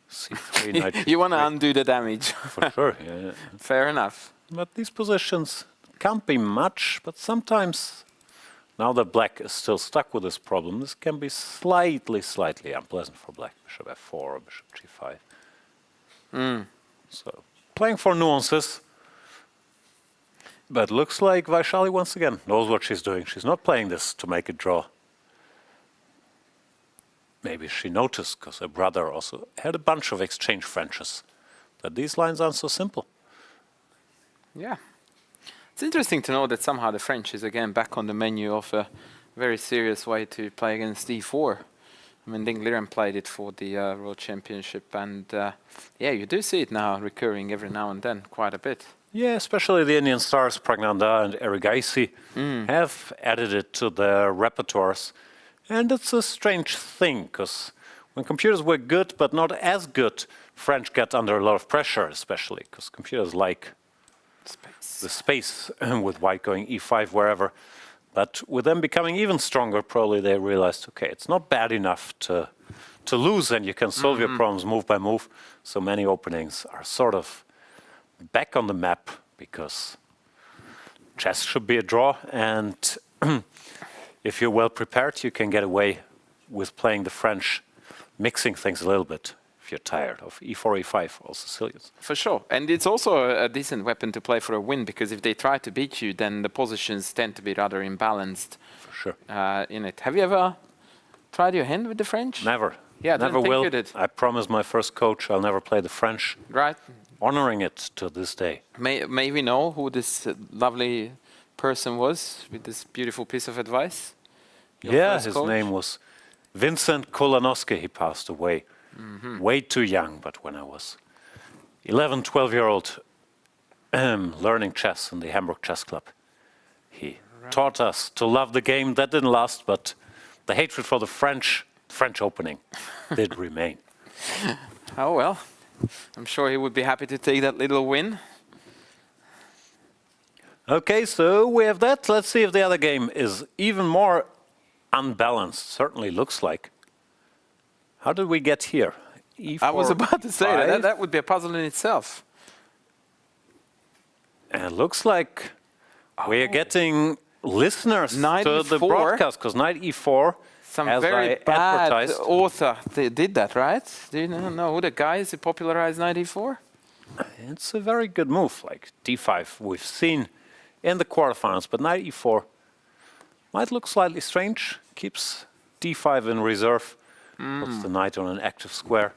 c3, knight e3. You want to undo the damage. For sure. Yeah. Fair enough. But these positions can't be much. But sometimes, now that black is still stuck with this problem, this can be slightly unpleasant for black. Bishop f4 or bishop g5. So playing for nuances. But looks like Vaishali once again knows what she's doing. She's not playing this to make a draw. Maybe she noticed, because her brother also had a bunch of exchange Frenches, that these lines aren't so simple. Yeah. It's interesting to know that somehow the French is again back on the menu of a very serious way to play against d4. I mean, Ding Liren played it for the World Championship, and yeah, you do see it now recurring every now and then quite a bit. Yeah, especially the Indian stars, Pragnanda and Erigaisi, have added it to their repertoires. And it's a strange thing, because when computers were good but not as good, French got under a lot of pressure, especially because computers like the space with white going e5 wherever. But with them becoming even stronger, probably they realized, okay, it's not bad enough to lose, and you can solve your problems move by move. So many openings are sort of back on the map, because chess should be a draw, and if you're well prepared, you can get away with playing the French, mixing things a little bit if you're tired of e4, e5, all Sicilians. For sure. And it's also a decent weapon to play for a win, because if they try to beat you, then the positions tend to be rather imbalanced. For sure. In it. Have you ever tried your hand with the French? Never. Yeah, never will. You did. I promised my first coach I'll never play the French. Right. Honoring it to this day. May we know who this lovely person was with this beautiful piece of advice? Yeah, his name was Vincent Kolanowski. He passed away way too young, but when I was 11, 12-year-old learning chess in the Hamburg Chess Club, he taught us to love the game. That didn't last, but the hatred for the French opening did remain. Oh, well. I'm sure he would be happy to take that little win. Okay, so we have that. Let's see if the other game is even more unbalanced. Certainly looks like. How did we get here? E4, I was about to say that would be a puzzle in itself. And it looks like we are getting listeners Knight to the E4. broadcast, because knight e4, Some as very I bad advertised, author did that, right? Do you know who the guy is who popularized knight e4? it's a very good move. Like d5, we've seen in the quarterfinals, but knight e4 might look slightly strange. Keeps d5 in reserve, puts the knight on an active square.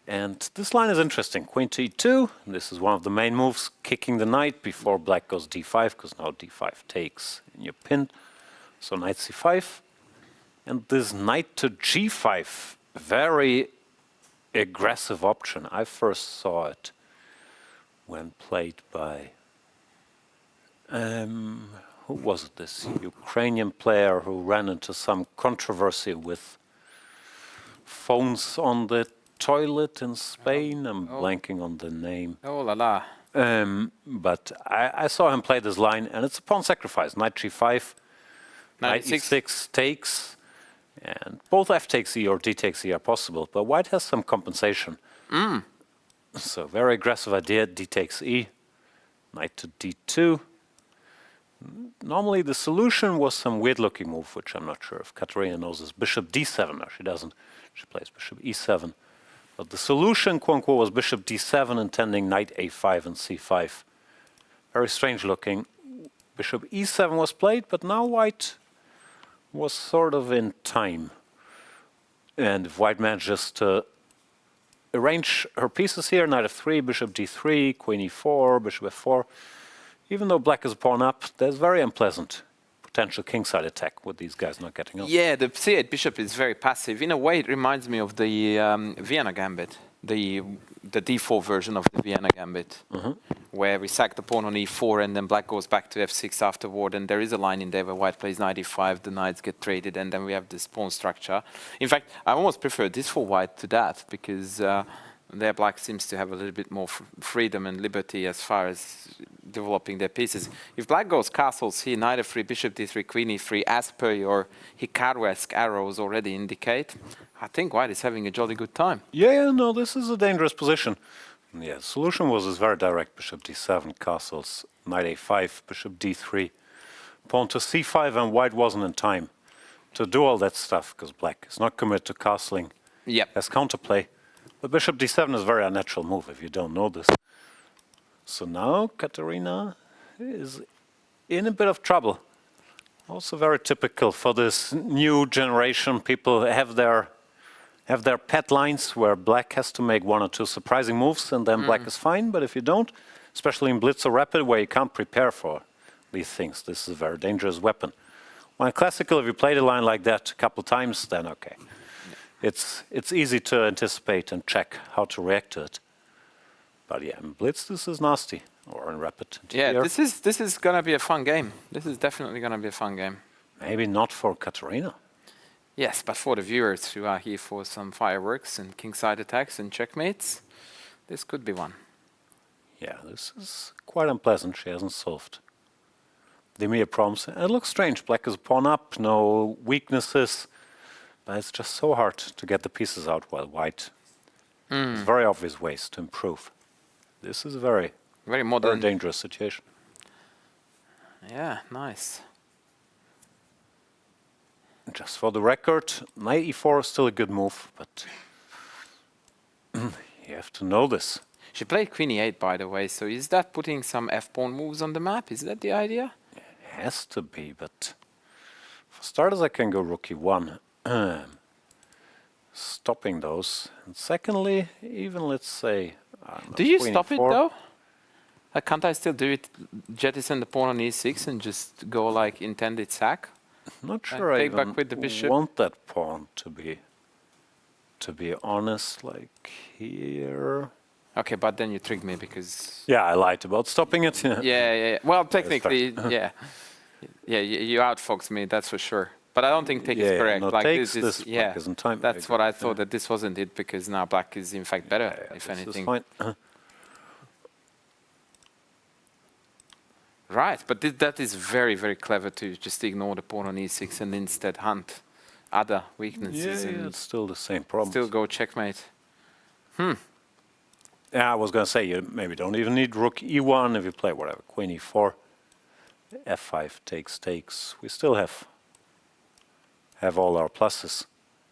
And this line is interesting. Queen to e2. This is one of the main moves, kicking the knight before black goes d5, because now d5 takes and you're pinned. So knight c5. And this knight to g5, very aggressive option. I first saw it when played by, who was it, this Ukrainian player who ran into some controversy with phones on the toilet in Spain. I'm blanking on the name. Oh la la. But I saw him play this line, and it's a pawn sacrifice. Knight g5, knight e6 takes, and both f takes e or d takes e are possible, but white has some compensation. So very aggressive idea, d takes e, knight to d2. Normally the solution was some weird-looking move, which I'm not sure if Katarina knows, is bishop d7. No, she doesn't. She plays bishop e7. But the solution, quote-unquote, was bishop d7, intending knight a5 and c5. Very strange looking. Bishop e7 was played, but now white was sort of in time. And if white manages to arrange her pieces here, knight f3, bishop d3, queen e4, bishop f4, even though black is a pawn up, there's very unpleasant potential kingside attack with these guys not getting up. Yeah, the c8 bishop is very passive. In a way, it reminds me of the Vienna gambit, the d4 version of the Vienna gambit, where we sack the pawn on e4 and then black goes back to f6 afterward. And there is a line in there where white plays knight e5, the knights get traded, and then we have this pawn structure. In fact, I almost prefer this for white to that, because there black seems to have a little bit more freedom and liberty as far as developing their pieces. If black goes castles here, knight f3, bishop d3, queen e3, as per your Hikaru-esque arrows already indicate, I think white is having a jolly good time. Yeah, no, this is a dangerous position. Yeah, the solution was this very direct, bishop d7, castles, knight a5, bishop d3, pawn to c5, and white wasn't in time to do all that stuff, because black is not committed to castling as counterplay. But bishop d7 is a very unnatural move if you don't know this. So now Katarina is in a bit of trouble. Also very typical for this new generation. People have their pet lines where black has to make one or two surprising moves, and then black is fine. But if you don't, especially in blitz or rapid, where you can't prepare for these things, this is a very dangerous weapon. When in classical, if you played a line like that a couple times, then okay. It's easy to anticipate and check how to react to it. But yeah, in blitz, this is nasty. Or in rapid. Yeah, this is gonna be a fun game. This is definitely gonna be a fun game. Maybe not for Katarina. Yes, but for the viewers who are here for some fireworks and kingside attacks and checkmates, this could be one. Yeah, this is quite unpleasant. She hasn't solved the mere problems. And it looks strange. Black is a pawn up, no weaknesses. But it's just so hard to get the pieces out while white. There's very obvious ways to improve. This is a very modern, very dangerous situation. Yeah, nice. Just for the record, knight e4 is still a good move, but you have to know this. She played queen e8, by the way, so is that putting some f-pawn moves on the map? Is that the idea? It has to be, but for starters I can go rook e1. Stopping those. And secondly, even let's say... Do you stop it though? Can't I still do it, jettison the pawn on e6 and just go like intended sack? Not sure I take back with the bishop. want that pawn to be honest, like here. Okay, but then you tricked me because... Yeah, I lied about stopping it. Yeah. Well, technically, yeah. Yeah, you outfoxed me, that's for sure. But I don't think take is correct. No, like takes, this is, black is in time. That's what I thought, that this wasn't it, because now black is in fact better, if this anything. Is fine. Right, but that is very, very clever to just ignore the pawn on e6 and instead hunt other weaknesses. Yeah, and it's still the same problem. still go checkmate. Yeah, I was going to say, you maybe don't even need rook e1 if you play whatever, queen e4, f5 takes. We still have all our pluses.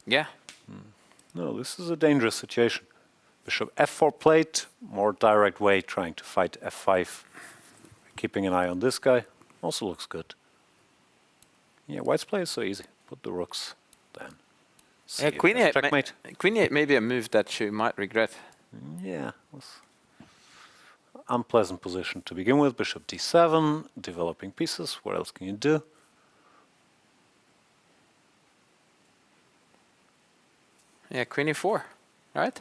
Yeah. No, this is a dangerous situation. Bishop f4 played, more direct way, trying to fight f5, keeping an eye on this guy. Also looks good. Yeah, white's play is so easy. Put the rooks, then see Yeah, if queen there's e8. checkmate. Queen e8 may be a move that you might regret. Yeah, was unpleasant position to begin with. Bishop d7, developing pieces. What else can you do? Yeah, queen e4, right?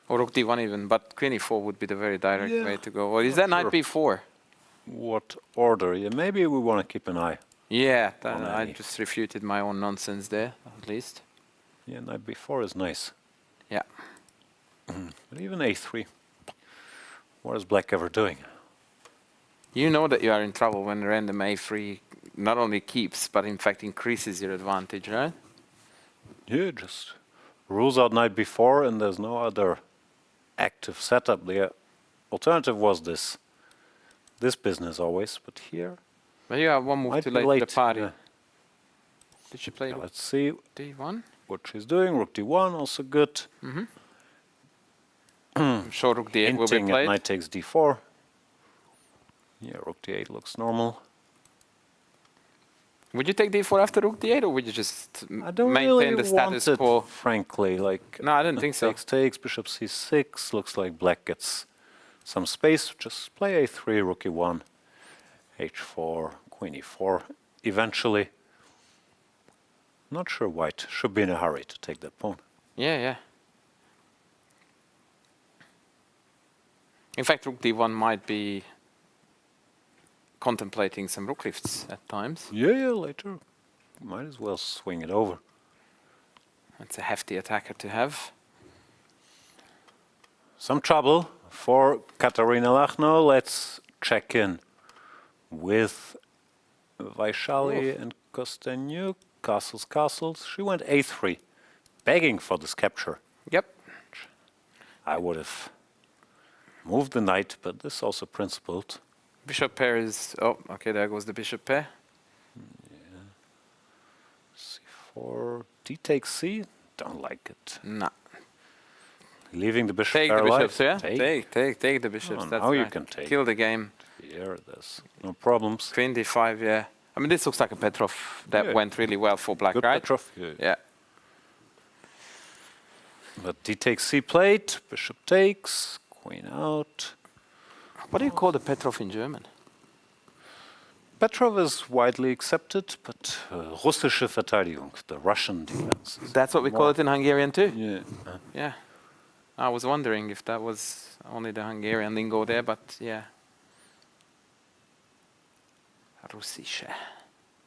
Or rook d1 even, but queen e4 would be the very direct Yeah, way to go. Or is not that knight sure. b4? What order? Yeah, maybe we want to keep an eye. Yeah, On I any. just refuted my own nonsense there, at least. Yeah, knight b4 is nice. Yeah. But even a3. What is black ever doing? You know that you are in trouble when random a3 not only keeps, but in fact increases your advantage, right? Yeah, just rules out knight b4 and there's no other active setup. The alternative was this business always, but here But you are one move might too be late late. to the party. Yeah. Did you play Yeah, rook let's see d1? what she's doing. Rook d1, also good. I'm sure rook d8 will be Hinting at played. knight takes d4. Yeah, rook d8 looks normal. Would you take d4 after rook d8, or would you just I don't maintain really the status want it, quo? frankly. Like No, I didn't think so. takes, bishop c6. Looks like black gets some space. Just play a3, rook e1, h4, queen e4. Eventually, not sure white should be in a hurry to take that pawn. Yeah, yeah. In fact, rook d1 might be contemplating some rook lifts at times. Yeah, later. Might as well swing it over. That's a hefty attacker to have. Some trouble for Katarina Lachno. Let's check in with Vaishali and Kostenyuk. Castles. She went a3, begging for this capture. Yep. I would have moved the knight, but this also principled. Bishop pair is... Oh, okay, there goes the bishop pair. c4, d takes c. Don't like it. Nah. Leaving the bishop Take there the alive. bishops, yeah? Take the bishops. Oh, That's now you right. can take Kill the game. Here, there's no problems. Queen d5, yeah. I mean, this looks like a Petrov that Yeah. went really well for black, Good right? Petrov. Yeah. Yeah. But d takes c played, bishop takes, queen out. What do you call the Petrov in German? Petrov is widely accepted, but russische Verteidigung, the Russian defense. is That's what we call more- it in Hungarian too? Yeah. Yeah. I was wondering if that was only the Hungarian lingo there, but yeah. Russische.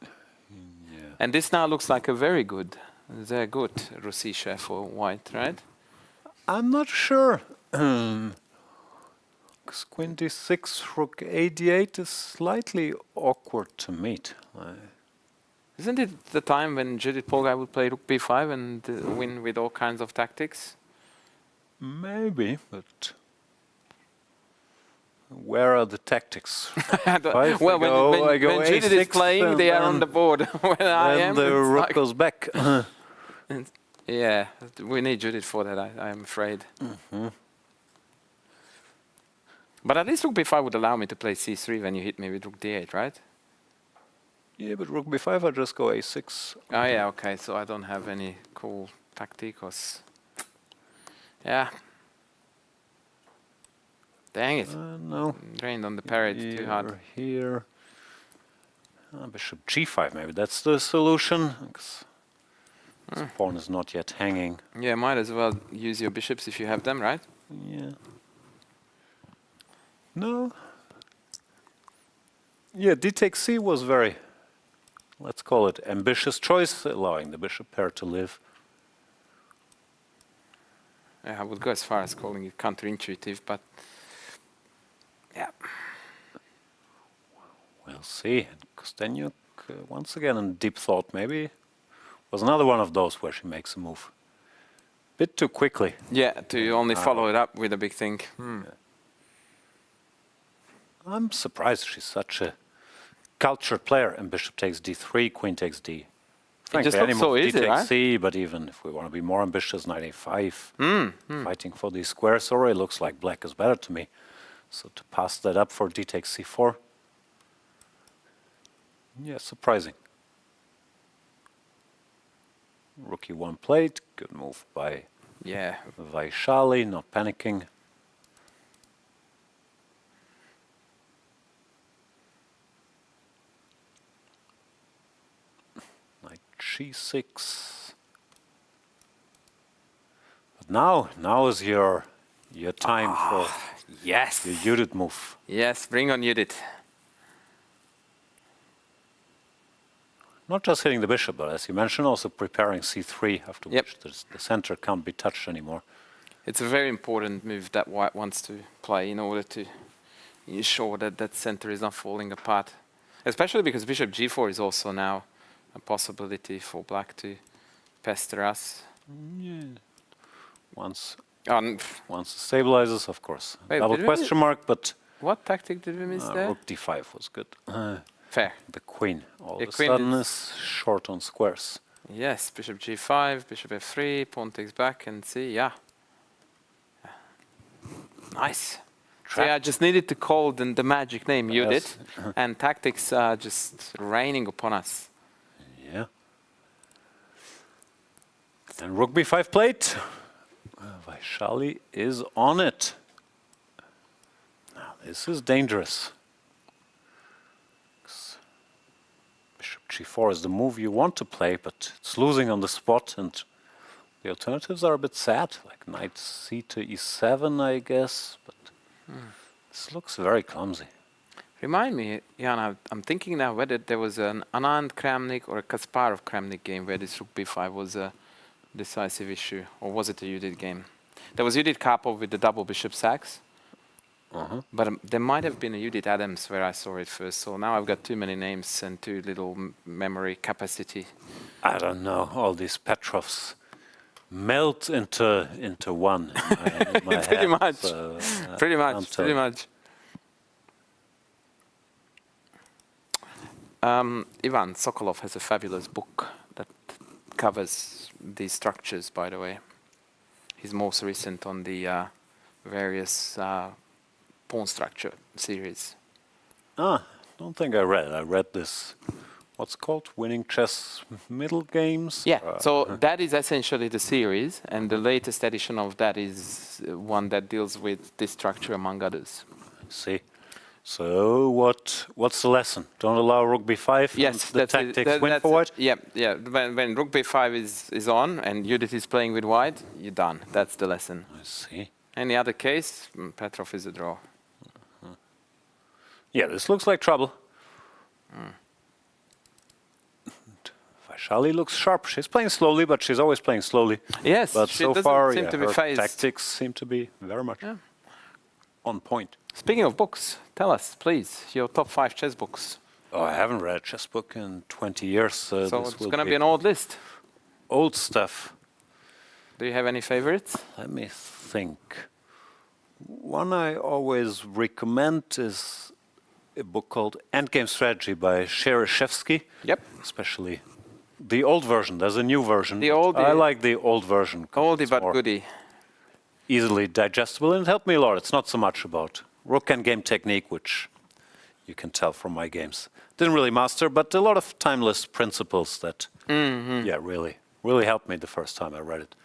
Yeah. And this now looks like a very good Russische for white, right? I'm not sure. 'Cause queen d6, rook a d8 is slightly awkward to meet. Isn't it the time when Judith Polgar would play rook b5 and win with all kinds of tactics? Maybe, but where are the tactics? Well, I go when Judith is A6 playing, and they are on then- the board. When I Then am, the it's rook like- goes back. Yeah, we need Judith for that, I'm afraid. But at least rook b5 would allow me to play c3 when you hit me with rook d8, right? Yeah, but rook b5, I just go a6. Oh yeah, okay, so I don't have any cool tacticos. Yeah. Dang it, No. drained on the parrot too hard. Here. Bishop g5, maybe that's the solution. 'Cause this pawn is not yet hanging. Yeah, might as well use your bishops if you have them, right? Yeah. No. Yeah, d takes c was very, let's call it ambitious choice, allowing the bishop pair to live. Yeah, I would go as far as calling it counterintuitive, but yeah. We'll see. Kostenyuk, once again in deep thought, maybe was another one of those where she makes a move. bit too quickly. Yeah, to only follow it up with a big thing. I'm surprised she's such a cultured player. And bishop takes d3, queen takes d. Frankly, just looks any so move, d easy, takes right? c, but even if we want to be more ambitious, knight a5, fighting for these squares already looks like black is better to me. So to pass that up for d takes c4, yeah, surprising. Rook e1 played, good move by Yeah. Vaishali, not panicking. Knight g6. But now is your time for Yes. your Judith move. Yes, bring on Judith. Not just hitting the bishop, but as you mentioned, also preparing c3, after Yep. which the center can't be touched anymore. It's a very important move that White wants to play in order to ensure that that center is not falling apart. Especially because bishop g4 is also now a possibility for black to pester us. Once Um, it stabilizes, of course. Wait, Double did we question mark, but what tactic did we miss there? rook d5 was good. Fair. The queen all The of a queen sudden is- is short on squares. Yes, bishop g5, bishop f3, pawn takes back, and see, yeah. Nice. So yeah, I just needed to call the magic name Judith, and tactics are just raining upon us. Yeah. Then rook b5 played. Vaishali is on it. Now this is dangerous. Bishop g4 is the move you want to play, but it's losing on the spot, and the alternatives are a bit sad, like knight c to e7, I guess, but this looks very clumsy. Remind me, Jan, I'm thinking now whether there was an Anand Kramnik or a Kasparov Kramnik game where this rook b5 was a decisive issue, or was it a Judith game? There was Judith Karpov with the double bishop sacks, but there might have been a Judith Adams where I saw it first, so now I've got too many names and too little memory capacity. I don't know, all these Petrovs melt into one in my Pretty head, much. so, Pretty can't much, tell. pretty much. Ivan Sokolov has a fabulous book that covers these structures, by the way. He's most recent on the various pawn structure series. Don't think I read it. I read this, what's it called? Winning Chess Middle Games? Yeah, so that is essentially the series, and the latest edition of that is one that deals with this structure, among others. See. So what's the lesson? Don't allow rook b5. Yes, and the that's it. tactics win That's for white. it. Yeah. When rook b5 is on and Judith is playing with white, you're done. That's the lesson. I see. Any other case, Petrov is a draw. Yeah, this looks like trouble. Vaishali looks sharp. She's playing slowly, but she's always playing slowly. Yes, But she so doesn't far, seem to be her phased. tactics seem to be very much on point. Speaking of books, tell us, please, your top 5 chess books. Oh, I haven't read a chess book in 20 years. So So this it's will going to be an old list. old stuff. Do you have any favorites? Let me think. One I always recommend is a book called Endgame Strategy by Shereshevsky. Yep. Especially the old version. There's a new version. The but oldie. I like the old version. 'cause Oldie it's but more goodie. easily digestible, and it helped me a lot. It's not so much about rook and game technique, which you can tell from my games. Didn't really master, but a lot of timeless principles that, yeah, really helped me the first time I read it.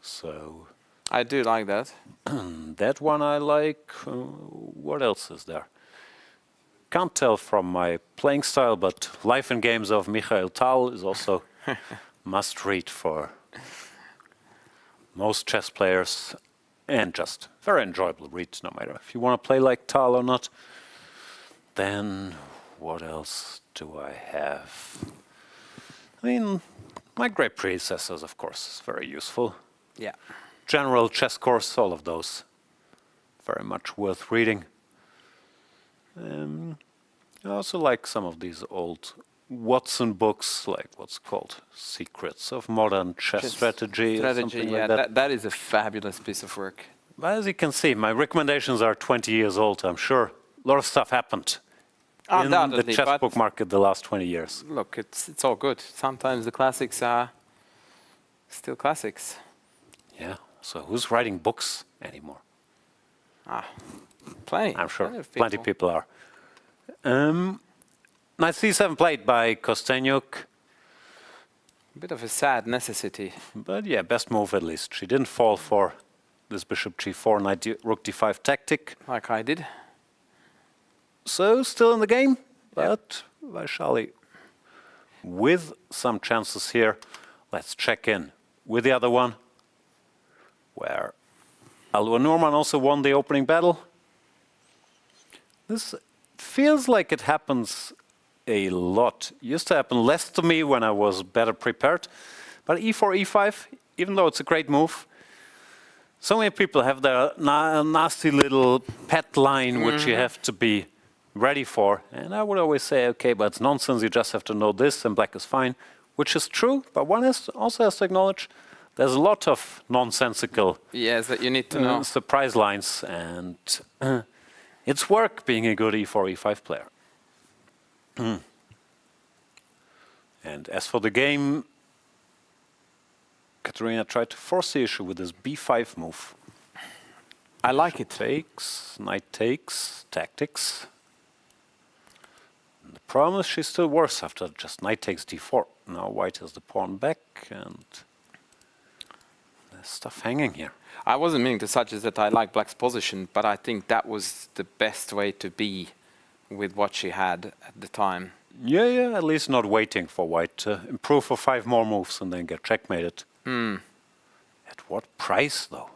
So I do like that. that one I like. What else is there? Can't tell from my playing style, but Life and Games of Michael Tal is also must read for most chess players, and just very enjoyable read, no matter if you want to play like Tal or not. Then what else do I have? I mean, my great predecessors, of course, is very useful. Yeah. General chess course, all of those, very much worth reading. I also like some of these old Watson books, like what's called Secrets of Modern Chess Strategy or something yeah, like that. that is a fabulous piece of work. But as you can see, my recommendations are 20 years old, I'm sure. A lot of stuff happened in the Undoubtedly, chess but book market the last 20 years. look, it's all good. Sometimes the classics are still classics. Yeah, so who's writing books anymore? Plenty. I'm sure plenty plenty people are. Knight c7 played by Kostenyuk, Bit of a sad necessity. but yeah, best move at least. She didn't fall for this bishop g4, rook d5 tactic. Like I did. So still in the game, but Vaishali with some chances here. Let's check in with the other one, where Alua Norman also won the opening battle. This feels like it happens a lot. Used to happen less to me when I was better prepared. But e4, e5, even though it's a great move, so many people have their nasty little pet line which you have to be ready for. And I would always say, okay, but it's nonsense, you just have to know this and black is fine, which is true, but one also has to acknowledge there's a lot of nonsensical Yes, that you need to know. surprise lines, and it's work being a good e4, e5 player. And as for the game, Katerina tried to force the issue with this b5 move. I like it. Takes, knight takes, tactics. And the problem is she's still worse after just knight takes d4. Now white has the pawn back, and there's stuff hanging here. I wasn't meaning to suggest that I like black's position, but I think that was the best way to be with what she had at the time. Yeah, at least not waiting for white to improve for 5 more moves and then get checkmated. At what price, though?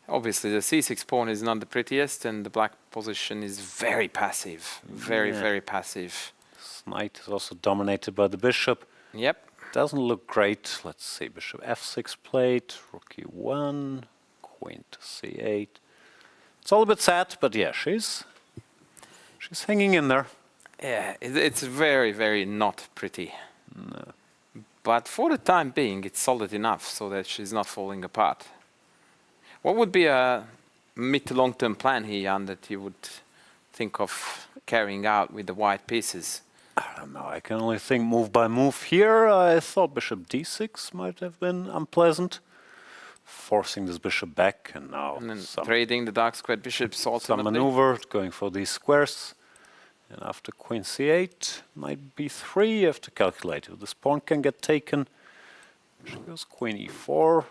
Obviously, the c6 pawn is not the prettiest, and the black position is very passive. Very passive. This knight is also dominated by the bishop. Yep. Doesn't look great. Let's see, bishop f6 played, rook e1, queen to c8. It's all a bit sad, but yeah, she's hanging in there. Yeah, it's very not pretty. No. But for the time being, it's solid enough so that she's not falling apart. What would be a mid to long-term plan here, Jan, that you would think of carrying out with the white pieces? I don't know, I can only think move by move here. I thought bishop d6 might have been unpleasant. Forcing this bishop back, and now And then some trading the dark squared bishops ultimately. maneuver, going for these squares. And after queen c8, knight b3, you have to calculate if this pawn can get taken. She goes queen e4.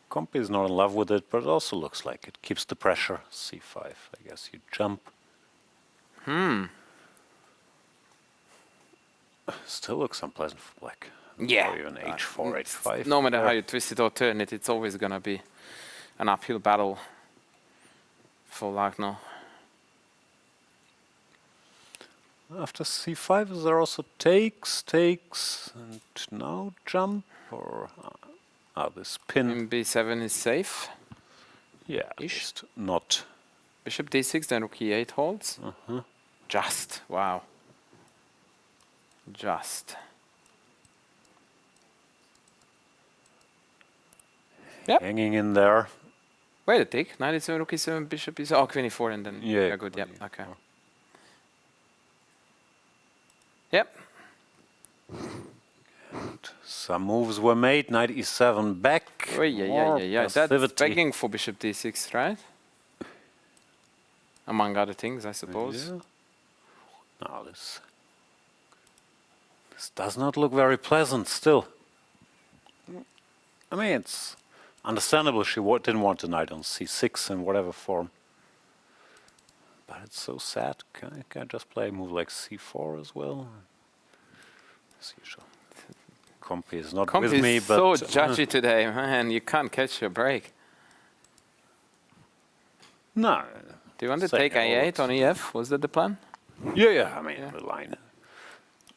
Compi is not in love with it, but it also looks like it keeps the pressure. c5, I guess you jump. Still looks unpleasant for black. Yeah. Or even h4, h5. No matter how you twist it or turn it, it's always going to be an uphill battle for Lagno. After c5, is there also takes, and now jump, or this pin? In b7 is safe. Yeah, at least not. Bishop d6, then rook e8 holds. Just, wow. Just. Yep. Hanging in there. Wait a tick. Knight e7, rook e7, bishop e7. Oh, queen e4, and then. Yeah, good. Yep. queen Okay. e4. Yep. Some moves were made. Knight e7 back. Oh, yeah. That's passivity. begging for bishop d6, right? Among other things, I suppose. Yeah. Now this does not look very pleasant still. I mean, it's understandable she didn't want a knight on c6 in whatever form. But it's so sad. Can I just play a move like c4 as well? As usual. Compi is not Comp with is me, so but judgy today, man. You can't catch your break. no. Do you want to Say take all a8 it. on ef? Was that the plan? Yeah. I mean, the line.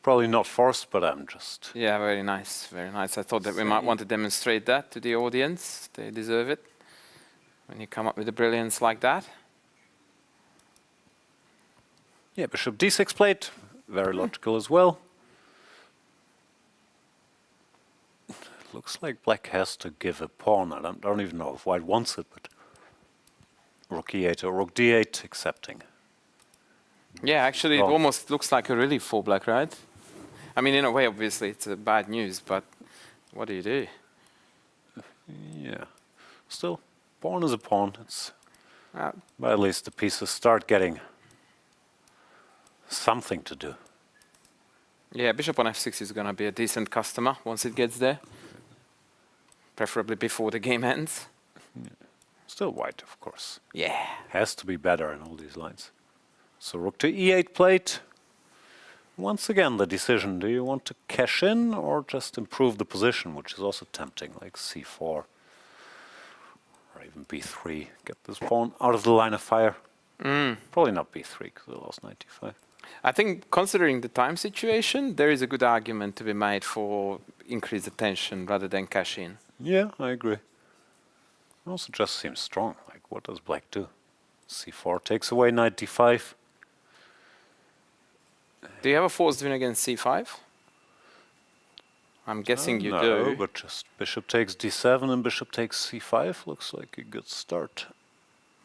Probably not forced, but I'm just. Yeah, very nice, very nice. I thought that we might want to demonstrate that to the audience. They deserve it. When you come up with a brilliance like that. Yeah, bishop d6 played. very logical as well. Looks like black has to give a pawn. I don't even know if white wants it, but rook e8 or rook d8 accepting. Yeah, actually, it Wrong. almost looks like a relief for black, right? I mean, in a way, obviously, it's bad news, but what do you do? Yeah. Still, pawn is a pawn. It's, Uh, but at least the pieces start getting something to do. yeah, bishop on f6 is going to be a decent customer once it gets there. Preferably before the game ends. Still white, of course. Yeah. Has to be better in all these lines. So rook to e8 plate. Once again, the decision, do you want to cash in or just improve the position, which is also tempting, like c4 or even b3. Get this pawn out of the line of fire. Probably not b3 because they lost 95. I think considering the time situation, there is a good argument to be made for increased attention rather than cash in. Yeah, I agree. Also just seems strong. Like, what does black do? c4 takes away 95. Do you have a forced win against c5? I'm guessing you no, do. but just bishop takes d7 and bishop takes c5 looks like a good start.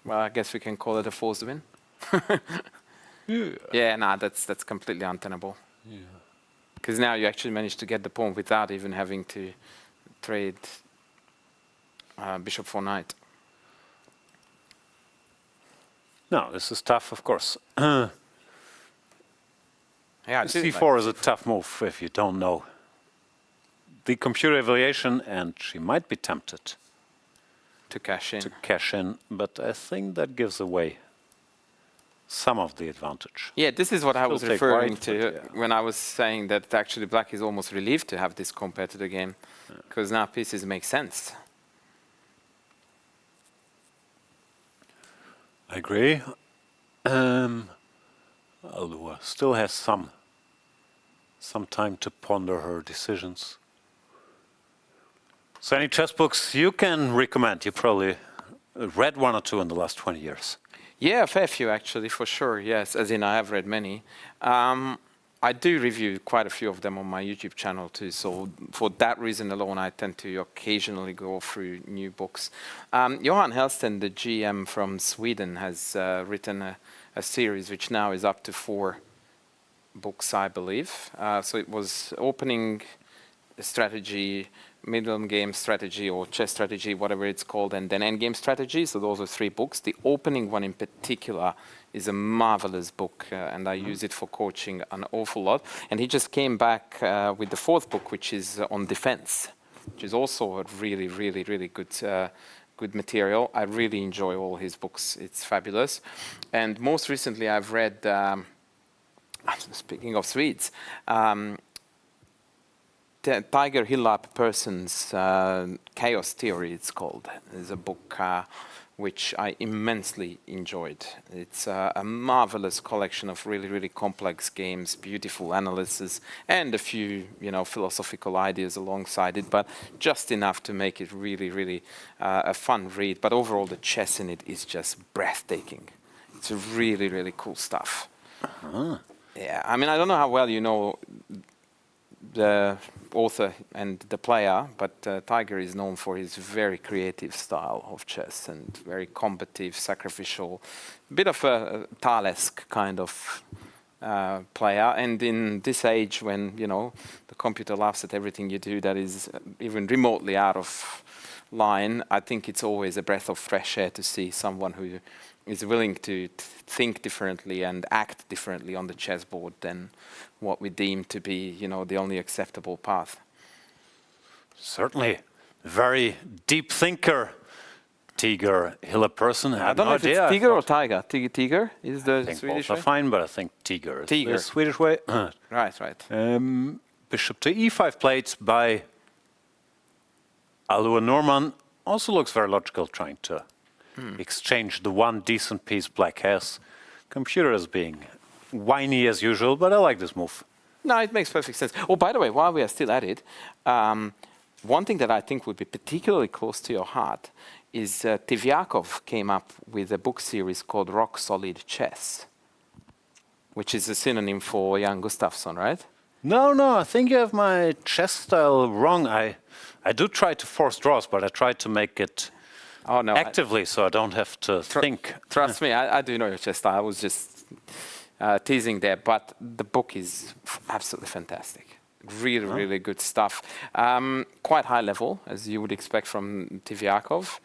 Well, I guess we can call it a forced win. Yeah. Yeah, nah, that's completely untenable. Yeah. Because now you actually managed to get the pawn without even having to trade bishop for knight. No, this is tough, of course. Yeah, I see it c4 is a tough move if you don't know the computer evaluation, and she might be tempted to cash in. to cash in, but I think that gives away some of the advantage. Yeah, this is what I Still was take referring white, to but yeah. when I was saying that actually black is almost relieved to have this compared to the game, because now pieces make sense. I agree. Alua still has some time to ponder her decisions. So any chess books you can recommend? You probably read one or two in the last 20 years. Yeah, a fair few actually, for sure, yes, as in I have read many. I do review quite a few of them on my YouTube channel too, so for that reason alone I tend to occasionally go through new books. Johan Hellsten, the GM from Sweden, has written a series which now is up to 4 books, I believe. So it was opening strategy, middle game strategy, or chess strategy, whatever it's called, and then endgame strategy. So those are 3 books. The opening one in particular is a marvelous book, and I use it for coaching an awful lot. And he just came back with the 4th book, which is on defense, which is also a really, really, really good material. I really enjoy all his books. It's fabulous. And most recently, I've read, speaking of Swedes, Tiger Hillap Person's Chaos Theory, it's called. It's a book which I immensely enjoyed. It's a marvelous collection of really, really complex games, beautiful analysis, and a few, philosophical ideas alongside it, but just enough to make it really, really a fun read. But overall, the chess in it is just breathtaking. It's really, really cool stuff. Yeah, I mean, I don't know how well you know the author and the player, but Tiger is known for his very creative style of chess and very combative, sacrificial, bit of a Talesque kind of player. And in this age when, the computer laughs at everything you do that is even remotely out of line, I think it's always a breath of fresh air to see someone who is willing to think differently and act differently on the chessboard than what we deem to be, the only acceptable path. Certainly. Very deep thinker, Tiger Hillap-Persson. I don't know if it's Tiger or Tiger. Tiger is the I think Swedish both way? are fine, but I think Tiger is Tiger. the Swedish way. Right. Bishop to e5 played by Alua Norman. Also looks very logical, trying to exchange the one decent piece black has. Computer is being whiny as usual, but I like this move. No, it makes perfect sense. Oh, by the way, while we are still at it, one thing that I think would be particularly close to your heart is Tivyakov came up with a book series called Rock Solid Chess. which is a synonym for Jan Gustafsson, right? No, I think you have my chess style wrong. I do try to force draws, but I try to make it Oh no, actively so I don't have to think. trust me, I do know your chess style. I was just teasing there, but the book is absolutely fantastic. Really good stuff. Quite high level, as you would expect from Tiviakov.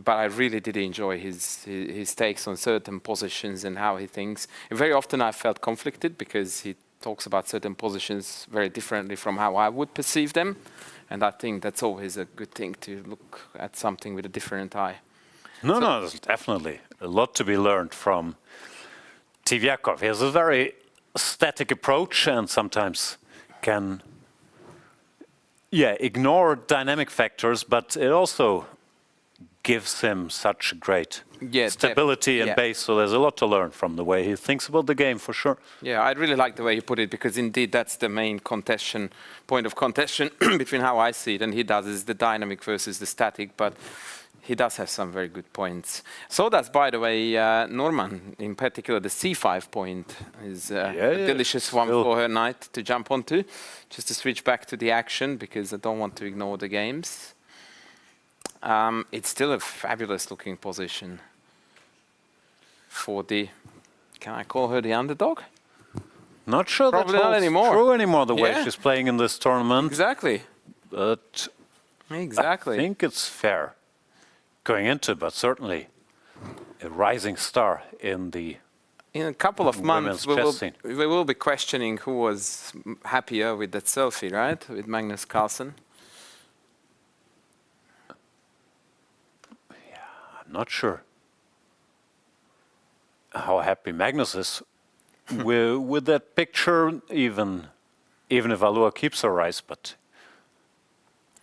But I really did enjoy his takes on certain positions and how he thinks. And very often I felt conflicted because he talks about certain positions very differently from how I would perceive them. And I think that's always a good thing, to look at something with a different eye. No, there's definitely a lot to be learned from Tiviakov. He has a very static approach and sometimes can ignore dynamic factors, but it also gives him such great stability and base, so there's a lot to learn from the way he thinks about the game, for sure. Yeah, I really like the way you put it, because indeed that's the main point of contention between how I see it and he does, is the dynamic versus the static, but he does have some very good points. So that's, by the way, Norman, in particular, the C5 point is a delicious one for her knight to jump onto. Just to switch back to the action, because I don't want to ignore the games. It's still a fabulous looking position for the, can I call her the underdog? Not sure Probably that's not anymore. true anymore, the way she's playing in this tournament. Exactly. But Exactly. I think it's fair going into, but certainly a rising star in the In a couple of months, women's chess scene. we will be questioning who was happier with that selfie, right? With Magnus Carlsen. I'm not sure how happy Magnus is with that picture, even if Alua keeps her rise, but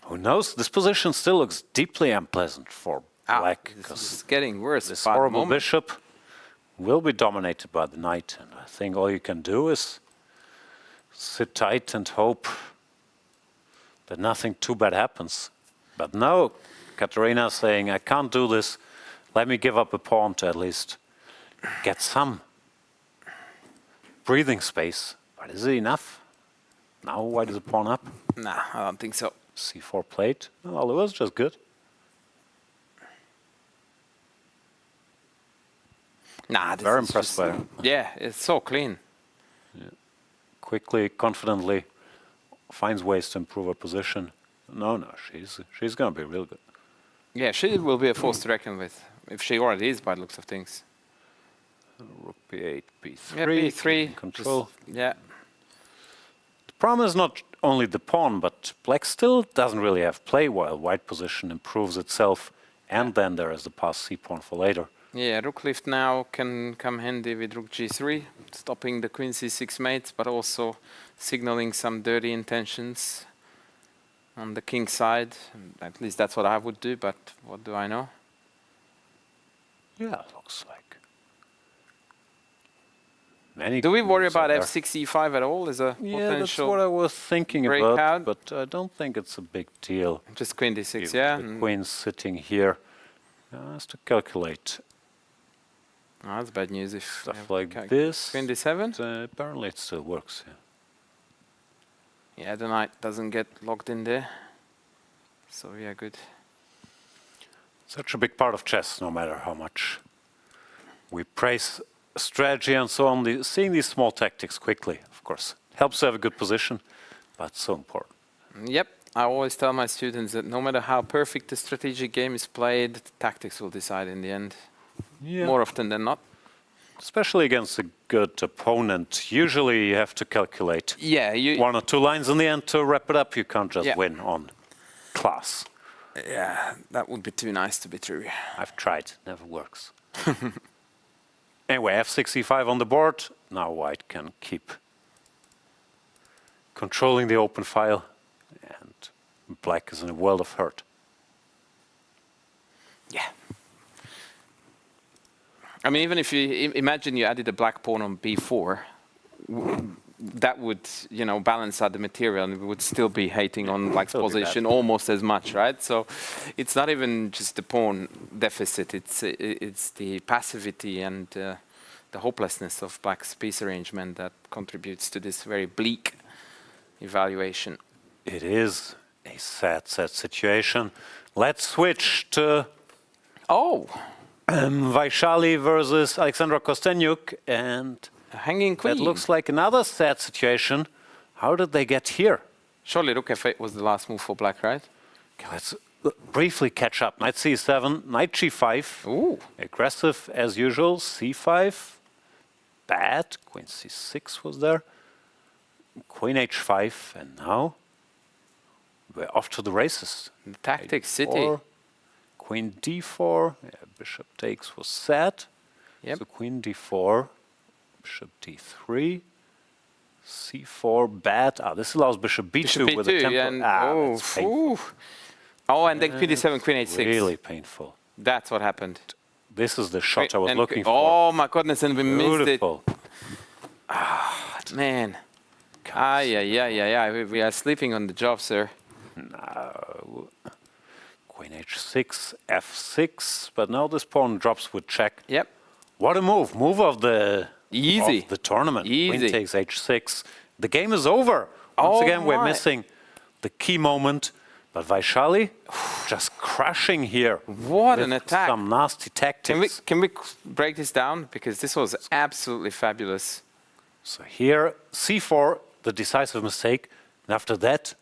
who knows? This position still looks deeply unpleasant for Black, This because is getting worse. this by the horrible moment. bishop will be dominated by the knight, and I think all you can do is sit tight and hope that nothing too bad happens. But no, Katarina saying, I can't do this. Let me give up a pawn to at least get some breathing space. But is it enough? Now white is a pawn up. Nah, I don't think so. C4 plate. Well, it was just good. Nah, this Very is impressed just, by her. Yeah, it's so clean. Quickly, confidently finds ways to improve her position. No, she's going to be real good. Yeah, she will be a force to reckon with, if she already is by the looks of things. Rook b8, b3. Yeah, b3. Control. Yeah. The problem is not only the pawn, but Black still doesn't really have play while white position improves itself, and then there is the pass c pawn for later. Yeah, rook lift now can come handy with rook g3, stopping the queen c6 mate, but also signaling some dirty intentions on the king side. At least that's what I would do, but what do I know? Yeah, looks like many. Do we worry moves about are there. f6 e5 at all as a Yeah, that's potential? what I was thinking breakout? about, but I don't think it's a big deal. Just queen d6, If yeah? the queen's sitting here. Has to calculate Oh, that's bad news if we stuff have like this. Queen d7? But, apparently it still works. Yeah. Yeah, the knight doesn't get locked in there. So yeah, good. Such a big part of chess, no matter how much we praise strategy and so on. Seeing these small tactics quickly, of course, helps to have a good position, but so important. Yep, I always tell my students that no matter how perfect the strategic game is played, the tactics will decide in the end. Yeah. More often than not. Especially against a good opponent. Usually you have to calculate Yeah, one or two lines in the end to wrap it up. You can't just Yeah. win on class. Yeah, that would be too nice to be true. I've tried, never works. Anyway, f6, e5 on the board. Now white can keep controlling the open file, and black is in a world of hurt. Yeah. I mean, even if you imagine you added a black pawn on b4, that would, you know, balance out the material, and we would still be hating on black's Still be bad. position almost as much, right? So it's not even just the pawn deficit; it's the passivity and the hopelessness of Black's piece arrangement that contributes to this very bleak evaluation. It is a sad situation. Let's switch to Oh, Vaishali versus Alexandra Kostenyuk, and a hanging queen. that looks like another sad situation. How did they get here? Surely rook f8 was the last move for Black, right? Okay, let's briefly catch up. Knight c7, knight g5. Ooh. Aggressive as usual. c5, bad. Queen c6 was there. Queen h5, and now we're off to the races. The tactics, city. Four, Queen d4. Yeah, bishop takes was sad. Yep. So queen d4, bishop d3, c4, bad. Ah, this allows bishop b2 Bishop with a b2, tempo. and Ah, that's painful. ooh. Oh, and then queen d7, queen h6. Really painful. That's what happened. This is the shot I was And- looking for. Oh my goodness, and we missed it. Beautiful. Man. We are sleeping on the job, sir. No. Queen h6, f6, but now this pawn drops with check. Yep. What a move! Move of the Easy. of the tournament. Easy. Queen takes h6. The game is over. Once Oh again, we're my. missing the key moment. But Vaishali just crushing here. What an with attack. Some nasty tactics. Can we break this down? Because this was absolutely fabulous. So here, c4, the decisive mistake. And after that,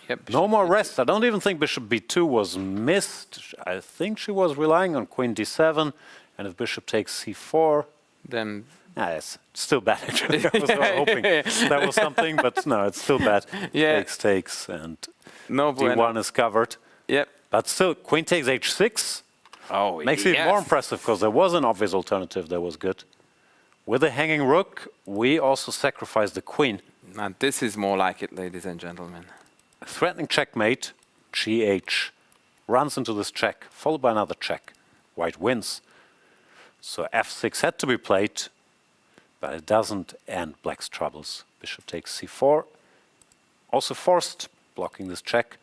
Yep. no more rest. I don't even think bishop b2 was missed. I think she was relying on queen d7. And if bishop takes c4, Then it's still bad actually. I was hoping that was something, but no, it's still bad. Yeah. Takes, and no bueno. d1 is covered. Yep. But still, queen takes h6. Oh, Makes it more impressive because there was an obvious alternative that was good. With the hanging rook, we also sacrifice the queen. Now this is more like it, ladies and gentlemen. Threatening checkmate, gh, runs into this check, followed by another check. White wins. So f6 had to be played, but it doesn't end Black's troubles. Bishop takes c4, also forced, blocking this check.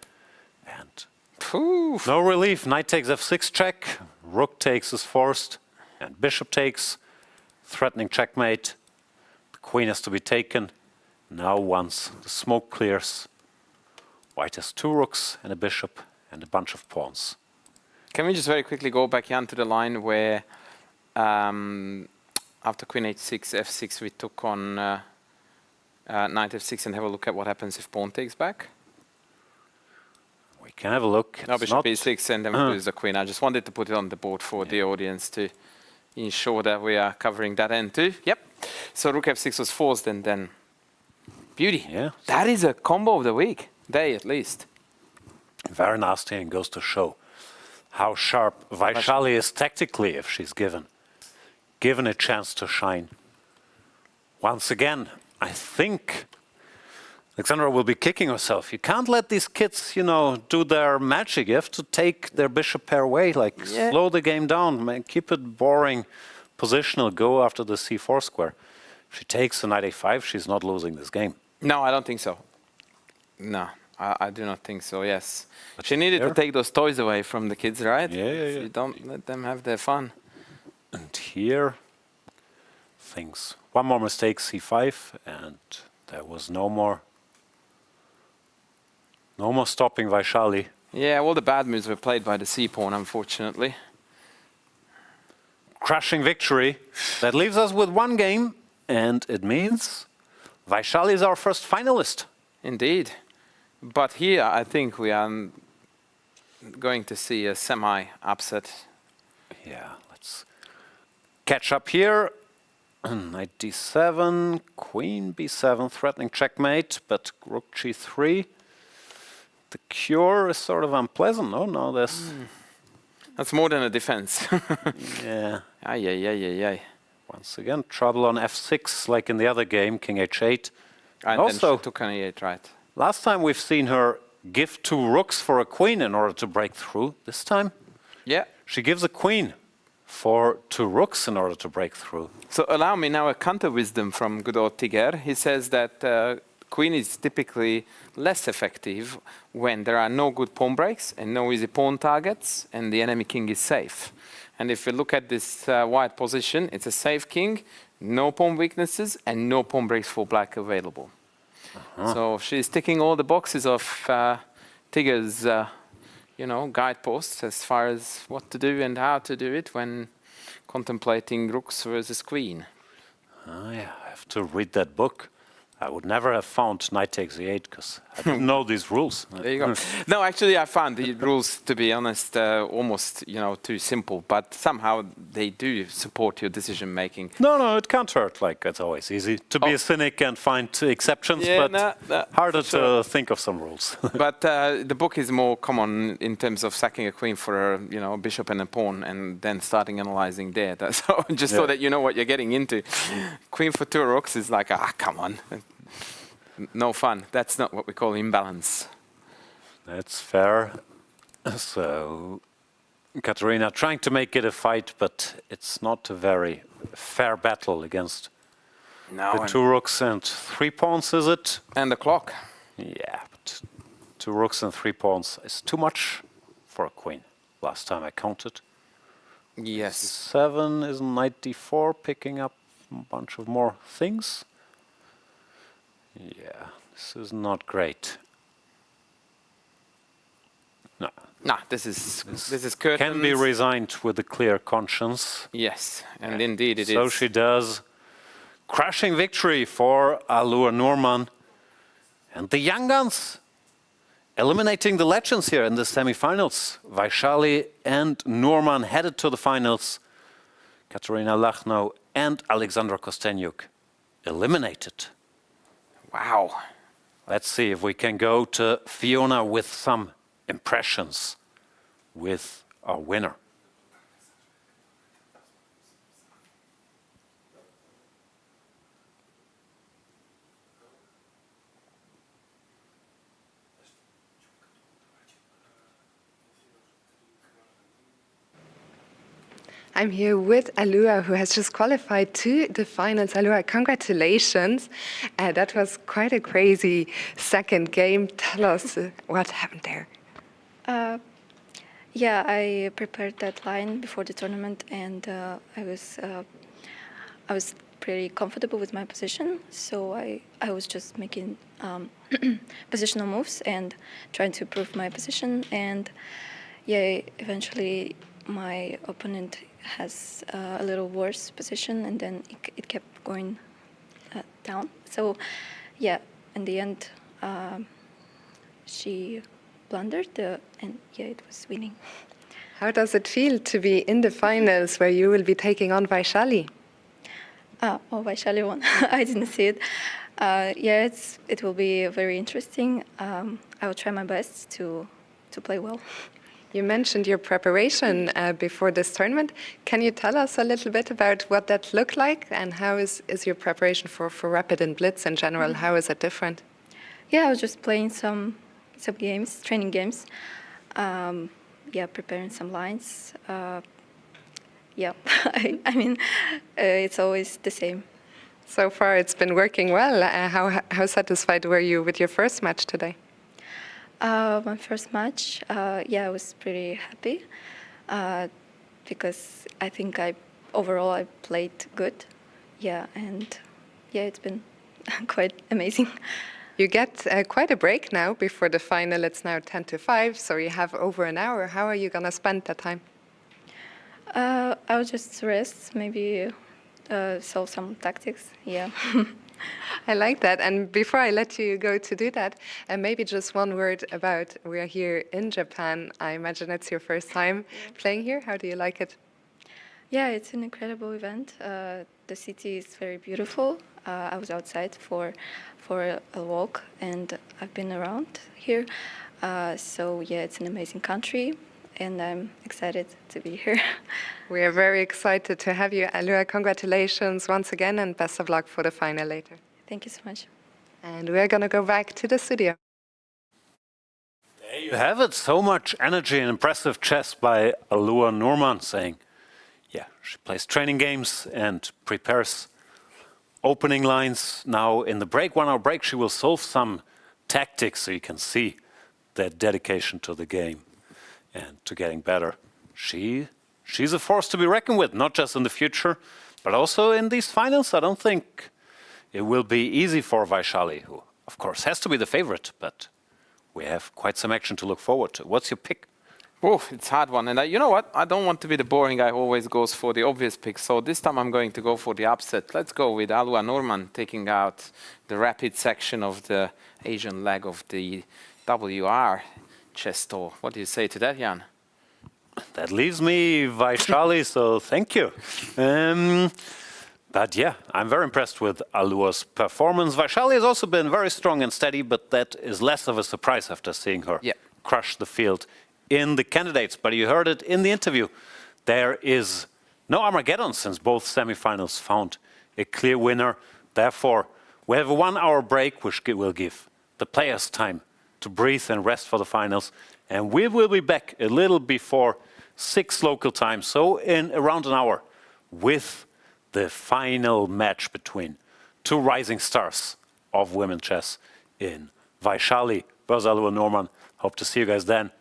And Poof. no relief, knight takes f6 check, rook takes is forced, and bishop takes, threatening checkmate. The queen has to be taken. Now once the smoke clears, White has two rooks and a bishop and a bunch of pawns. Can we just very quickly go back, Jan, to the line where after queen h6, f6, we took on knight f6 and have a look at what happens if pawn takes back? We can have a look. No, It's bishop not- e6 and then we lose the queen. I just wanted to put it on the board for the audience to ensure that we are covering that end too. Yep. So rook f6 was forced and then beauty. Yeah. That is a combo of the week, day at least. Very nasty, and goes to show how sharp Vaishali is tactically if she's given a chance to shine. Once again, I think Alexandra will be kicking herself. You can't let these kids, do their magic. You have to take their bishop pair away, slow the game down, keep it boring, positional, go after the c4 square. If she takes the knight a5, she's not losing this game. No, I don't think so. No, I do not think so, yes. She needed here- to take those toys away from the kids, right? Yeah. You don't let them have their fun. And here, things. One more mistake, c5, and there was no more stopping Vaishali. Yeah, all the bad moves were played by the c-pawn, unfortunately. Crushing victory. That leaves us with one game, and it means Vaishali is our first finalist. Indeed. But here, I think we are going to see a semi-upset. Yeah, let's catch up here. Knight d7, queen b7, threatening checkmate, but rook g3. The cure is sort of unpleasant. No, there's... That's more than a defense. Yeah. Ay. Once again, trouble on f6, like in the other game, king h8. And Also- then she took an e8, right? Last time we've seen her give two rooks for a queen in order to break through. This time, Yeah. she gives a queen for two rooks in order to break through. So allow me now a counter wisdom from good old Tiger. He says that queen is typically less effective when there are no good pawn breaks and no easy pawn targets and the enemy king is safe. And if you look at this white position, it's a safe king, no pawn weaknesses and no pawn breaks for black available. So she's ticking all the boxes of Tigger's guideposts as far as what to do and how to do it when contemplating rooks versus queen. Yeah, I have to read that book. I would never have found knight takes e8 because I didn't know these rules. There you go. No, actually, I found the rules, to be honest, almost too simple. But somehow they do support your decision making. No, it can't hurt. Like it's always easy to be a cynic and find exceptions, but harder to think of some rules. But the book is more common in terms of sacking a queen for a bishop and a pawn, and then starting analyzing there. So just so that you know what you're getting into. Queen for two rooks is like, come on. No fun. That's not what we call imbalance. That's fair. So, Katarina trying to make it a fight, but it's not a very fair battle against the two rooks and 3 pawns, is it? And the clock. Yeah, but 2 rooks and 3 pawns is too much for a queen. Last time I counted. Yes. 7 is knight d4, picking up a bunch of more things. Yeah, this is not great. No. Nah, this is curtains. Can be resigned with a clear conscience. Yes, and indeed it is. So she does. Crushing victory for Allure Norman. And the young guns eliminating the legends here in the semifinals. Vaishali and Norman headed to the finals. Katarina Lachno and Alexandra Kostenyuk eliminated. Wow. Let's see if we can go to Fiona with some impressions with our winner. I'm here with Alua, who has just qualified to the finals. Alua, congratulations. That was quite a crazy second game. Tell us what happened there. Yeah, I prepared that line before the tournament, and I was pretty comfortable with my position. So I was just making positional moves and trying to improve my position. And yeah, eventually my opponent has a little worse position, and then it kept going down. So yeah, in the end, she blundered, and yeah, it was winning. How does it feel to be in the finals where you will be taking on Vaishali? Vaishali won. I didn't see it. Yeah, it will be very interesting. I will try my best to play well. You mentioned your preparation before this tournament. Can you tell us a little bit about what that looked like, and how is your preparation for Rapid and Blitz in general? How is it different? Yeah, I was just playing some games, training games. Yeah, preparing some lines. Yeah, I mean, it's always the same. So far, it's been working well. How satisfied were you with your first match today? My first match, yeah, I was pretty happy because I think overall I played good. Yeah, and yeah, it's been quite amazing. You get quite a break now before the final. It's now 10 to 5, so you have over an hour. How are you going to spend that time? I'll just rest, maybe solve some tactics, yeah. I like that. And before I let you go to do that, maybe just one word about, we're here in Japan. I imagine it's your first time playing here. How do you like it? Yeah, it's an incredible event. The city is very beautiful. I was outside for a walk, and I've been around here. So yeah, it's an amazing country, and I'm excited to be here. We are very excited to have you, Alua. Congratulations once again, and best of luck for the final later. Thank you so much. And we're going to go back to the studio. There you have it. So much energy and impressive chess by Allure Norman, saying, yeah, she plays training games and prepares opening lines now in the break, 1 hour break. She will solve some tactics so you can see their dedication to the game and to getting better. She's a force to be reckoned with, not just in the future, but also in these finals. I don't think it will be easy for Vaishali, who, of course, has to be the favorite, but we have quite some action to look forward to. What's your pick? Oh, it's a hard one. And you know what? I don't want to be the boring guy who always goes for the obvious pick. So this time I'm going to go for the upset. Let's go with Alua Norman taking out the rapid section of the Asian leg of the WR chess tour. What do you say to that, Jan? That leaves me Vaishali, so thank you. But yeah, I'm very impressed with Alua's performance. Vaishali has also been very strong and steady, but that is less of a surprise after seeing her crush the field in the candidates. But you heard it in the interview. There is no Armageddon since both semifinals found a clear winner. Therefore, we have a 1 hour break, which will give the players time to breathe and rest for the finals. And we will be back a little before 6 local time, so in around an hour, with the final match between 2 rising stars of women's chess in Vaishali versus Alua Norman. Hope to see you guys then.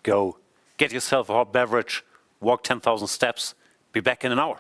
Go get yourself a hot beverage, walk 10,000 steps, be back in an hour.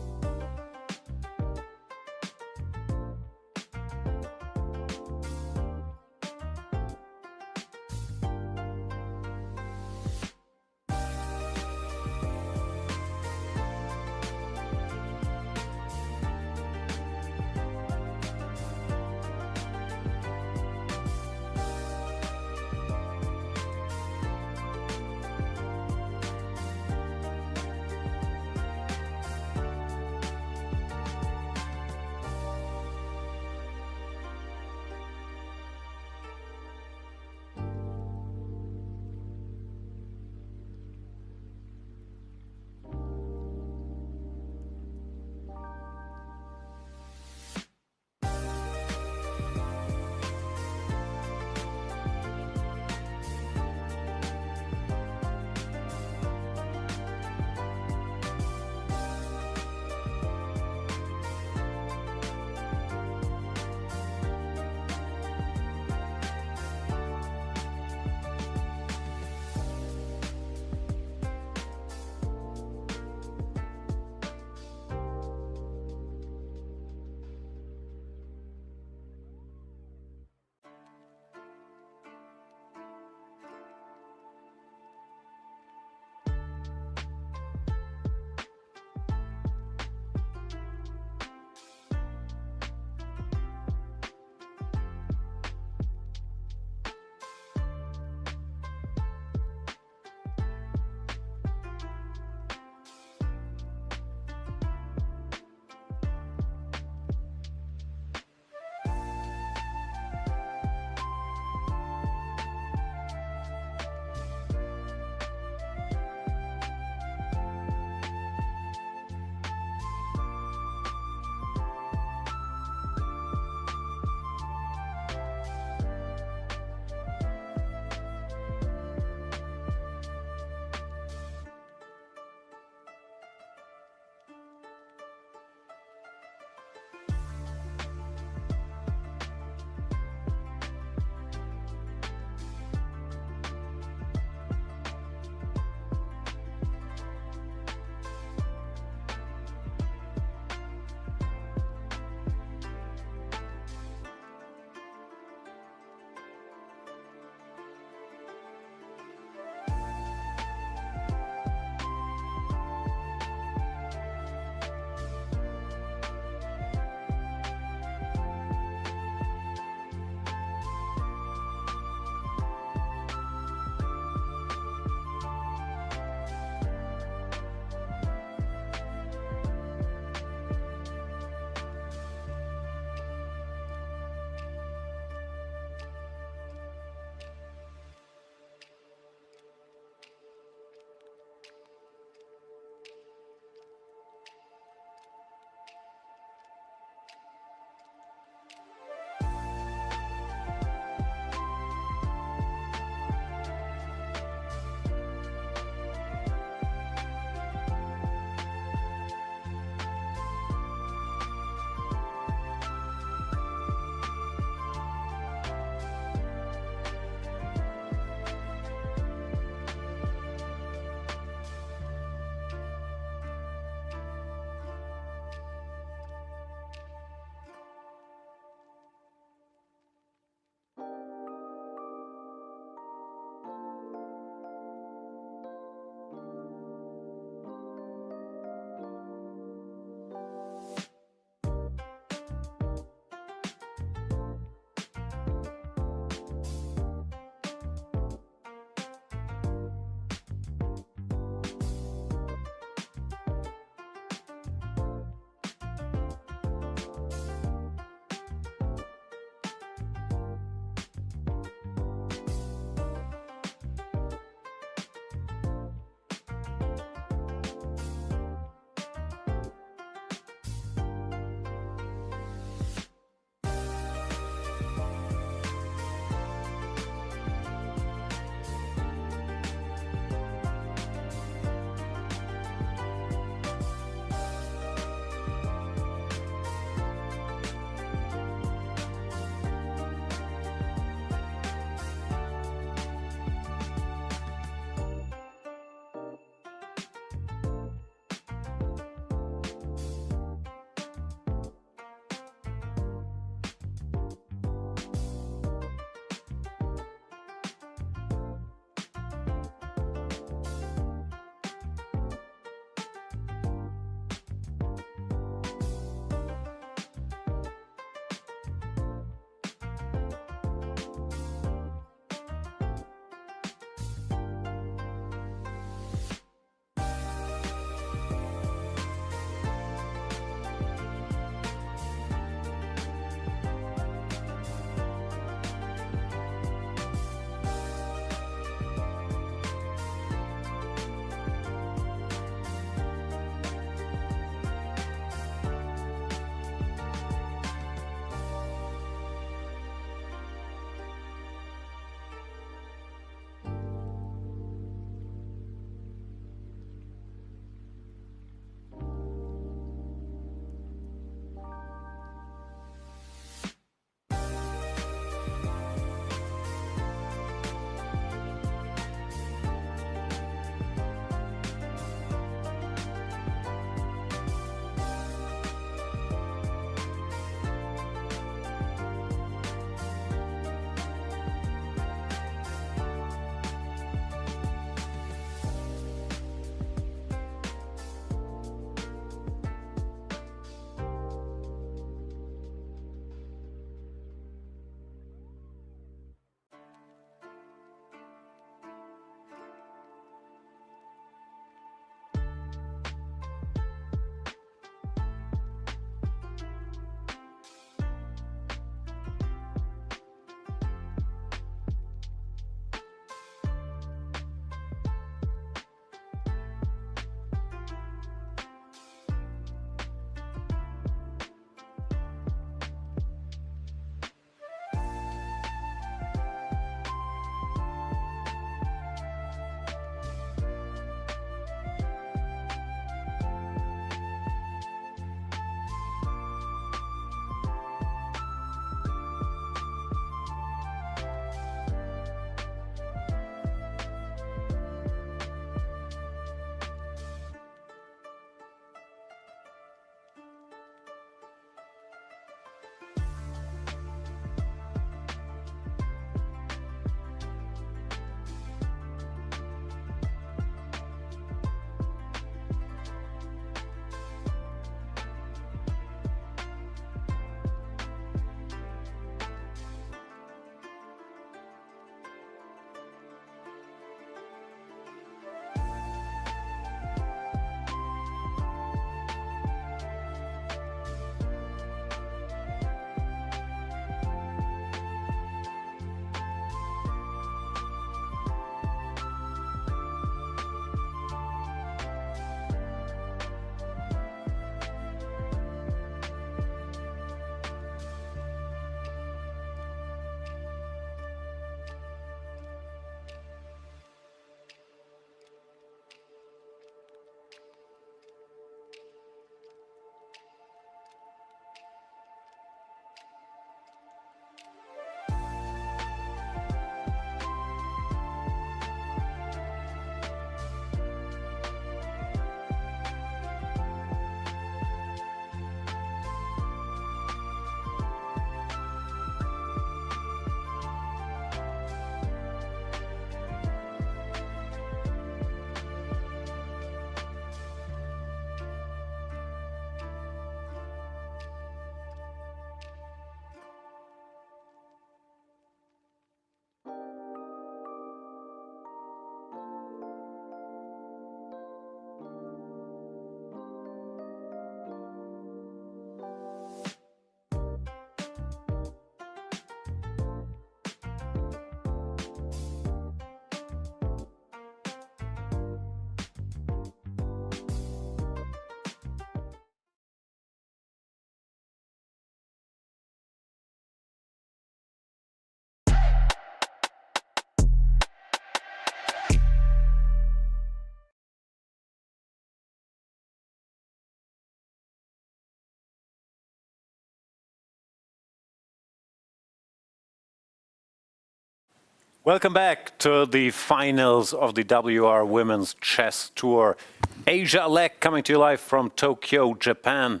Welcome back to the finals of the WR Women's Chess Tour. Asia leg coming to you live from Tokyo, Japan.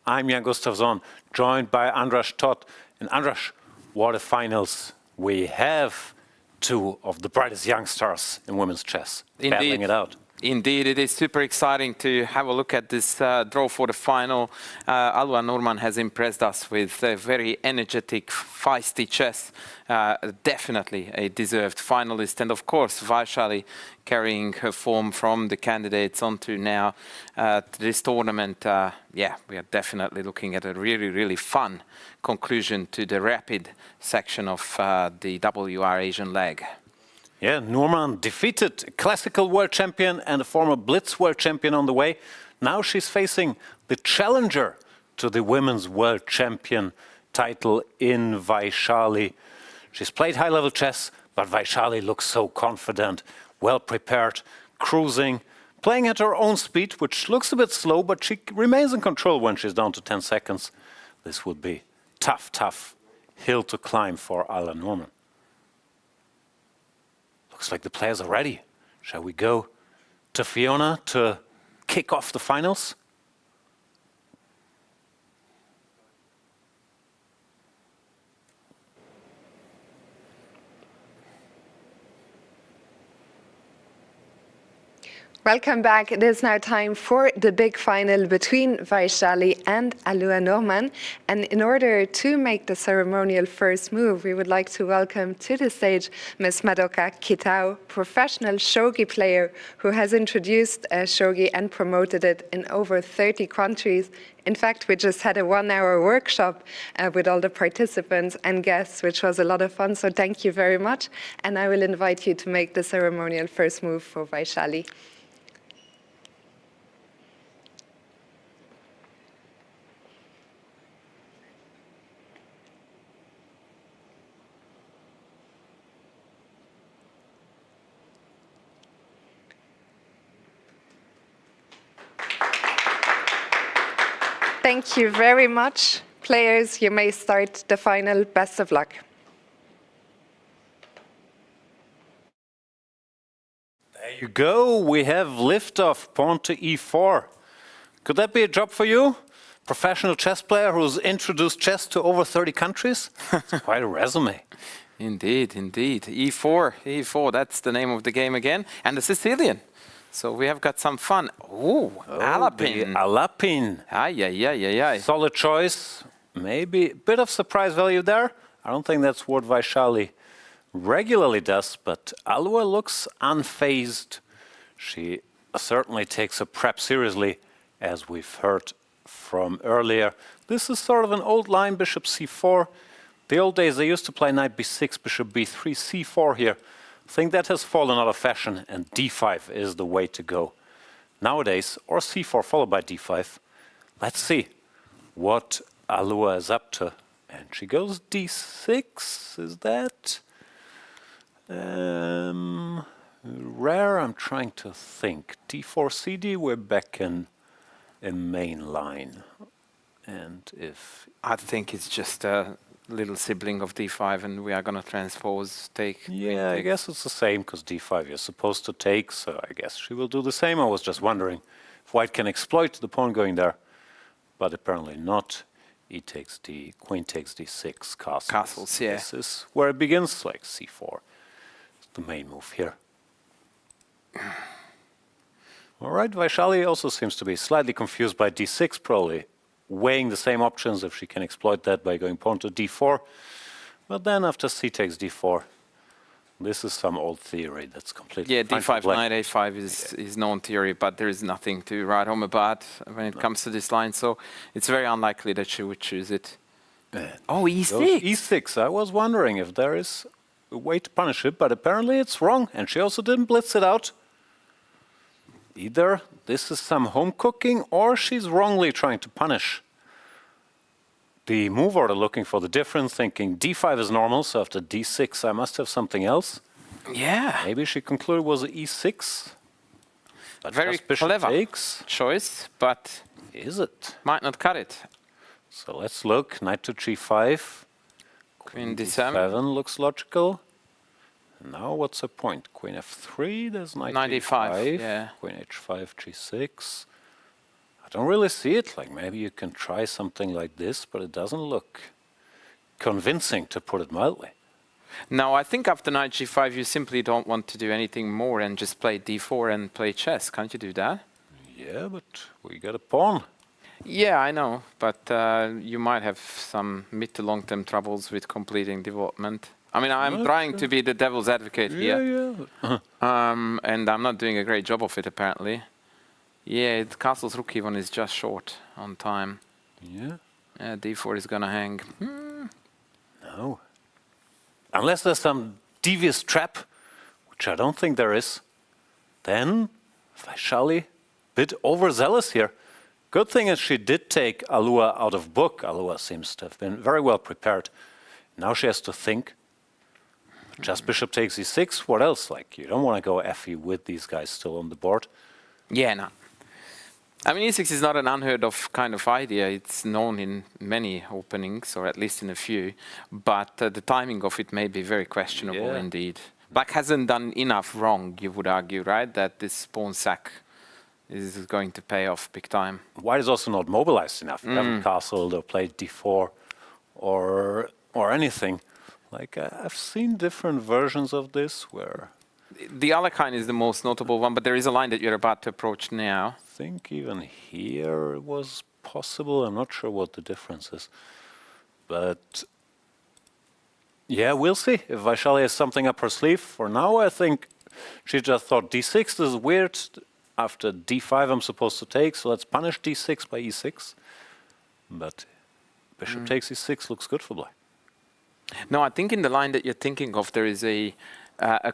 I'm Jan Gustafsson, joined by Andras Toth. And Andras, what a finals we have. Two of the brightest young stars in women's chess battling it out. Indeed, it is super exciting to have a look at this draw for the final. Alua Norman has impressed us with a very energetic, feisty chess. Definitely a deserved finalist. And of course, Vaishali carrying her form from the candidates onto now this tournament. Yeah, we are definitely looking at a really, really fun conclusion to the rapid section of the WR Asian leg. Yeah, Norman defeated a classical world champion and a former Blitz world champion on the way. Now she's facing the challenger to the women's world champion title in Vaishali. She's played high-level chess, but Vaishali looks so confident, well prepared, cruising, playing at her own speed, which looks a bit slow, but she remains in control when she's down to 10 seconds. This would be tough hill to climb for Alua Norman. Looks like the players are ready. Shall we go to Fiona to kick off the finals? Welcome back. It is now time for the big final between Vaishali and Alua Norman. And in order to make the ceremonial first move, we would like to welcome to the stage Ms. Madoka Kitao, professional shogi player who has introduced shogi and promoted it in over 30 countries. In fact, we just had a 1-hour workshop with all the participants and guests, which was a lot of fun. So thank you very much. And I will invite you to make the ceremonial first move for Vaishali. Thank you very much. Players, you may start the final. Best of luck. There you go. We have liftoff, pawn to e4. Could that be a job for you? Professional chess player who's introduced chess to over 30 countries? It's quite a resume. Indeed, indeed. E4, that's the name of the game again. And the Sicilian. So we have got some fun. Ooh, Alapin. Alapin. Ay. Solid choice. Maybe a bit of surprise value there. I don't think that's what Vaishali regularly does, but Alua looks unfazed. She certainly takes her prep seriously, as we've heard from earlier. This is sort of an old line, bishop c4. The old days, they used to play knight b6, bishop b3, c4 here. I think that has fallen out of fashion, and d5 is the way to go nowadays, or c4 followed by d5. Let's see what Alua is up to. And she goes d6, is that? Rare, I'm trying to think. d4 cd, we're back in main line. And if... I think it's just a little sibling of d5 and we are going to transpose, take. Yeah, I guess it's the same because d5 you're supposed to take, so I guess she will do the same. I was just wondering if white can exploit the pawn going there, but apparently not. E takes d, queen takes d6, castles. Castles, yeah. This is where it begins, like c4. It's the main move here. All right, Vaishali also seems to be slightly confused by d6, probably weighing the same options if she can exploit that by going pawn to d4. But then after c takes d4, this is some old theory that's completely yeah, d5, knight a5 is known theory, but there is nothing to write home about when it comes to this line, so it's very unlikely that she would choose it. Oh, e6! E6, I was wondering if there is a way to punish it, but apparently it's wrong, and she also didn't blitz it out. Either this is some home cooking, or she's wrongly trying to punish the move order, looking for the difference, thinking d5 is normal, so after d6 I must have something else. Yeah. Maybe she concluded it was e6. But very clever choice, but is it? Might not cut it. So let's look. Knight to g5. Queen d7 looks logical. Now what's the point? Queen f3, there's knight 95, d5, yeah. queen h5, g6. I don't really see it. Like maybe you can try something like this, but it doesn't look convincing, to put it mildly. No, I think after knight g5 you simply don't want to do anything more and just play d4 and play chess. Can't you do that? Yeah, but we got a pawn. Yeah, I know, but you might have some mid to long-term troubles with completing development. I mean, I'm trying to be the devil's advocate here, and I'm not doing a great job of it, apparently. Yeah, the castle's rook even is just short on time. Yeah. D4 is gonna hang. No. Unless there's some devious trap, which I don't think there is, then Vaishali, bit overzealous here. Good thing is she did take Alua out of book. Alua seems to have been very well prepared. Now she has to think. Just bishop takes e6. What else? Like, you don't want to go fe with these guys still on the board. Yeah, no. I mean, e6 is not an unheard of kind of idea. It's known in many openings, or at least in a few. But the timing of it may be very questionable indeed. Black hasn't done enough wrong, you would argue, right? That this pawn sack is going to pay off big time. White is also not mobilized enough. You haven't castled or played d4 or anything. Like, I've seen different versions of this where The Alekhine is the most notable one, but there is a line that you're about to approach now. I think even here it was possible. I'm not sure what the difference is. But yeah, we'll see if Vaishali has something up her sleeve. For now, I think she just thought d6 this is weird. After d5 I'm supposed to take, so let's punish d6 by e6. But bishop takes e6 looks good for black. No, I think in the line that you're thinking of, there is a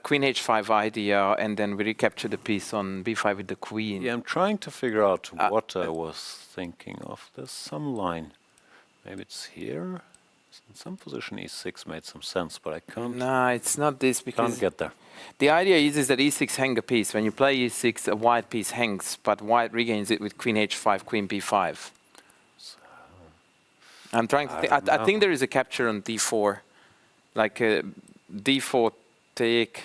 queen h5 idea, and then we recapture the piece on b5 with the queen. Yeah, I'm trying to figure out what I was thinking of. There's some line. Maybe it's here. In some position e6 made some sense, but I can't. No, it's not this, because Can't get there. the idea is that e6 hang a piece. When you play e6, a white piece hangs, but white regains it with queen h5, queen b5. I'm trying to think. I think there is a capture on d4, like a d4 take.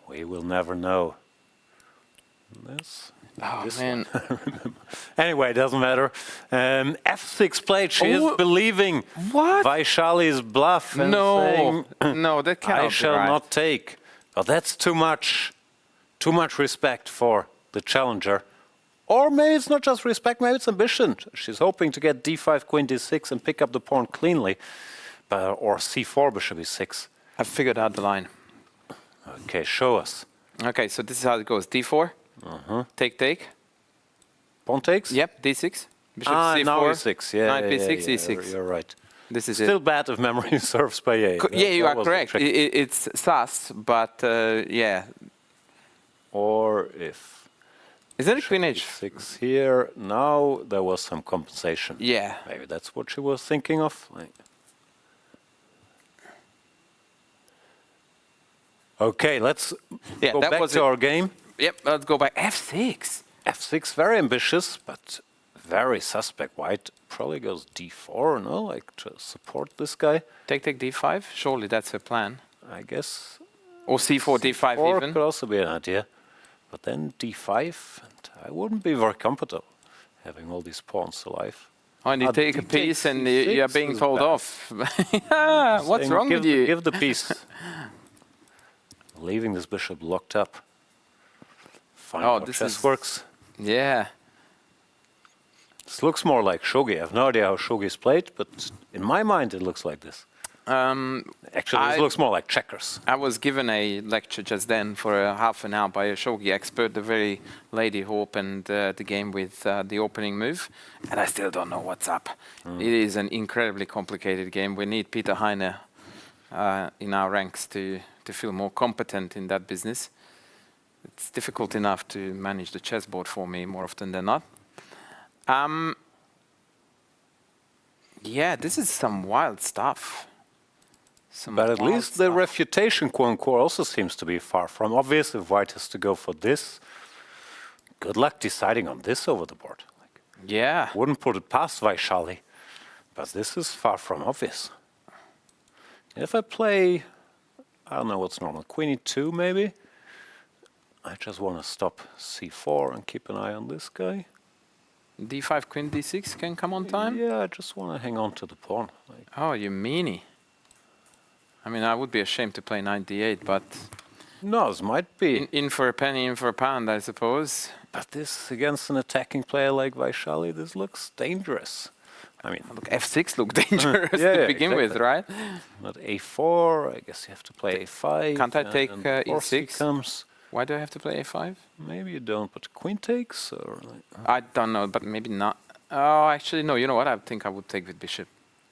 We will never know. This. Oh This man! Anyway, it doesn't matter. F6 played. She is believing What? Vaishali's bluff and No, saying, no, that cannot I be shall right. not take. Well, that's too much respect for the challenger. Or maybe it's not just respect, maybe it's ambition. She's hoping to get d5, queen d6 and pick up the pawn cleanly. Or c4, bishop e6. I figured out the line. Okay, show us. Okay, so this is how it goes. d4, take, take. Pawn takes? Yep, d6. Bishop c4. Now e6. Yeah, knight yeah, b6, yeah, e6. You're right. This is Still it. bad if memory serves, but yeah. Yeah, you that are was the correct. trick. It's sus, but yeah. Or if Is that a queen h? 6 here, now there was some compensation. Yeah. Maybe that's what she was thinking of. Okay, let's go that back was to it. our game. Yep, let's go back. f6. F6, very ambitious, but very suspect. White probably goes d4, no? Like to support this guy. Take, take, d5. Surely that's her plan. I guess Or c4, d5 or even. could also be an idea. But then d5, and I wouldn't be very comfortable having all these pawns alive. Oh, and you take a d piece takes and c6 you're being is told bad. off. Yeah, what's Saying, wrong give with you? Give the piece. Leaving this bishop locked up. Fine, Oh, how this chess is- works. Yeah. This looks more like shogi. I have no idea how shogi is played, but in my mind it looks like this. Actually, this looks more like checkers. I was given a lecture just then for half an hour by a shogi expert, the very lady who opened the game with the opening move, and I still don't know what's up. It is an incredibly complicated game. We need Peter Heine in our ranks to feel more competent in that business. It's difficult enough to manage the chessboard for me more often than not. Yeah, this is some wild stuff. But at least the refutation, quote unquote, also seems to be far from obvious. If White has to go for this, good luck deciding on this over the board. Like, Yeah. wouldn't put it past Vaishali, but this is far from obvious. If I play, I don't know what's normal, queen e2 maybe. I just want to stop c4 and keep an eye on this guy. d5, queen d6 can come on time? Yeah, I just want to hang on to the pawn. Like, Oh, you meanie. I mean, I would be ashamed to play knight d8, but no, this might be. in for a penny, in for a pound, I suppose. But this, against an attacking player like Vaishali, this looks dangerous. I mean, Look, f6 looked dangerous Yeah, to yeah, begin with, exactly. right? But a4, I guess you have to play a5. Can't I take, and e6? e6 comes. Why do I have to play a5? Maybe you don't, but queen takes or like, I don't know, but maybe not. Oh, actually, no. You know what? I think I would take with bishop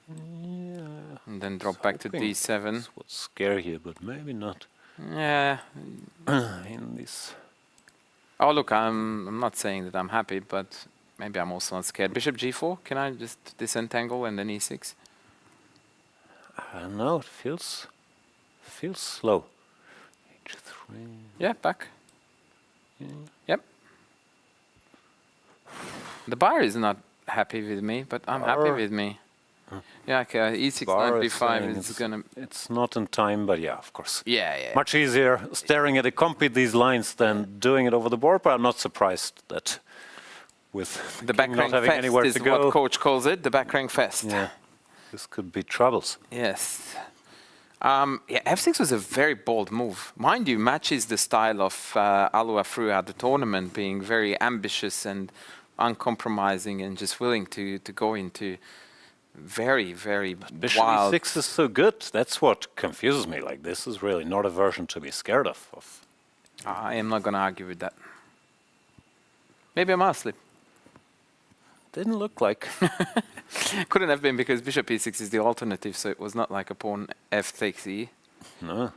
yeah. and then drop back to Hoping d7. This would scare you, but maybe not. Yeah. In this, Oh, look, I'm not saying that I'm happy, but maybe I'm also not scared. Bishop g4. Can I just disentangle and then e6? I don't know. It feels slow. h3. Yeah, back. Yep. The bar is not happy with me, but I'm happy Bar. with me. Yeah, okay, e6, Bar knight is b5 saying is gonna... It's not in time, but yeah, of course. Yeah. Much easier staring at a complete these lines than doing it over the board, but I'm not surprised that with The king back not rank having fest anywhere is to go, what coach calls it, the back rank fest. yeah, this could be troubles. Yes. Yeah, f6 was a very bold move. Mind you, matches the style of Alua Fru at the tournament, being very ambitious and uncompromising and just willing to go into very, very Bishop wild... e6 is so good. That's what confuses me. Like, this is really not a version to be scared of. I am not going to argue with that. Maybe I'm asleep. Didn't look like. Couldn't have been because bishop e6 is the alternative, so it was not like a pawn f takes e. No.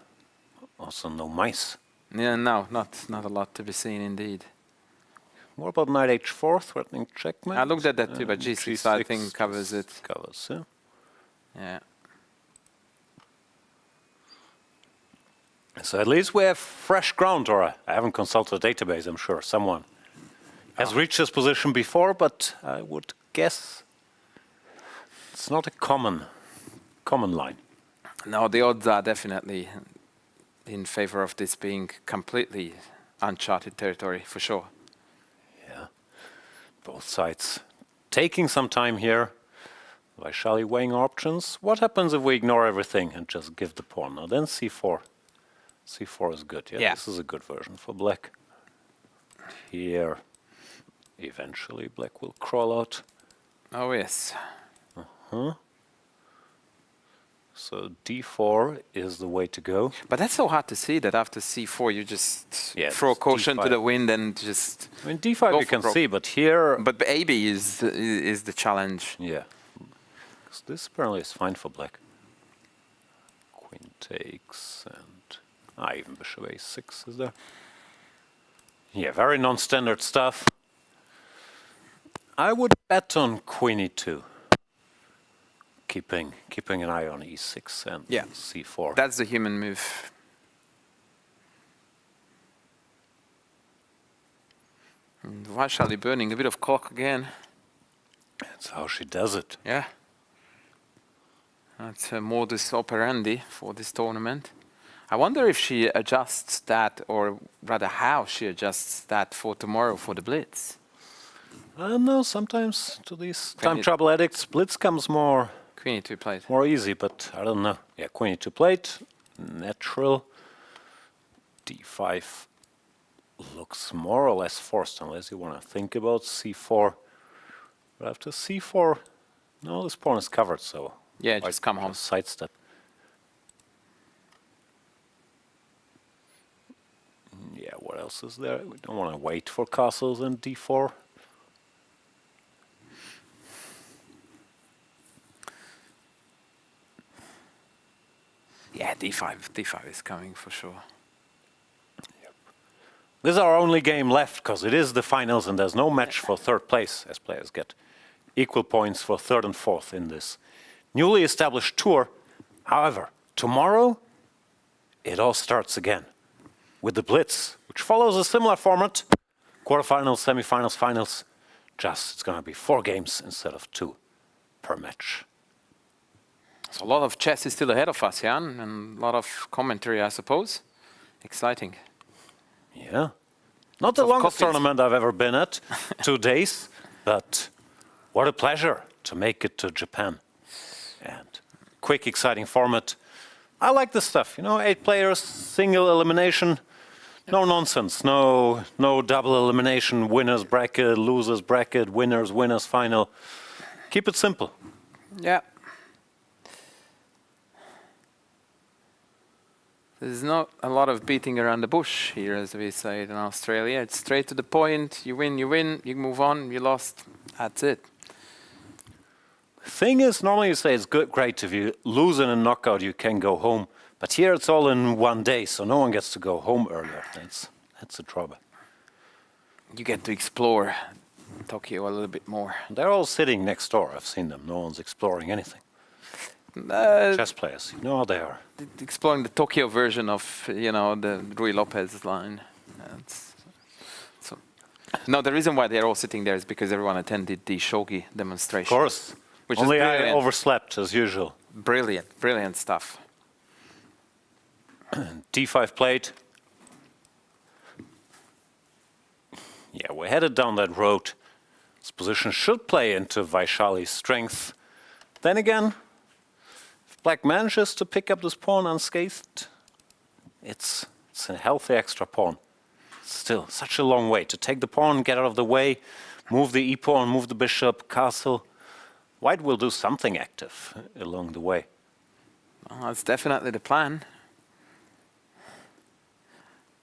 Also no mice. Yeah, no, not a lot to be seen indeed. What about knight h4, threatening checkmate? I looked at that too, but g6 I think covers it. Covers, yeah. Yeah. So at least we have fresh ground, or I haven't consulted the database, I'm sure someone has reached this position before, but I would guess it's not a common line. No, the odds are definitely in favor of this being completely uncharted territory, for sure. Yeah, both sides taking some time here. Vaishali weighing options. What happens if we ignore everything and just give the pawn? Now then c4. c4 is good, yeah? This is a good version for black. Here, eventually black will crawl out. Oh, yes. So d4 is the way to go. But that's so hard to see that after c4 you just throw it's caution to d5. the wind and just... I mean, d5 Go you for can broke. see, but here... But AB is the challenge. Yeah. 'Cause this apparently is fine for black. Queen takes and... even bishop a6 is there. Yeah, very non-standard stuff. I would bet on queen e2. Keeping an eye on e6 and c4. That's the human move. And Vaishali burning a bit of clock again. That's how she does it. Yeah. That's her modus operandi for this tournament. I wonder if she adjusts that, or rather how she adjusts that for tomorrow for the Blitz. I don't know, sometimes to these time trouble addicts, blitz comes more Queen e2 played. more easy, but I don't know. Yeah, queen e2 played, natural. d5 looks more or less forced, unless you want to think about c4. But after c4, no, this pawn is covered, so... Yeah, just come home. Sidestep. Yeah, what else is there? We don't want to wait for castles and d4. Yeah, d5 is coming for sure. This is our only game left, because it is the finals and there's no match for third place, as players get equal points for third and fourth in this newly established tour. However, tomorrow, it all starts again with the Blitz, which follows a similar format. Quarterfinals, semifinals, finals. Just, it's going to be 4 games instead of 2 per match. So a lot of chess is still ahead of us, Jan, and a lot of commentary, I suppose. Exciting. Yeah. Not the Of longest coffees. tournament I've ever been at, 2 days, but what a pleasure to make it to Japan. And quick, exciting format. I like this stuff, 8 players, single elimination, no nonsense, no double elimination, winners bracket, losers bracket, winners final. Keep it simple. Yeah. There's not a lot of beating around the bush here, as we say in Australia. It's straight to the point. You win, you move on, you lost. That's it. Thing is, normally you say it's great if you lose in a knockout, you can go home. But here it's all in one day, so no one gets to go home earlier. That's the drawback. You get to explore Tokyo a little bit more. They're all sitting next door. I've seen them. No one's exploring anything. Chess players, you know how they are. Exploring the Tokyo version of, the Rui Lopez line. No, the reason why they're all sitting there is because everyone attended the shogi demonstration. Of course. Which Only is I brilliant. overslept, as usual. Brilliant stuff. D5 played. Yeah, we're headed down that road. This position should play into Vaishali's strength. Then again, if Black manages to pick up this pawn unscathed, it's a healthy extra pawn. Still, such a long way to take the pawn, get out of the way, move the e-pawn, move the bishop, castle. White will do something active along the way. Well, that's definitely the plan.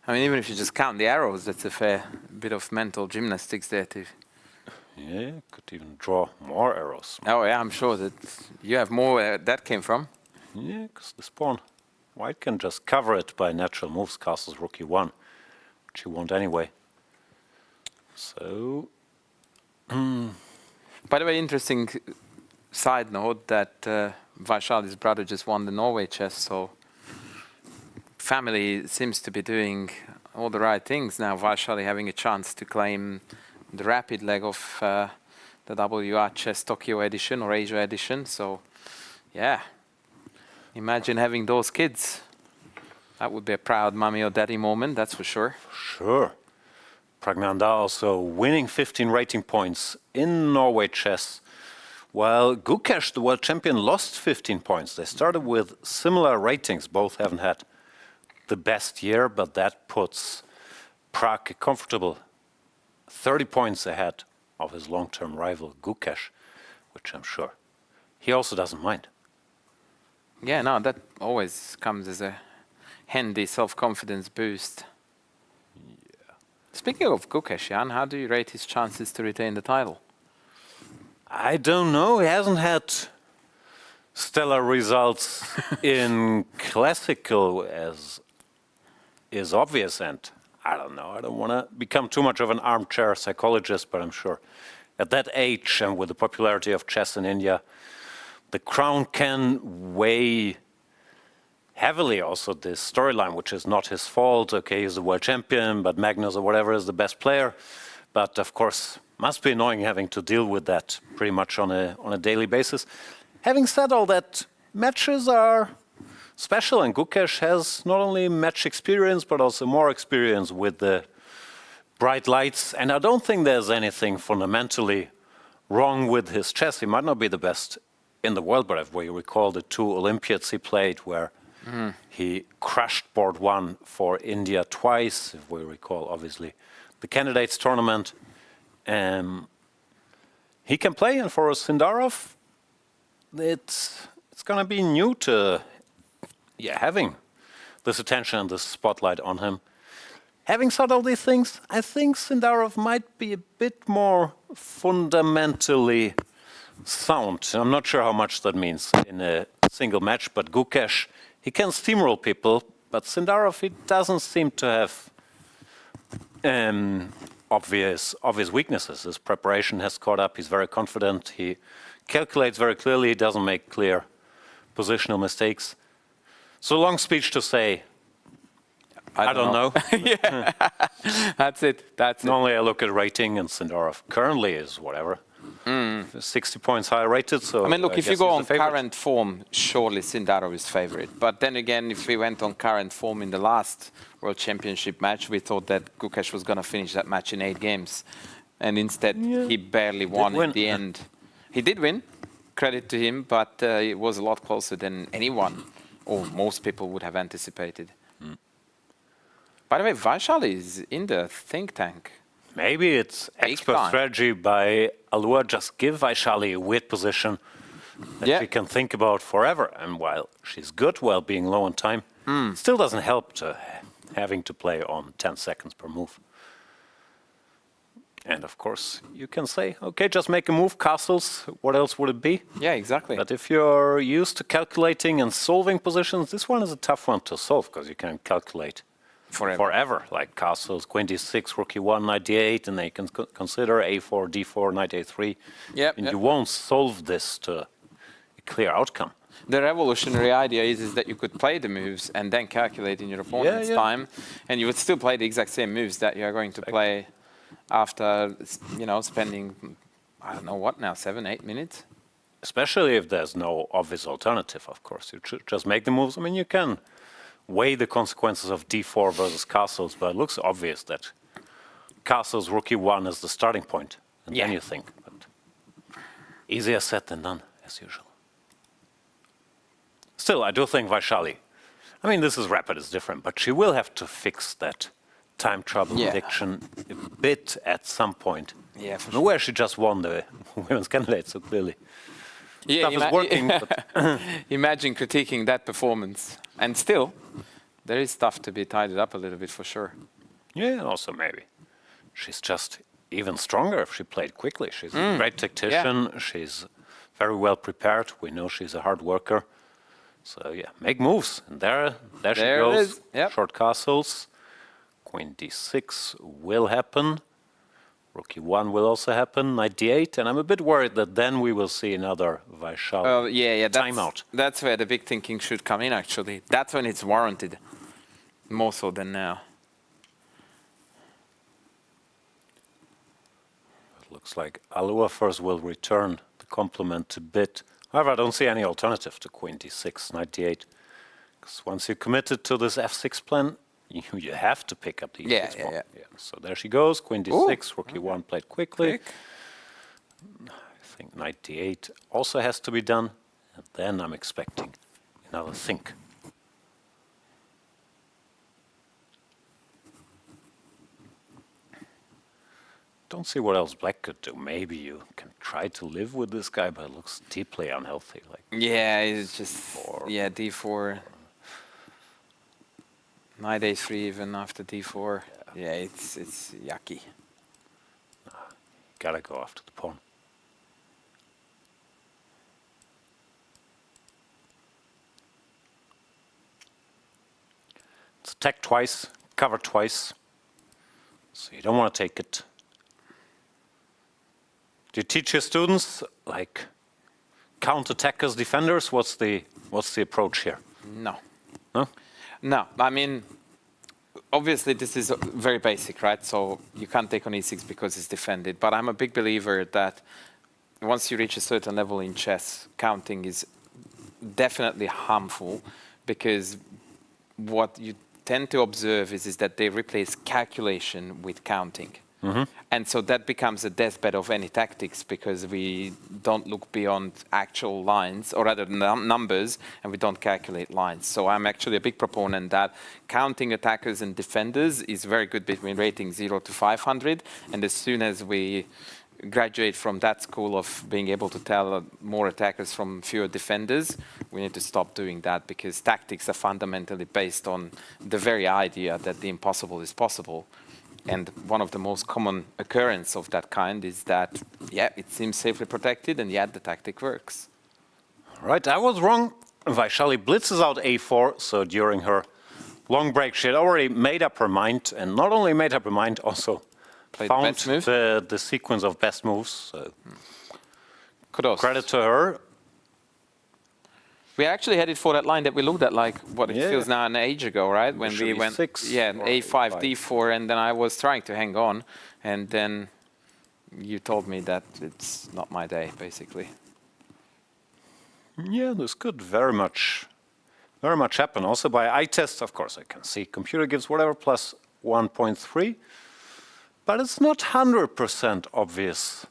I mean, even if you just count the arrows, that's a fair bit of mental gymnastics there too. Yeah, could even draw more arrows. Oh yeah, I'm sure that you have more where that came from. Yeah, because this pawn, White can just cover it by natural moves, castles rook e1, which he won't anyway. So, By the way, interesting side note that Vaishali's brother just won the Norway chess, so family seems to be doing all the right things now. Vaishali having a chance to claim the rapid leg of the WR Chess Tokyo edition or Asia edition. So, yeah, imagine having those kids. That would be a proud mommy or daddy moment, that's for sure. sure. Pragnanda also winning 15 rating points in Norway chess, while Gukesh, the world champion, lost 15 points. They started with similar ratings. Both haven't had the best year, but that puts Prag a comfortable 30 points ahead of his long-term rival Gukesh, which I'm sure he also doesn't mind. Yeah, no, that always comes as a handy self-confidence boost. Yeah. Speaking of Gukesh, Jan, how do you rate his chances to retain the title? I don't know. He hasn't had stellar results in classical, as is obvious, and I don't know. I don't want to become too much of an armchair psychologist, but I'm sure at that age and with the popularity of chess in India, the crown can weigh heavily also this storyline, which is not his fault. Okay, he's the world champion, but Magnus or whatever is the best player. But of course, must be annoying having to deal with that pretty much on a daily basis. Having said all that, matches are special, and Gukesh has not only match experience, but also more experience with the bright lights. And I don't think there's anything fundamentally wrong with his chess. He might not be the best in the world, but if we recall the 2 Olympiads he played, where he crushed board 1 for India twice, if we recall, obviously, the candidates tournament. He can play, and for Sindarov, it's going to be new to having this attention and this spotlight on him. Having said all these things, I think Sindarov might be a bit more fundamentally sound. I'm not sure how much that means in a single match, but Gukesh, he can steamroll people, but Sindarov, he doesn't seem to have obvious weaknesses. His preparation has caught up. He's very confident. He calculates very clearly. He doesn't make clear positional mistakes. So long speech to say, I don't know. Yeah, that's it. Normally I look at rating, and Sindarov currently is whatever, 60 points higher rated. So I mean, look, if you guess go he's on the favorite. current form, surely Sindarov is favorite. But then again, if we went on current form in the last World Championship match, we thought that Gukash was going to finish that match in 8 games. And instead, he barely won win. in the end. He did win, credit to him, but it was a lot closer than anyone or most people would have anticipated. By the way, Vaishali is in the think tank. Maybe it's Big expert time. strategy by Alua. Just give Vaishali a weird position that Yeah. she can think about forever. And while she's good while being low on time, it still doesn't help to having to play on 10 seconds per move. And of course, you can say, okay, just make a move, castles. What else would it be? Yeah, exactly. But if you're used to calculating and solving positions, this one is a tough one to solve because you can calculate forever. Like castles, queen d6, rook e1, knight d8, and then you can consider a4, d4, knight a3. Yep, And yep. you won't solve this to a clear outcome. The revolutionary idea is that you could play the moves and then calculate in your opponent's yeah. time, and you would still play the exact same moves that you are going to play after, spending, I don't know what now, 7-8 minutes? Especially if there's no obvious alternative, of course. You should just make the moves. I mean, you can weigh the consequences of d4 versus castles, but it looks obvious that castles, rook e1 is the starting point. And then you think. But easier said than done, as usual. Still, I do think Vaishali, I mean, this is rapid, it's different, but she will have to fix that time trouble addiction a bit at some point. Yeah, for Where she just won the women's candidate, so clearly. Stuff is working, but Imagine critiquing that performance. And still, there is stuff to be tidied up a little bit for sure. yeah, also maybe. She's just even stronger if she played quickly. She's a great tactician. She's very well prepared. We know she's a hard worker. So yeah, make moves. And there she There it goes. is. Yep. Short castles. Queen d6 will happen. Rook e1 will also happen. Knight d8. And I'm a bit worried that then we will see another Vaishali timeout. That's where the big thinking should come in, actually. That's when it's warranted, more so than now. It looks like Alua first will return the compliment a bit. However, I don't see any alternative to queen d6, knight d8. Because once you're committed to this f6 plan, you have to pick up the e6 pawn. Yeah. So there she goes, queen d6, rook e1 played quickly. I think knight d8 also has to be done. And then I'm expecting another think. Don't see what else black could do. Maybe you can try to live with this guy, but it looks deeply unhealthy. Like Yeah, it's just d4, knight a3 even after d4. Yeah, it's yucky. gotta go after the pawn. It's attack twice, cover twice, so you don't want to take it. Do you teach your students like count-attackers, defenders? What's the approach here? No. No? No, I mean, obviously this is very basic, right? So you can't take on e6 because it's defended. But I'm a big believer that once you reach a certain level in chess, counting is definitely harmful, because what you tend to observe is that they replace calculation with counting. And so that becomes a deathbed of any tactics, because we don't look beyond actual lines, or rather numbers, and we don't calculate lines. So I'm actually a big proponent that counting attackers and defenders is very good between rating 0 to 500. And as soon as we graduate from that school of being able to tell more attackers from fewer defenders, we need to stop doing that, because tactics are fundamentally based on the very idea that the impossible is possible. And one of the most common occurrence of that kind is that, it seems safely protected, and yet the tactic works. Right, I was wrong. Vaishali blitzes out a4, so during her long break, she had already made up her mind, and not only made up her mind, also Played found best move. the sequence of best moves. So Kudos. credit to her. We actually headed for that line that we looked at, like, what it feels now an age ago, right? When we went, A6 or A5, D4, and then I was trying to hang on, and then you told me that it's not my day, basically. Yeah, this could very much happen. Also by eye test, of course, I can see computer gives whatever plus 1.3, but it's not 100% obvious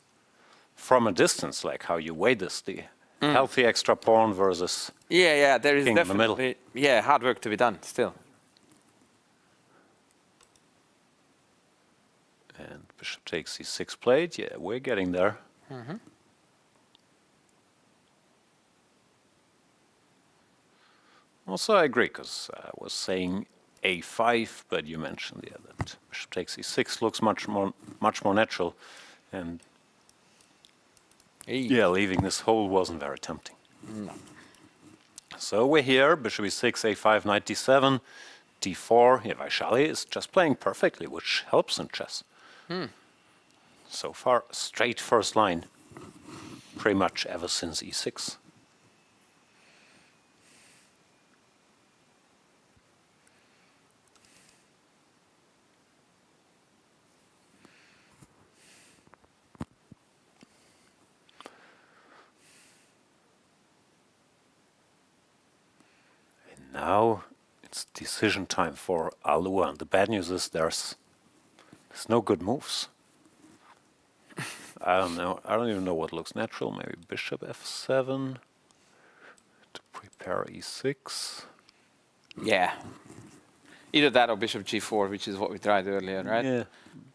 from a distance, like how you weigh this, the healthy extra pawn versus Yeah, there is king in the middle. definitely hard work to be done still. And bishop takes c6 played. Yeah, we're getting there. Also, I agree, because I was saying a5, but you mentioned that bishop takes e6 looks much more natural, and yeah, leaving this hole wasn't very tempting. No. So we're here, bishop e6, a5, knight d7, d4. Yeah, Vaishali is just playing perfectly, which helps in chess. So far, straight first line, pretty much ever since e6. Now it's decision time for Alua, and the bad news is there's no good moves. I don't know. I don't even know what looks natural. Maybe bishop f7 to prepare e6. Yeah. Either that or bishop g4, which is what we tried earlier, right? Yeah,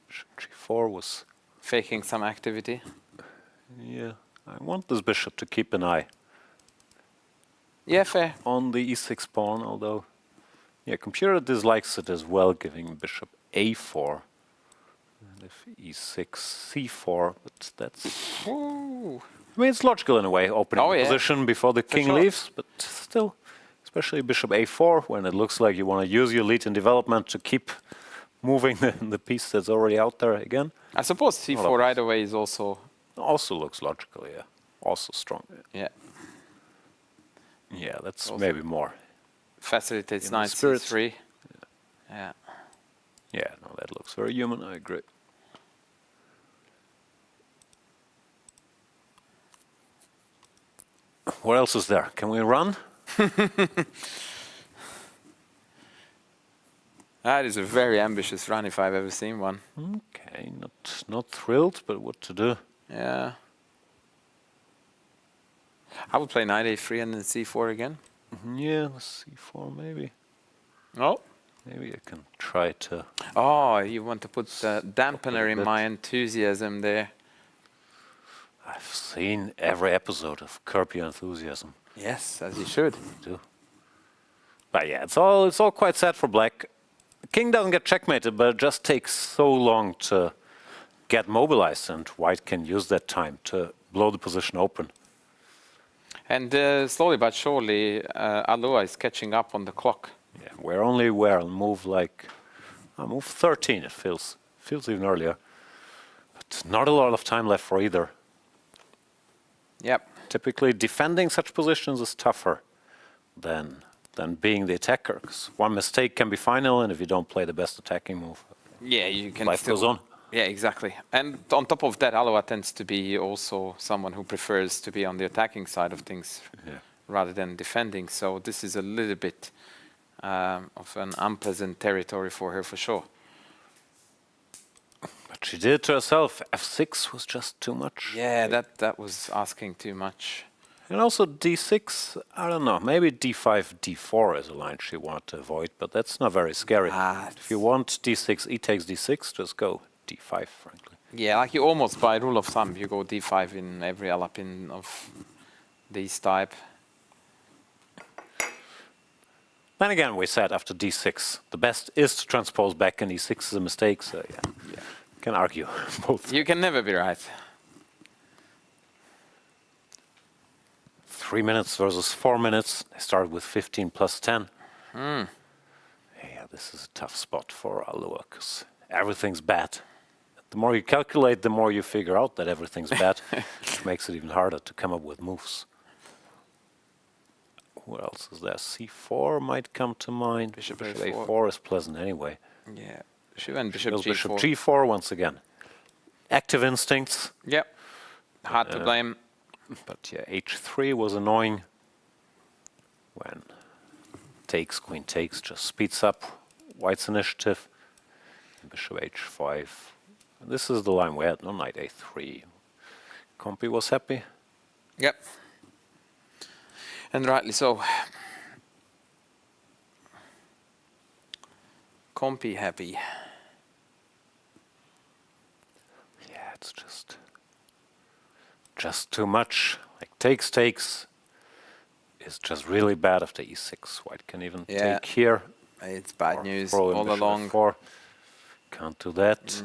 bishop g4 was. Faking some activity. Yeah, I want this bishop to keep an eye Yeah, fair. on the e6 pawn, although, yeah, computer dislikes it as well, giving bishop a4. And if e6, c4, but that's. Ooh. I mean, it's logical in a way, opening Oh, the yeah. position before the king sure. leaves, but still, especially bishop a4, when it looks like you want to use your lead in development to keep moving the piece that's already out there again. I suppose c4 right away is also, Also looks logical, yeah. Also strong. yeah, Yeah, that's Also- maybe more. facilitates In the knight spirit. c3. Yeah. Yeah, no, that looks very human, I agree. What else is there? Can we run? That is a very ambitious run if I've ever seen one. Okay, not thrilled, but what to do? Yeah. I would play knight a3 and then c4 again. Yeah, c4 maybe. Oh. Maybe I can try to. Oh, you want to put the dampener in bit. my enthusiasm there. I've seen every episode of Curb Your Enthusiasm. Yes, as you should. Too. But yeah, it's all quite sad for black. The king doesn't get checkmated, but it just takes so long to get mobilized, and white can use that time to blow the position open. And slowly but surely, Alua is catching up on the clock. Yeah, we're only move move 13. It feels even earlier, but not a lot of time left for either. Yep. Typically, defending such positions is tougher than being the attacker, 'cause one mistake can be final, and if you don't play the best attacking move, Yeah, you can life still. goes on. Yeah, exactly. And on top of that, Alua tends to be also someone who prefers to be on the attacking side of things Yeah. rather than defending. So this is a little bit of an unpleasant territory for her, for sure. But she did it to herself. F6 was just too much. Yeah, that was asking too much. And also d6, I don't know, maybe d5, d4 is a line she wanted to avoid, but that's not very scary. If you want d6, e takes d6, just go d5, frankly. Yeah, like you almost, by rule of thumb, you go d5 in every alapin of these type. Then again, we said after d6, the best is to transpose back, and e6 is a mistake, so yeah. Can argue both. You can never be right. 3 minutes versus 4 minutes. They started with 15 plus 10. Yeah, this is a tough spot for Alua, because everything's bad. The more you calculate, the more you figure out that everything's bad, which makes it even harder to come up with moves. What else is there? C4 might come to mind. Bishop Bishop A4. A4 is pleasant anyway. Yeah. She went She bishop goes g4. bishop G4 once again. active instincts. Yep. Hard to blame. But yeah, h3 was annoying. When takes, queen takes, just speeds up white's initiative. Bishop h5. This is the line we had, no knight a3. Compi was happy. Yep. And rightly so. Compi happy. Yeah, it's just too much. Like takes is just really bad after e6. White can even take here. It's bad news throw in all bishop along. f4. Can't do that.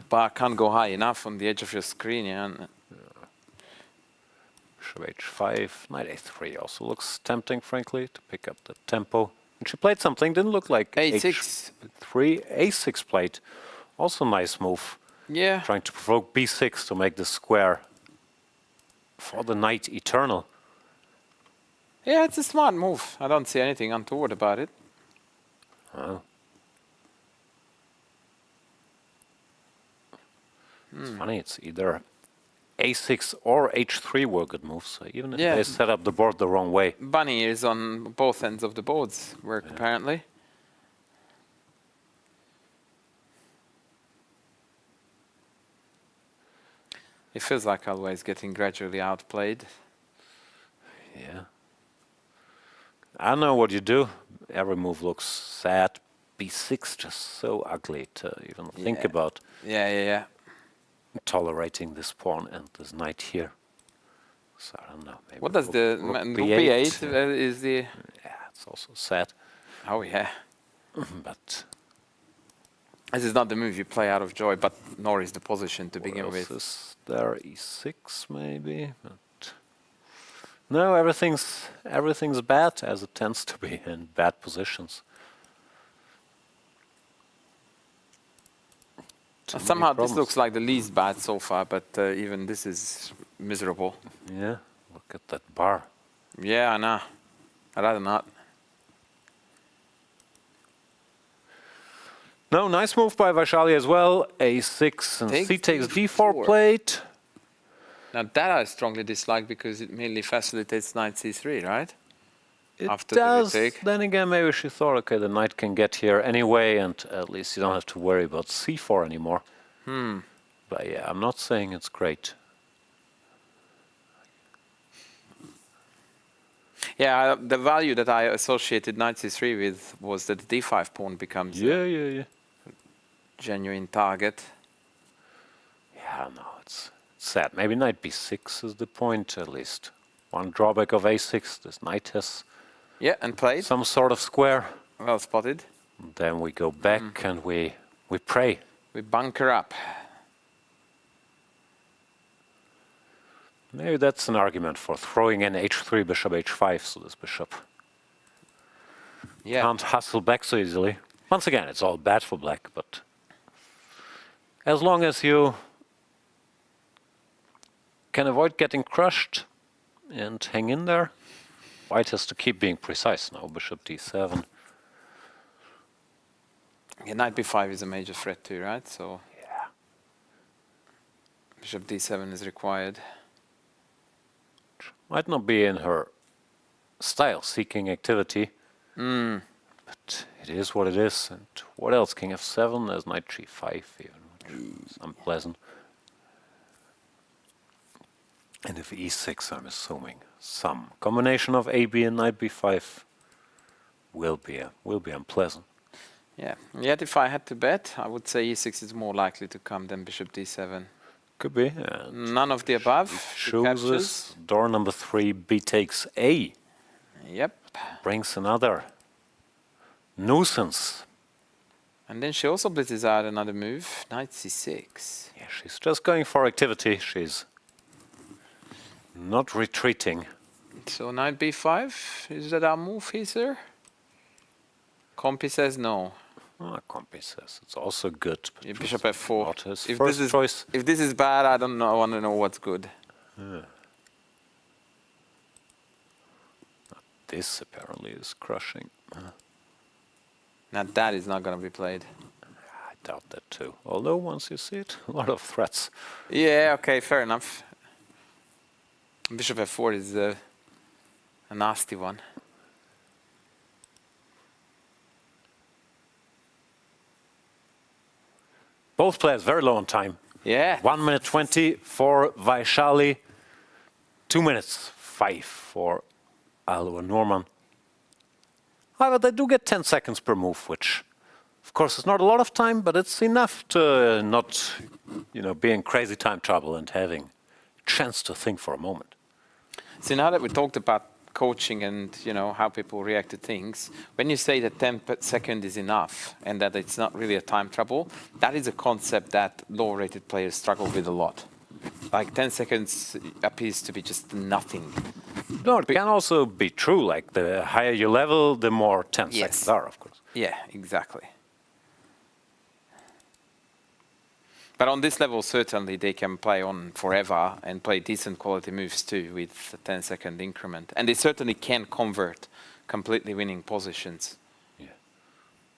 Bar can't go high enough on the edge of your screen, yeah. Bishop h5, knight a3 also looks tempting, frankly, to pick up the tempo. And she played something, didn't look like a6. h3, a6 played. Also nice move. Yeah. Trying to provoke b6 to make the square for the knight eternal. Yeah, it's a smart move. I don't see anything untoward about it. Oh. It's funny, it's either a6 or h3 were good moves, so even if they set up the board the wrong way. Bunny is on both ends of the boards work, apparently. It feels like Alwa is getting gradually outplayed. Yeah. I know what you do. Every move looks sad. b6 just so ugly to even think about. Yeah. Tolerating this pawn and this knight here. So I don't know. Maybe What does the rook b8 is the... Yeah, it's also sad. Oh, yeah. But This is not the move you play out of joy, but nor is the position to begin with. is there? e6 maybe, but no, everything's bad as it tends to be in bad positions. Somehow this looks like the least bad so far, but even this is miserable. Yeah, look at that bar. Yeah, I know. I'd rather not. No, nice move by Vaishali as well. a6 and c takes d4 played. Now that I strongly dislike because it mainly facilitates knight c3, right? It After the does. retake. Then again, maybe she thought, okay, the knight can get here anyway, and at least you don't have to worry about c4 anymore. But yeah, I'm not saying it's great. Yeah, the value that I associated knight c3 with was that the d5 pawn becomes Yeah. genuine target. Yeah, no, it's sad. Maybe knight b6 is the point, at least. One drawback of a6, this knight has Yeah, and played. some sort of square. Well spotted. Then we go back and we pray. We bunker up. Maybe that's an argument for throwing in h3, bishop h5, so this bishop can't hustle back so easily. Once again, it's all bad for black, but as long as you can avoid getting crushed and hang in there, white has to keep being precise now. Bishop d7. Yeah, knight b5 is a major threat too, right? So Yeah. bishop d7 is required. Might not be in her style, seeking activity. But it is what it is. And what else? King f7, there's knight g5 even, which is unpleasant. And if e6, I'm assuming some combination of a, b, and knight b5 will be unpleasant. Yeah, yet if I had to bet, I would say e6 is more likely to come than bishop d7. Could be. And None of the above. She chooses captures. door number 3, b takes a. Yep. Brings another nuisance. And then she also blitzes out another move, knight c6. Yeah, she's just going for activity. She's not retreating. So knight b5, is that our move here, sir? Compi says no. Compi says it's also good. But Yeah, bishop f4. not his If first this is choice. if this is bad, I don't know. I want to know what's good. This apparently is crushing. Now that is not going to be played. I doubt that too. Although once you see it, a lot of threats. Yeah, okay, fair enough. Bishop f4 is a nasty one. Both players very low on time. Yeah. 1 minute 20 for Vaishali. 2 minutes 5 for Alua Norman. However, they do get 10 seconds per move, which, of course, is not a lot of time, but it's enough to not, be in crazy time trouble and having a chance to think for a moment. So now that we talked about coaching and how people react to things, when you say that 10 seconds is enough and that it's not really a time trouble, that is a concept that low-rated players struggle with a lot. Like 10 seconds appears to be just nothing. No, it can also be true. Like the higher you level, the more 10 seconds are, of course. Yeah, exactly. But on this level, certainly they can play on forever and play decent quality moves too with a 10-second increment. And they certainly can convert completely winning positions. Yeah.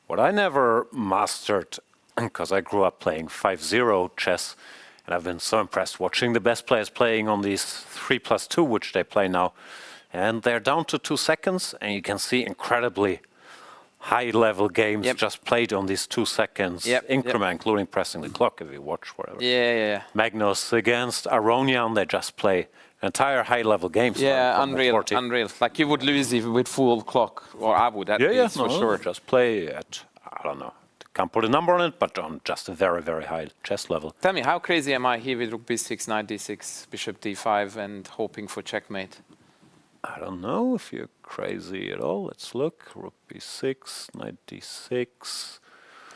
What I never mastered, because I grew up playing 5-0 chess, and I've been so impressed watching the best players playing on these 3+2, which they play now. And they're down to 2 seconds, and you can see incredibly high-level games just played on these 2 seconds increment, including pressing the clock if you watch whatever. Yeah. Magnus against Aronian, they just play entire high-level games. Yeah, unreal. Like you would lose even with full clock, or I would at least, for sure. Just play at, I don't know, can't put a number on it, but on just a very, very high chess level. Tell me, how crazy am I here with rook b6, knight d6, bishop d5, and hoping for checkmate? I don't know if you're crazy at all. Let's look. Rook b6, knight d6.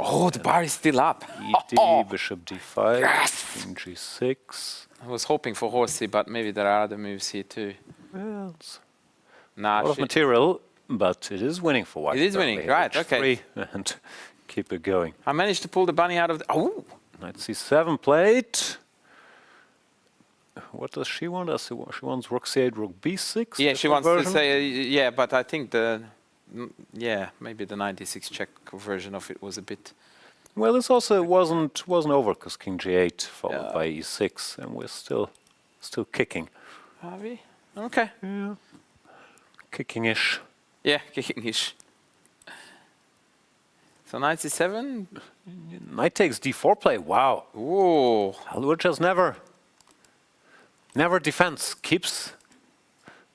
Oh, the bar is still up. ED, bishop d5, king g6. I was hoping for horsey, but maybe there are other moves here too. Well, it's a Nah, lot of material, but it is winning for white. It is winning, right, okay. And keep it going. I managed to pull the bunny out of the... Oh! Knight c7 played. What does she want? She wants rook c8, rook b6? Yeah, she wants to say, but I think maybe the 96 check version of it was a bit... Well, this also wasn't over because king g8 followed by e6, and we're still kicking. Are we? Okay. Yeah. Kicking-ish. Yeah, kicking-ish. So knight c7? Knight takes d4 play. Wow. Ooh. Alua just never defends, keeps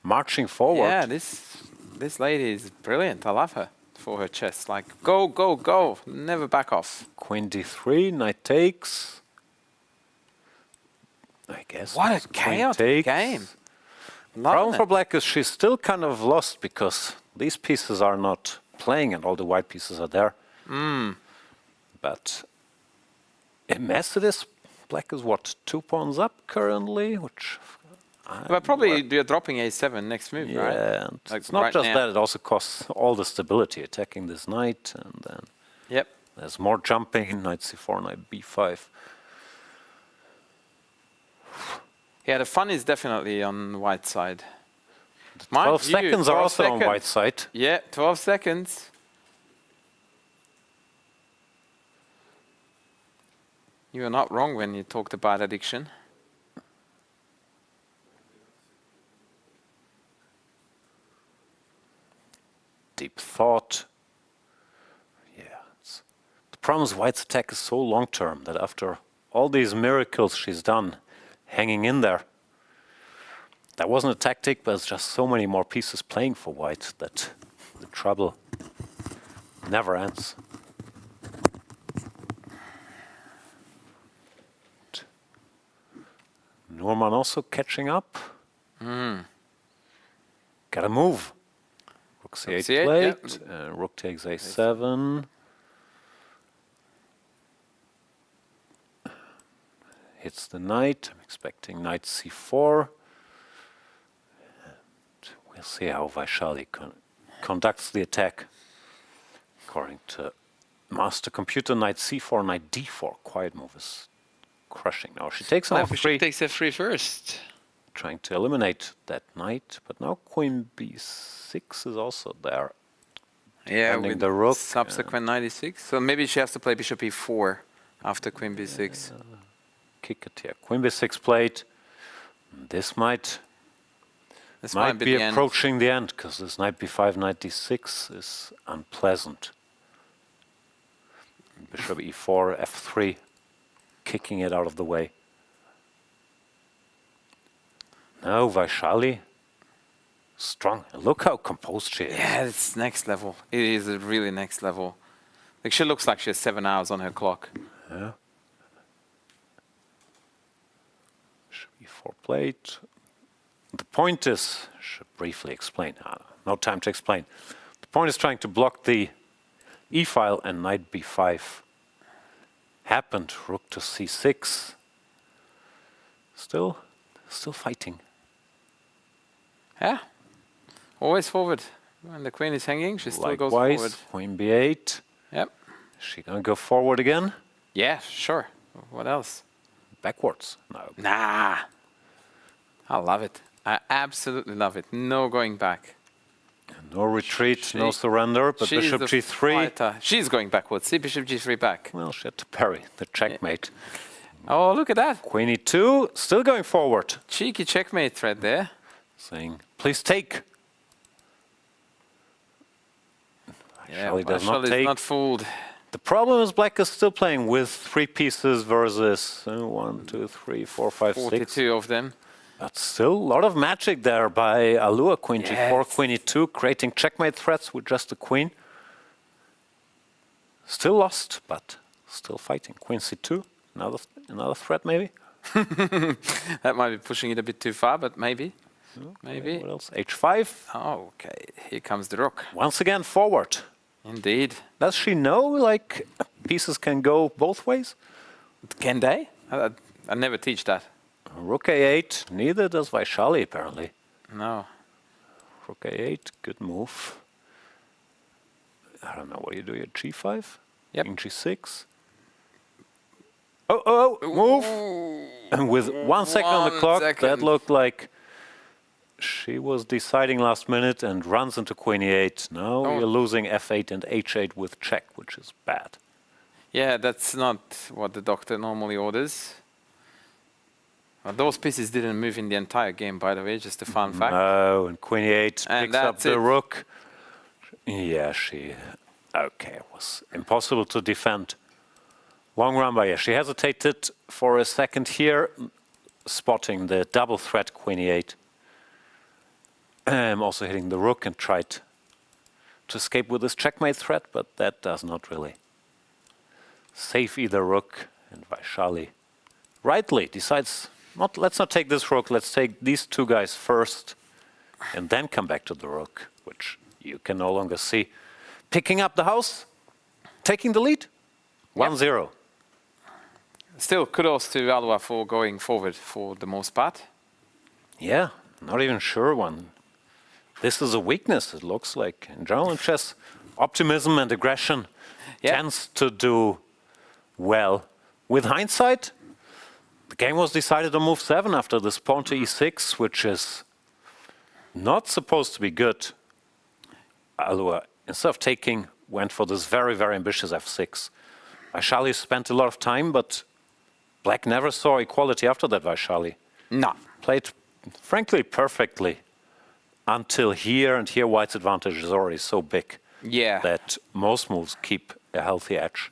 marching forward. Yeah, this lady is brilliant. I love her for her chess. Like, go, go, go. Never back off. Queen d3, knight takes. I guess. What a chaotic game. Problem for black is she's still kind of lost because these pieces are not playing and all the white pieces are there. But in mess it is. Black is what, 2 pawns up currently, which... But probably you're dropping a7 next move, right? Yeah, and Like it's not right just now. that, it also costs all the stability, attacking this knight, and then Yep. there's more jumping, knight c4, knight b5. Yeah, the fun is definitely on white side. 12 seconds are also on seconds. white side. Yeah, 12 seconds. You were not wrong when you talked about addiction. Deep thought. Yeah. The problem is white's attack is so long-term that after all these miracles she's done, hanging in there, that wasn't a tactic, but it's just so many more pieces playing for white that the trouble never ends. Norman also catching up. Gotta move. Rook c8 c8, played. Rook takes a7. Hits the knight. I'm expecting knight c4. And we'll see how Vaishali conducts the attack. According to Master Computer, knight c4, knight d4. Quiet move is crushing. Now she takes on She f3, takes f3 first. trying to eliminate that knight. But now queen b6 is also there. Yeah, Defending with the rook. subsequent 96. So maybe she has to play bishop e4 after queen b6. Kick it here. Queen b6 played. This might This be the end. approaching the end, because this knight b5, knight d6 is unpleasant. Bishop e4, f3, kicking it out of the way. Now Vaishali, strong. Look how composed she is. Yeah, it's next level. It is a really next level. Like she looks like she has 7 hours on her clock. Yeah. Bishop e4 played. The point is, I should briefly explain. No time to explain. The point is trying to block the e-file, and knight b5 happened. Rook to c6. Still fighting. Yeah, always forward. When the queen is hanging, she still goes forward. Likewise, queen b8. Yep. Is she gonna go forward again? Yeah, sure. What else? Backwards? No. Nah. I love it. I absolutely love it. No going back. No retreat, no surrender, but She's bishop the g3. fighter. She's going backwards. See, bishop g3 back. Well, she had to parry the checkmate. Oh, look at that. Queen e2, still going forward. Cheeky checkmate thread there. Saying, please take. Yeah, Vaishali does not Vaishali is take. not fooled. The problem is black is still playing with 3 pieces versus 1, 2, 3, 4, 5, 6. 42 of them. But still a lot of magic there by Alua. Queen g4, Yes. queen e2, creating checkmate threats with just the queen. Still lost, but still fighting. Queen c2, another threat maybe. That might be pushing it a bit too far, but maybe. Maybe. What else? h5. Okay, here comes the rook. Once again forward. Indeed. Does she know like pieces can go both ways? Can they? I never teach that. Rook a8, neither does Vaishali apparently. No. Rook a8, good move. I don't know what you do here, g5? Yep. King g6. Oh, move! And with 1 second on the 1 clock, second. that looked like she was deciding last minute and runs into queen e8. Now Oh. you're losing f8 and h8 with check, which is bad. Yeah, that's not what the doctor normally orders. Those pieces didn't move in the entire game, by the way, just a fun fact. No, and queen e8 And picks up that's the it. rook. Yeah, okay, it was impossible to defend. Long run by, yeah, she hesitated for a second here, spotting the double threat queen e8. Also hitting the rook and tried to escape with this checkmate threat, but that does not really save either rook. And Vaishali rightly decides, let's not take this rook, let's take these two guys first and then come back to the rook, which you can no longer see. Picking up the house, taking the lead, 1-0. Still, kudos to Alua for going forward for the most part. Yeah, not even sure one. This is a weakness, it looks like. In general in chess, optimism and aggression tends to do well. With hindsight, the game was decided on move 7 after this pawn to e6, which is not supposed to be good. Alua, instead of taking, went for this very, very ambitious f6. Vaishali spent a lot of time, but black never saw equality after that, Vaishali. No. Played, frankly, perfectly until here, and here white's advantage is already so big that most moves keep a healthy edge.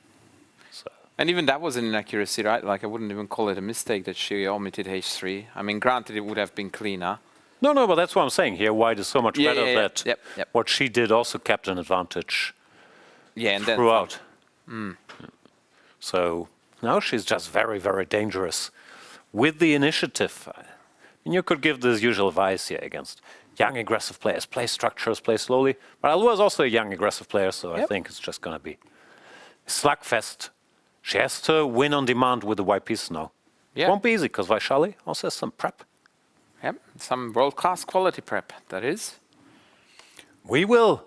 So. And even that was an inaccuracy, right? Like, I wouldn't even call it a mistake that she omitted h3. I mean, granted, it would have been cleaner. No, but that's what I'm saying. Here, white is so much better that what she did also kept an advantage and throughout. So now she's just very, very dangerous with the initiative. And you could give this usual advice here against young aggressive players, play structures, play slowly. But Alua is also a young aggressive player, so I think it's just going to be a slugfest. She has to win on demand with the white piece now. It won't be easy because Vaishali also has some prep. Yep, some world-class quality prep, that is. We will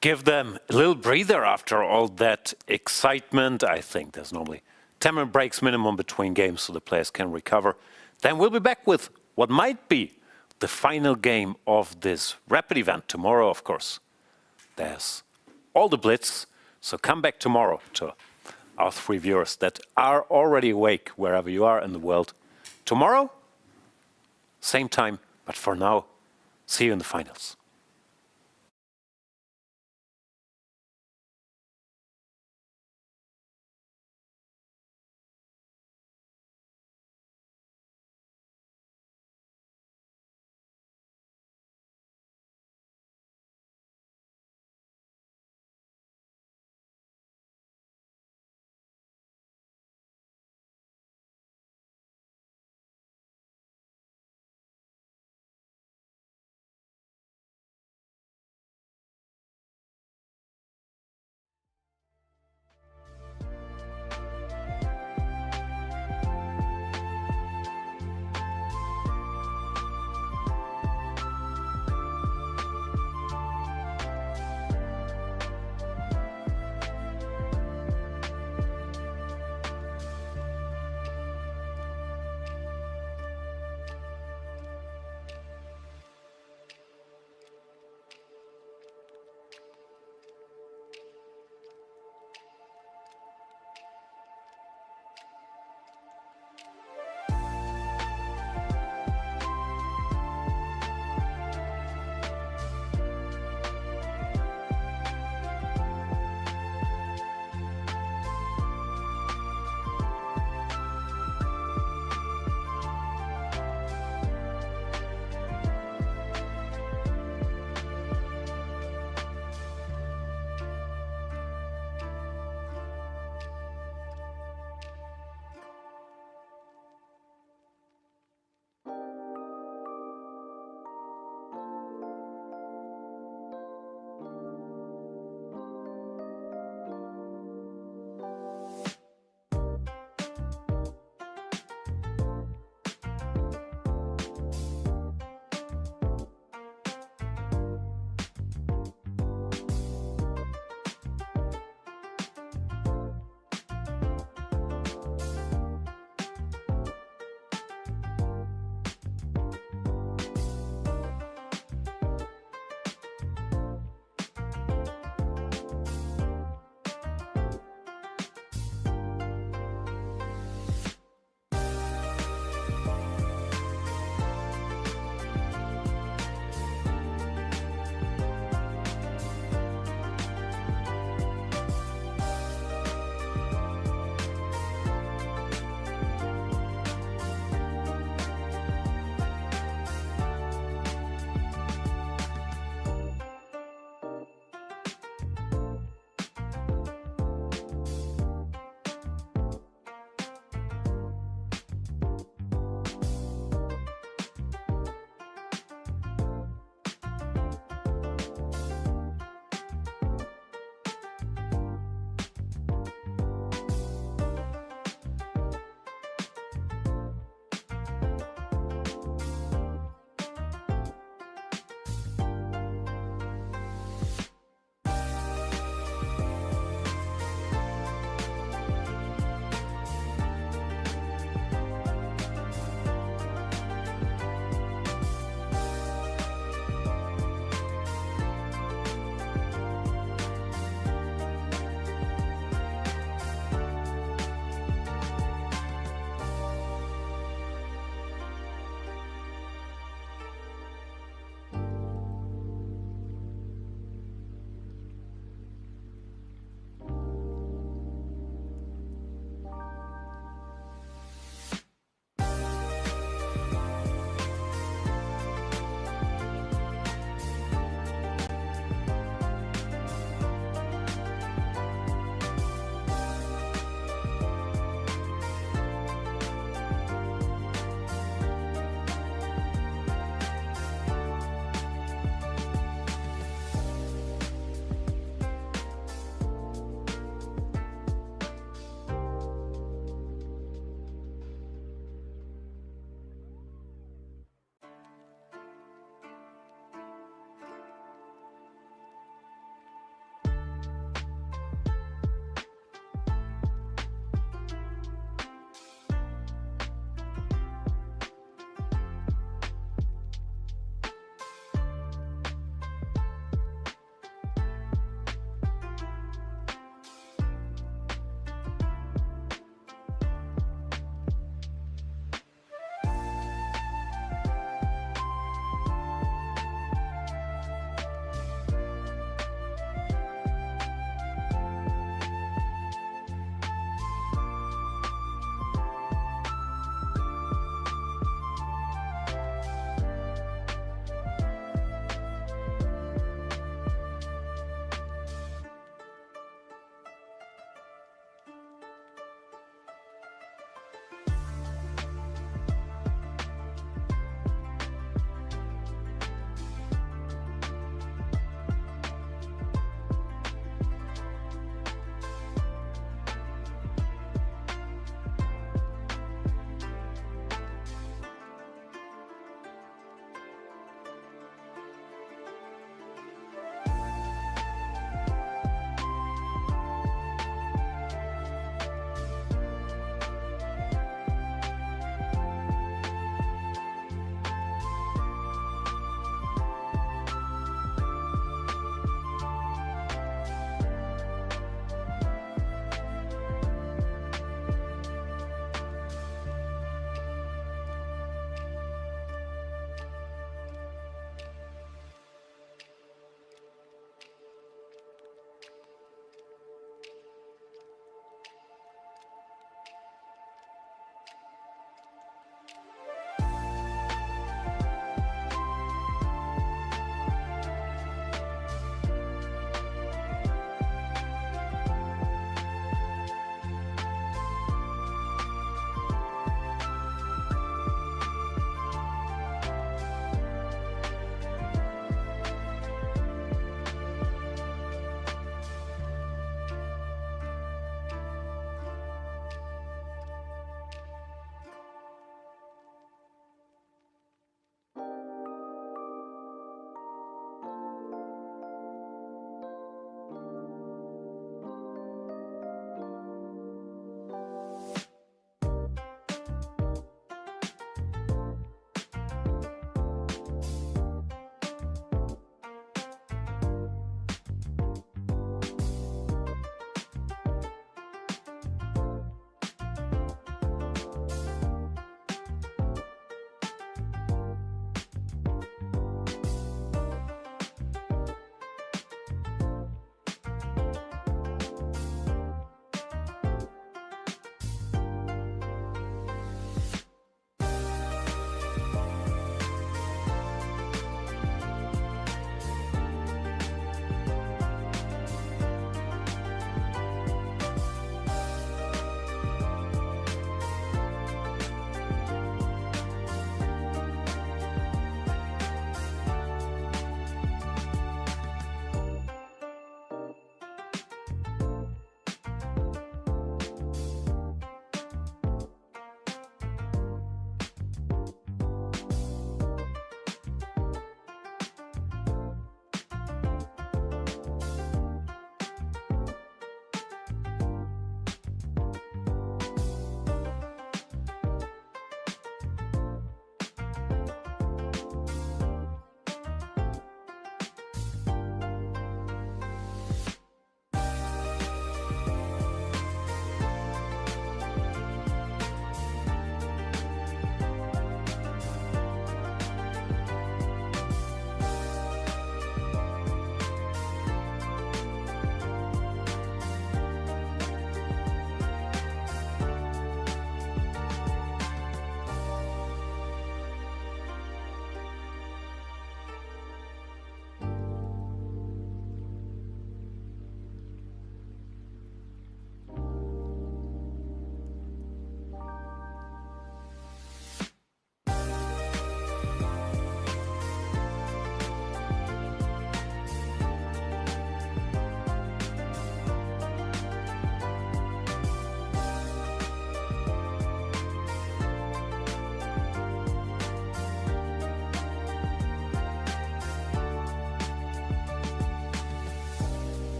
give them a little breather after all that excitement. I think there's normally 10-minute breaks minimum between games so the players can recover. Then we'll be back with what might be the final game of this rapid event tomorrow, of course. There's all the Blitz. So come back tomorrow to our 3 viewers that are already awake wherever you are in the world. Tomorrow, same time, but for now, see you in the finals.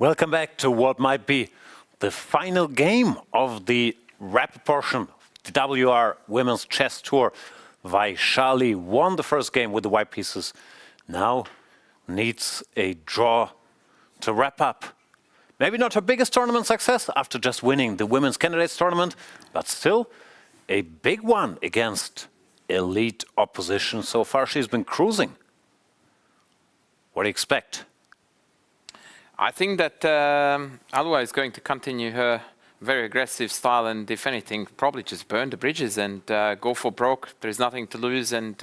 Welcome back to what might be the final game of the rapid portion, the WR Women's Chess Tour. Vaishali won the first game with the white pieces. Now needs a draw to wrap up. Maybe not her biggest tournament success after just winning the Women's Candidates Tournament, but still a big one against elite opposition. So far she's been cruising. What do you expect? I think that Alua is going to continue her very aggressive style, and if anything, probably just burn the bridges and go for broke. There's nothing to lose, and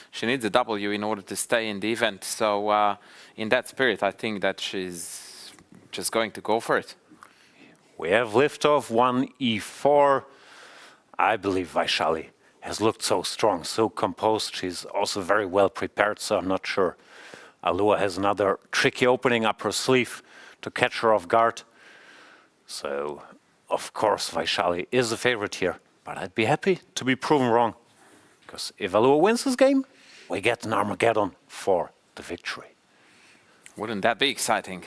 she needs a W in order to stay in the event. So in that spirit, I think that she's just going to go for it. We have liftoff, 1e4. I believe Vaishali has looked so strong, so composed. She's also very well prepared, so I'm not sure Alua has another tricky opening up her sleeve to catch her off guard. So, of course, Vaishali is the favorite here, but I'd be happy to be proven wrong. Because if Alua wins this game, we get an Armageddon for the victory. Wouldn't that be exciting?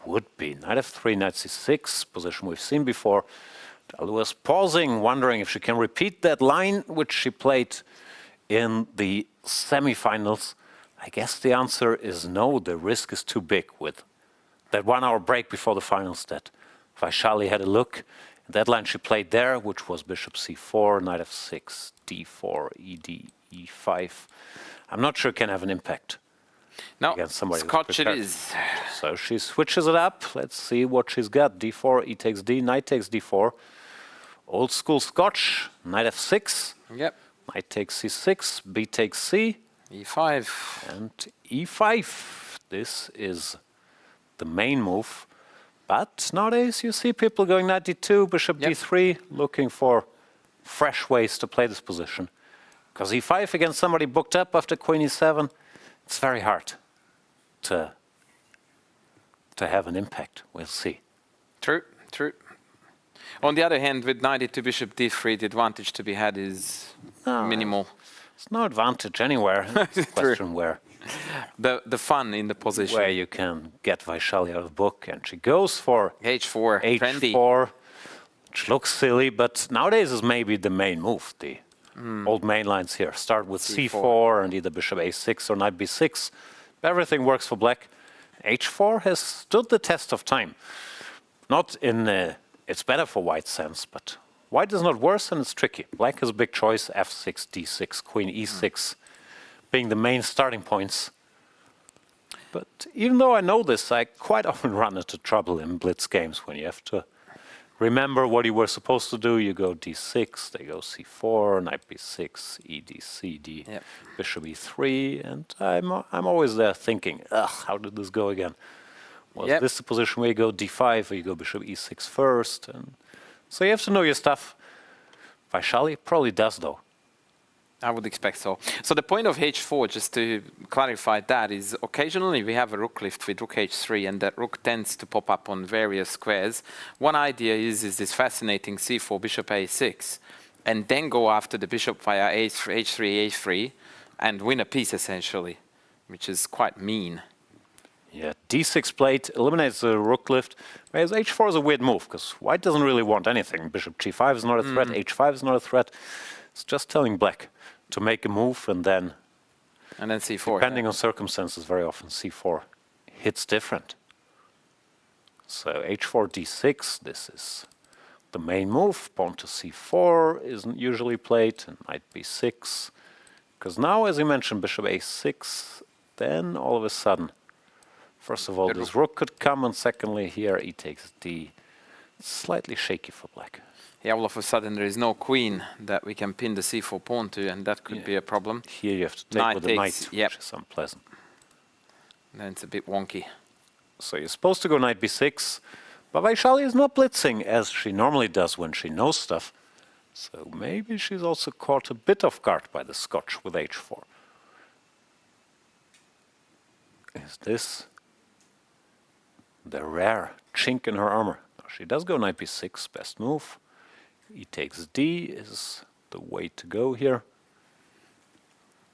Would be. Knight f3, knight c6, position we've seen before. Alua's pausing, wondering if she can repeat that line which she played in the semifinals. I guess the answer is no. The risk is too big with that 1 hour break before the finals that Vaishali had a look. That line she played there, which was bishop c4, knight f6, d4, ed, e5. I'm not sure it can have an impact. No, against somebody Scotch it is. So she switches it up. Let's see what she's got. d4, e takes d, knight takes d4. Old school Scotch, knight f6. Yep. Knight takes c6, b takes c. e5. And e5. This is the main move. But nowadays you see people going knight d2, bishop d3, looking for fresh ways to play this position. Because e5 against somebody booked up after queen e7, it's very hard to have an impact. We'll see. True, true. On the other hand, with knight to bishop d3, the advantage to be had is minimal. There's no advantage anywhere. It's a question where the fun in the position. where you can get Vaishali out of the book, and she goes for h4, trendy. h4, which looks silly, but nowadays is maybe the main move. The old main lines here start with c4 and either bishop a6 or knight b6. Everything works for black. h4 has stood the test of time. Not in it's better for white sense, but white is not worse and it's tricky. Black has a big choice, f6, d6, queen e6 being the main starting points. But even though I know this, I quite often run into trouble in blitz games when you have to remember what you were supposed to do. You go d6, they go c4, knight b6, ed, cd, bishop e3, and I'm always there thinking, ugh, how did this go again? Was this the position where you go d5 or you go bishop e6 first? And so you have to know your stuff. Vaishali probably does, though. I would expect so. So the point of h4, just to clarify that, is occasionally we have a rook lift with rook h3, and that rook tends to pop up on various squares. One idea is this fascinating c4, bishop a6, and then go after the bishop via h3, a3, and win a piece essentially, which is quite mean. Yeah, d6 plate eliminates the rook lift, whereas h4 is a weird move, because white doesn't really want anything. Bishop g5 is not a threat, h5 is not a threat. It's just telling black to make a move, and then c4. Depending on circumstances, very often c4 hits different. So h4, d6, this is the main move. Pawn to c4 isn't usually played, and knight b6. Because now, as you mentioned, bishop a6, then all of a sudden, first of all, this rook could come, and secondly, here e takes d. It's slightly shaky for black. Yeah, all of a sudden there is no queen that we can pin the c4 pawn to, and that could be a problem. Here you have to take with the knight, which is unpleasant. Then it's a bit wonky. So you're supposed to go knight b6, but Vaishali is not blitzing as she normally does when she knows stuff. So maybe she's also caught a bit off guard by the Scotch with h4. Is this the rare chink in her armor? No, she does go knight b6, best move. E takes d is the way to go here.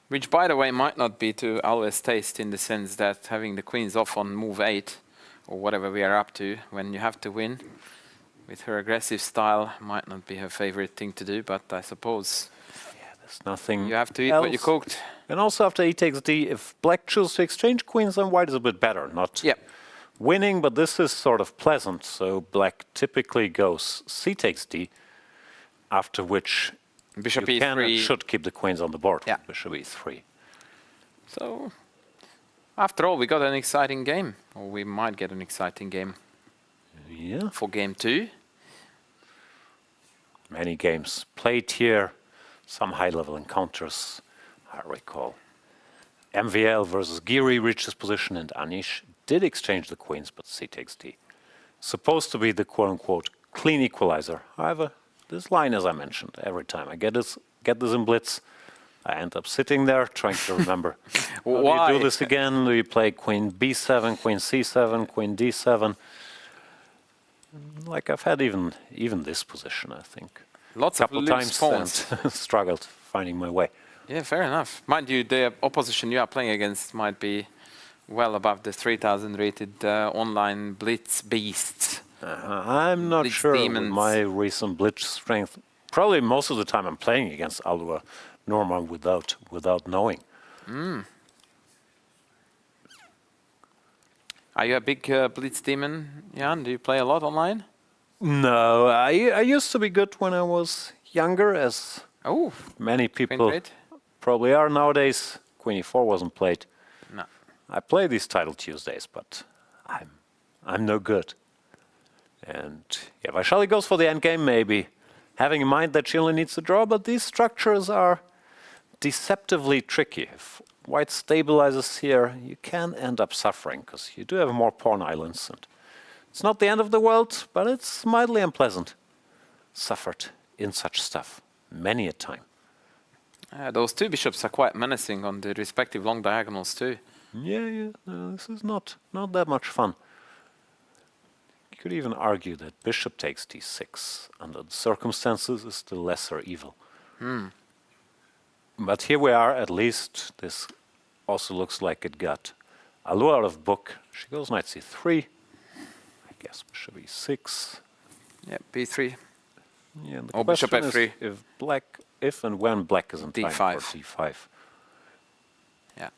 Which, by the way, might not be to Alua's taste, in the sense that having the queens off on move 8 or whatever we are up to when you have to win. With her aggressive style, might not be her favorite thing to do, but I suppose There's nothing you have to eat else. what you cooked. And also after e takes d, if black chooses to exchange queens, then white is a bit better. Not Yep. winning, but this is sort of pleasant. So black typically goes c takes d, after which Bishop you can and E3. should keep the queens on the board. Yeah. Bishop e3. So, after all, we got an exciting game, or we might get an exciting game Yeah. for game 2. Many games played here, some high-level encounters. I recall MVL versus Giri reached this position, and Anish did exchange the queens, but c takes d. Supposed to be the quote-unquote clean equalizer. However, this line, as I mentioned, every time I get this in blitz, I end up sitting there trying to remember. How do Why? you do this again? Do you play queen b7, queen c7, queen d7? Like I've had even this position, I think. Lots of Couple loose times pawns. and struggled finding my way. Yeah, fair enough. Mind you, the opposition you are playing against might be well above the 3,000 rated online blitz beasts. I'm not Blitz sure with demons. my recent blitz strength. Probably most of the time I'm playing against Alua Norman without knowing. Are you a big blitz demon, Jan? Do you play a lot online? No, I used to be good when I was younger, as Oh, many queen people great. probably are nowadays. Queen e4 wasn't played. No. I play these title Tuesdays, but I'm no good. And yeah, Vaishali goes for the endgame, maybe having in mind that she only needs to draw, but these structures are deceptively tricky. If white stabilizes here, you can end up suffering, because you do have more pawn islands, and it's not the end of the world, but it's mildly unpleasant. Suffered in such stuff many a time. Those two bishops are quite menacing on the respective long diagonals too. Yeah, no, this is not that much fun. You could even argue that bishop takes d6 under the circumstances is the lesser evil. But here we are, at least. This also looks like it got Alua out of book. She goes knight c3. I guess bishop e6. Yeah, b3. Yeah, and the Or bishop question is f3. if and when black is in time D5. for d5. Yeah.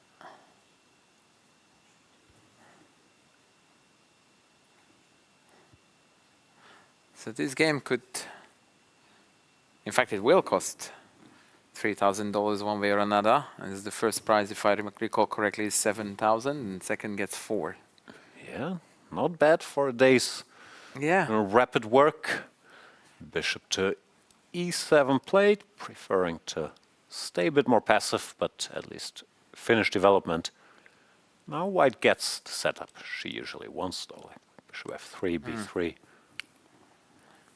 So this game could, in fact, it will cost $3,000 one way or another. And the first prize, if I recall correctly, is 7,000, and second gets 4. Yeah, not bad for a day's Yeah. rapid work. Bishop to e7 played, preferring to stay a bit more passive, but at least finish development. Now white gets the setup she usually wants, though, like bishop f3, b3.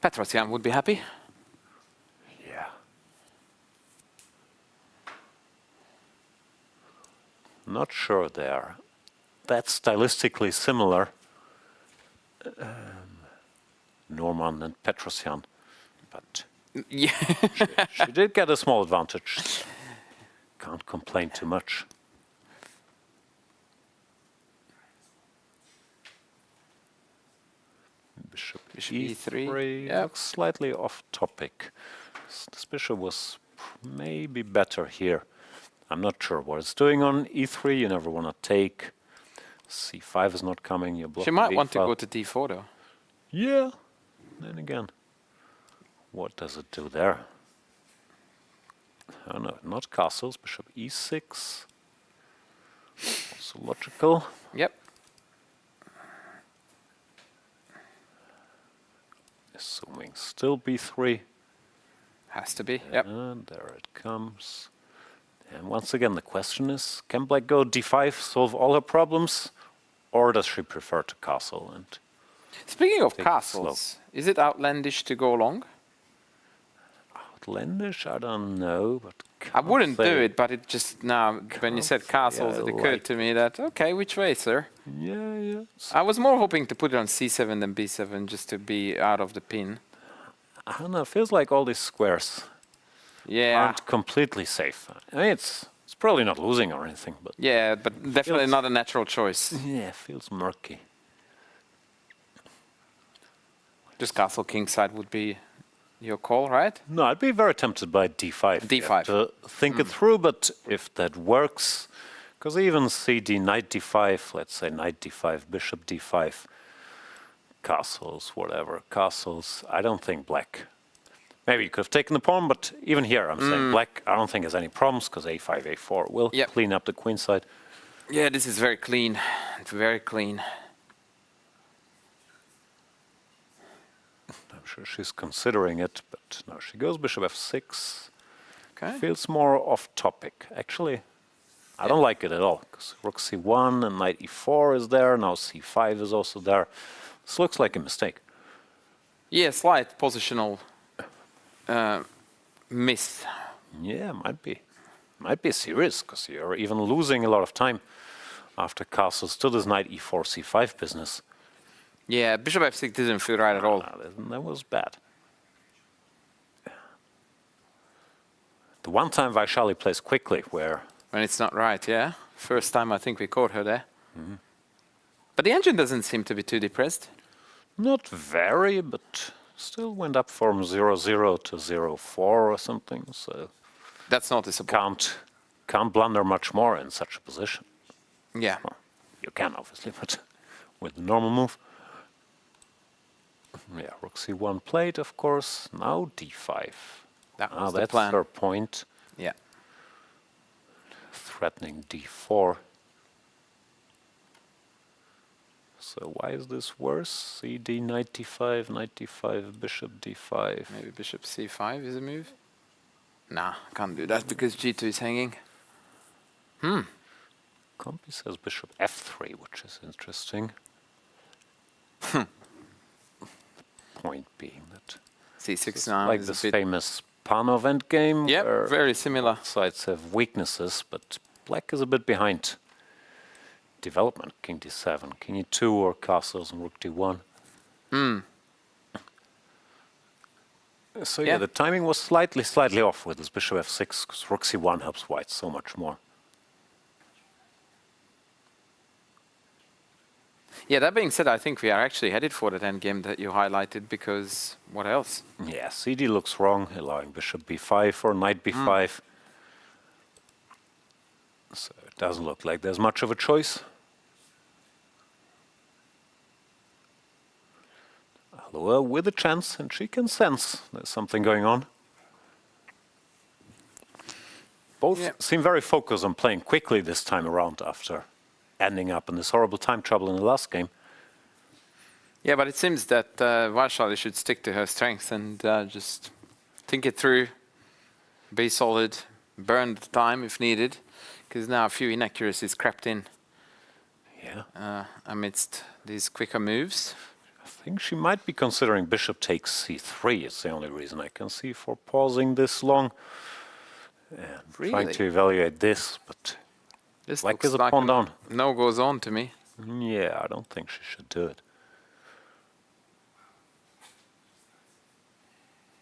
Petrosyan would be happy. Yeah. Not sure they're that stylistically similar, Norman and Petrosyan, but Yeah. she did get a small advantage. Can't complain too much. Bishop E3, yeah. looks slightly off topic. This bishop was maybe better here. I'm not sure what it's doing on e3. You never want to take. c5 is not coming. You're blocking She might the want to file. go to d4 though. Yeah. Then again, what does it do there? Oh no, not castles. Bishop e6. Also logical. Yep. Assuming still b3. Has to be. Yep. And there it comes. And once again, the question is, can black go d5, solve all her problems? Or does she prefer to castle? And Speaking of Take it castles, is it outlandish to go long? outlandish, I don't know, but I wouldn't do say- it, but it just now, when you said Can't say castles, I it occurred like to me that, okay, which way, sir? Yeah. I was more hoping to put it on c7 than b7 just to be out of the pin. I don't know, it feels like all these squares Yeah. aren't completely safe. I mean, it's probably not losing or anything, but Yeah, but definitely Feels- not a natural choice. yeah, it feels murky. Just castle kingside would be your call, right? No, I'd be very tempted by d5. You have D5. to think it through, but if that works, because even cd, knight d5, let's say knight d5, bishop d5, castles, whatever, castles, I don't think black. Maybe you could have taken the pawn, but even here I'm saying black, I don't think has any problems, because a5, a4 will Yep. clean up the queen side. Yeah, this is very clean. It's very clean. I'm sure she's considering it, but no, she goes bishop f6. Okay. Feels more off topic. Actually, I don't like it at all, because rook c1 and knight e4 is there, now c5 is also there. This looks like a mistake. Yeah, slight positional miss. Yeah, might be. Might be serious, because you're even losing a lot of time after castles to this knight e4, c5 business. Yeah, bishop f6 didn't feel right at all. That was bad. The one time Vaishali plays quickly, where When it's not right, yeah. First time I think we caught her there. But the engine doesn't seem to be too depressed. not very, but still went up from 0-0 to 0-4 or something, so That's noticeable. can't blunder much more in such a position. Yeah. Well, you can obviously, but with the normal move. Yeah, rook c1 played, of course. Now d5. That was the That's plan. her point. Yeah. Threatening d4. So why is this worse? cd, knight d5, bishop d5. Maybe bishop c5 is a move. Nah, can't do that because g2 is hanging. Compi says bishop f3, which is interesting. Point being that c6 now like is this a bit... famous Panov endgame, Yep, where very similar. sides have weaknesses, but black is a bit behind development. King d7, king e2, or castles and rook d1. So yeah, Yeah. the timing was slightly off with this bishop f6, because rook c1 helps white so much more. Yeah, that being said, I think we are actually headed for that endgame that you highlighted because what else? Yeah, cd looks wrong, allowing bishop b5 or knight b5. So it doesn't look like there's much of a choice. Alua with a chance, and she can sense there's something going on. Both Yeah. seem very focused on playing quickly this time around after ending up in this horrible time trouble in the last game. Yeah, but it seems that Vaishali should stick to her strengths and just think it through, be solid, burn the time if needed, because now a few inaccuracies crept in Yeah, amidst these quicker moves. I think she might be considering bishop takes c3. It's the only reason I can see for pausing this long and trying Really? to evaluate this, but This Black looks is a like pawn down. no goes on to me. yeah, I don't think she should do it.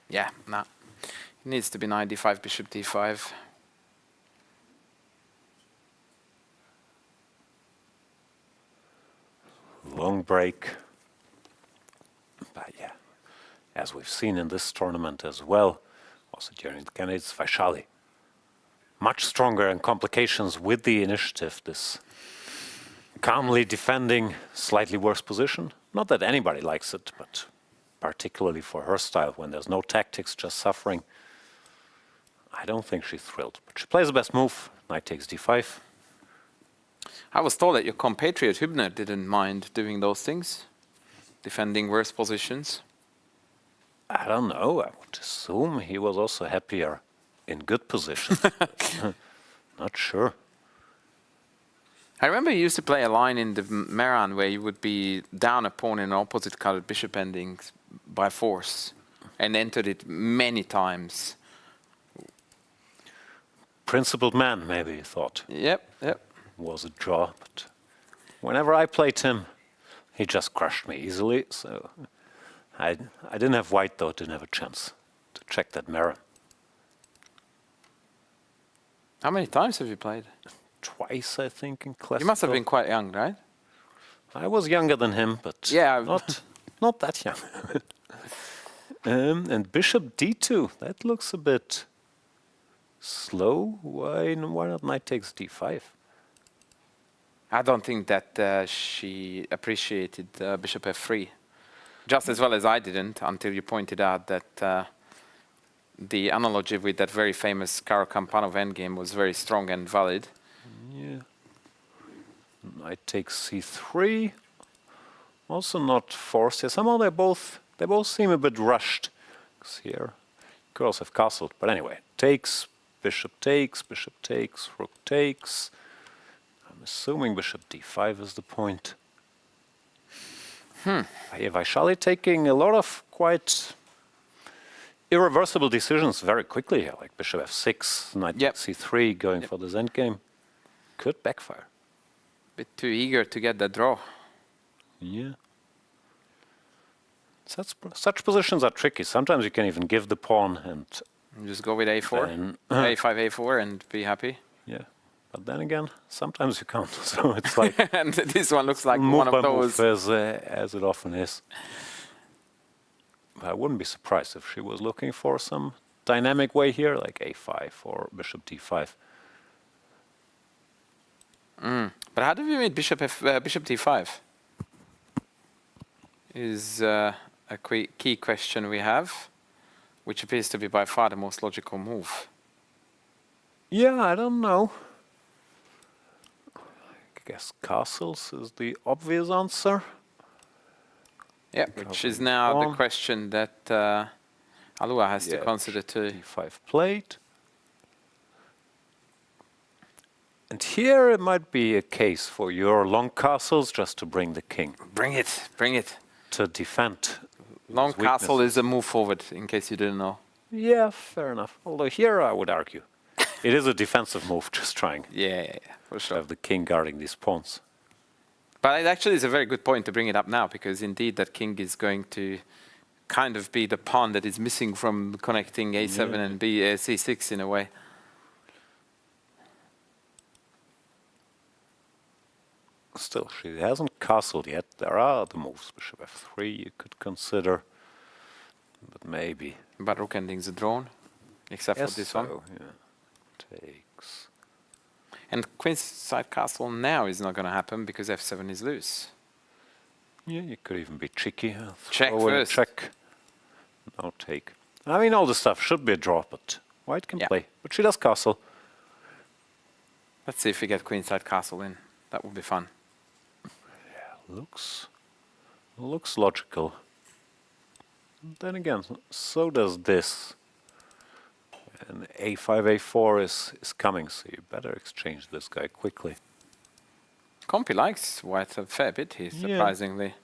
Yeah, nah. It needs to be knight d5, bishop d5. Long break. But yeah, as we've seen in this tournament as well, also during the candidates, Vaishali, much stronger in complications with the initiative, this calmly defending slightly worse position. Not that anybody likes it, but particularly for her style, when there's no tactics, just suffering, I don't think she's thrilled. But she plays the best move, knight takes d5. I was told that your compatriot Hübner didn't mind doing those things, defending worse positions. I don't know, I would assume he was also happier in good positions. Not sure. I remember you used to play a line in the Meran where you would be down a pawn in an opposite colored bishop ending by force and entered it many times. Principled man, maybe he thought. Yep, yep. Was a draw, but whenever I played him, he just crushed me easily. So I didn't have white, though, didn't have a chance to check that mirror. How many times have you played? Twice, I think, in classical. You must have been quite young, right? I was younger than him, but Yeah. not that young. And bishop d2, that looks a bit slow. Why not knight takes d5? I don't think that she appreciated bishop f3 just as well as I didn't until you pointed out that the analogy with that very famous Karo-Kampanov endgame was very strong and valid. Yeah. Knight takes c3. Also not forced here. Somehow they both seem a bit rushed. 'Cause here you could also have castled. But anyway, takes, bishop takes, rook takes. I'm assuming bishop d5 is the point. Vaishali taking a lot of quite irreversible decisions very quickly here, like bishop f6, knight c3, going for this endgame. Could backfire. Bit too eager to get the draw. Yeah. Such positions are tricky. Sometimes you can even give the pawn and just go with a4, then, a5, a4, and be happy. Yeah. But then again, sometimes you can't. So it's like And this one looks like move one by of those. move, as it often is. But I wouldn't be surprised if she was looking for some dynamic way here, like a5 or bishop d5. But how do we meet bishop d5? Is a key question we have, which appears to be by far the most logical move. Yeah, I don't know. I guess castles is the obvious answer. Yeah, which is now the question that Alua has to consider too. d5 plate. And here it might be a case for your long castles just to bring the king. Bring it, bring it. To defend. Long his weakness. castle is a move forward, in case you didn't know. Yeah, fair enough. Although here I would argue it is a defensive move, just trying Yeah, for to sure. have the king guarding these pawns. But it actually is a very good point to bring it up now, because indeed that king is going to kind of be the pawn that is missing from connecting a7 and c6 in a way. Still, she hasn't castled yet. There are other moves. Bishop f3 you could consider, but maybe. But rook endings are drawn, except for this one. Yeah. Takes. And queenside castle now is not going to happen because f7 is loose. Yeah, you could even be cheeky. Check Throw in a first. check. No take. I mean, all the stuff should be a draw, but white can play. But she does castle. Let's see if we get queenside castle in. That would be fun. Looks logical. Then again, so does this. And a5, a4 is coming, so you better exchange this guy quickly. Compi likes white a fair bit here, surprisingly.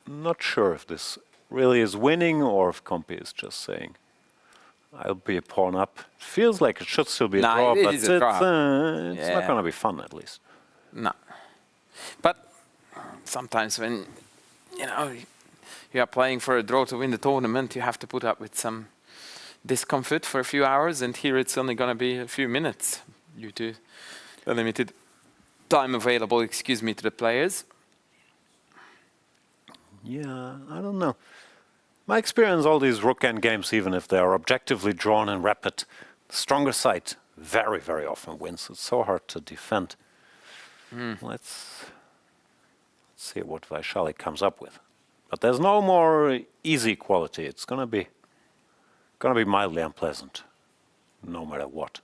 Not sure if this really is winning or if Compi is just saying, I'll be a pawn up. It feels like it should still be a draw, but it's not going to be fun at least. No. But sometimes when, you are playing for a draw to win the tournament, you have to put up with some discomfort for a few hours, and here it's only going to be a few minutes due to the limited time available, to the players. Yeah, I don't know. My experience, all these rook end games, even if they are objectively drawn and rapid, the stronger side very, very often wins. It's so hard to defend. Let's see what Vaishali comes up with. But there's no more easy equality. It's gonna be mildly unpleasant, no matter what.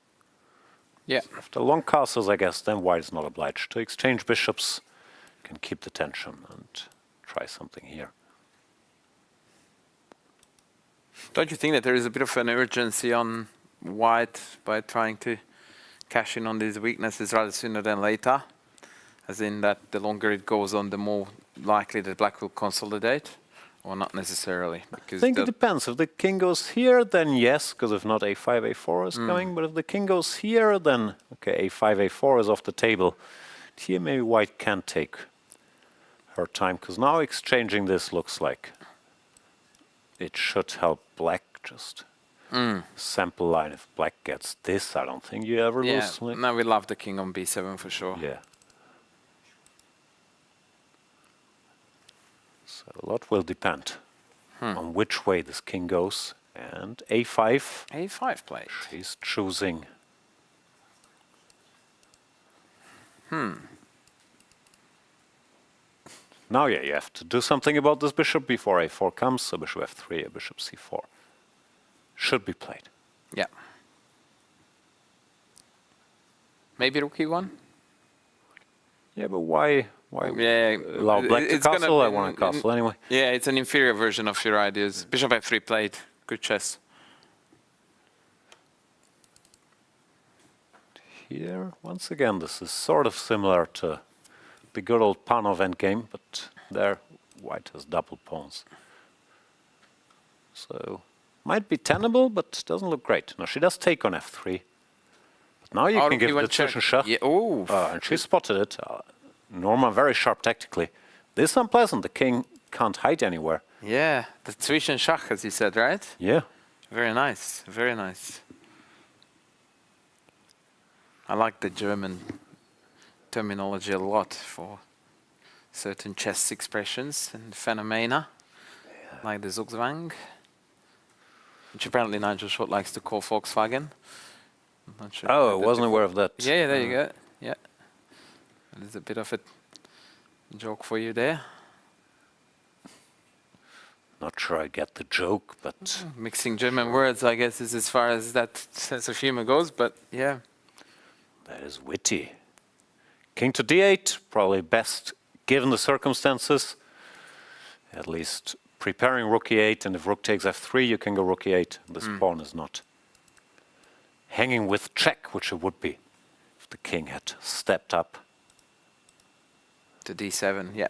Yeah. After long castles, I guess, then white is not obliged to exchange bishops, can keep the tension and try something here. Don't you think that there is a bit of an urgency on white by trying to cash in on these weaknesses rather sooner than later? As in that the longer it goes on, the more likely that black will consolidate? Or not necessarily? Because I think it depends. If the king goes here, then yes, because if not, a5, a4 is coming. But if the king goes here, then, okay, a5, a4 is off the table. Here maybe white can take her time, because now exchanging this looks like it should help black just sample line. If black gets this, I don't think you ever lose. Like, no, we love the king on b7 for sure. yeah. So a lot will depend on which way this king goes. And a5. A5 played. She's choosing. Now, yeah, you have to do something about this bishop before a4 comes. So bishop f3, a bishop c4 should be played. Yeah. Maybe rook e1? Yeah, but why Yeah, allow black to it's gonna castle? I be- want a castle anyway. Yeah, it's an inferior version of your ideas. Bishop f3 played. Good chess. Here, once again, this is sort of similar to the good old Panov endgame, but there white has double pawns. So, might be tenable, but doesn't look great. Now, she does take on f3. But now you Oh, can give rook the e1 check. Zwischenschach. Yeah, oh. And she spotted it. Norma very sharp tactically. This is unpleasant. The king can't hide anywhere. Yeah, the Zwischenschach, as you said, right? Yeah. Very nice, very nice. I like the German terminology a lot for certain chess expressions and phenomena, like the Zugzwang, which apparently Nigel Short likes to call Volkswagen. I'm not sure. Oh, I wasn't aware of that. Yeah, there you go. Yeah, there's a bit of a joke for you there. Not sure I get the joke, but Mixing German words, I guess, is as far as that sense of humor goes. But yeah, that is witty. King to d8, probably best given the circumstances. At least preparing rook e8, and if rook takes f3, you can go rook e8. This pawn is not hanging with check, which it would be if the king had stepped up. to d7. Yeah.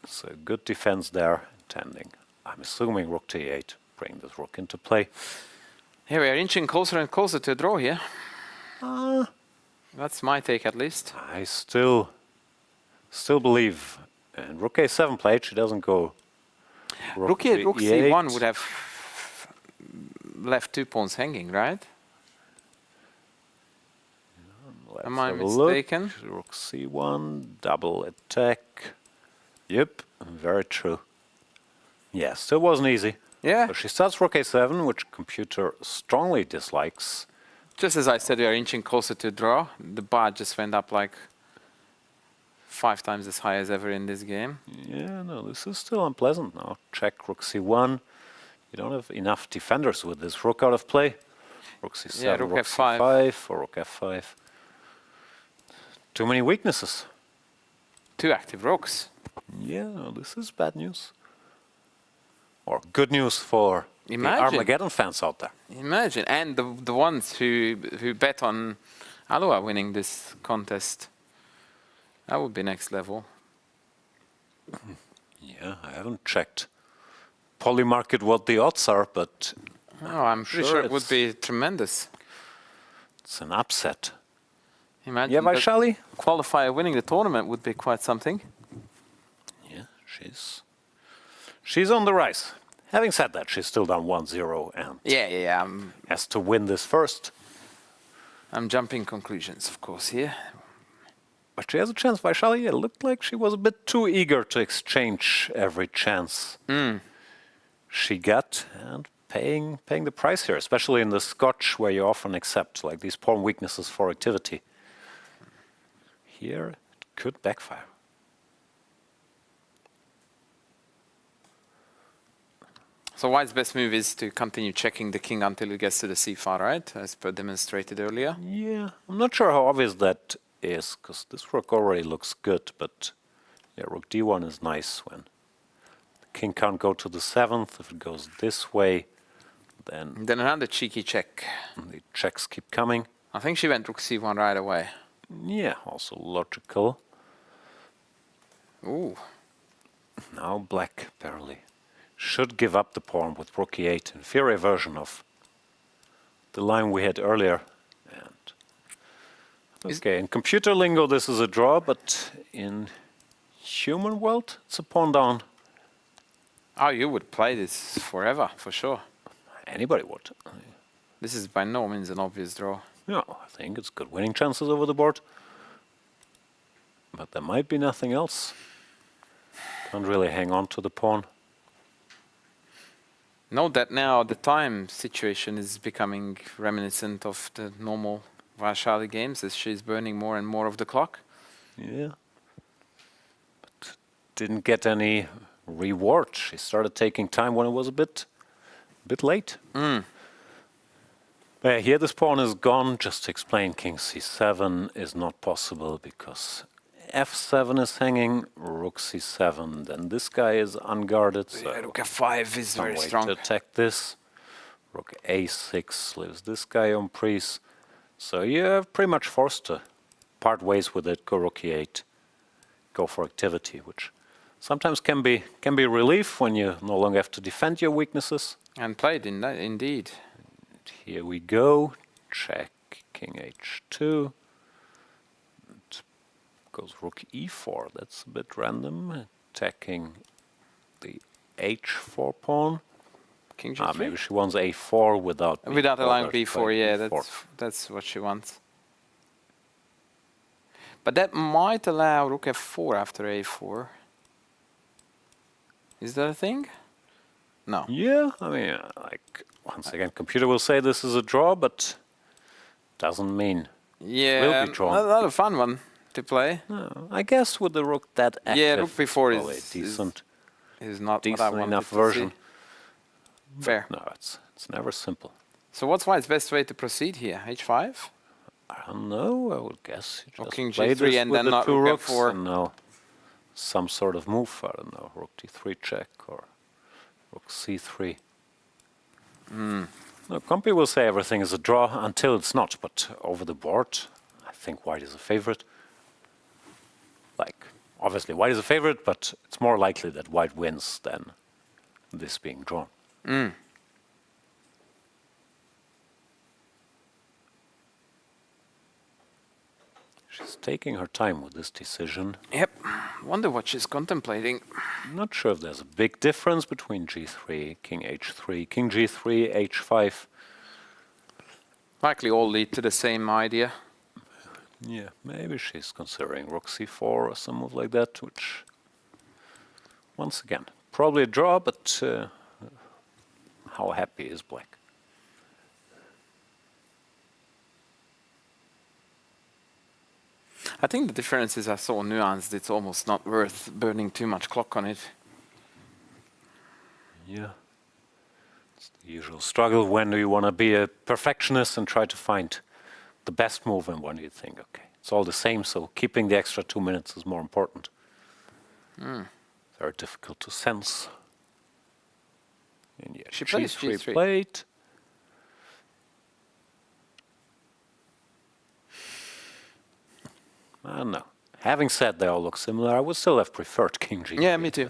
So good defense there, intending. I'm assuming rook to e8, bring this rook into play. Here we are inching closer and closer to a draw here. That's my take, at least. I still believe. And rook a7 played, she doesn't go Rook to c1 would have left 2 pawns hanging, right? Let's Am I have a look. mistaken? Rook c1, double attack. Yep, very true. Yeah, still wasn't easy. Yeah. So she starts rook a7, which computer strongly dislikes. Just as I said, we are inching closer to a draw. The bar just went up like 5 times as high as ever in this game. Yeah, no, this is still unpleasant now. Check rook c1. You don't have enough defenders with this rook out of play. Rook c7, Yeah, rook f5. c5, or rook f5. Too many weaknesses. 2 active rooks. Yeah, no, this is bad news. Or good news for the Imagine. Armageddon fans out there. Imagine, and the ones who bet on Alua winning this contest. That would be next level. Yeah, I haven't checked Polymarket what the odds are, but Oh, I'm pretty Sure, sure it would it's- be tremendous. it's an upset. Imagine Yeah, that Vaishali? qualifier winning the tournament would be quite something. Yeah, she's on the rise. Having said that, she's still down 1-0 and Yeah. has to win this first. I'm jumping conclusions, of course, here. But she has a chance. Vaishali, it looked like she was a bit too eager to exchange every chance she got, and paying the price here, especially in the Scotch, where you often accept like these pawn weaknesses for activity. Here, it could backfire. So White's best move is to continue checking the king until it gets to the c-file, right? As per demonstrated earlier. Yeah, I'm not sure how obvious that is, because this rook already looks good, but yeah, rook d1 is nice when the king can't go to the 7th. If it goes this way, then Then another cheeky check. the checks keep coming. I think she went rook c1 right away. Yeah, also logical. Ooh. Now black barely should give up the pawn with rook e8, inferior version of the line we had earlier. And okay, in computer lingo this is a draw, but in human world it's a pawn down. Oh, you would play this forever, for sure. Anybody would. This is by no means an obvious draw. Yeah, I think it's good winning chances over the board. But there might be nothing else. Can't really hang on to the pawn. Note that now the time situation is becoming reminiscent of the normal Varshali games as she's burning more and more of the clock. Yeah. But didn't get any reward. She started taking time when it was a bit late. Here this pawn is gone. Just to explain, king c7 is not possible because f7 is hanging, rook c7. Then this guy is unguarded. So Rook f5 is no very way strong. to attack this. Rook a6 leaves this guy on priest. So you're pretty much forced to part ways with it, go rook e8, go for activity, which sometimes can be relief when you no longer have to defend your weaknesses. And played in that, indeed. Here we go, check, king h2. It goes rook e4, that's a bit random, attacking the h4 pawn. King g3. Maybe she wants a4 without allowing bothered by b4, yeah, b4. that's what she wants. But that might allow rook f4 after a4. Is that a thing? No. Yeah, I mean, like, once again, computer will say this is a draw, but doesn't mean Yeah, be drawn. not a fun one to play. no. I guess with the rook that active, Yeah, rook b4 probably is- a decent, Is not what I decent wanted enough to version. see. Fair. No, it's never simple. So what's White's best way to proceed here? h5? I don't know, I would guess you Or just king play g3 this and with then the not two rook rooks f4. and now some sort of move, I don't know, rook d3 check or rook c3. No, Compi will say everything is a draw until it's not, but over the board, I think White is a favorite. Like, obviously White is a favorite, but it's more likely that White wins than this being drawn. She's taking her time with this decision. Yep. Wonder what she's contemplating. I'm not sure if there's a big difference between g3, king h3, king g3, h5. Likely all lead to the same idea. Yeah, maybe she's considering rook c4 or some move like that, which, once again, probably a draw, but how happy is Black? I think the differences are so nuanced, it's almost not worth burning too much clock on it. Yeah. It's the usual struggle. When do you want to be a perfectionist and try to find the best move, and when do you think, okay, it's all the same, so keeping the extra 2 minutes is more important. Very difficult to sense. And yeah, She plays g3 g3. played. I don't know. Having said they all look similar, I would still have preferred king g3. Yeah, me too.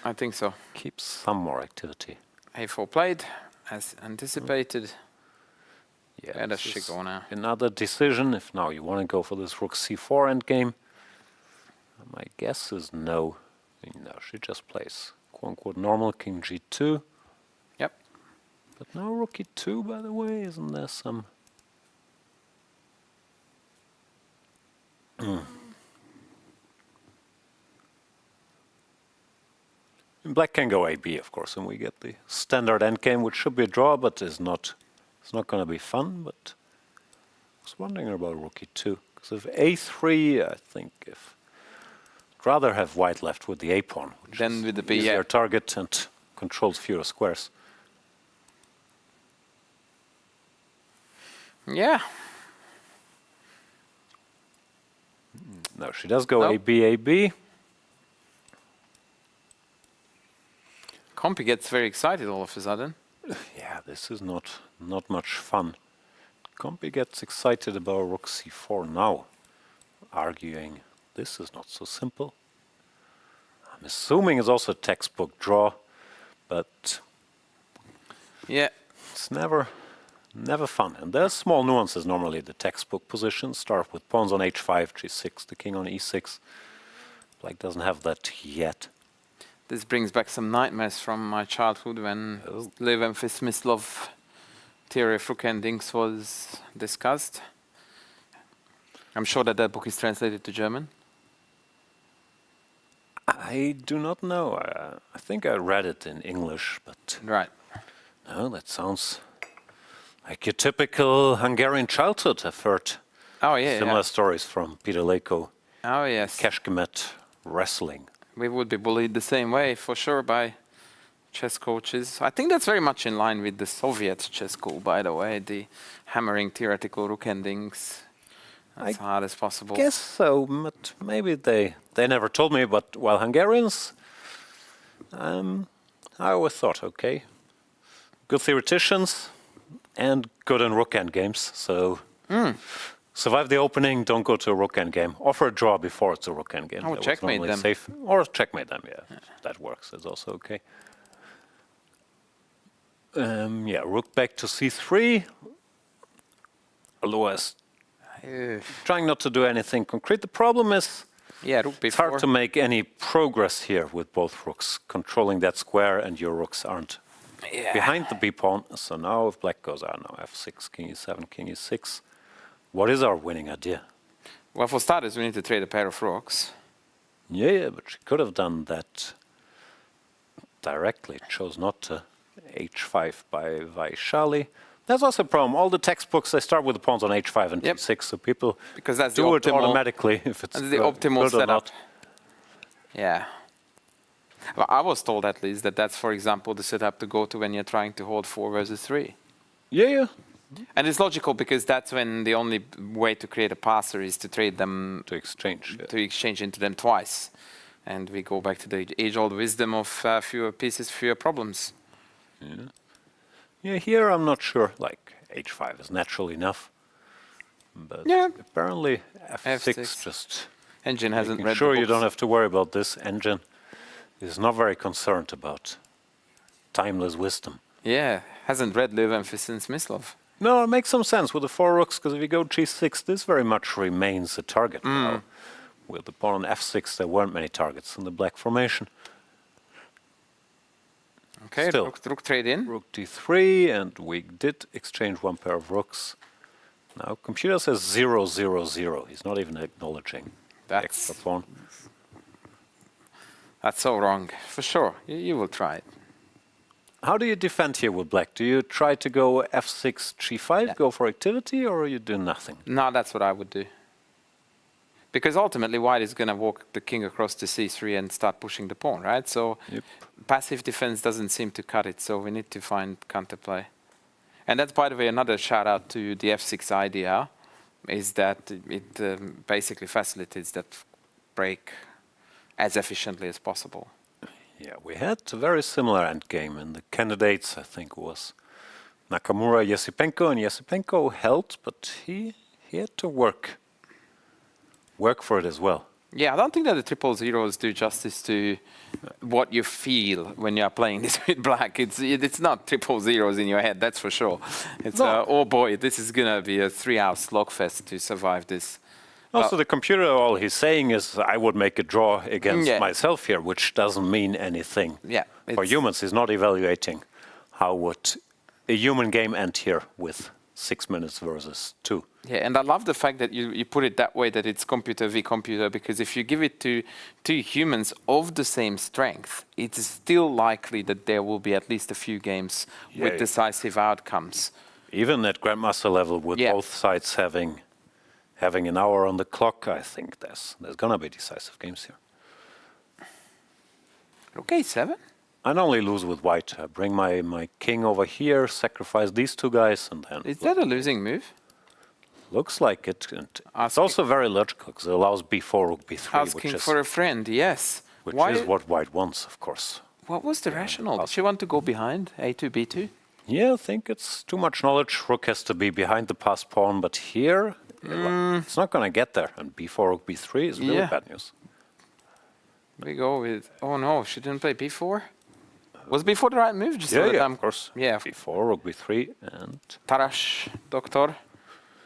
I think so. Keeps some more activity. a4 played, as anticipated. Yeah, Where does this she is go now? another decision. If now you want to go for this rook c4 endgame, my guess is no. No, she just plays quote-unquote normal king g2. Yep. But no rook e2, by the way. Isn't there some... Black can go AB, of course, and we get the standard endgame, which should be a draw, but it's not going to be fun. But I was wondering about rook e2, because if a3, I think if I'd rather have White left with the a pawn, which Then is with the b, easier yeah. target and controls fewer squares. Yeah. No, she does go No. AB, AB. Compi gets very excited all of a sudden. Yeah, this is not much fun. Compi gets excited about rook c4 now, arguing this is not so simple. I'm assuming it's also a textbook draw, but Yeah. it's never fun. And there's small nuances normally. The textbook positions start with pawns on h5, g6, the king on e6. Black doesn't have that yet. This brings back some nightmares from my childhood when Leo and Smyslov theory of rook endings was discussed. I'm sure that book is translated to German. I do not know. I think I read it in English, but Right. no, that sounds like your typical Hungarian childhood. I've heard Oh, yeah. similar stories from Peter Leko, Oh, yes. Keshkemet wrestling. We would be bullied the same way, for sure, by chess coaches. I think that's very much in line with the Soviet chess school, by the way, the hammering theoretical rook endings as hard as possible. Guess so, but maybe they never told me. But while Hungarians, I always thought, okay, good theoreticians and good in rook end games. So survive the opening, don't go to a rook end game. Offer a draw before it's a rook end game. Oh, That was checkmate normally them. safe. Or checkmate them, yeah. That works, it's also okay. Yeah, rook back to c3. Otherwise, trying not to do anything concrete. The problem is Yeah, rook it's b4. hard to make any progress here with both rooks controlling that square, and your rooks aren't behind the b pawn. So now if black goes out, now f6, king e7, king e6. What is our winning idea? Well, for starters, we need to trade a pair of rooks. Yeah, but she could have done that directly. Chose not to. h5 by Vaishali. That's also a problem. All the textbooks, they start with the pawns on h5 and Yep. d6, so people Because that's do the it optimal, automatically if it's that's the optimal good or setup. not. Yeah. Well, I was told at least that that's, for example, the setup to go to when you're trying to hold 4 versus 3. Yeah. And it's logical because that's when the only way to create a passer is to trade them, To exchange. Yeah. to exchange into them twice. And we go back to the age-old wisdom of fewer pieces, fewer problems. Yeah, here I'm not sure. Like h5 is natural enough, but Yeah. apparently f6, F6. just Engine hasn't making read sure the you books. don't have to worry about this. Engine is not very concerned about timeless wisdom. Yeah, hasn't read Löwenfissens Mislov. No, it makes some sense with the 4 rooks, because if you go g6, this very much remains a target. Now, with the pawn on f6, there weren't many targets in the black formation. Okay, Still. rook trade in. Rook d3, and we did exchange one pair of rooks. Now, computer says 0, 0, 0. He's not even acknowledging the extra pawn. That's so wrong. For sure, you will try it. How do you defend here with black? Do you try to go f6, g5, go for activity, or you do nothing? No, that's what I would do. Because ultimately, white is going to walk the king across to c3 and start pushing the pawn, right? So Yep. passive defense doesn't seem to cut it, so we need to find counterplay. And that's, by the way, another shout out to the f6 idea, is that it basically facilitates that break as efficiently as possible. Yeah, we had a very similar endgame in the candidates. I think it was Nakamura, Yesipenko, and Yesipenko held, but he had to work for it as well. Yeah, I don't think that the triple zeros do justice to what you feel when you're playing this with black. It's not triple zeros in your head, that's for sure. It's No. oh boy, this is gonna be a 3-hour slogfest to survive this. Also, the computer, all he's saying is, I would make a draw against Yeah. myself here, which doesn't mean anything. Yeah, For it's- humans, he's not evaluating how would a human game end here with 6 minutes versus 2. Yeah, and I love the fact that you put it that way, that it's computer v computer, because if you give it to two humans of the same strength, it is still likely that there will be at least a few games with Yeah. decisive outcomes. Even at Grandmaster level, with Yeah. both sides having an hour on the clock, I think there's going to be decisive games here. Okay, 7. I normally lose with white. I bring my king over here, sacrifice these two guys, and then... Is that a losing move? Looks like it. And it's Asking- also very logical, because it allows b4, rook b3, Asking for a friend, yes. which Why- is what white wants, of course. What was the rationale? Did she want to go behind A2, B2? Yeah, I think it's too much knowledge. Rook has to be behind the passed pawn, but here, it's not going to get there. And b4, rook b3 is really Yeah. bad news. We go with, oh no, she didn't play B4? Was B4 the right move? Just Yeah, so that yeah, I'm- of course. Yeah, b4, rook b3, and Taras, Dr.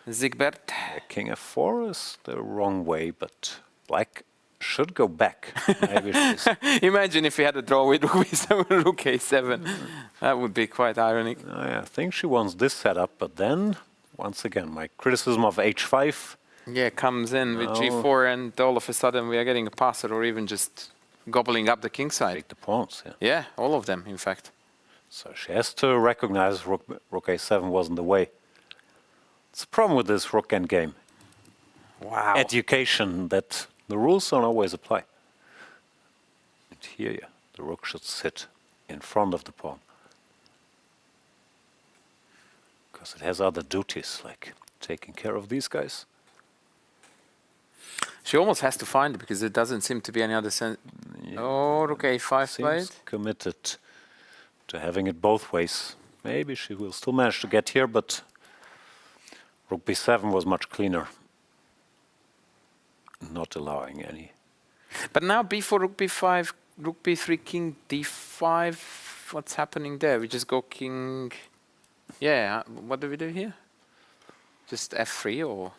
Zigbert. king f4 is the wrong way, but black should go back. Maybe she's... Imagine if we had a draw with rook B7, rook A7. That would be quite ironic. I think she wants this setup, but then, once again, my criticism of h5, Yeah, comes in with No. G4 and all of a sudden we are getting a passer or even just gobbling up the king side. Take the pawns, yeah. Yeah, all of them, in fact. So she has to recognize rook a7 wasn't the way. It's a problem with this rook endgame. Wow. Education that the rules don't always apply. And here, yeah, the rook should sit in front of the pawn. Because it has other duties, like taking care of these guys. She almost has to find it because there doesn't seem to be any other sense. Yeah. Oh, rook a5 played. Seems committed to having it both ways. Maybe she will still manage to get here, but rook b7 was much cleaner. Not allowing any. But now b4, rook b5, rook b3, king d5. What's happening there? We just go king. Yeah, what do we do here? Just f3 or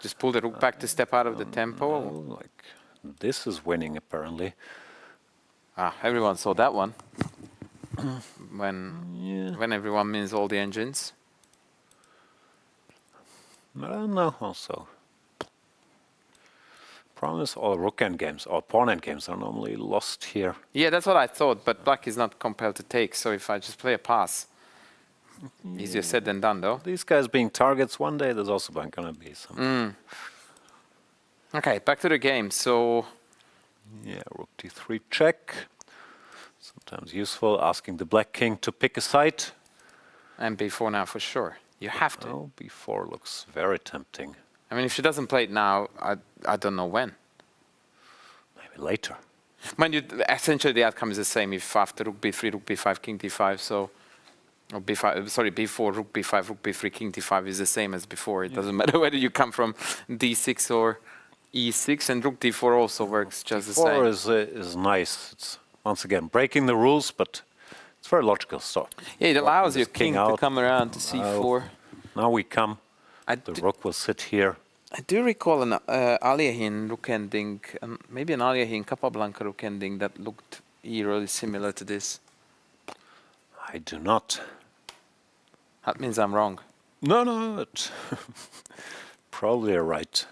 just pull the rook back to step out of the tempo? No, like this is winning apparently. Ah, everyone saw that one. When everyone means all the engines. But I don't know also. Problem is all rook endgames or pawn endgames are normally lost here. Yeah, that's what I thought, but black is not compelled to take, so if I just play a pass, easier said than done though. These guys being targets one day, there's also going to be some. Okay, back to the game. So Yeah, rook d3 check. Sometimes useful, asking the black king to pick a side. and b4 now for sure. You have to. Oh, b4 looks very tempting. I mean, if she doesn't play it now, I don't know when. Maybe later. Mind you, essentially the outcome is the same if after rook b3, rook b5, king d5, so or b5, sorry, b4, rook b5, rook b3, king d5 is the same as before. It doesn't matter whether you come from d6 or e6, and rook d4 also works just the same. d4 is nice. It's once again breaking the rules, but it's very logical stuff. Yeah, it allows your this king king to out. come around to c4. Now we come. I The do- rook will sit here. I do recall an Aliahin rook ending, maybe an Aliahin Capablanca rook ending that looked eerily similar to this. I do not. That means I'm wrong. No, it probably you're right.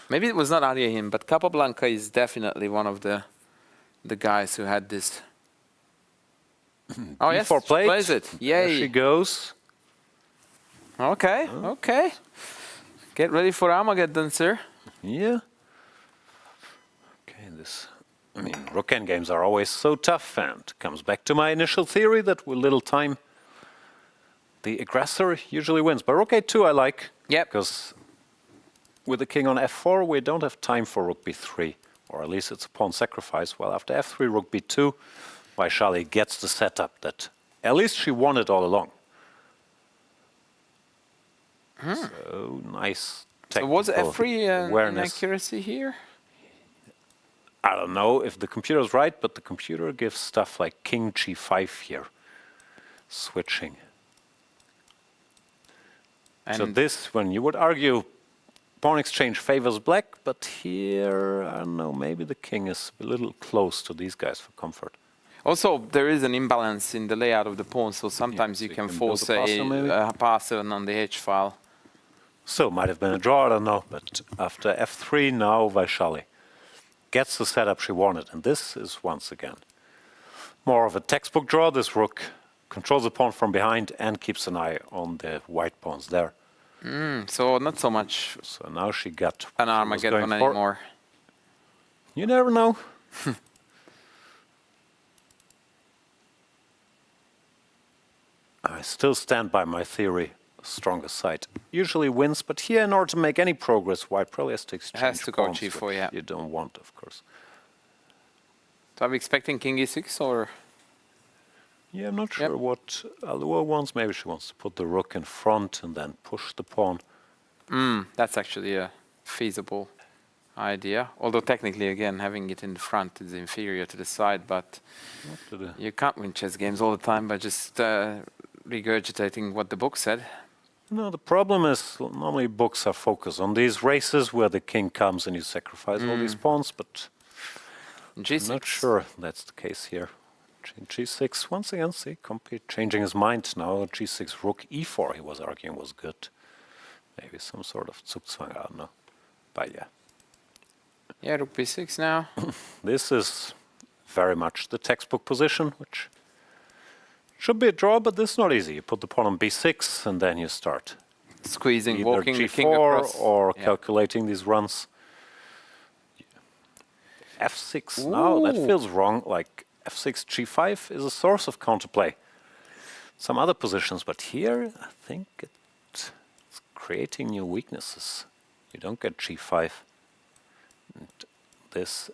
Maybe it was not Aliahin, but Capablanca is definitely one of the guys who had this. Oh yes, E4 she plate. plays it. There she Yay. goes. Okay, okay. Get ready for Armageddon, sir. Yeah. Okay, I mean, rook endgames are always so tough, and comes back to my initial theory that with little time, the aggressor usually wins. But rook a2 I like. Yep. Because with the king on f4, we don't have time for rook b3, or at least it's a pawn sacrifice. Well, after f3, rook b2, Vaishali gets the setup that at least she won it all along. So nice. So was technical f3 an awareness. accuracy here? I don't know if the computer's right, but the computer gives stuff like king g5 here, switching. So And this, when you would argue, pawn exchange favors black, but here, I don't know, maybe the king is a little close to these guys for comfort. also, there is an imbalance in the layout of the pawn, so sometimes so you you can can force build a passer maybe? a passer on the H file. So might have been a draw, I don't know, but after f3, now Vaishali gets the setup she wanted, and this is once again more of a textbook draw. This rook controls the pawn from behind and keeps an eye on the white pawns there. So not so much So now she got an what she was Armageddon going for. anymore. You never know. I still stand by my theory. Stronger side usually wins, but here, in order to make any progress, white probably has to exchange Has to go pawns, g4, which yeah. you don't want, of course. So are we expecting king e6 or? Yeah, I'm not sure what Alua wants. Maybe she wants to put the rook in front and then push the pawn. That's actually a feasible idea. Although technically, again, having it in the front is inferior to the side, but What to do? you can't win chess games all the time by just regurgitating what the book said. No, the problem is normally books are focused on these races where the king comes and you sacrifice all these pawns, but G6. I'm not sure that's the case here. G6, once again, see, complete changing his mind now. G6, rook e4, he was arguing was good. Maybe some sort of Zugzwang, I don't know. But yeah. Yeah, rook b6 now. This is very much the textbook position, which should be a draw, but this is not easy. You put the pawn on b6, and then you start Squeezing, either walking the king g4 across. or Yeah. calculating these runs. f6 now, that Ooh. feels wrong. Like f6, g5 is a source of counterplay. Some other positions, but here I think it's creating new weaknesses. You don't get g5. And this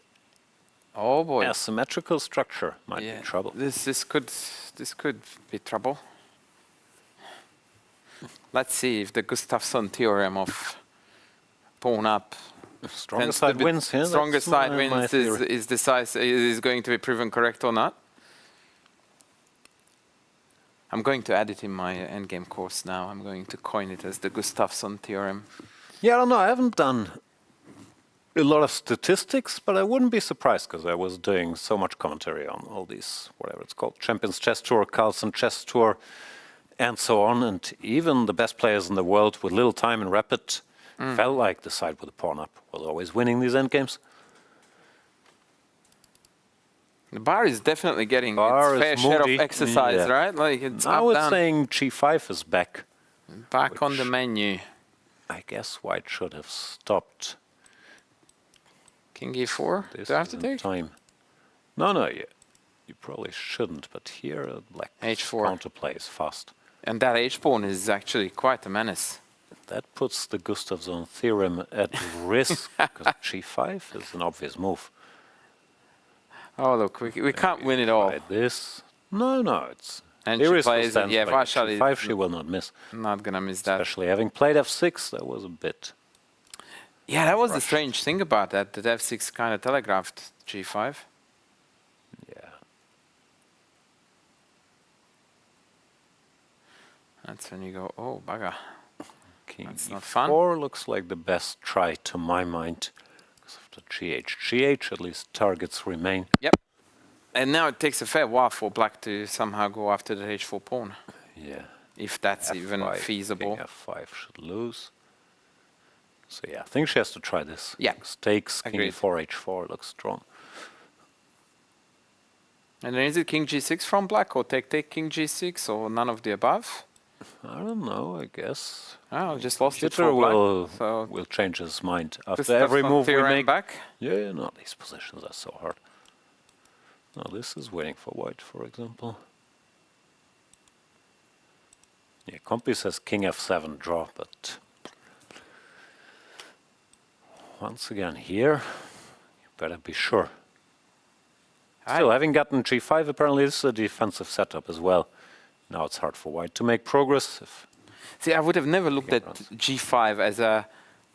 Oh boy. asymmetrical structure might Yeah. be trouble. This could be trouble. Let's see if the Gustafsson theorem of pawn up Stronger tends to side be- wins here. Stronger That's side my wins theory. is decisive, is going to be proven correct or not. I'm going to add it in my endgame course now. I'm going to coin it as the Gustafsson theorem. Yeah, I don't know. I haven't done a lot of statistics, but I wouldn't be surprised because I was doing so much commentary on all these, whatever it's called, Champions Chess Tour, Carlsen Chess Tour, and so on. And even the best players in the world with little time in rapid felt like the side with the pawn up was always winning these endgames. The bar is definitely getting Bar its is fair share of moody. exercise, Yeah. right? Like it's Now up, it's down, saying g5 is back. back on the which- menu. I guess white should have stopped. King e4. This Do I have to in take? time. No, you probably shouldn't. But here, black H4. counterplay is fast. And that h pawn is actually quite a menace. That puts the Gustafsson theorem at risk because g5 is an obvious move. Oh look, we can't win it all. By this, no, it's. And she Iris plays it, stands yeah, by partially- g5 she will not miss. I'm not gonna miss that. Especially having played f6, that was a bit. Yeah, that was the rushed. strange thing about that. That f6 kind of telegraphed g5. Yeah. That's when you go, oh, bugger. King That's not e4 fun. looks like the best try to my mind because of the gh. Gh at least targets remain. Yep. And now it takes a fair while for black to somehow go after the h4 pawn, Yeah. if that's even F5, feasible. King f5 should lose. So yeah, I think she has to try this. Yeah. Takes king Agreed. e4, h4 looks strong. And then is it king g6 from black, or take king g6, or none of the above? I don't know, I guess. Oh, just lost it Jitter for black. will, So will change his mind after Gustafsson every move we theorem make. back. Yeah, no, these positions are so hard. No, this is winning for white, for example. Yeah, Compi says king f7 draw, but once again here, you better be sure. Still, having gotten g5, apparently this is a defensive setup as well. Now it's hard for white to make progress. See, I would have never looked Game at runs. g5 as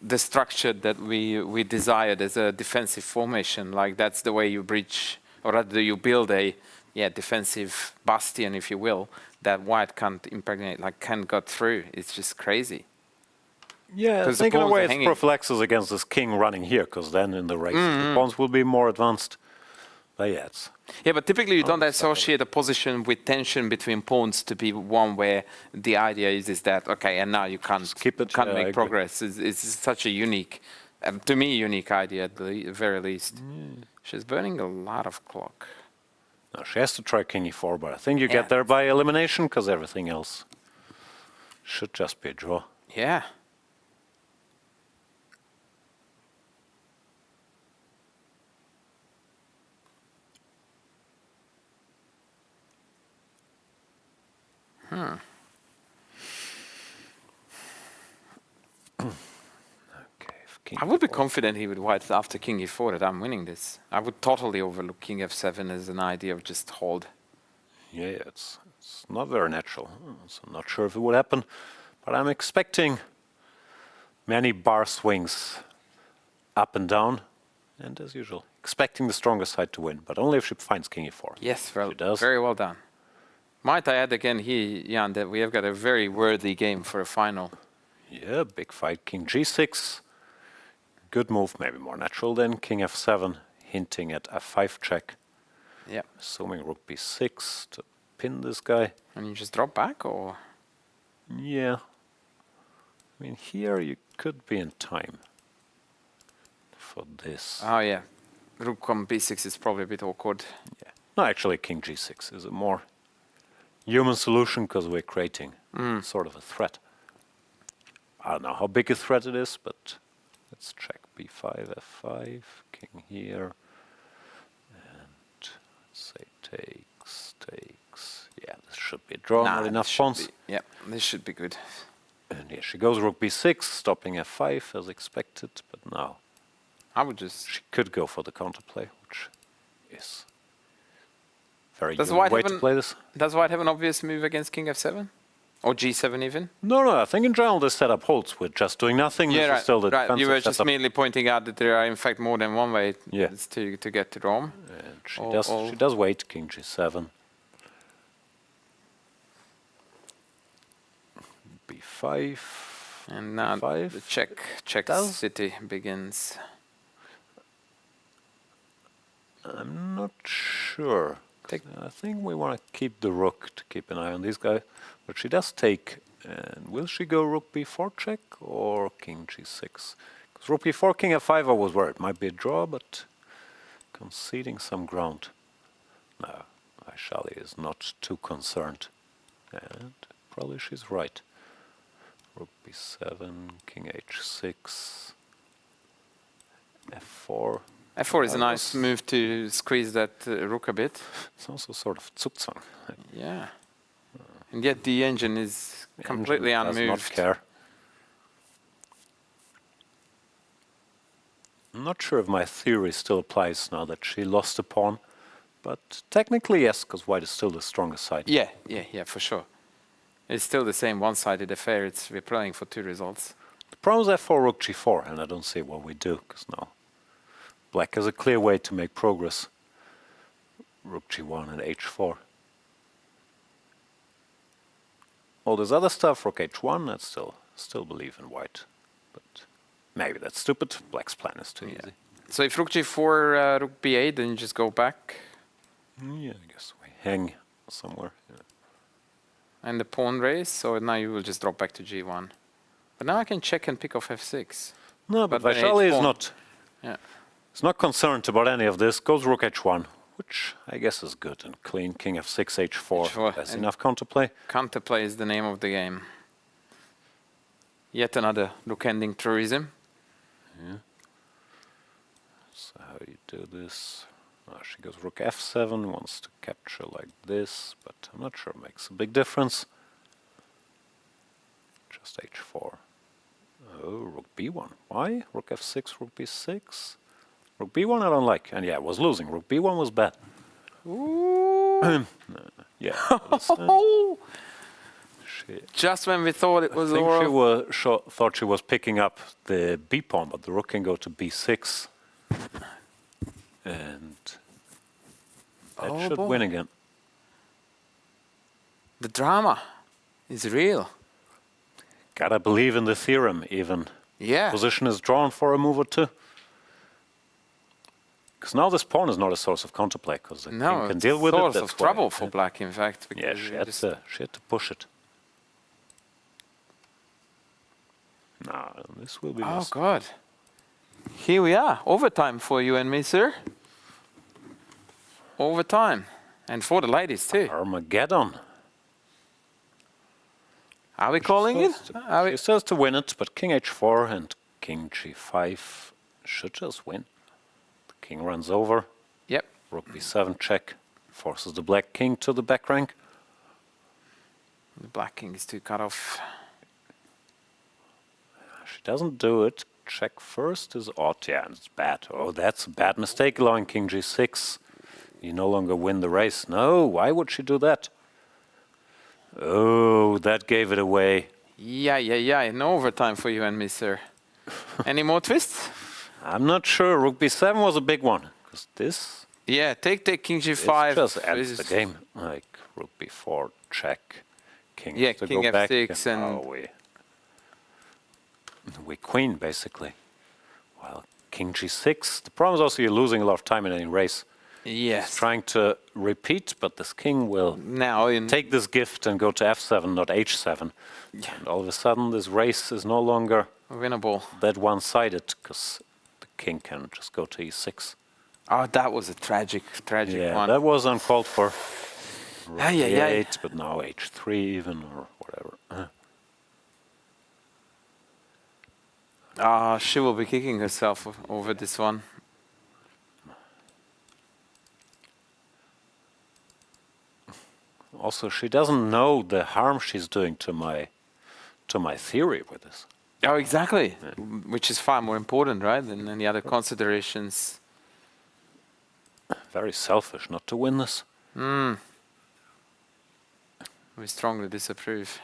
the structure that we desired as a defensive formation. Like that's the way you breach, or rather you build a defensive bastion, if you will, that white can't impregnate, like can't get through. It's just crazy. Yeah, I 'Cause the think in a pawns way are it's hanging. prophylaxis against this king running here, because then in the race the pawns will be more advanced. But yeah, it's Yeah, but typically you don't that's not associate a position with tension between pawns to be one where the idea is that okay, and now you can't keep it, can't yeah, I make agree. progress. It's such a unique, to me, unique idea at the very least. She's burning a lot of clock. no, she has to try king e4, but I think you Yeah. get there by elimination, because everything else should just be a draw. Yeah. Okay, if king I would be e4 confident he would white after king e4 that I'm winning this. I would totally overlook king f7 as an idea of just hold. Yeah, it's not very natural, so I'm not sure if it would happen, but I'm expecting many bar swings up and down, and as usual, expecting the stronger side to win, but only if she finds king e4. Yes, She does. very well done. Might I add again here, Jan, that we have got a very worthy game for a final. Yeah, big fight, king g6. Good move, maybe more natural than king f7, hinting at f5 check. Yeah. Assuming rook b6 to pin this guy. And you just drop back, or? Yeah. I mean, here you could be in time for this. Oh, yeah. Rook on b6 is probably a bit awkward. Yeah. No, actually, king g6 is a more human solution because we're creating sort of a threat. I don't know how big a threat it is, but let's check b5, f5, king here, and let's say takes. Yeah, this should be a draw, not enough pawns. Yeah, this should be good. And here she goes, rook b6, stopping f5 as expected, but now I would just... she could go for the counterplay, which is very Does good white way have to an- play this. Does white have an obvious move against king f7? Or g7 even? No, I think in general this setup holds. We're just doing nothing. Yeah, This right. is still the right. You defensive were just setup. merely pointing out that there are in fact more than one way Yeah. to get to Rome. And she Or- does. or- She does wait. King g7. b5. And now b5. the check Does- city begins. I'm not sure. Take- I think we want to keep the rook to keep an eye on these guys. But she does take. And will she go rook b4 check or king g6? Because rook b4, king f5 I was worried. Might be a draw, but conceding some ground. No, Vaishali is not too concerned. And probably she's right. Rook b7, king h6, f4. f4 is a That nice was- move to squeeze that rook a bit. It's also sort of Zugzwang. Yeah. And yet the engine is completely Does unmoved. not care. I'm not sure if my theory still applies now that she lost a pawn, but technically yes, because white is still the stronger side. Yeah, for sure. It's still the same one-sided affair. We're playing for two results. The problem is f4, rook g4, and I don't see what we do, because now black has a clear way to make progress. Rook g1 and h4. All this other stuff, rook h1, I still believe in white. But maybe that's stupid. Black's plan is too easy. So if rook g4, rook b8, then you just go back. Yeah, I guess we hang somewhere. Yeah. And the pawn race, so now you will just drop back to g1. But now I can check and pick off f6. No, but But the Vaishali is h-pawn- not. Yeah. He's not concerned about any of this. Goes rook h1, which I guess is good and clean. King f6, h4. H4, That's and- enough counterplay. Counterplay is the name of the game. Yet another rook-ending truism. So how you do this? She goes rook f7, wants to capture like this, but I'm not sure it makes a big difference. Just h4. Oh, rook b1. Why? Rook f6, rook b6. Rook b1 I don't like. And yeah, I was losing. Rook b1 was bad. Yeah. She, Just when we thought it I was think she over. thought she was picking up the b pawn, but the rook can go to b6. And that Oh, should boy. win again. The drama is real. Gotta believe in the theorem, even. Yeah. Position is drawn for a move or two. Because now this pawn is not a source of counterplay, because the No, king can it's deal with a it. source That's of why. trouble for black, in fact. Yeah, because she you had, just- she had to push it. No, this will be Oh, lost. God. Here we are. Overtime for you and me, sir. Overtime. And for the ladies, too. Armageddon. Are we calling it? Are we? She says to win it, but king h4 and king g5 should just win. The king runs over. Yep. Rook b7 check. Forces the black king to the back rank. The black king is too cut off. She doesn't do it. Check first is odd. Yeah, and it's bad. Oh, that's a bad mistake, allowing king g6. You no longer win the race. No, why would she do that? Oh, that gave it away. Yeah. No overtime for you and me, sir. Any more twists? I'm not sure. Rook b7 was a big one. Because this Yeah, take king this g5. just ends is- the game. Like rook b4, check. King Yeah, has to king go back. f6 and- Oh, we queen, basically. Well, king g6. The problem is also you're losing a lot of time in any race. Yes. Trying to repeat, but this king will Now in take this gift and go to f7, not h7. And all of a sudden, this race is no longer winnable. that one-sided, because the king can just go to e6. Oh, that was a tragic Yeah, one. that was uncalled for. Rook Ay, ay, ay. e8, but now h3 even, or whatever. She will be kicking herself over this one. Also, she doesn't know the harm she's doing to my theory with this. Oh, exactly. Which is far more important, right, than any other considerations. Very selfish not to win this. We strongly disapprove.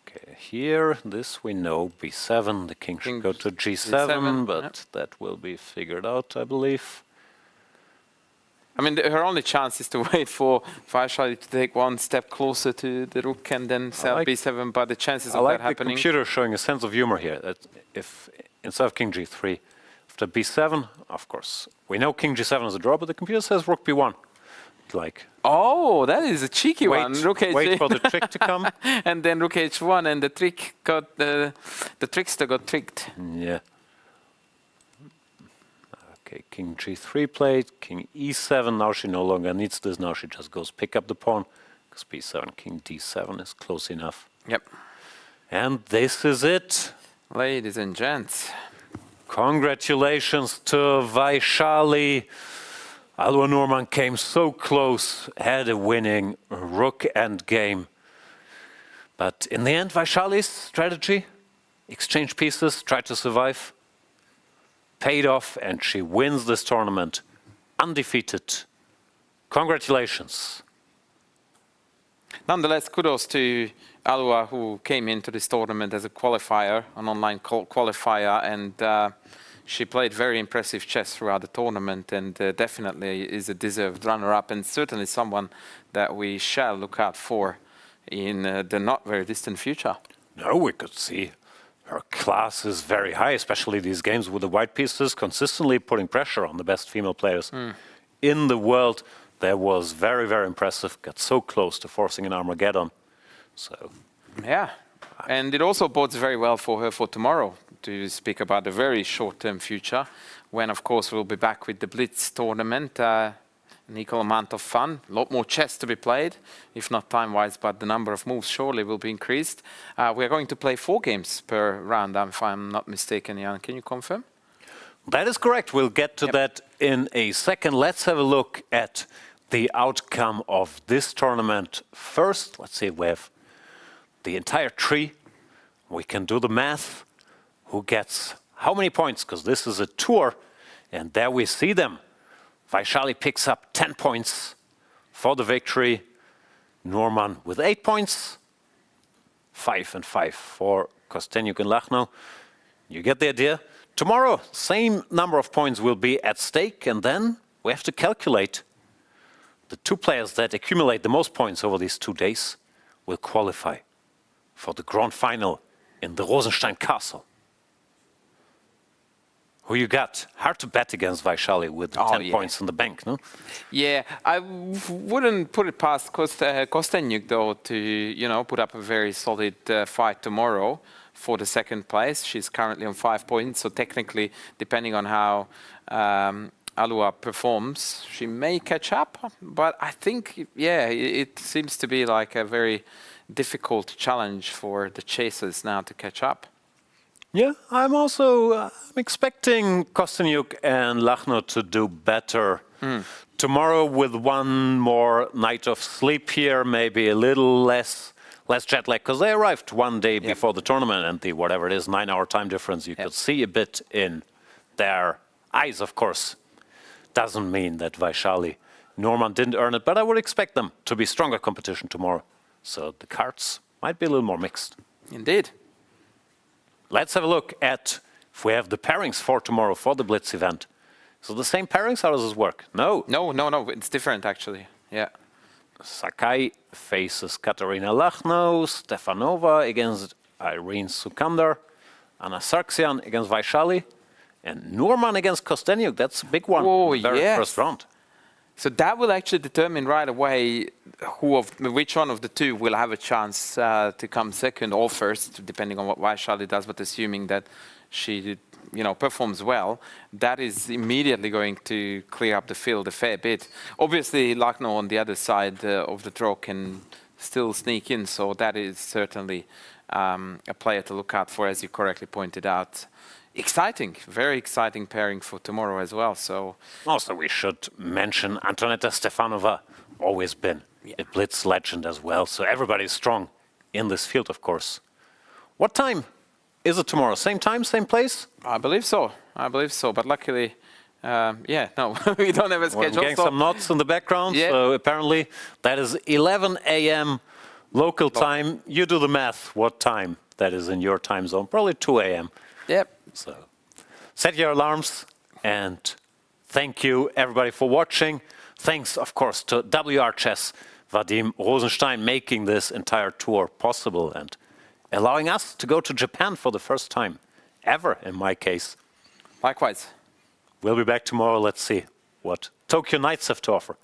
Okay, here, this we know, b7, the king should go to g7, but that will be figured out, I believe. I mean, her only chance is to wait for Vaishali to take one step closer to the rook and then sell b7, but the chances I of like that the happening... computer showing a sense of humor here, that if instead of king g3, after b7, of course, we know king g7 is a draw, but the computer says rook b1. Like, oh, that is a cheeky one. Rook wait for the trick to come. And then rook h1, and the trick got the trickster got tricked. Yeah. Okay, king g3 played, king e7. Now she no longer needs this. Now she just goes pick up the pawn, because b7, king d7 is close enough. Yep. And this is it. Ladies and gents. Congratulations to Vaishali. Alua Norman came so close, had a winning rook endgame. But in the end, Vaishali's strategy, exchange pieces, try to survive, paid off, and she wins this tournament undefeated. Congratulations. Nonetheless, kudos to Alua, who came into this tournament as a qualifier, an online qualifier, and she played very impressive chess throughout the tournament, and definitely is a deserved runner-up, and certainly someone that we shall look out for in the not very distant future. No, we could see her class is very high, especially these games with the white pieces, consistently putting pressure on the best female players in the world. That was very, very impressive. Got so close to forcing an Armageddon. So, yeah, and it also bodes very well for her for tomorrow, to speak about the very short-term future, when, of course, we'll be back with the Blitz tournament. An equal amount of fun, a lot more chess to be played, if not time-wise, but the number of moves surely will be increased. We are going to play 4 games per round, if I'm not mistaken, Jan. Can you confirm? that is correct. We'll get to that in a second. Let's have a look at the outcome of this tournament first. Let's see, we have the entire tree. We can do the math. Who gets how many points? Because this is a tour, and there we see them. Vaishali picks up 10 points for the victory. Norman with 8 points. 5 and 5 for Kostenyuk and Lachno. You get the idea. Tomorrow, same number of points will be at stake, and then we have to calculate the 2 players that accumulate the most points over these 2 days will qualify for the grand final in the Rosenstein Castle. Who you got? Hard to bet against Vaishali with the 10 points in the bank, no? Yeah, I wouldn't put it past Kostenyuk, though, to put up a very solid fight tomorrow for the 2nd place. She's currently on 5 points, so technically, depending on how Alua performs, she may catch up. But I think, yeah, it seems to be like a very difficult challenge for the chasers now to catch up. Yeah, I'm also expecting Kostenyuk and Lachno to do better tomorrow with one more night of sleep here, maybe a little less jet lag, because they arrived 1 day before the tournament, and the whatever it is 9-hour time difference you could see a bit in their eyes, of course. Doesn't mean that Vaishali Norman didn't earn it, but I would expect them to be stronger competition tomorrow. So the cards might be a little more mixed. Indeed. Let's have a look at if we have the pairings for tomorrow for the Blitz event. So the same pairings, how does this work? No. No, it's different actually. Yeah. Sakai faces Katarina Lachno, Stefanova against Irene Sukandar, Anna Sargsyan against Vaishali, and Norman against Kostenyuk. That's a big one. Oh, Very first round. So that will actually determine right away which one of the 2 will have a chance to come second or first, depending on what Vaishali does, but assuming that she performs well, that is immediately going to clear up the field a fair bit. Obviously, Lucknow on the other side of the draw can still sneak in, so that is certainly a player to look out for, as you correctly pointed out. Exciting, very exciting pairing for tomorrow as well. So also we should mention Antoneta Stefanova, always been a blitz legend as well. So everybody's strong in this field, of course. What time is it tomorrow? Same time, same place? I believe so. But luckily, we don't have a schedule. I'm getting some nods in the background. Yeah. So apparently that is 11 a.m. local time. You do the math. What time that is in your time zone? Probably 2 a.m. Yep. So set your alarms, and thank you everybody for watching. Thanks, of course, to WR Chess, Vadim Rosenstein, making this entire tour possible and allowing us to go to Japan for the first time ever, in my case. Likewise. We'll be back tomorrow. Let's see what Tokyo Nights have to offer.